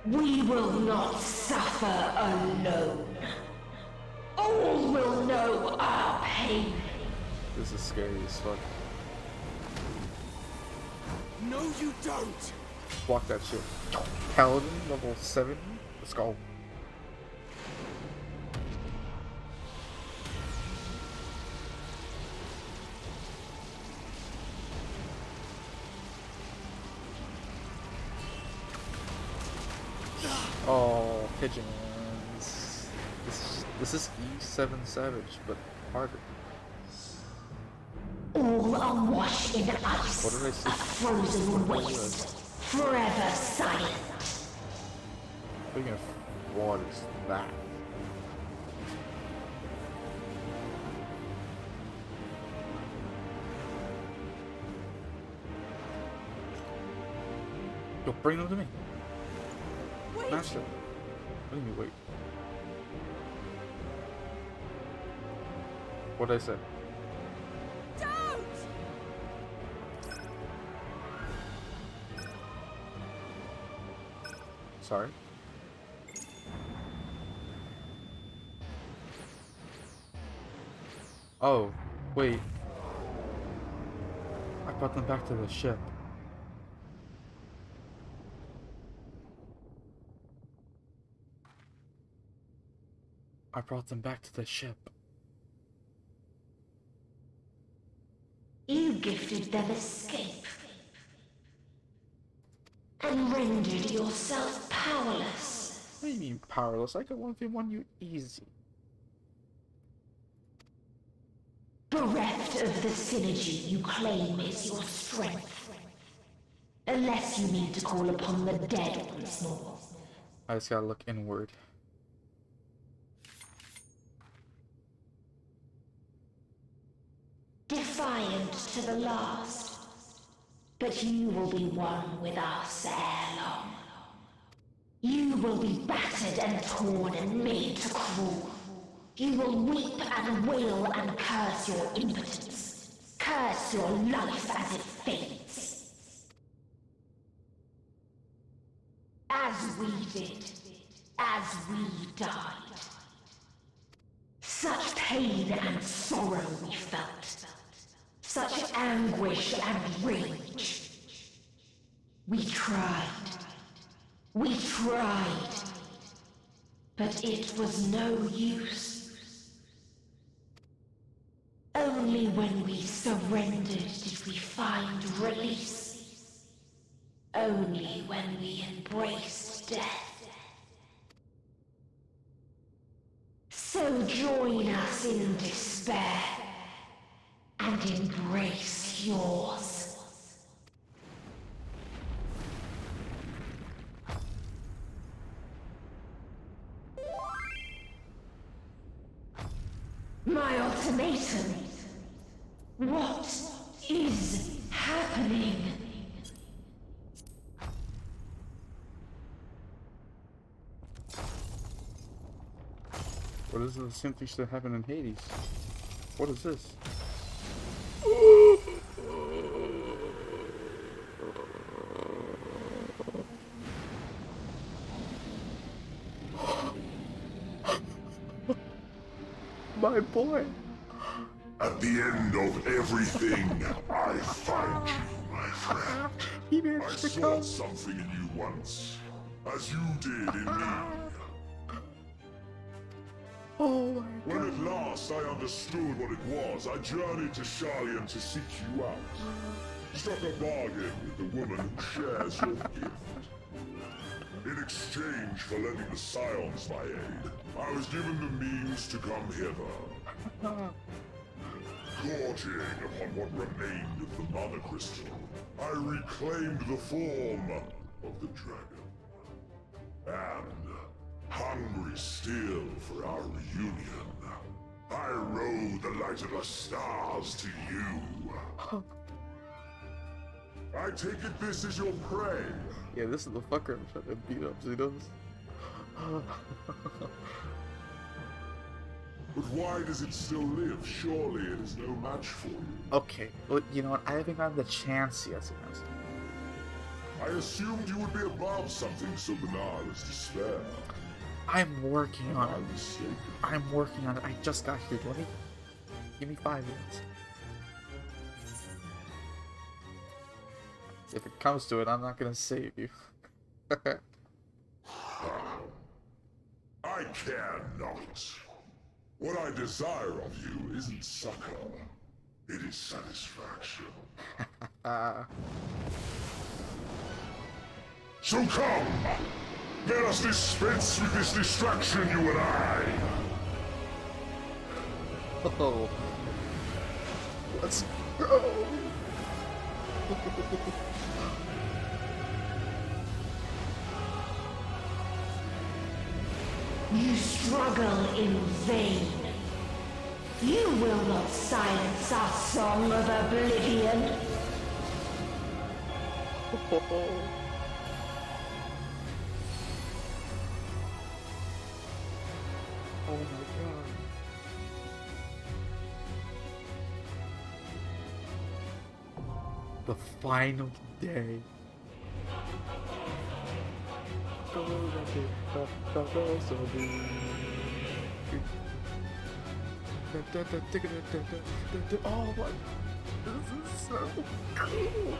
We will not suffer alone. All will know our pain. This is scary as fuck. No, you don't! Block that shit. Paladin, level 7. Let's go. Oh, pigeons. This is E7 Savage, but harder. All awash in ice. What did I say? A frozen waste. Forever silent. Speaking of what is that? Yo, bring them to me. Wait. Master. What do you mean, wait? What did I say? Don't! Sorry? Oh, wait. I brought them back to the ship. I brought them back to the ship. You gifted them escape. And rendered yourself powerless. What do you mean powerless? I could 1v1 you easy. Bereft of the synergy you claim is your strength. Unless you need to call upon the dead once more. I just gotta look inward. Defiant to the last. But you will be one with us ere long. You will be battered and torn and made to crawl. You will weep and wail and curse your impotence. Curse your life as it fades. As we did. As we died. Such pain and sorrow we felt. such anguish and rage. We tried. We tried. But it was no use. Only when we surrendered did we find release. Only when we embraced death. So join us in despair and embrace yours. My ultimatum. What is happening? What is the same thing that happened in Hades? What is this? My boy. At the end of everything, I find you, my friend. He managed I to saw come. something in you once, as you did in me. Oh my When god. at last I understood what it was, I journeyed to Sharlayan to seek you out. Struck a bargain with the woman who shares your gift. In exchange for lending the Scions my aid, I was given the means to come hither. Gorging upon what remained of the Mother Crystal, I reclaimed the form of the dragon. And, hungry still for our reunion, I rode the light of the stars to you. I take it this is your prey. Yeah, this is the fucker I'm trying to beat up, Xenos. But why does it still live? Surely it is no match for you. Okay, well, you know what? I haven't gotten the chance yet, Xenos. I assumed you would be above something so banal as despair. I'm working on I'm it. mistaken. I'm working on it. I just got here. Give me 5 minutes. If it comes to it, I'm not gonna save you. I care not. What I desire of you isn't succor. It is satisfaction. So come! Let us dispense with this distraction, you and I! Oh. Let's go! You struggle in vain. You will not silence our song of oblivion. Oh my god. The final day. Oh my, this is so cool.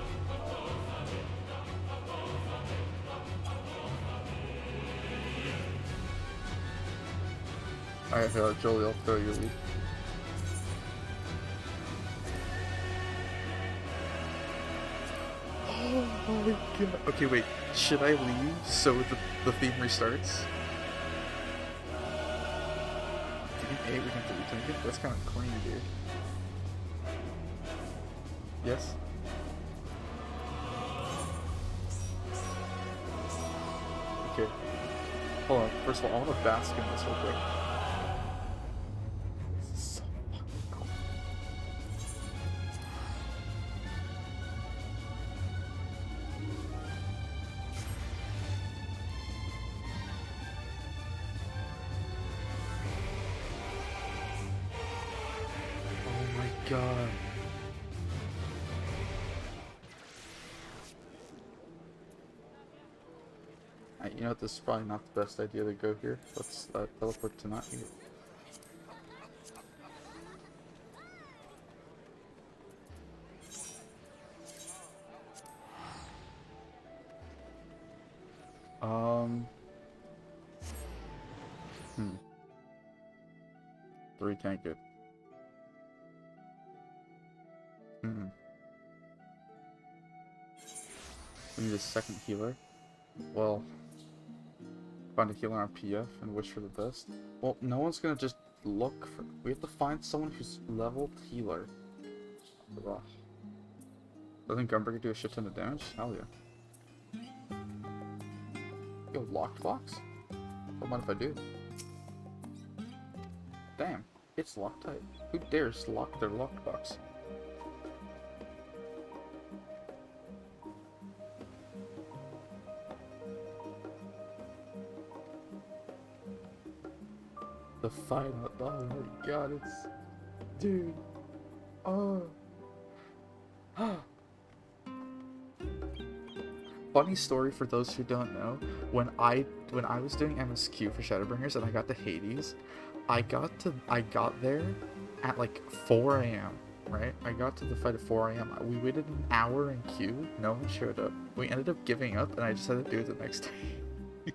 Alright, Jolie, I'll throw you a leaf. Oh my god. Okay, wait. Should I leave so the theme restarts? Hey, we can do it. That's kind of clean, dude. Yes? Okay. Hold on. First of all, I want to bask in this real quick. This is so fucking cool. Oh my god. You know what, this is probably not the best idea to go here. Let's teleport to not here. Three tank it. We need a second healer. Well, find a healer on PF and wish for the best. Well, no one's gonna just look for. We have to find someone who's leveled healer. Ugh. I think Gunbreaker could do a shit ton of damage. Hell yeah. Yo, locked box? What mind if I do? Damn, it's Loctite. Who dares lock their locked box? The final. Oh my god, it's. Dude. Oh. Funny story for those who don't know, when I was doing MSQ for Shadowbringers and I got to Hades, I got there at like 4 AM, right? I got to the fight at 4 AM. We waited an hour in queue, no one showed up. We ended up giving up and I just had to do it the next day.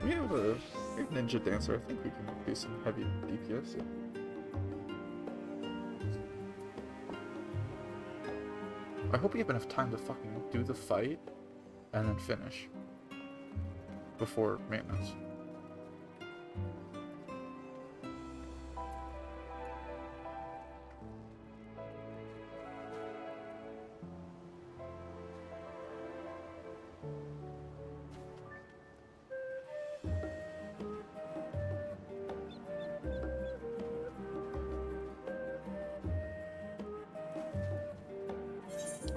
We have a ninja dancer. I think we can do some heavy DPS. Yeah. I hope we have enough time to fucking do the fight and then finish before maintenance.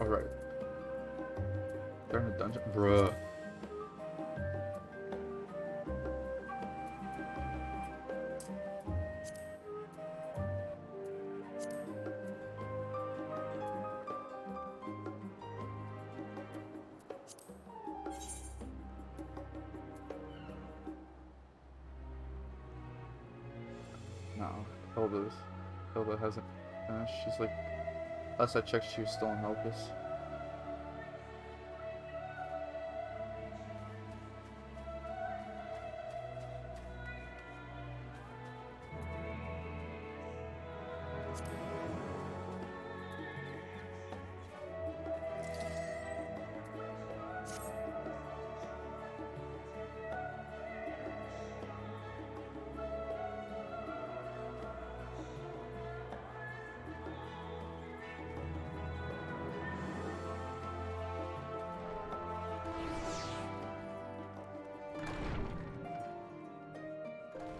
Alright. They're in a dungeon? Bruh. No, Hilda hasn't finished. She's like, last I checked, she was still in Helpless.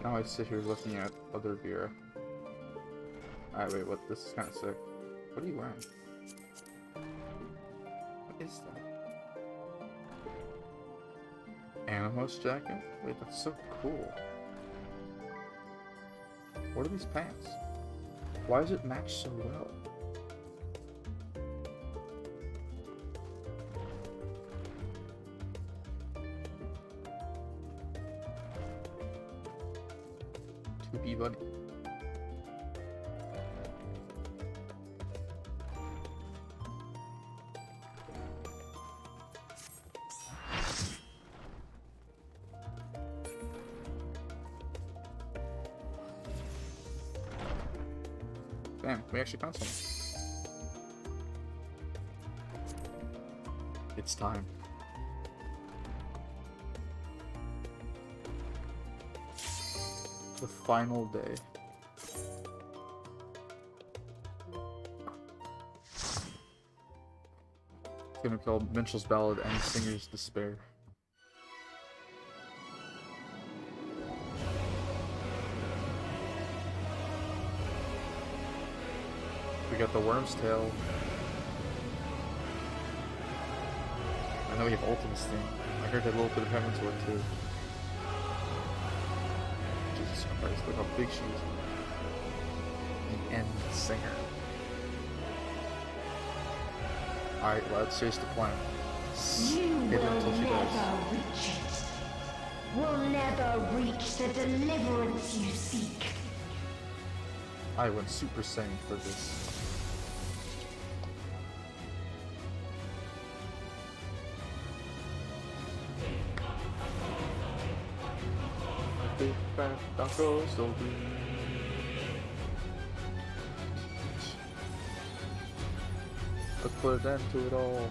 Now I sit here looking at other gear. Alright, wait, what? This is kind of sick. What are you wearing? What is that? Animus jacket? Wait, that's so cool. What are these pants? Why does it match so well? Buddy. Damn, we actually found something. It's time. The final day. It's gonna be called Minstrel's Ballad and Singer's Despair. We got the Worm's Tail. I know we have Ultima's thing. I heard a little bit of Heaven's Word too. Jesus Christ, look how big she is. The End Singer. Alright, let's chase the plan. You Hit her will until she never dies. reach it. Will never reach the deliverance you seek. I went Super Saiyan for this. Big fat Uncle Soldier. Let's put an end to it all.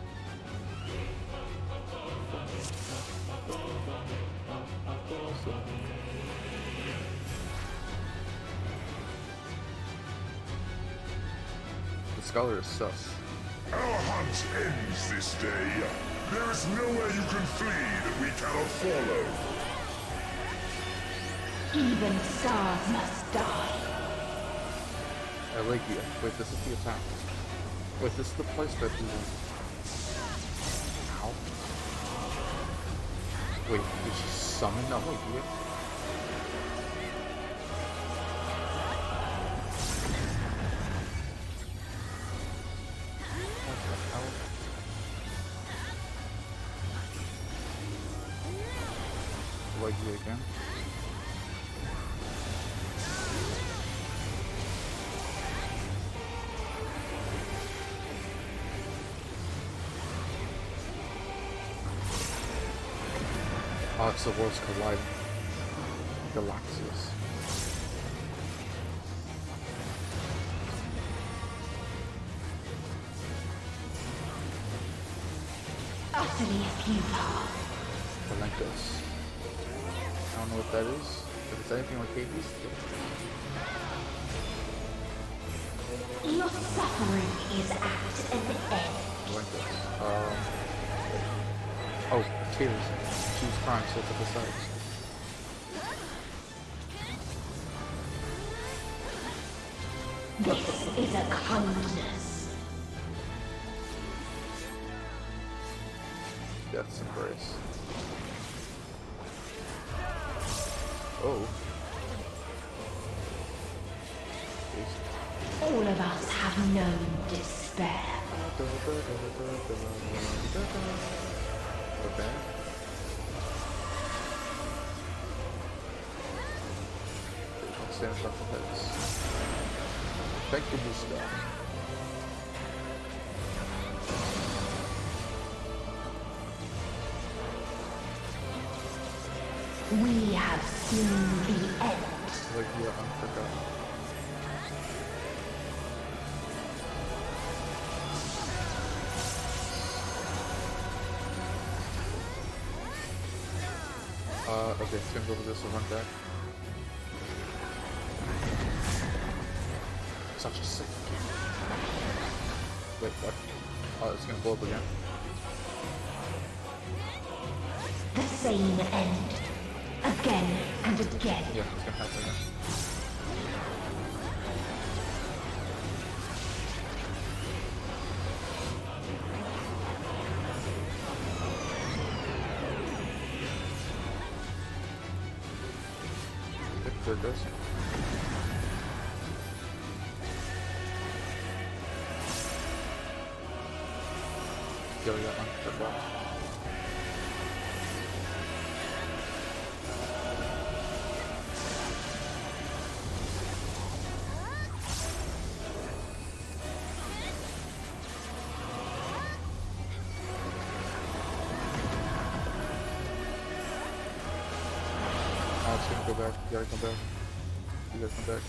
The scholar is sus. Our hunt ends this day. There is nowhere you can flee that we cannot follow. Even stars must die. I like you. Wait, this is the attack. Wait, this is the place that we want. Ow. Wait, did she summon Allegia? What the hell? Allegia again? Oh, it's the world's colliding. Galaxies. Utterly futile. Palenkos. I don't know what that is. If it's anything like Hades, Your suffering is at an end. Palenkos. Oh, tears. She was crying, so it's at the sides. This is a kindness. Death's embrace. Oh. All of us have known despair. Okay. Stand off the heads. Thank you, Musta. We have seen the end. Like, yeah, unforgotten. Okay, it's gonna go over this and run back. Such a sick game. Wait, what? Oh, it's gonna blow up again. The same end. Again and again. Yeah, it's gonna happen again. There it goes. Yo, we got one. Good ball. Oh, it's gonna go back. You gotta come back. You gotta come back.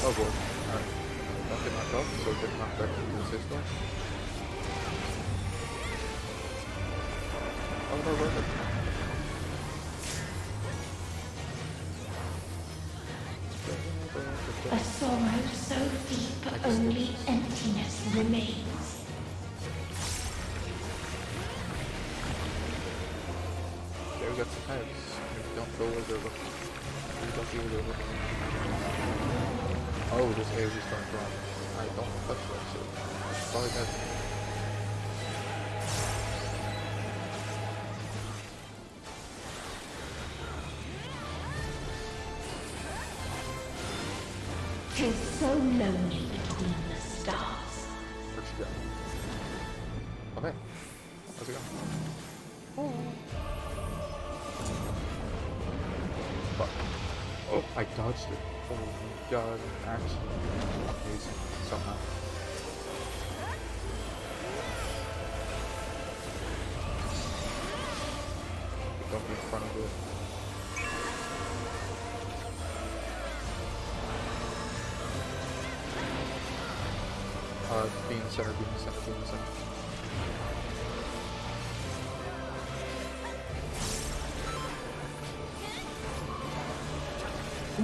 Oh boy. Alright. Don't get knocked off, so get knocked back into the system. Oh no, run it. A sorrow so deep only emptiness remains. There we got some heads. Maybe don't go where they're looking. Maybe don't see where they're looking. Oh, this air is starting from. I don't touch that shit. Probably that. 'Tis so lonely between the stars. Where'd she go? Oh, hey. How's it going? Fuck. Oh, I dodged it. Oh my god, actually amazing. Somehow. Don't be in front of it. Be in the center, be in the center, be in the center.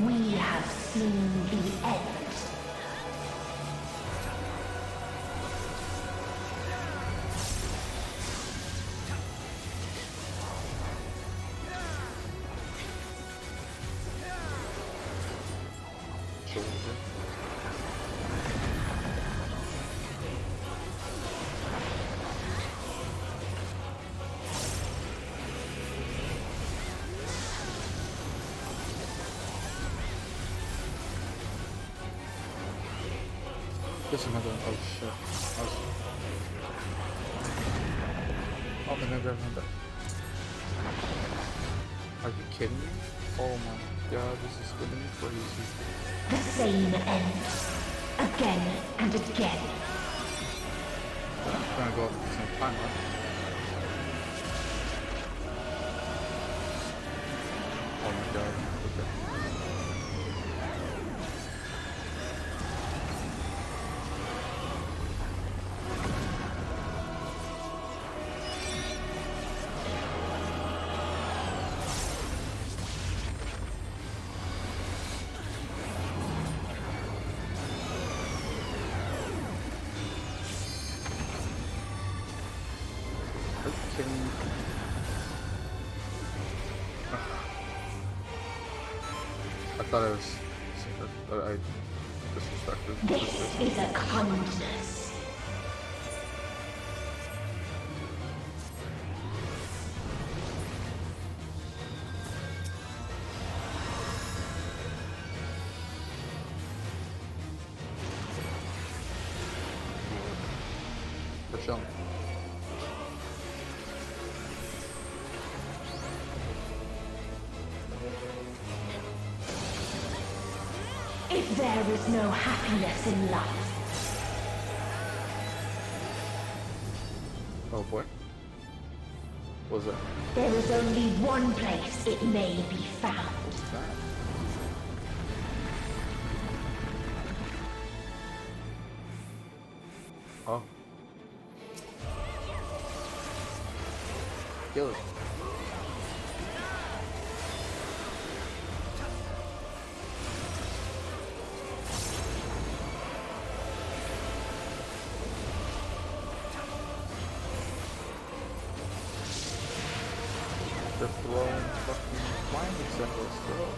We have seen the end. There's another one. Oh shit. Oh, another. Are you kidding me? Oh my god, this is getting crazy. The same end. Again and again. I'm gonna go up at the same time, right? Oh my god. Okay. I thought I was secret, but I disrespected. This is a kindness. For sure. If there is no happiness in life. Oh boy. What was that? There is only one place it may be found. What's that? Oh. Kill it. They're throwing fucking flying symbols still.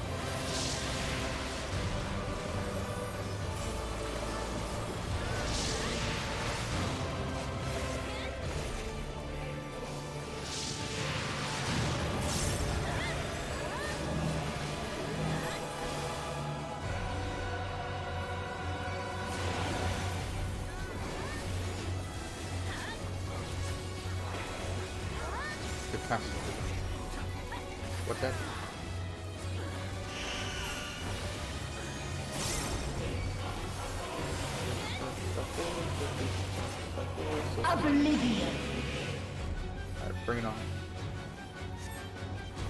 Good pass. What that? Oblivion. Alright, bring it on.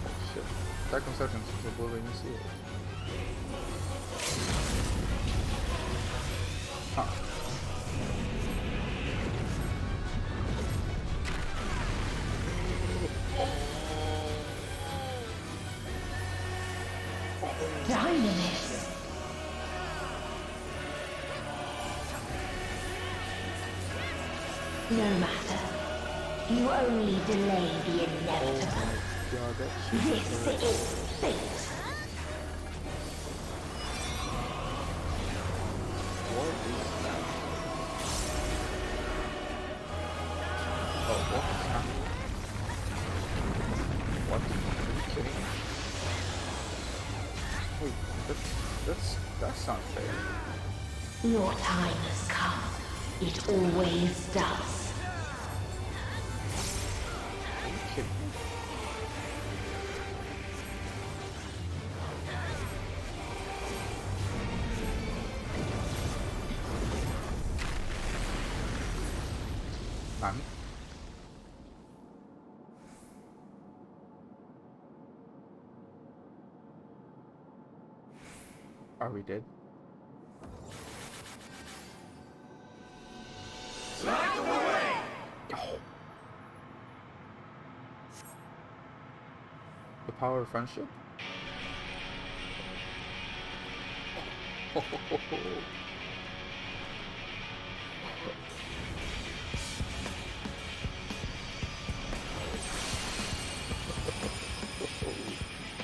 Oh shit. Attack on seconds to Oblivion Seal. Huh. Dynamis. No matter. You only delay the inevitable. Oh my god, that This is fate. What is that? Oh, what is happening? What? Are you kidding me? Wait, that's That's not fair. Your time has come. It always does. Are you kidding me? Nani? Are we dead? Oh. The power of friendship?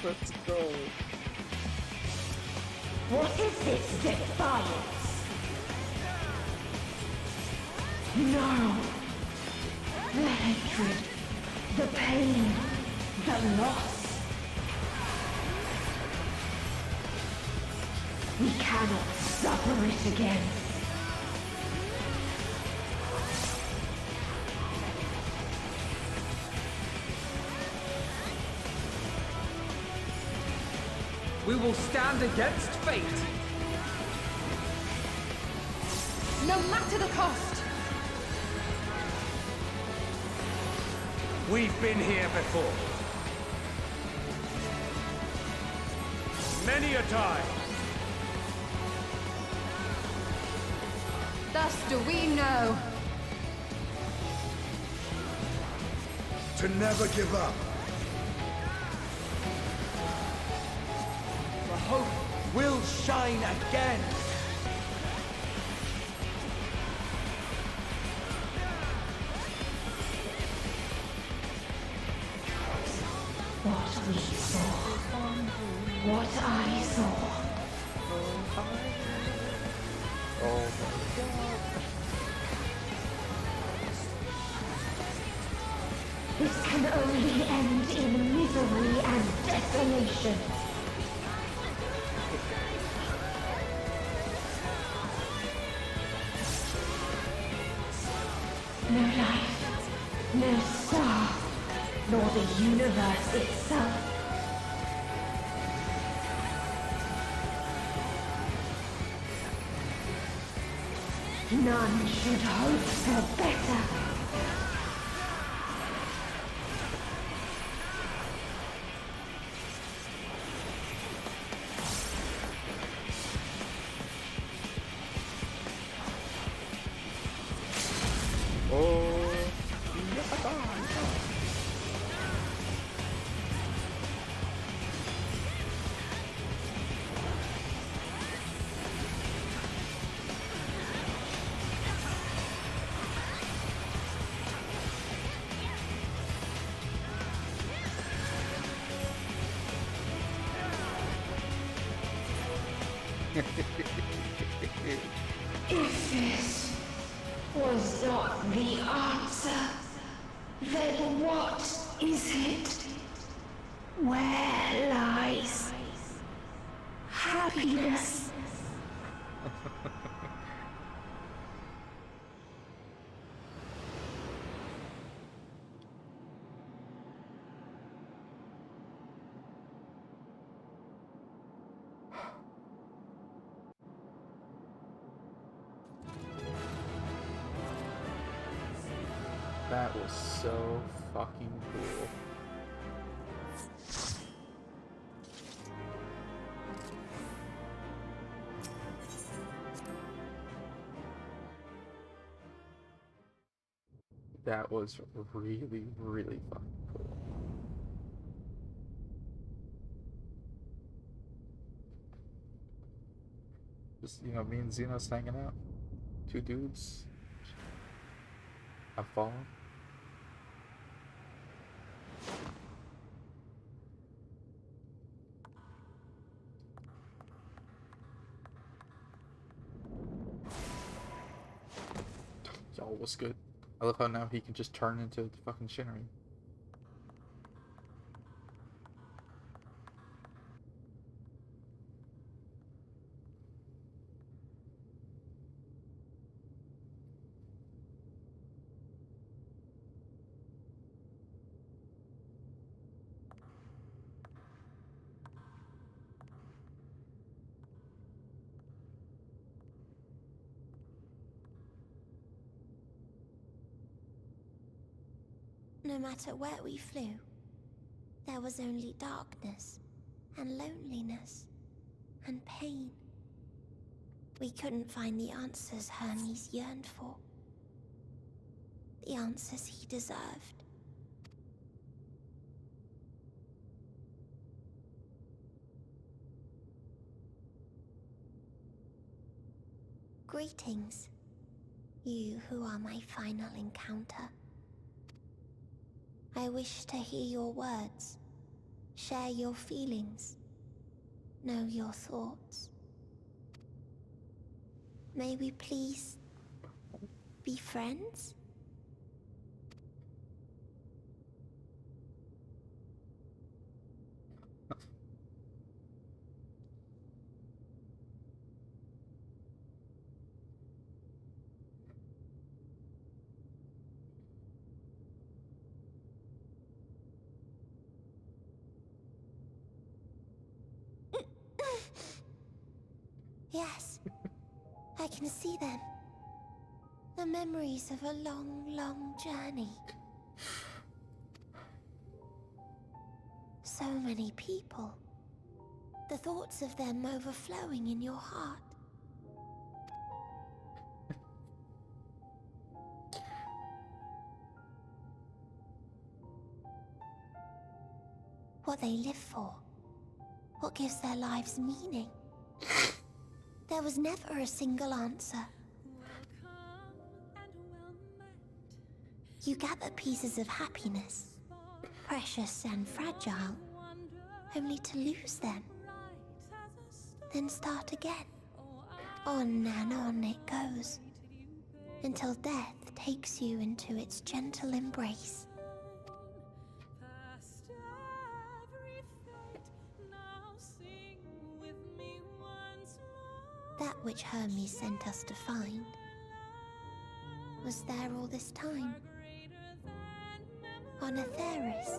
Let's go. What is this defiance? No. The hatred, the pain, the loss. We cannot suffer it again. We will stand against fate. No matter the cost. We've been here before. Many a time. Thus do we know. To never give up. The hope will shine again. What we saw. What I saw. Oh my god. This can only end in misery and desolation. No life, no star, nor the universe itself. None should hope for better. If this was not the answer, then what is it? Where lies happiness? That was so fucking cool. That was really, really fucking cool. Just, you know, me and Xenos hanging out. Two dudes. Have fallen. Y'all, what's good? I love how now he can just turn into the fucking Shinnery. No matter where we flew, there was only darkness and loneliness and pain. We couldn't find the answers Hermes yearned for. The answers he deserved. Greetings, you who are my final encounter. I wish to hear your words, share your feelings, know your thoughts. May we please be friends? Yes, I can see them. The memories of a long, long journey. So many people. The thoughts of them overflowing in your heart. What they live for. What gives their lives meaning. There was never a single answer. You gather pieces of happiness, precious and fragile, only to lose them. Then start again. On and on it goes, until death takes you into its gentle embrace. That which Hermes sent us to find was there all this time, on Atheris.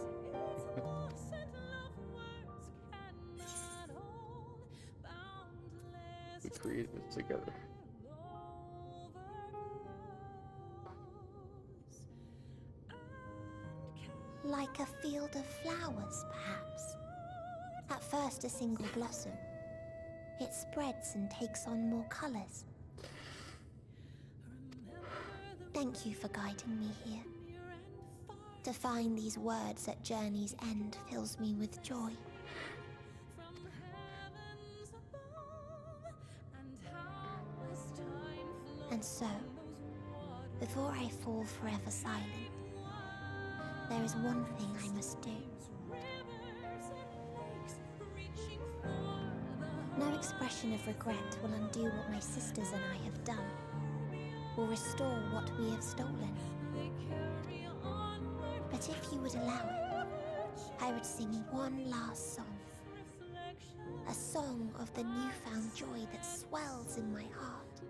We created it together. Like a field of flowers, perhaps. At first a single blossom. It spreads and takes on more colors. Thank you for guiding me here. To find these words at journey's end fills me with joy. And so, before I fall forever silent, there is one thing I must do. No expression of regret will undo what my sisters and I have done, or restore what we have stolen. But if you would allow it, I would sing one last song. A song of the newfound joy that swells in my heart.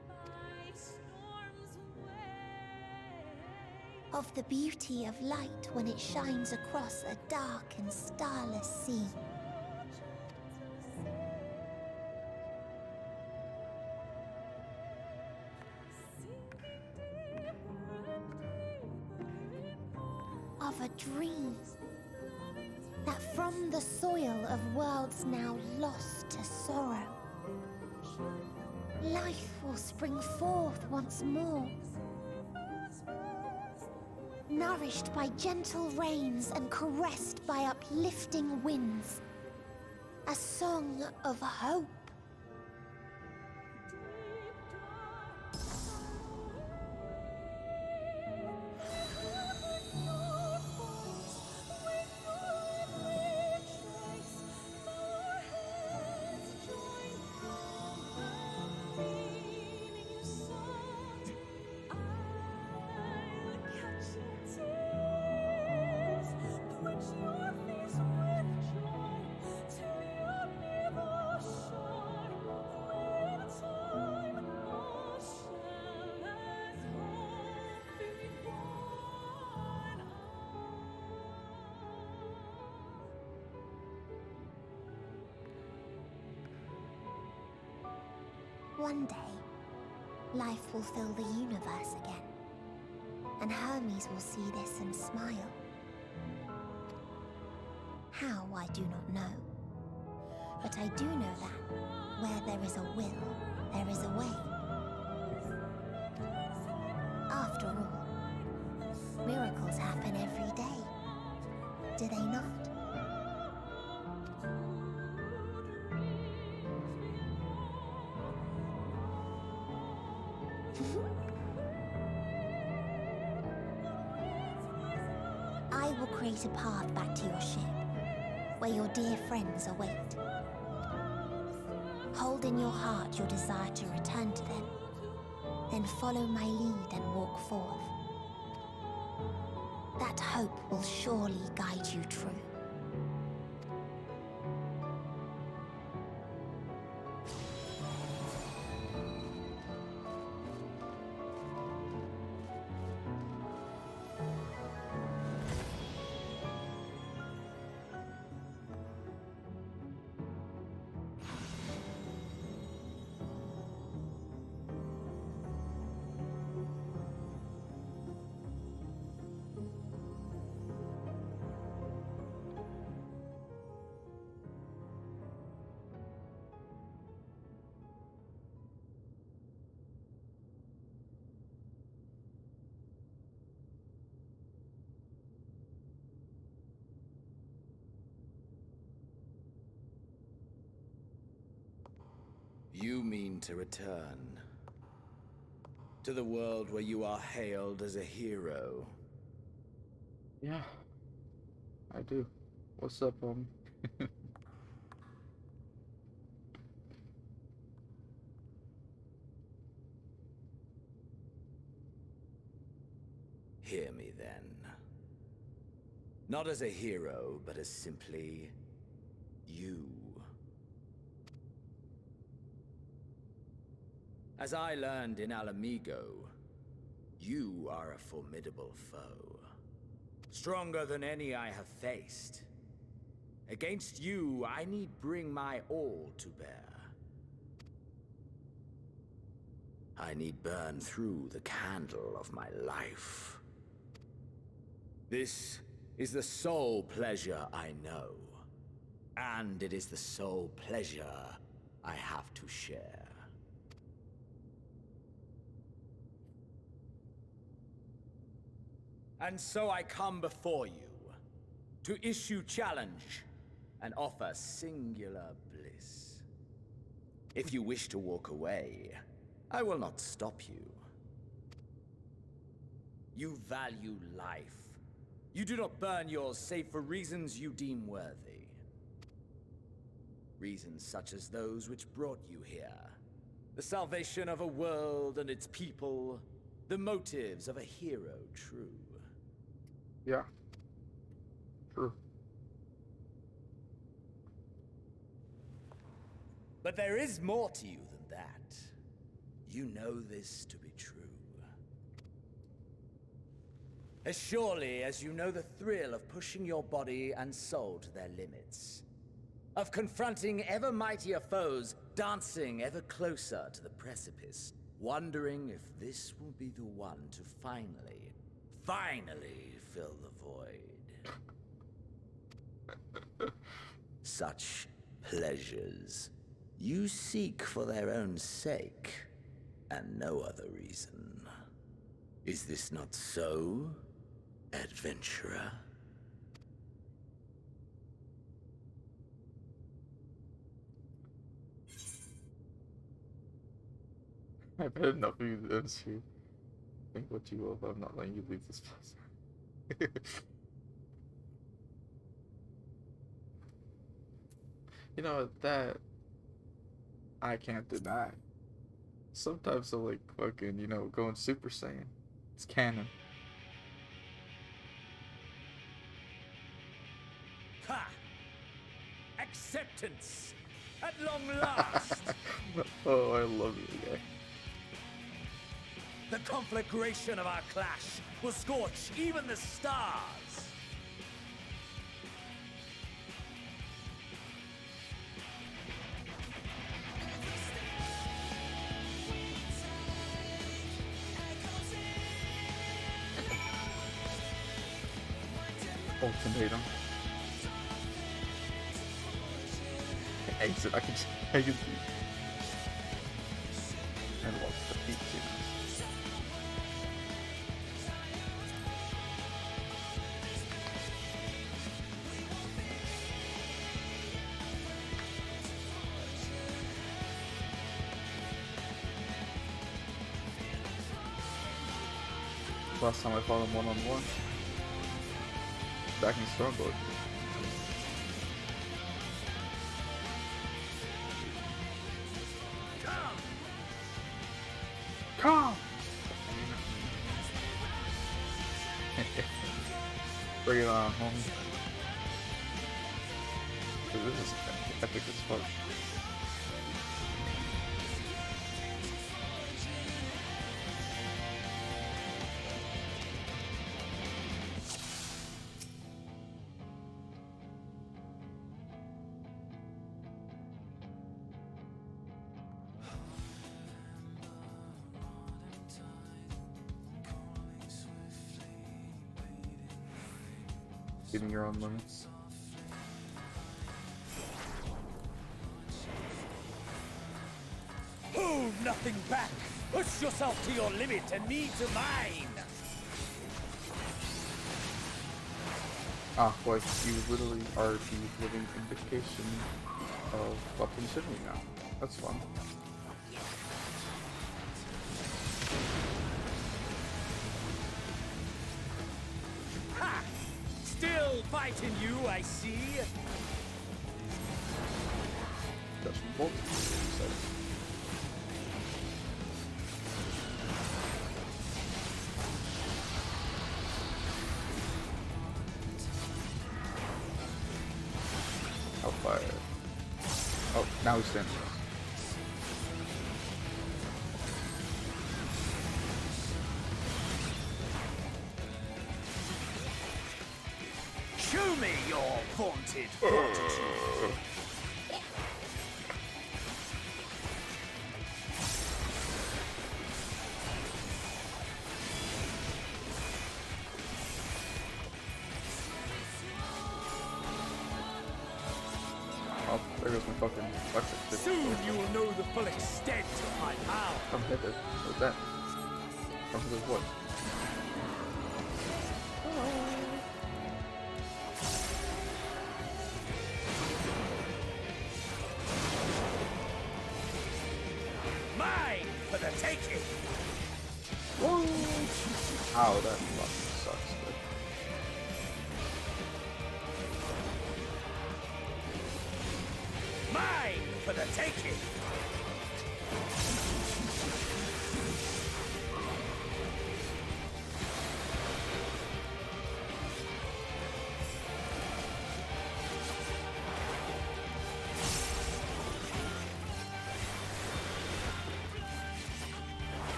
Of the beauty of light when it shines across a dark and starless sea. Of a dream that from the soil of worlds now lost to sorrow, life will spring forth once more, nourished by gentle rains and caressed by uplifting winds. A song of hope. One day, life will fill the universe again, and Hermes will see this and smile. how, I do not know. But I do know that where there is a will, there is a way. After all, miracles happen every day, do they not? I will create a path back to your ship, where your dear friends await. Hold in your heart your desire to return to them, then follow my lead and walk forth. That hope will surely guide you true. You mean to return to the world where you are hailed as a hero? Yeah, I do. What's up, Hear me then. Not as a hero, but as simply you. As I learned in Alamigo, you are a formidable foe. Stronger than any I have faced. Against you, I need bring my all to bear. I need burn through the candle of my life. This is the sole pleasure I know. And it is the sole pleasure I have to share. And so I come before you, to issue challenge and offer singular bliss. If you wish to walk away, I will not stop you. You value life. You do not burn yours save for reasons you deem worthy. Reasons such as those which brought you here. The salvation of a world and its people. The motives of a hero true. Yeah. True. But there is more to you than that. You know this to be true. As surely as you know the thrill of pushing your body and soul to their limits. Of confronting ever mightier foes, dancing ever closer to the precipice, wondering if this will be the one to finally fill the void. Such pleasures you seek for their own sake, and no other reason. Is this not so, adventurer? I've had enough of you to think what you will, but I'm not letting you leave this place. You know, that I can't deny. Sometimes I like fucking, going Super Saiyan. It's canon. Ha! Acceptance! At long last! Oh, I love you, guy. The conflagration of our clash will scorch even the stars! Ultimatum. exit. I can see. And walk the feet too. Last time I fought him one-on-one. Back in Stormboard. Come! Bring it on, homie. Dude, this is epic as fuck. Getting your own limits. Hold nothing back! Push yourself to your limit and me to mine! Ah, boy, you literally are the living indication of fucking Sydney now. That's fun. Ha! Still fighting you, I see. That's important. Hellfire. Oh, now he's standing. Show me your vaunted fortitude. Oh, there goes my fucking electric. Soon you will know the full extent of my power. Come hit it. What's that? Come hit it what? Mine for the taking. Ow, that fucking sucks, but... Mine for the taking.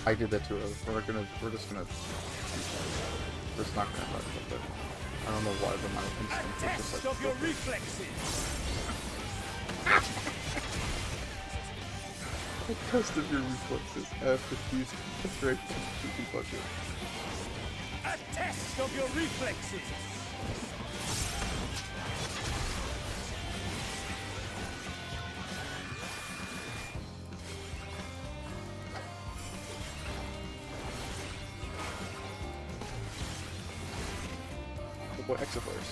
I did that too early. We're just not gonna talk about it. I don't know why, but my instinct was just like... Of your reflexes. A test of your reflexes after these iterations should be budget. A test of your reflexes. What Exifers?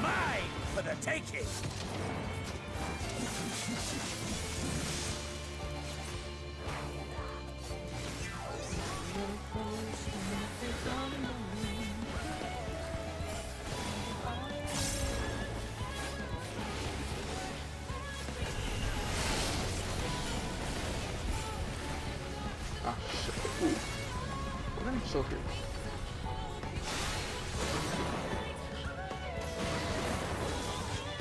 Mine for the taking. Ah, shit. Ooh. What am I still here?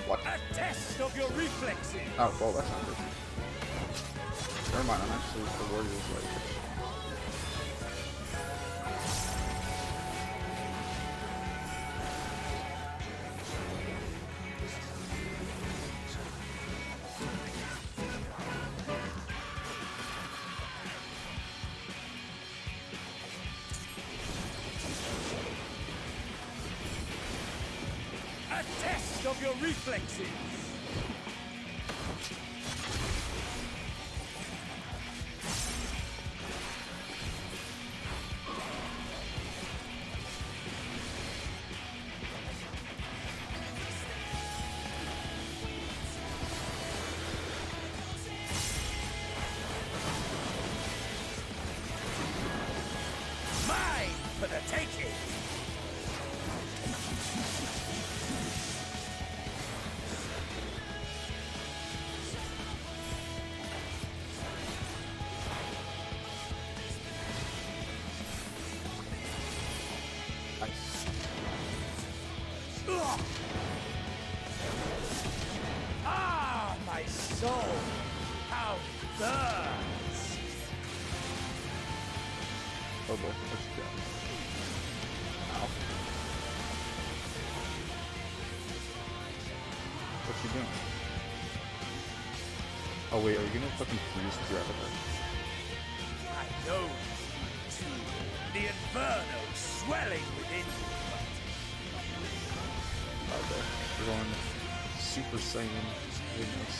What? A test of your reflexes. Oh, well, that's not good. Never mind, I'm actually the warrior's right. of your reflexes! Mine for the taking! Ugh. Ah, my soul! How it burns! Oh boy, what you got? Ow. What you doing? Oh wait, are you gonna fucking freeze the avatar? I know you too. The inferno swelling within you. Okay, we're going Super Saiyan goodness.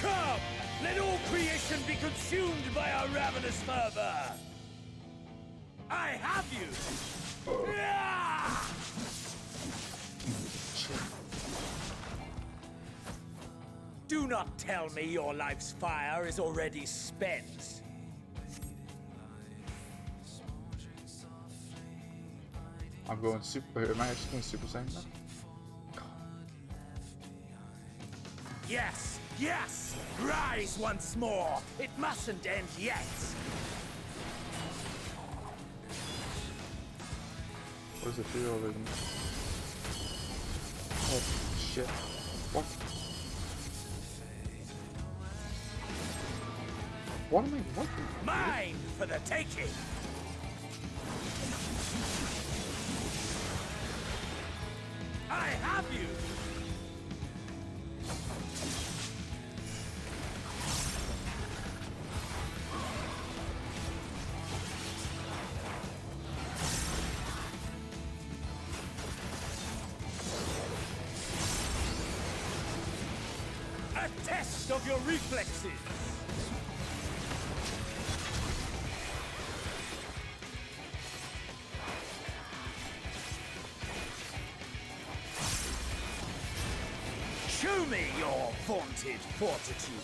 Come! Let all creation be consumed by our ravenous fervor! I have you! Yeah! Do not tell me your life's fire is already spent. I'm going super. Am I actually going Super Saiyan now? Yes! Yes! Rise once more! It mustn't end yet! What does it feel like? Oh shit! What? What am I? What? Mine for the taking! I have you! A test of your reflexes! Show me your vaunted fortitude!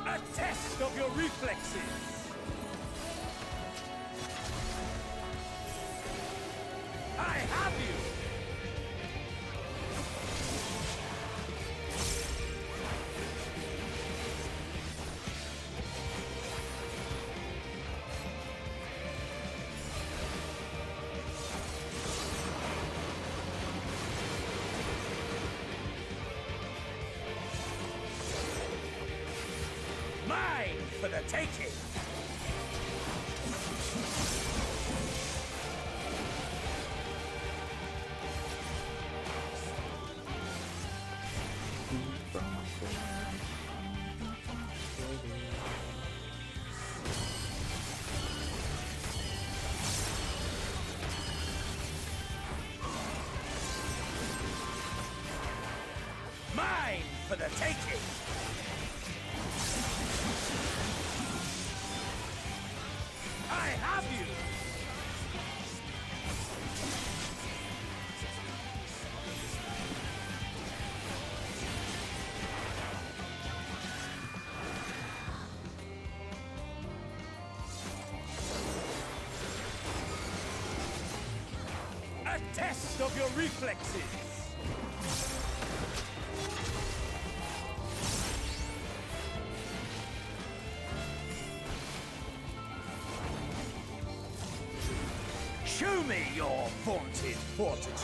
A test of your reflexes! I have you! Mine for the taking! Mine for the taking! I have you! A test of your reflexes! Show me your vaunted fortitude!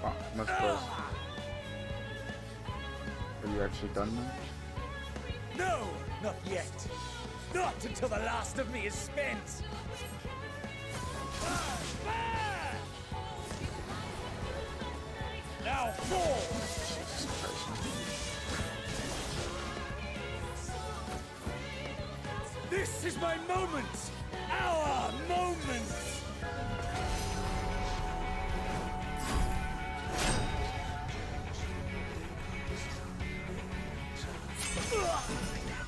Oh, much close. Are you actually done now? No, not yet. Not until the last of me is spent. Now fall! This is my moment! Our moment!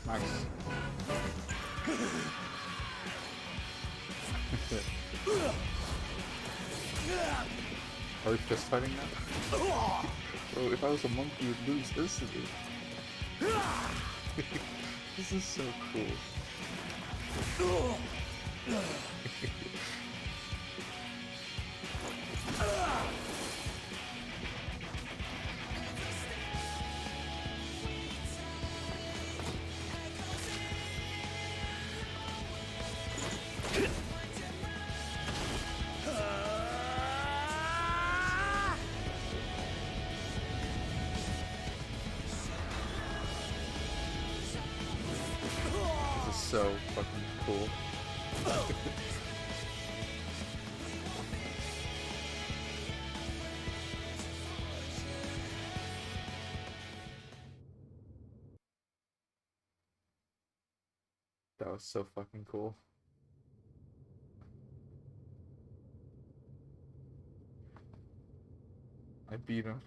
Nice. Are we fist fighting now? Bro, if I was a monkey, you'd lose instantly. This is so cool. This is so fucking cool. That was so fucking cool. I beat him.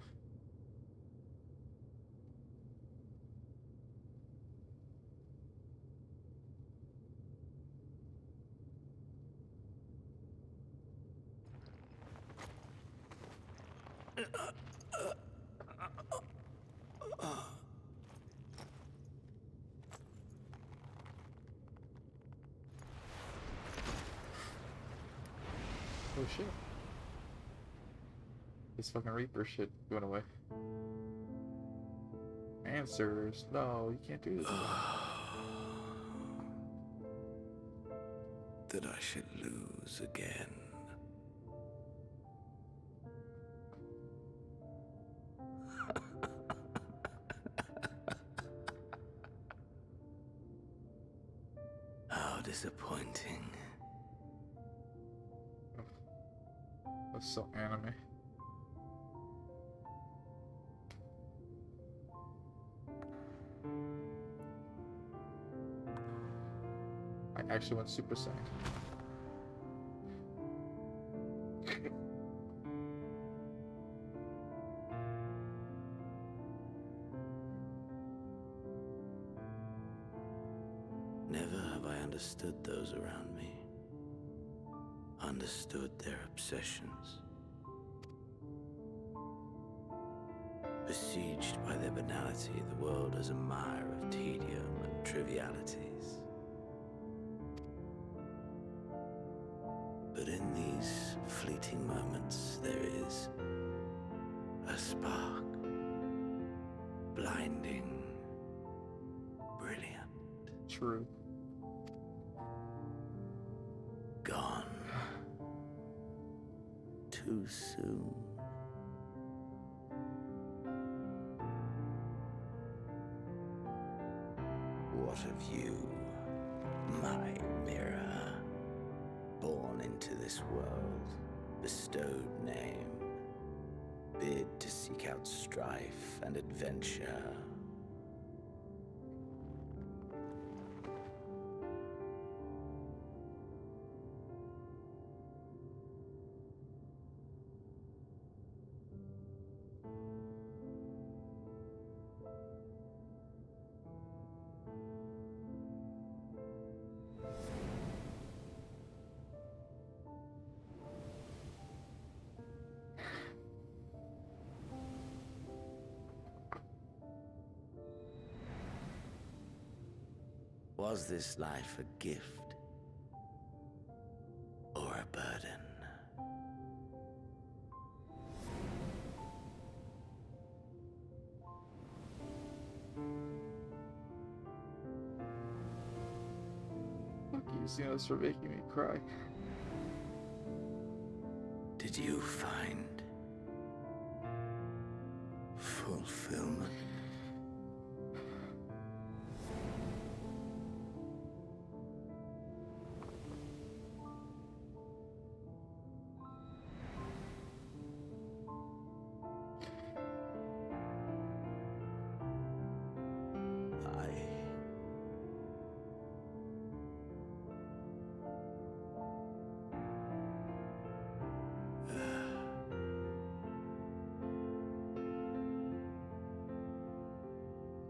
Oh shit. This fucking Reaper shit went away. Answers. No, you can't do this. That I should lose again. How disappointing. That's so anime. I actually went Super Saiyan. Never have I understood those around me. Understood their obsessions. Besieged by their banality, the world is a mire of tedium and trivialities. But in these fleeting moments, there is a spark. Blinding. Brilliant. True. Gone. Too soon. What of you, my mirror? Born into this world, bestowed name, bid to seek out strife and adventure. Was this life a gift or a burden? Fuck you, Xenos, for making me cry. Did you find fulfillment?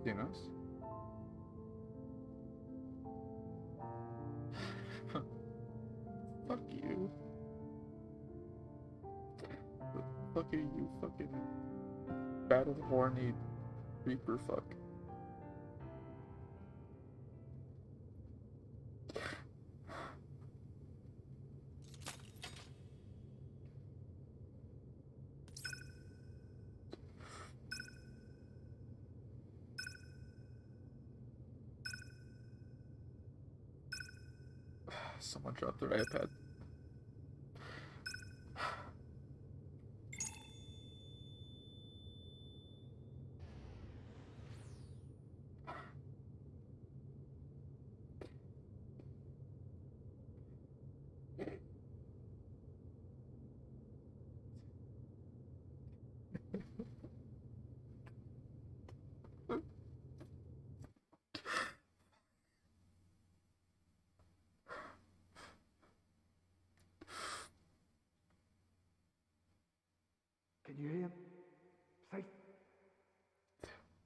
Dinos? Fuck you. Fuck you, fucking battle horny Reaper fuck. Someone dropped their iPad. Can you hear? Say.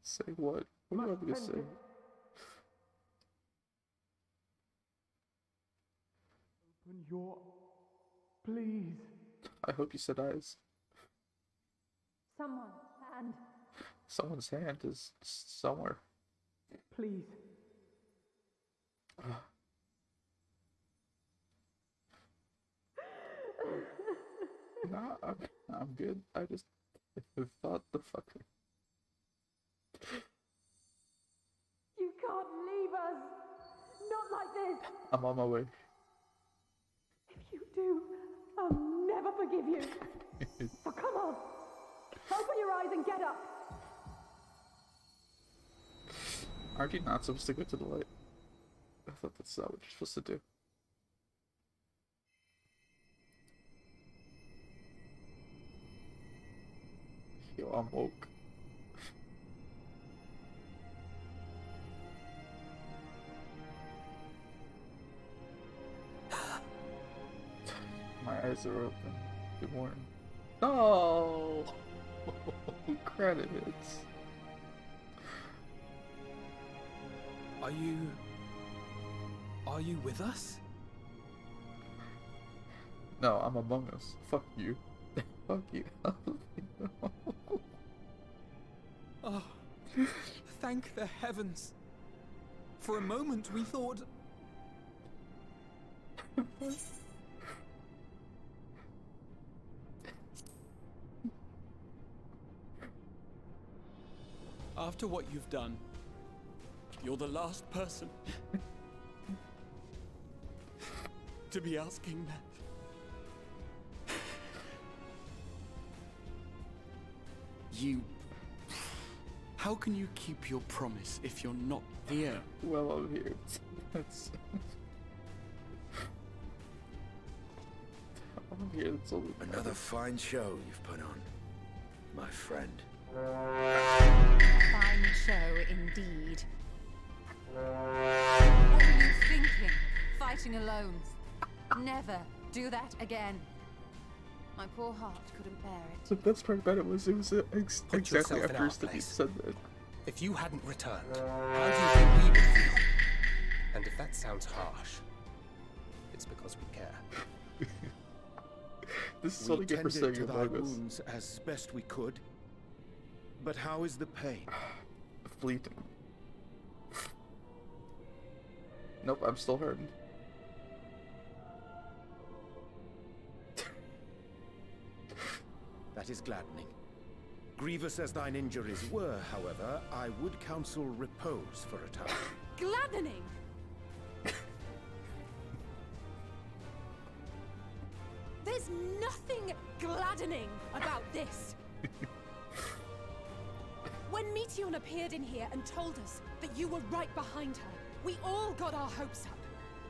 Say what? What do you want me to say? Open your... Please. I hope you said eyes. Someone, and Someone's hand is somewhere. Please. Nah, I'm good. I just thought the fucker. you can't leave us. Not like this. I'm on my way. If you do, I'll never forgive you. So come on. Open your eyes and get up. Aren't you not supposed to go to the light? I thought that's not what you're supposed to do. Yo, I'm woke. My eyes are open. Good morning. No! Credits. Are you with us? No, I'm among us. Fuck you. Fuck you. Oh, thank the heavens. For a moment we thought... After what you've done, you're the last person to be asking that. You... How can you keep your promise if you're not here? Well, I'm here. That's... I'm here, that's all that Another fine show you've put on, my friend. Fine show indeed. What were you thinking? Fighting alone. Never do that again. My poor heart couldn't bear it. The best part about it was exactly yourself in after our Stevie place. said that. If you hadn't returned, how do you think we would feel? And if that sounds harsh, it's because we care. This is what I We get for tended saying to thy among us. wounds as best we could. But how is the pain? Fleeting. Nope, I'm still hurting. That is gladdening. Grievous as thine injuries were, however, I would counsel repose for a time. Gladdening! There's nothing gladdening about this. When Meteion appeared in here and told us that you were right behind her, we all got our hopes up.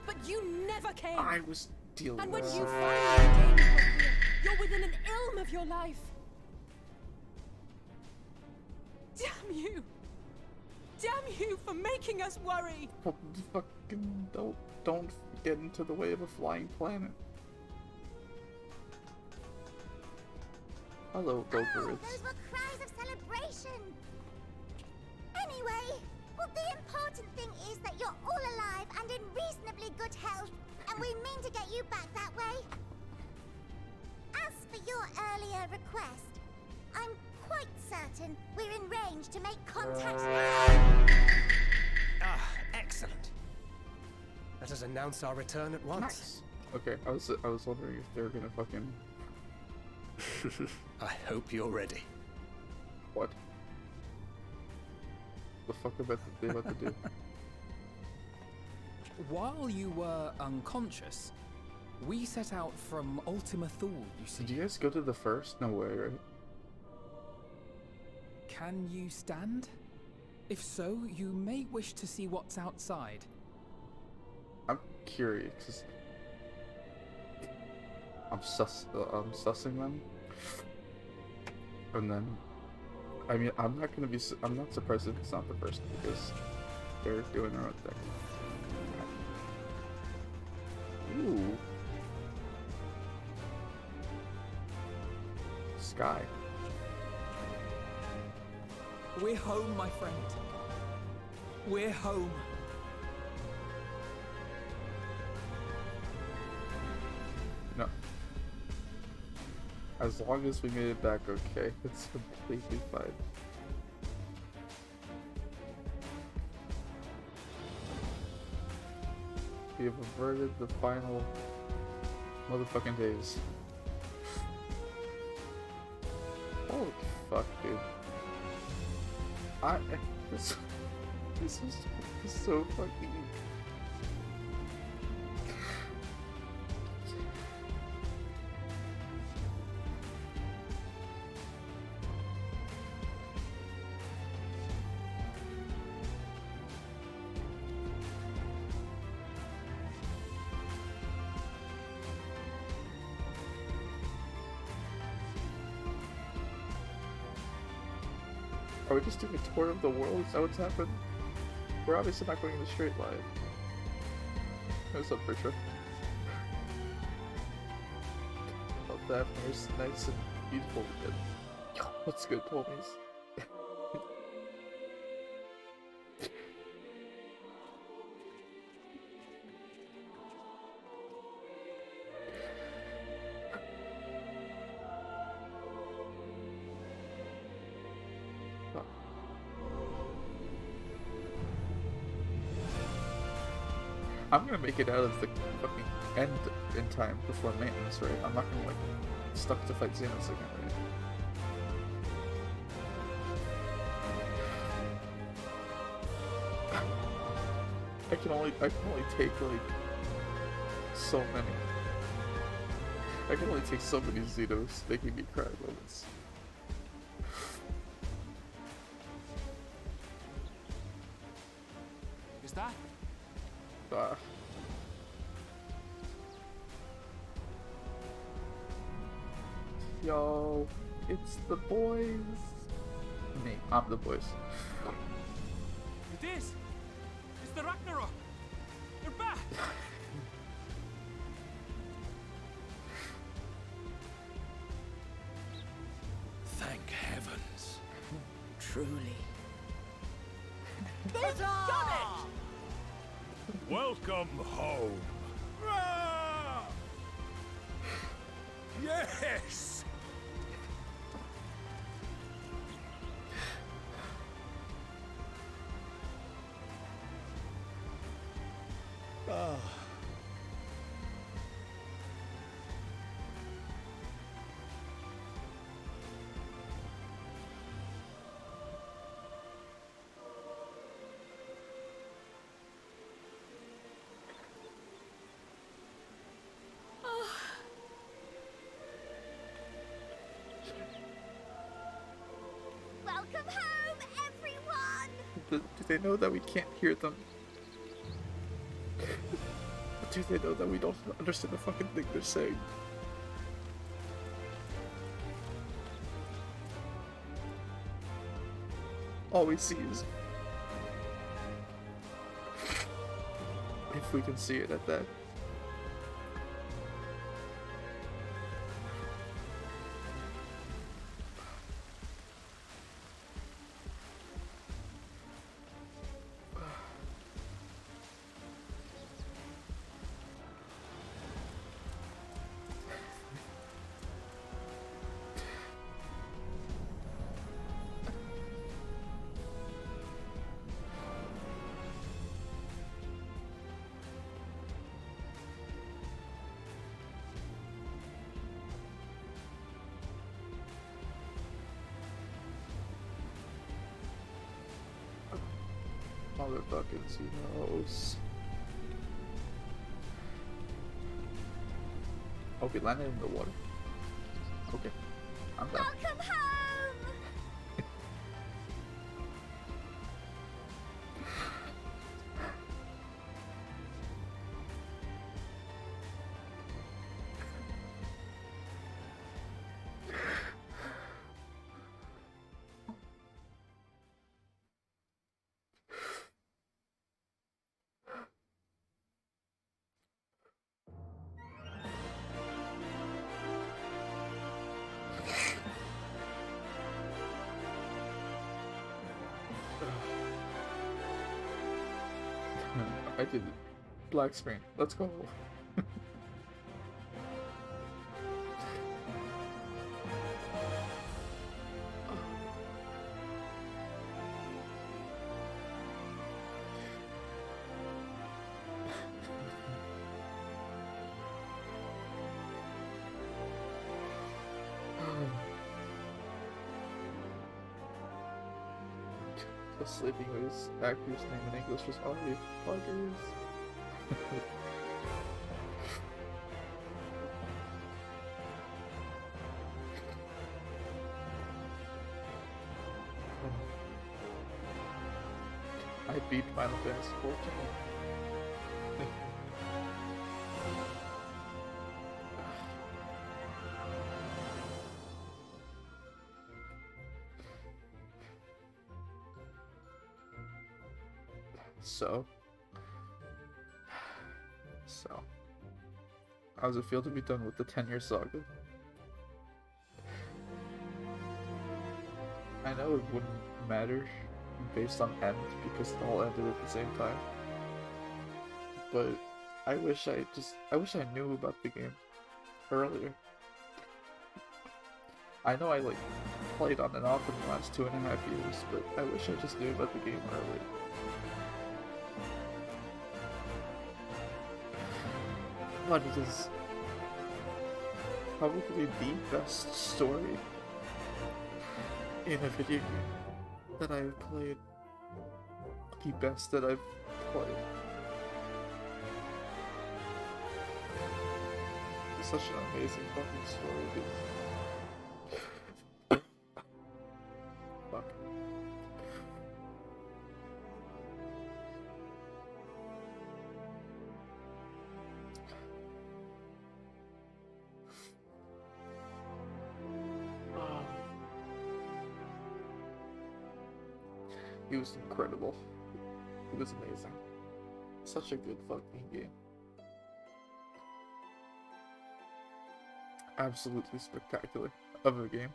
But you never came. I was dealing And with when it. you finally gained her here, you're within an ilm of your life. Damn you! Damn you for making us worry! Fucking don't get into the way of a flying planet. Hello, Oh, Goperids. those were cries of celebration. Anyway, well, the important thing is that you're all alive and in reasonably good health, and we mean to get you back that way. As for your earlier request, I'm quite certain we're in range to make contact now. Ah, excellent. Let us announce our return at once. Nice. Okay, I was wondering if they were gonna fucking. I hope you're ready. What? The fuck they about to do? While you were unconscious, we set out from Ultima Thule, you see. Did you guys go to the first? No way, right? Can you stand? If so, you may wish to see what's outside. I'm curious, cause I'm sussing them, and then, I mean, I'm not surprised if it's not the first, because they're doing their own thing. Ooh. Sky. We're home, my friend. We're home. No. As long as we made it back okay, it's completely fine. We have averted the final motherfucking days. Holy fuck, dude. This is so fucking. Are we just doing a tour of the world? Is that what's happened? We're obviously not going in a straight line. What's up, Richard? Oh, Daphne's nice and beautiful again. Yo, what's good, homies? I'm gonna make it out of the fucking end in time before maintenance, right? I'm not gonna like stuck to fight Xenos again, right? I can only take like so many. I can only take so many Xenos making me cry moments. Is that? Yo, it's the boys. Me, I'm the boys. It is! It's the Ragnarok! You're back! Thank heavens. Truly. They've done it! Welcome home. Yes! Ah. Welcome home, everyone! Do they know that we can't hear them? Do they know that we don't understand the fucking thing they're saying? All we see is if we can see it at that. Motherfuckers, who knows? Oh, we landed in the water. Okay, I'm done. Welcome home! I did it. Black screen. Let's go. The sleeping with his actor's name in English was already buggers. I beat Final Fantasy 14. So, how does it feel to be done with the 10-year saga? I know it wouldn't matter based on end because it all ended at the same time, but I wish I knew about the game earlier. I know I played on and off in the last 2.5 years, but I wish I just knew about the game earlier. But it is probably the best story in a video game that I have played. The best that I've played. It's such an amazing fucking story, dude. Fuck. He was incredible. He was amazing. Such a good fucking game. Absolutely spectacular of a game.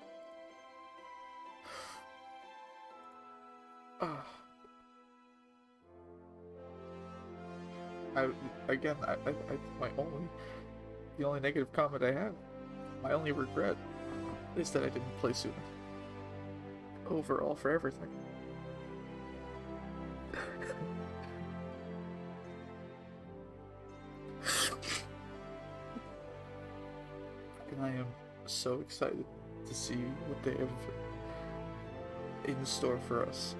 The only negative comment I have, my only regret, is that I didn't play sooner. Overall, for everything. And I am so excited to see what they have in store for us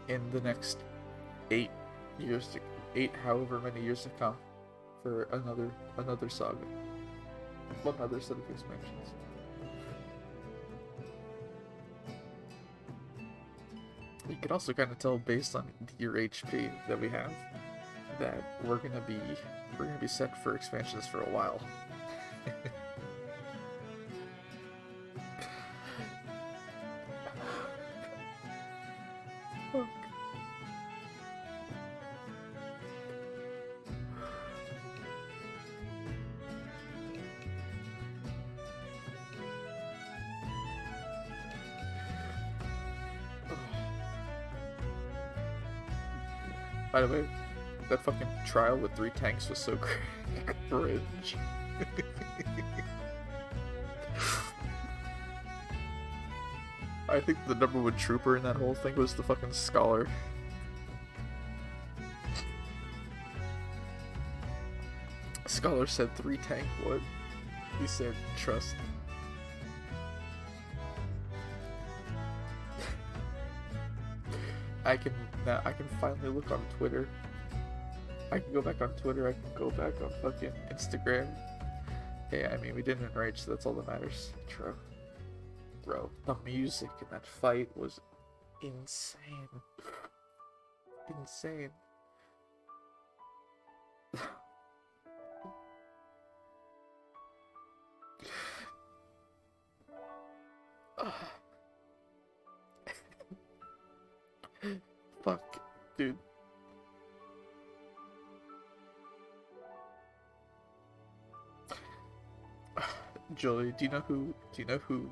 in the next 8 years to 8 however many years to come for another saga. Another set of expansions. You can also kind of tell based on your HP that we have that we're gonna be set for expansions for a while. By the way, that fucking trial with 3 tanks was so cringe. I think the #1 trooper in that whole thing was the fucking scholar. Scholar said 3 tank what? He said trust. I can finally look on Twitter. I can go back on Twitter, I can go back on fucking Instagram. Hey, I mean, we didn't enrage, so that's all that matters. True. Bro, the music in that fight was insane. Insane. Fuck, dude. Julie, do you know who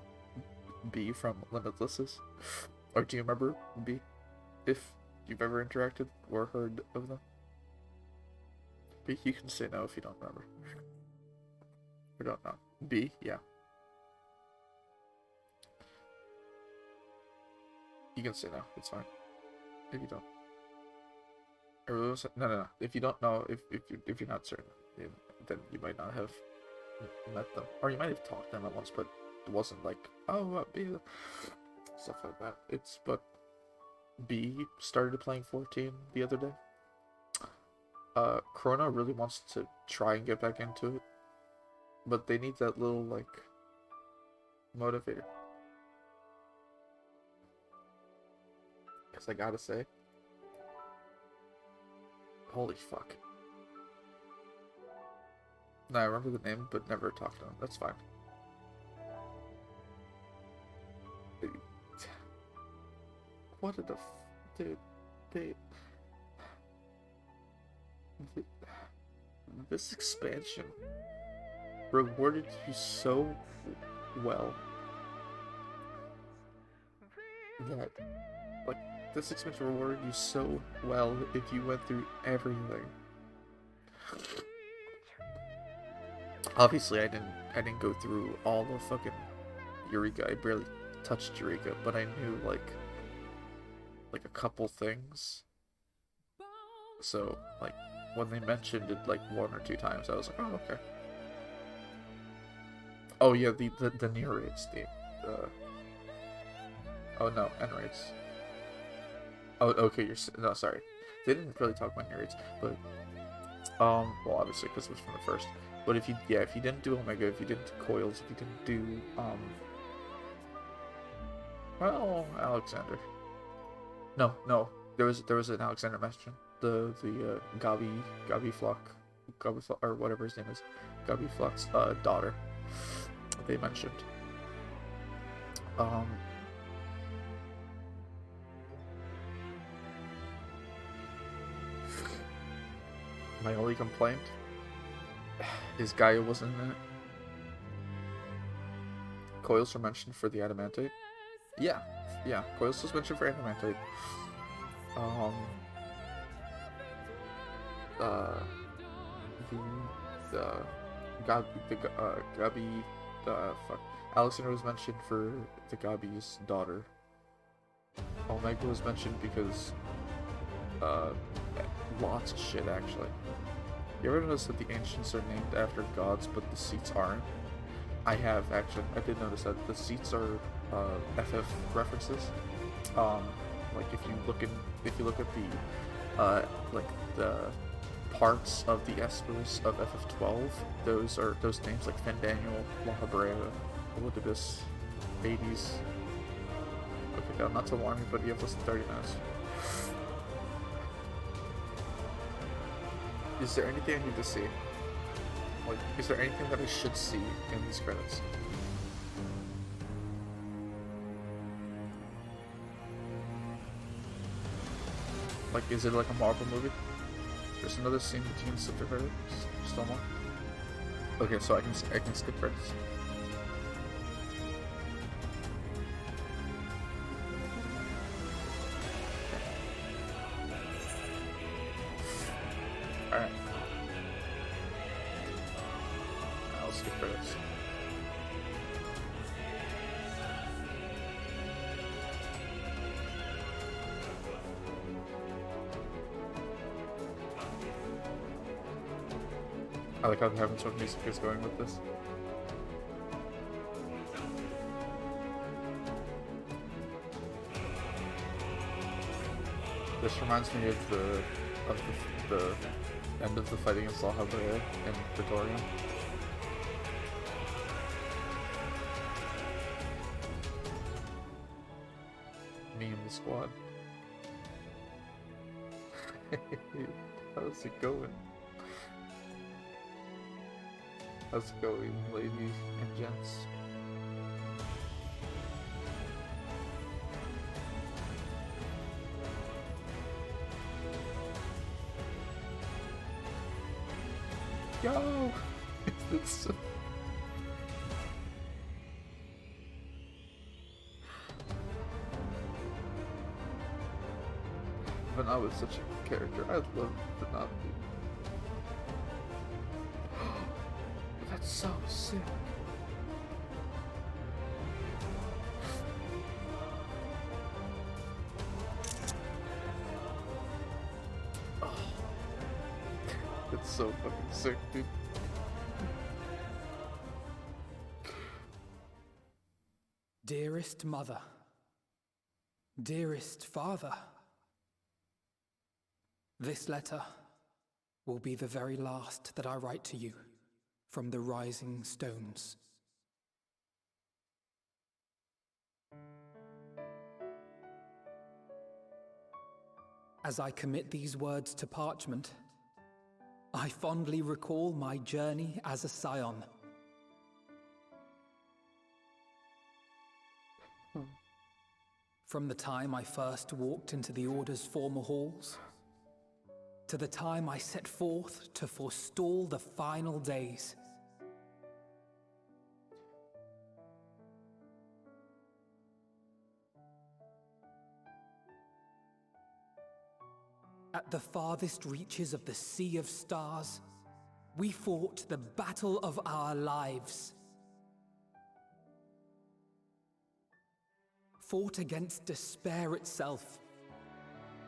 B from Limitless is? Or do you remember B? If you've ever interacted or heard of them? B, you can say no if you don't remember. Or don't know. B, yeah. You can say no, it's fine. If you don't. No. If you don't know, if you're not certain, then you might not have met them, or you might have talked to them at once, but it wasn't like, oh, B, stuff like that. But B started playing 14 the other day. Chrono really wants to try and get back into it, but they need that little like motivator. Cause I gotta say, holy fuck. No, I remember the name, but never talked to him. That's fine. What did dude, this expansion rewarded you so well that, like, this expansion rewarded you so well if you went through everything. Obviously, I didn't go through all the fucking Eureka. I barely touched Eureka, but I knew like a couple things. So, like, when they mentioned it like 1 or 2 times, I was like, oh, okay. Oh yeah, the near raids, oh no, end raids. Oh, okay, no, sorry. They didn't really talk about near raids, but well, obviously because it was from the first. But if you didn't do Omega, if you didn't do Coils, if you didn't do well, Alexander. No, there was an Alexander mention. The Gabi Flock, or whatever his name is, Gabi Flock's daughter. They mentioned. My only complaint is Gaia wasn't in it. Coils were mentioned for the Adamantite. Yeah, Coils was mentioned for Adamantite. Alexander was mentioned for the Gabi's daughter. Omega was mentioned because lots of shit, actually. You ever notice that the ancients are named after gods, but the seats aren't? I did notice that the seats are FF references. Like if you look at the the parts of the Espers of FF12, those names like Fendaniel, La Habrea, Elidibus, Hades. Okay, no, not to warn you, but you have less than 30 minutes. Is there anything I need to see? Like, is there anything that I should see in these credits? Like, is it like a Marvel movie? There's another scene between Cinder credits. Still more? Okay, so I can skip credits. I like how the Heaven's Sword music is going with this. This reminds me of the end of the fight against Al Habraya in Pretoria. Me and the squad. How's it going? How's it going, ladies and gents? Yo! It's Vanna was such a character. I love Vanna. That's so sick. Oh. That's so fucking sick, dude. Dearest mother, dearest father, this letter will be the very last that I write to you from the Rising Stones. As I commit these words to parchment, I fondly recall my journey as a scion. From the time I first walked into the Order's former halls, to the time I set forth to forestall the final days. At the farthest reaches of the Sea of Stars, we fought the battle of our lives. Fought against despair itself.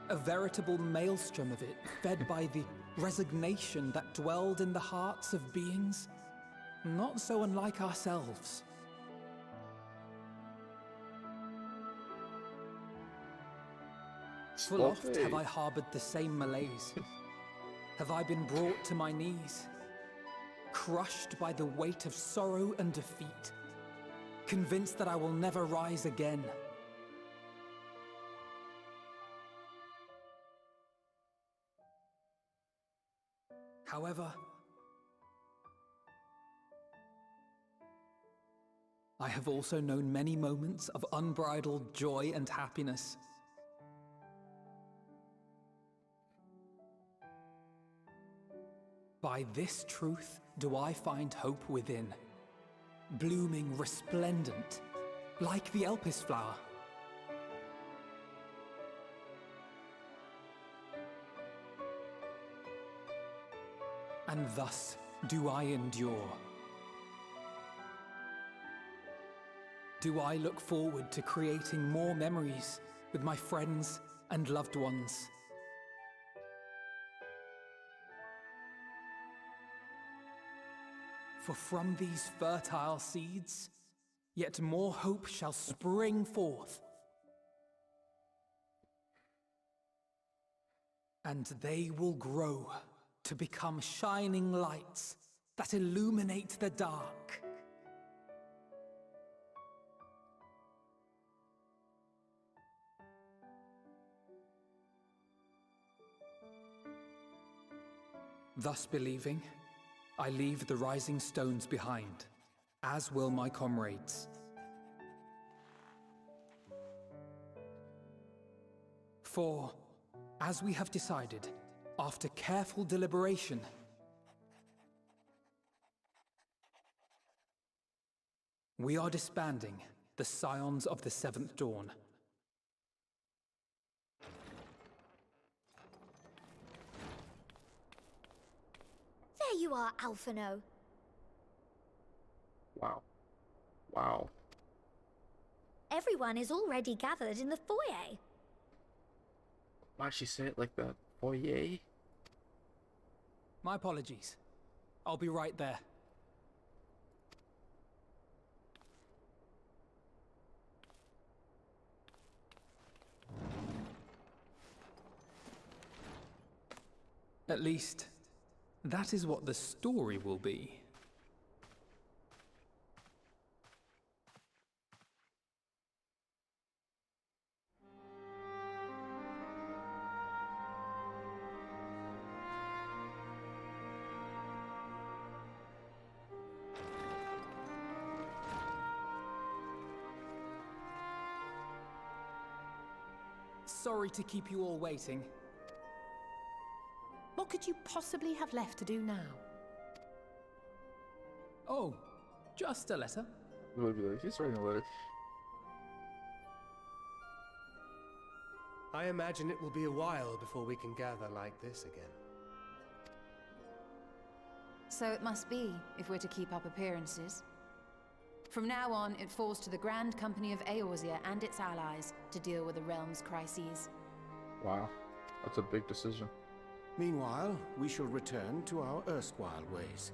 A veritable maelstrom of it, fed by the resignation that dwelled in the hearts of beings not so unlike ourselves. Full oft have I harbored the same malaise. Have I been brought to my knees, crushed by the weight of sorrow and defeat, convinced that I will never rise again. However, I have also known many moments of unbridled joy and happiness. By this truth do I find hope within, blooming resplendent, like the Elpis flower. And thus do I endure. Do I look forward to creating more memories with my friends and loved ones. For from these fertile seeds, yet more hope shall spring forth. And they will grow to become shining lights that illuminate the dark. Thus believing, I leave the rising stones behind, as will my comrades. For, as we have decided, after careful deliberation, we are disbanding the Scions of the Seventh Dawn. There you are, Alphino. Wow. Wow. Everyone is already gathered in the foyer. Why'd she say it like that? Foyer? My apologies. I'll be right there. At least, that is what the story will be. Sorry to keep you all waiting. What could you possibly have left to do now? Oh, just a letter. He's writing a letter. I imagine it will be a while before we can gather like this again. So it must be, if we're to keep up appearances. From now on, it falls to the Grand Company of Eorzea and its allies to deal with the realm's crises. Wow, that's a big decision. Meanwhile, we shall return to our erstwhile ways.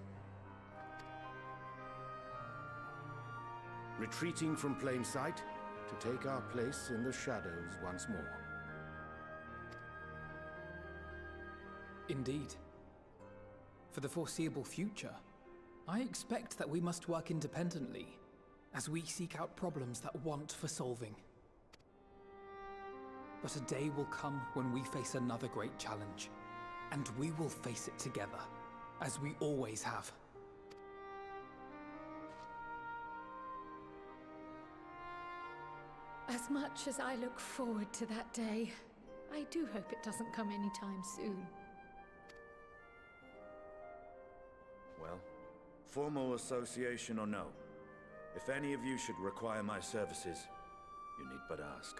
Retreating from plain sight to take our place in the shadows once more. Indeed. For the foreseeable future, I expect that we must work independently as we seek out problems that want for solving. But a day will come when we face another great challenge, and we will face it together, as we always have. As much as I look forward to that day, I do hope it doesn't come anytime soon. Well, formal association or no, if any of you should require my services, you need but ask.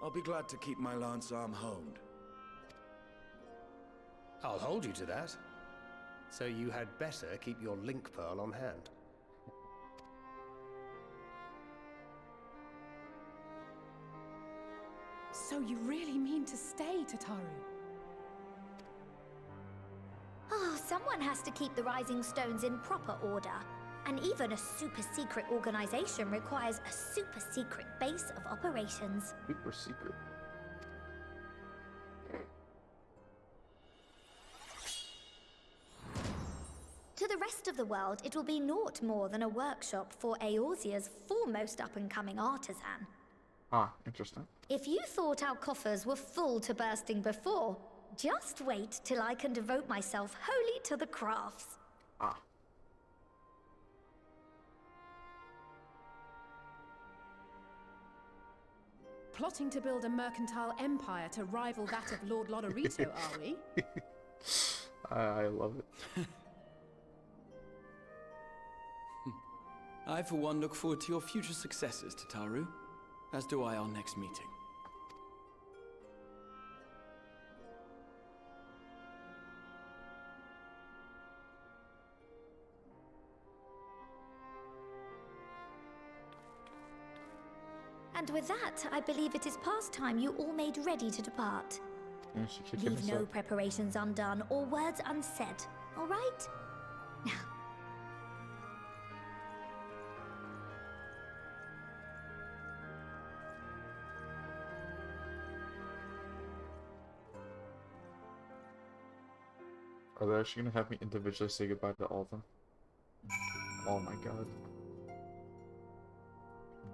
I'll be glad to keep my lance arm honed. I'll hold you to that. So you had better keep your link pearl on hand. So you really mean to stay, Tataru? Oh, someone has to keep the Rising Stones in proper order. And even a super-secret organization requires a super-secret base of operations. Super secret. To the rest of the world, it will be naught more than a workshop for Eorzea's foremost up-and-coming artisan. Ah, interesting. If you thought our coffers were full to bursting before, just wait till I can devote myself wholly to the crafts. Ah. Plotting to build a mercantile empire to rival that of Lord Lodorito, are we? I love it. I, for one, look forward to your future successes, Tataru. As do I our next meeting. And with that, I believe it is past time you all made ready to depart. Yeah, she kicking Leave us no out. preparations undone or words unsaid, all right? Now, Are they actually gonna have me individually say goodbye to all of them? Oh my god.